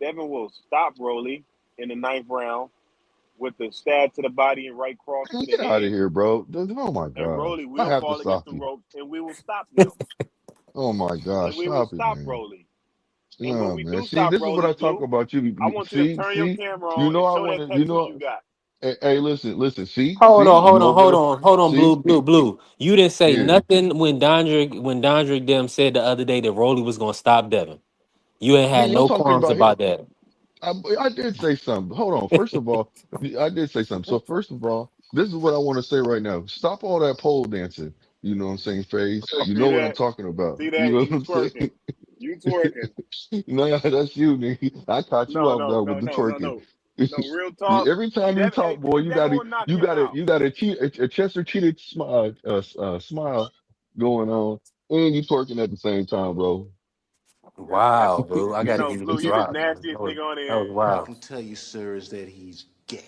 [SPEAKER 6] Devin will stop Rolly in the 9th round with the stab to the body and right cross
[SPEAKER 15] Man,
[SPEAKER 6] to the
[SPEAKER 15] get out of
[SPEAKER 6] head,
[SPEAKER 15] here, bro. Oh my
[SPEAKER 6] and
[SPEAKER 15] gosh.
[SPEAKER 6] Rolly
[SPEAKER 15] I
[SPEAKER 6] will
[SPEAKER 15] have to
[SPEAKER 6] fall against
[SPEAKER 15] stop
[SPEAKER 6] the
[SPEAKER 15] you.
[SPEAKER 6] ropes, and we will stop them,
[SPEAKER 15] Oh my
[SPEAKER 6] and
[SPEAKER 15] gosh.
[SPEAKER 6] we will
[SPEAKER 15] Stop it,
[SPEAKER 6] stop
[SPEAKER 15] man.
[SPEAKER 6] Rolly. And when
[SPEAKER 15] No,
[SPEAKER 6] we
[SPEAKER 15] man.
[SPEAKER 6] do
[SPEAKER 15] See,
[SPEAKER 6] stop
[SPEAKER 15] this is what
[SPEAKER 6] Rolly,
[SPEAKER 15] I talk
[SPEAKER 6] Blue,
[SPEAKER 15] about you.
[SPEAKER 6] I want you to
[SPEAKER 15] See,
[SPEAKER 6] turn your
[SPEAKER 15] see,
[SPEAKER 6] camera on and
[SPEAKER 15] I
[SPEAKER 6] show
[SPEAKER 15] want
[SPEAKER 6] that
[SPEAKER 15] to,
[SPEAKER 6] tattoos you got.
[SPEAKER 15] hey, listen,
[SPEAKER 16] Hold on,
[SPEAKER 15] see,
[SPEAKER 16] hold
[SPEAKER 15] you
[SPEAKER 16] on,
[SPEAKER 15] over
[SPEAKER 16] hold
[SPEAKER 15] there,
[SPEAKER 16] on, hold on,
[SPEAKER 15] see,
[SPEAKER 16] Blue. You didn't say
[SPEAKER 15] yeah.
[SPEAKER 16] nothing when Dondrick them said the other day that Rolly was gonna stop Devin. You ain't had
[SPEAKER 15] Man, you're
[SPEAKER 16] no
[SPEAKER 15] talking
[SPEAKER 16] qualms
[SPEAKER 15] about him.
[SPEAKER 16] about that.
[SPEAKER 15] I did say something. Hold on. First of all, I did say something. So first of all, this is what I want to say right now. Stop all that pole dancing. You know what I'm saying, Phase? You
[SPEAKER 6] See
[SPEAKER 15] know what I'm
[SPEAKER 6] that?
[SPEAKER 15] talking about.
[SPEAKER 6] See
[SPEAKER 15] You
[SPEAKER 6] that?
[SPEAKER 15] know what
[SPEAKER 6] You
[SPEAKER 15] I'm saying?
[SPEAKER 6] twerking. You twerking.
[SPEAKER 15] No, that's you, nigga. I caught you
[SPEAKER 6] No,
[SPEAKER 15] off
[SPEAKER 6] no,
[SPEAKER 15] guard
[SPEAKER 6] no,
[SPEAKER 15] with the
[SPEAKER 6] no, no,
[SPEAKER 15] twerking.
[SPEAKER 6] no. No, real talk.
[SPEAKER 15] Every time you
[SPEAKER 6] Devin, hey,
[SPEAKER 15] talk, boy,
[SPEAKER 6] Devin will knock him out.
[SPEAKER 15] a Chester cheated smile, smile going on, and you twerking at the same time, bro.
[SPEAKER 6] That's
[SPEAKER 16] Wow, Blue. I
[SPEAKER 6] you
[SPEAKER 16] gotta
[SPEAKER 6] know,
[SPEAKER 16] give you the
[SPEAKER 6] Blue, you the
[SPEAKER 16] drop, man.
[SPEAKER 6] nastiest
[SPEAKER 16] That
[SPEAKER 6] nigga on
[SPEAKER 16] was
[SPEAKER 6] there.
[SPEAKER 17] I
[SPEAKER 16] wild.
[SPEAKER 17] can tell you, sir, is that he's gay.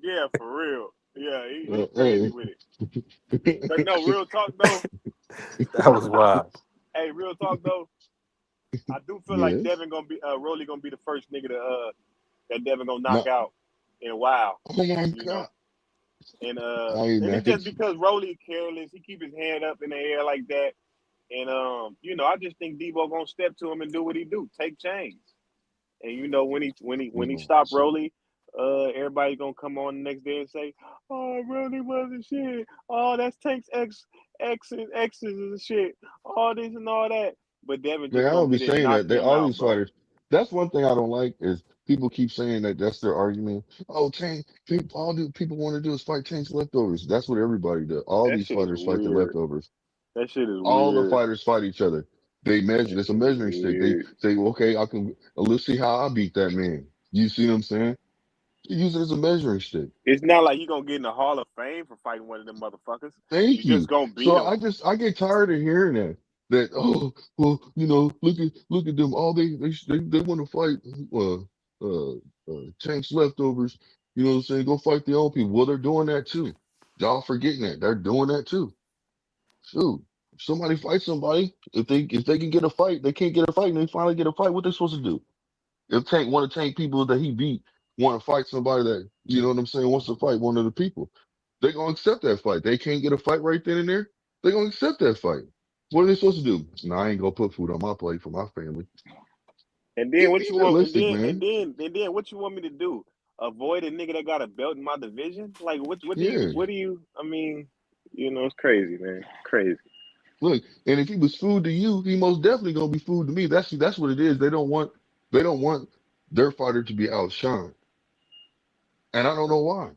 [SPEAKER 6] Yeah, for real. Yeah, he crazy
[SPEAKER 15] Hey.
[SPEAKER 6] with it. But no, real talk though.
[SPEAKER 16] That was wild.
[SPEAKER 6] Hey, real talk though. I do feel like
[SPEAKER 15] Yes.
[SPEAKER 6] Devin gonna be Rolly gonna be the first nigga to that Devin gonna knock
[SPEAKER 15] No.
[SPEAKER 6] out in a while.
[SPEAKER 15] Oh my
[SPEAKER 6] You know.
[SPEAKER 15] God.
[SPEAKER 6] And
[SPEAKER 15] Hey,
[SPEAKER 6] and
[SPEAKER 15] man.
[SPEAKER 6] it's just because Rolly careless, he keep his hand up in the air like that. And I just think Debo gonna step to him and do what he do, take chains. And when he stopped Rolly, everybody gonna come on the next day and say, "Oh, Rolly wasn't shit. Oh, that's Tank's X and X's and shit. All this and all that." But Devin
[SPEAKER 15] Man,
[SPEAKER 6] just
[SPEAKER 15] I
[SPEAKER 6] gonna
[SPEAKER 15] don't be
[SPEAKER 6] get it and
[SPEAKER 15] saying
[SPEAKER 6] knock
[SPEAKER 15] that. They
[SPEAKER 6] him
[SPEAKER 15] all
[SPEAKER 6] out,
[SPEAKER 15] these
[SPEAKER 6] bro.
[SPEAKER 15] fighters. That's one thing I don't like is people keep saying that that's their argument. Oh, Tank, people want to do is fight Tank's leftovers. That's what everybody does. All
[SPEAKER 6] That
[SPEAKER 15] these
[SPEAKER 6] shit is
[SPEAKER 15] fighters fight the
[SPEAKER 6] weird.
[SPEAKER 15] leftovers.
[SPEAKER 6] That shit is
[SPEAKER 15] All the
[SPEAKER 6] weird.
[SPEAKER 15] fighters fight each other. They measure.
[SPEAKER 6] That
[SPEAKER 15] It's a
[SPEAKER 6] shit is
[SPEAKER 15] measuring stick. They
[SPEAKER 6] weird.
[SPEAKER 15] say, okay, I can. Let's see how I beat that man. You see what I'm saying? You use it as a measuring stick.
[SPEAKER 6] It's not like you gonna get in the Hall of Fame for fighting one of them motherfuckers. You
[SPEAKER 15] Thank
[SPEAKER 6] just
[SPEAKER 15] you.
[SPEAKER 6] gonna beat
[SPEAKER 15] So
[SPEAKER 6] them.
[SPEAKER 15] I get tired of hearing that. That oh well look at them all they want to fight Tank's leftovers. You know what I'm saying? Go fight their own people. Well, they're doing that too. Y'all forgetting that they're doing that too. Shoot, if somebody fights somebody, if they can get a fight, they can't get a fight, and they finally get a fight. What they supposed to do? If Tank one of Tank people that he beat want to fight somebody that you know what I'm saying wants to fight one of the people, they gonna accept that fight. They can't get a fight right then and there. They gonna accept that fight. What are they supposed to do? No, I ain't gonna put food on my plate for my family.
[SPEAKER 6] And then
[SPEAKER 15] Be
[SPEAKER 6] what you want? And
[SPEAKER 15] realistic,
[SPEAKER 6] then and
[SPEAKER 15] man.
[SPEAKER 6] then and then what you want me to do? Avoid a nigga that got a belt in my division? Like what do you
[SPEAKER 15] Yeah.
[SPEAKER 6] what do you? I mean, it's crazy, man. Crazy.
[SPEAKER 15] Look, and if he was food to you, he most definitely gonna be food to me. That's what it is. They don't want their fighter to be outshined, and I don't know why.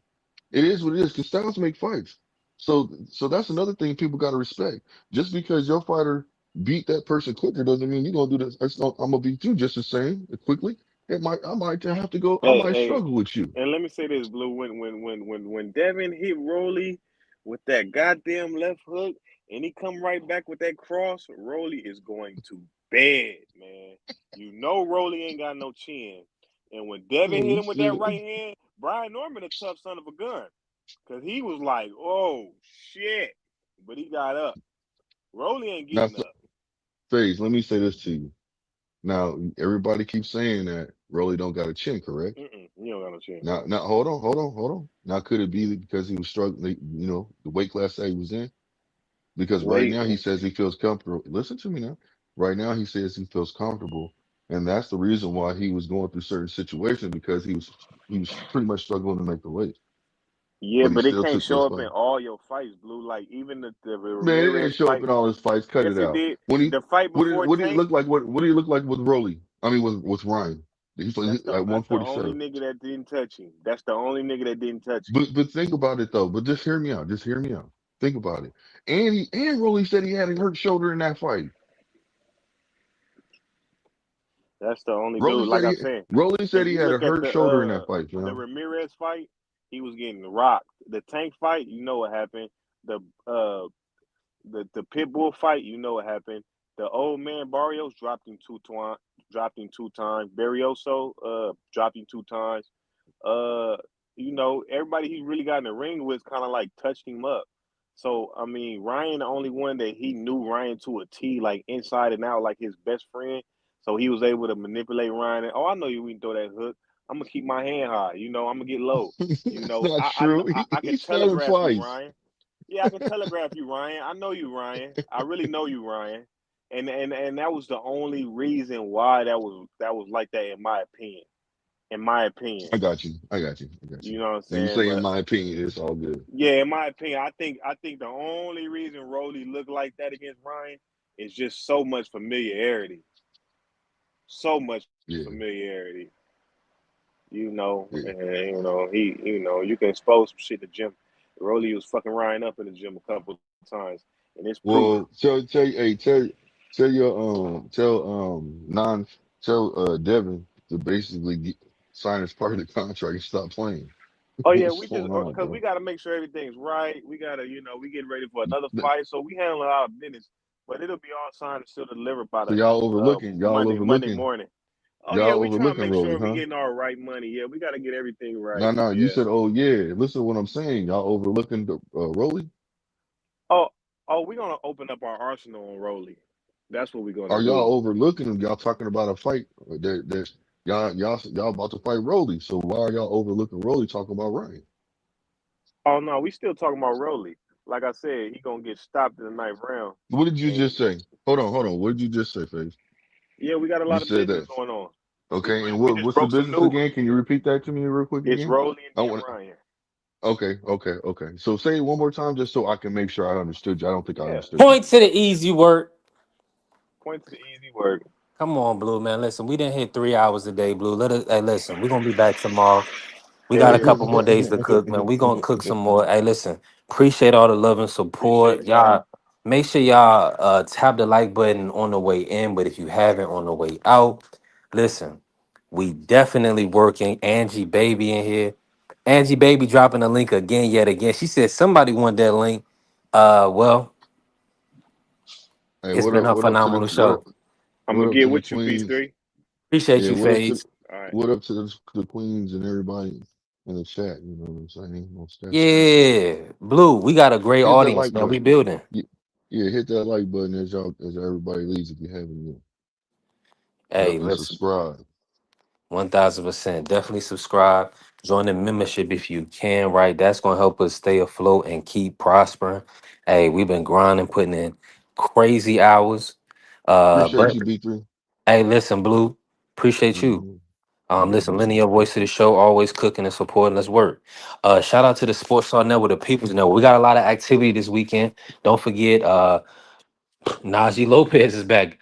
[SPEAKER 15] It is what it is. Because styles make fights. So that's another thing people got to respect. Just because your fighter beat that person quicker doesn't mean you're gonna do this. I'm gonna beat you just the same quickly. I might have to go. I
[SPEAKER 6] Hey,
[SPEAKER 15] might
[SPEAKER 6] hey,
[SPEAKER 15] struggle with you.
[SPEAKER 6] and let me say this, Blue. When Devin hit Rolly with that goddamn left hook, and he come right back with that cross, Rolly is going to bed, man. You know Rolly ain't got no chin. And when Devin hit
[SPEAKER 15] You
[SPEAKER 6] him with that
[SPEAKER 15] see,
[SPEAKER 6] right hand, Brian Norman a tough son of a gun. Cause he was like, "Oh shit," but he got up. Rolly ain't
[SPEAKER 15] now,
[SPEAKER 6] getting up.
[SPEAKER 15] Phase, let me say this to you. Now, everybody keeps saying that Rolly don't got a chin, correct?
[SPEAKER 6] He don't got no chin.
[SPEAKER 15] Now, hold on. Now, could it be because he was struggling? The weight class that he was in. Because right
[SPEAKER 6] Wait,
[SPEAKER 15] now he says he feels comfortable. Listen to me now. Right now he says he feels comfortable, and that's the reason why he was going through certain situations because he was pretty much struggling to make the weight,
[SPEAKER 6] yeah,
[SPEAKER 15] but he
[SPEAKER 6] but it
[SPEAKER 15] still
[SPEAKER 6] can't
[SPEAKER 15] took
[SPEAKER 6] show
[SPEAKER 15] those
[SPEAKER 6] up in
[SPEAKER 15] fights.
[SPEAKER 6] all your fights, Blue. Like even the
[SPEAKER 15] Man, it didn't
[SPEAKER 6] Ramirez
[SPEAKER 15] show up
[SPEAKER 6] fight.
[SPEAKER 15] in all his fights. Cut
[SPEAKER 6] Yes,
[SPEAKER 15] it
[SPEAKER 6] it
[SPEAKER 15] out.
[SPEAKER 6] did.
[SPEAKER 15] When he
[SPEAKER 6] The fight
[SPEAKER 15] what did
[SPEAKER 6] before
[SPEAKER 15] what did he
[SPEAKER 6] Tank.
[SPEAKER 15] look like? What did he look like with Rolly? I mean, with Ryan. He's
[SPEAKER 6] That's
[SPEAKER 15] like
[SPEAKER 6] the
[SPEAKER 15] at
[SPEAKER 6] that's the only
[SPEAKER 15] 147.
[SPEAKER 6] nigga that didn't touch him. That's the only nigga that didn't touch him.
[SPEAKER 15] But think about it though. But just hear me out. Just hear me out. Think about it. And Rolly said he had a hurt shoulder in that fight.
[SPEAKER 6] That's the only
[SPEAKER 15] Rolly
[SPEAKER 6] dude.
[SPEAKER 15] said
[SPEAKER 6] Like I
[SPEAKER 15] he
[SPEAKER 6] said,
[SPEAKER 15] Rolly said
[SPEAKER 6] if
[SPEAKER 15] he
[SPEAKER 6] you
[SPEAKER 15] had a
[SPEAKER 6] look at
[SPEAKER 15] hurt shoulder in that fight,
[SPEAKER 6] the
[SPEAKER 15] fam.
[SPEAKER 6] Ramirez fight, he was getting rocked. The Tank fight, you know what happened. The the Pitbull fight, you know what happened. The old man Barrios dropped him 2 times. Barrioso dropped him 2 times. Uh, you know, everybody he really got in the ring with kind of like touched him up. So I mean, Ryan the only one that he knew Ryan to a T, like inside and out, like his best friend. So he was able to manipulate Ryan. And, oh, I know you can throw that hook. I'm gonna keep my hand high. You know, I'm gonna get low. You
[SPEAKER 15] That's
[SPEAKER 6] know,
[SPEAKER 15] not
[SPEAKER 6] I
[SPEAKER 15] true.
[SPEAKER 6] I
[SPEAKER 15] He
[SPEAKER 6] can
[SPEAKER 15] started
[SPEAKER 6] telegraph you,
[SPEAKER 15] twice.
[SPEAKER 6] Ryan. Yeah, I can telegraph you, Ryan. I know you, Ryan. I really know you, Ryan. And that was the only reason why that was like that in my opinion. In my opinion.
[SPEAKER 15] I got you. I got you. I got you.
[SPEAKER 6] You know what I'm
[SPEAKER 15] When you
[SPEAKER 6] saying?
[SPEAKER 15] say in
[SPEAKER 6] But
[SPEAKER 15] my opinion, it's all good.
[SPEAKER 6] yeah, in my opinion, I think the only reason Rolly looked like that against Ryan is just so much familiarity. So much
[SPEAKER 15] Yeah.
[SPEAKER 6] familiarity.
[SPEAKER 15] Yeah.
[SPEAKER 6] And you can expose some shit to Jim. Rolly was fucking Ryan up in the gym a couple times, and it's proven.
[SPEAKER 15] Well, tell your non tell Devin to basically sign as part of the contract and stop playing.
[SPEAKER 6] Oh yeah,
[SPEAKER 15] What's
[SPEAKER 6] we just
[SPEAKER 15] going on,
[SPEAKER 6] because we
[SPEAKER 15] bro?
[SPEAKER 6] got to make sure everything's right. We gotta, we getting ready for another fight, so we handle a lot of business. But it'll be all signed and still delivered by
[SPEAKER 15] So
[SPEAKER 6] the Monday morning. Oh yeah,
[SPEAKER 15] y'all
[SPEAKER 6] we trying to
[SPEAKER 15] overlooking
[SPEAKER 6] make
[SPEAKER 15] Rolly,
[SPEAKER 6] sure we
[SPEAKER 15] huh?
[SPEAKER 6] getting our right money. Yeah, we got to get everything right.
[SPEAKER 15] No, no, you
[SPEAKER 6] Yeah.
[SPEAKER 15] said, oh yeah. Listen to what I'm saying. Y'all overlooking the Rolly.
[SPEAKER 6] Oh, we're gonna open up our arsenal on Rolly. That's what we're gonna
[SPEAKER 15] Are y'all
[SPEAKER 6] do.
[SPEAKER 15] overlooking him? Y'all talking about a fight that y'all about to fight Rolly. So why are y'all overlooking Rolly talking about Ryan?
[SPEAKER 6] Oh no, we still talking about Rolly. Like I said, he gonna get stopped in the ninth round.
[SPEAKER 15] What did you
[SPEAKER 6] And
[SPEAKER 15] just say? Hold on. What did you just say, Face?
[SPEAKER 6] yeah, we got a
[SPEAKER 15] You
[SPEAKER 6] lot of
[SPEAKER 15] said
[SPEAKER 6] business
[SPEAKER 15] that.
[SPEAKER 6] going on.
[SPEAKER 15] Okay, and
[SPEAKER 6] We just
[SPEAKER 15] what's the
[SPEAKER 6] broke some
[SPEAKER 15] business
[SPEAKER 6] news.
[SPEAKER 15] again? Can you repeat that to me real quick
[SPEAKER 6] It's
[SPEAKER 15] again?
[SPEAKER 6] Rolly and
[SPEAKER 15] I
[SPEAKER 6] then
[SPEAKER 15] want.
[SPEAKER 6] Ryan.
[SPEAKER 15] Okay. So say it one more time just so I can make sure I understood you. I don't think I
[SPEAKER 6] Yeah.
[SPEAKER 15] understood you.
[SPEAKER 16] Point to the easy work.
[SPEAKER 6] Point to the easy work.
[SPEAKER 16] Come on, Blue man. Listen, we didn't hit 3 hours a day, Blue. Let us. Hey, listen, we're gonna be back tomorrow. We
[SPEAKER 6] Hell
[SPEAKER 16] got a
[SPEAKER 6] yeah.
[SPEAKER 16] couple more days to cook, man. We gonna cook some more. Hey, listen, appreciate all the love and support.
[SPEAKER 6] Appreciate y'all.
[SPEAKER 16] Y'all make sure y'all tap the like button on the way in, but if you haven't on the way out, listen, we definitely working. Angie Baby in here. Angie Baby dropping the link again, yet again. She said somebody want that link. Well,
[SPEAKER 15] Hey,
[SPEAKER 16] it's been a
[SPEAKER 15] what up to the
[SPEAKER 16] phenomenal show.
[SPEAKER 6] I'm
[SPEAKER 15] what
[SPEAKER 6] gonna
[SPEAKER 15] up
[SPEAKER 6] get
[SPEAKER 15] to the
[SPEAKER 6] with you,
[SPEAKER 15] queens?
[SPEAKER 6] P3.
[SPEAKER 16] Appreciate
[SPEAKER 15] Yeah,
[SPEAKER 16] you, FaZe.
[SPEAKER 6] All right.
[SPEAKER 15] what up to the queens and everybody in the chat? You know what I'm saying? Most definitely.
[SPEAKER 16] Yeah, Blue, we got a great
[SPEAKER 15] Hit that
[SPEAKER 16] audience,
[SPEAKER 15] like
[SPEAKER 16] man. We
[SPEAKER 15] button.
[SPEAKER 16] building.
[SPEAKER 15] Yeah, yeah, hit that like button as everybody leaves if you haven't yet.
[SPEAKER 16] Hey,
[SPEAKER 15] And
[SPEAKER 16] listen.
[SPEAKER 15] subscribe.
[SPEAKER 16] 1000%. Definitely subscribe. Join the membership if you can, right? That's going to help us stay afloat and keep prospering. Hey, we've been grinding, putting in crazy hours.
[SPEAKER 15] Appreciate
[SPEAKER 16] But
[SPEAKER 15] you, B3.
[SPEAKER 16] hey, listen, Blue, appreciate you.
[SPEAKER 15] Hmm. Yeah,
[SPEAKER 16] Listen,
[SPEAKER 15] man.
[SPEAKER 16] lending your voice to the show, always cooking and supporting. Let's work. Shout out to the Sports Star Network, the People's Network. We got a lot of activity this weekend. Don't forget, Najee Lopez is back.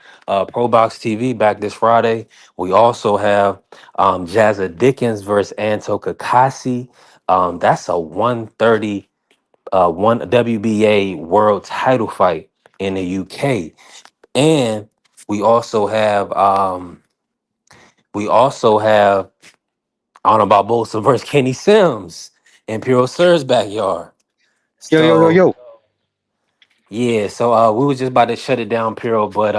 [SPEAKER 16] Pro Box TV back this Friday. We also have Jazza Dickens versus Anto Kakasi. That's a 130 one WBA world title fight in the UK. And we also have Honor Barbosa versus Kenny Sims in Pure Sir's backyard. So
[SPEAKER 11] Yo.
[SPEAKER 16] yeah, so we was just about to shut it down, Puro, but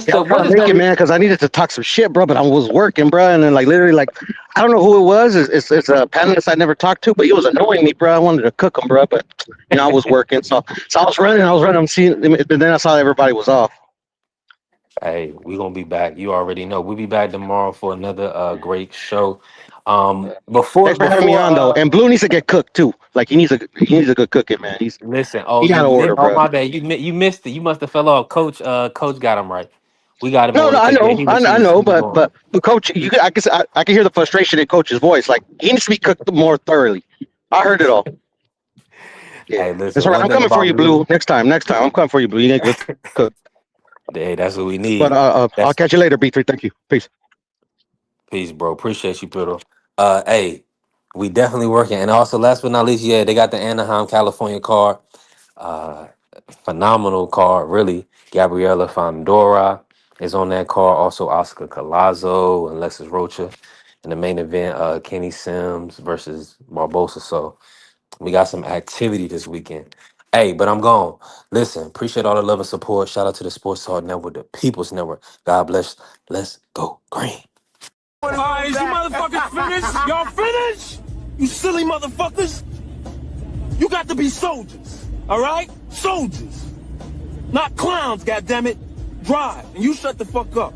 [SPEAKER 11] Yeah, I was
[SPEAKER 16] what
[SPEAKER 11] trying to
[SPEAKER 16] is
[SPEAKER 11] make it,
[SPEAKER 16] the
[SPEAKER 11] man, because I needed to talk some shit, bro. But I was working, bro, and then like literally, like I don't know who it was. It's a panelist I never talked to, but he was annoying me, bro. I wanted to cook him, bro, but I was working, so I was running. I'm seeing, but then I saw everybody was off.
[SPEAKER 16] Hey, we gonna be back. You already know. We'll be back tomorrow for another great show.
[SPEAKER 11] Thanks for having me on, though. And Blue needs to get cooked too. Like he needs a good cooking, man.
[SPEAKER 16] Listen,
[SPEAKER 11] He got to order,
[SPEAKER 16] oh
[SPEAKER 11] bro.
[SPEAKER 16] my bad, you missed it. You must have fell off. Coach got him right. We got him
[SPEAKER 11] No,
[SPEAKER 16] on
[SPEAKER 11] no,
[SPEAKER 16] it
[SPEAKER 11] I
[SPEAKER 16] because yeah,
[SPEAKER 11] know, I
[SPEAKER 16] he
[SPEAKER 11] know,
[SPEAKER 16] was
[SPEAKER 11] but
[SPEAKER 16] going.
[SPEAKER 11] coach, I can hear the frustration in coach's voice. Like he needs to be cooked more thoroughly. I heard it all.
[SPEAKER 16] Hey,
[SPEAKER 11] Yeah, that's
[SPEAKER 16] listen,
[SPEAKER 11] all right.
[SPEAKER 16] one
[SPEAKER 11] I'm
[SPEAKER 16] thing
[SPEAKER 11] coming for
[SPEAKER 16] about
[SPEAKER 11] you,
[SPEAKER 16] Blue,
[SPEAKER 11] Blue. Next time, I'm coming for you, Blue. You get good cook.
[SPEAKER 16] hey, that's what we
[SPEAKER 11] But
[SPEAKER 16] need.
[SPEAKER 11] I'll
[SPEAKER 16] That's
[SPEAKER 11] catch you later, B3. Thank you. Peace.
[SPEAKER 16] Peace, bro. Appreciate you, Pedro. Hey, we definitely working. And also, last but not least, yeah, they got the Anaheim, California card. Uh, Phenomenal card, really. Gabriela Fandora is on that card. Also, Oscar Collazo and Alexis Rocha. In the main event, Kenny Sims versus Barbosa. So we got some activity this weekend. Hey, but I'm gone. Listen, appreciate all the love and support. Shout out to the Sports Talk Network, the People's Network. God bless. Let's go green.
[SPEAKER 18] All right, is you motherfuckers finished? Y'all finished? You silly motherfuckers? You got to be soldiers, all right? Soldiers. Not clowns, goddammit. Drive, and you shut the fuck up.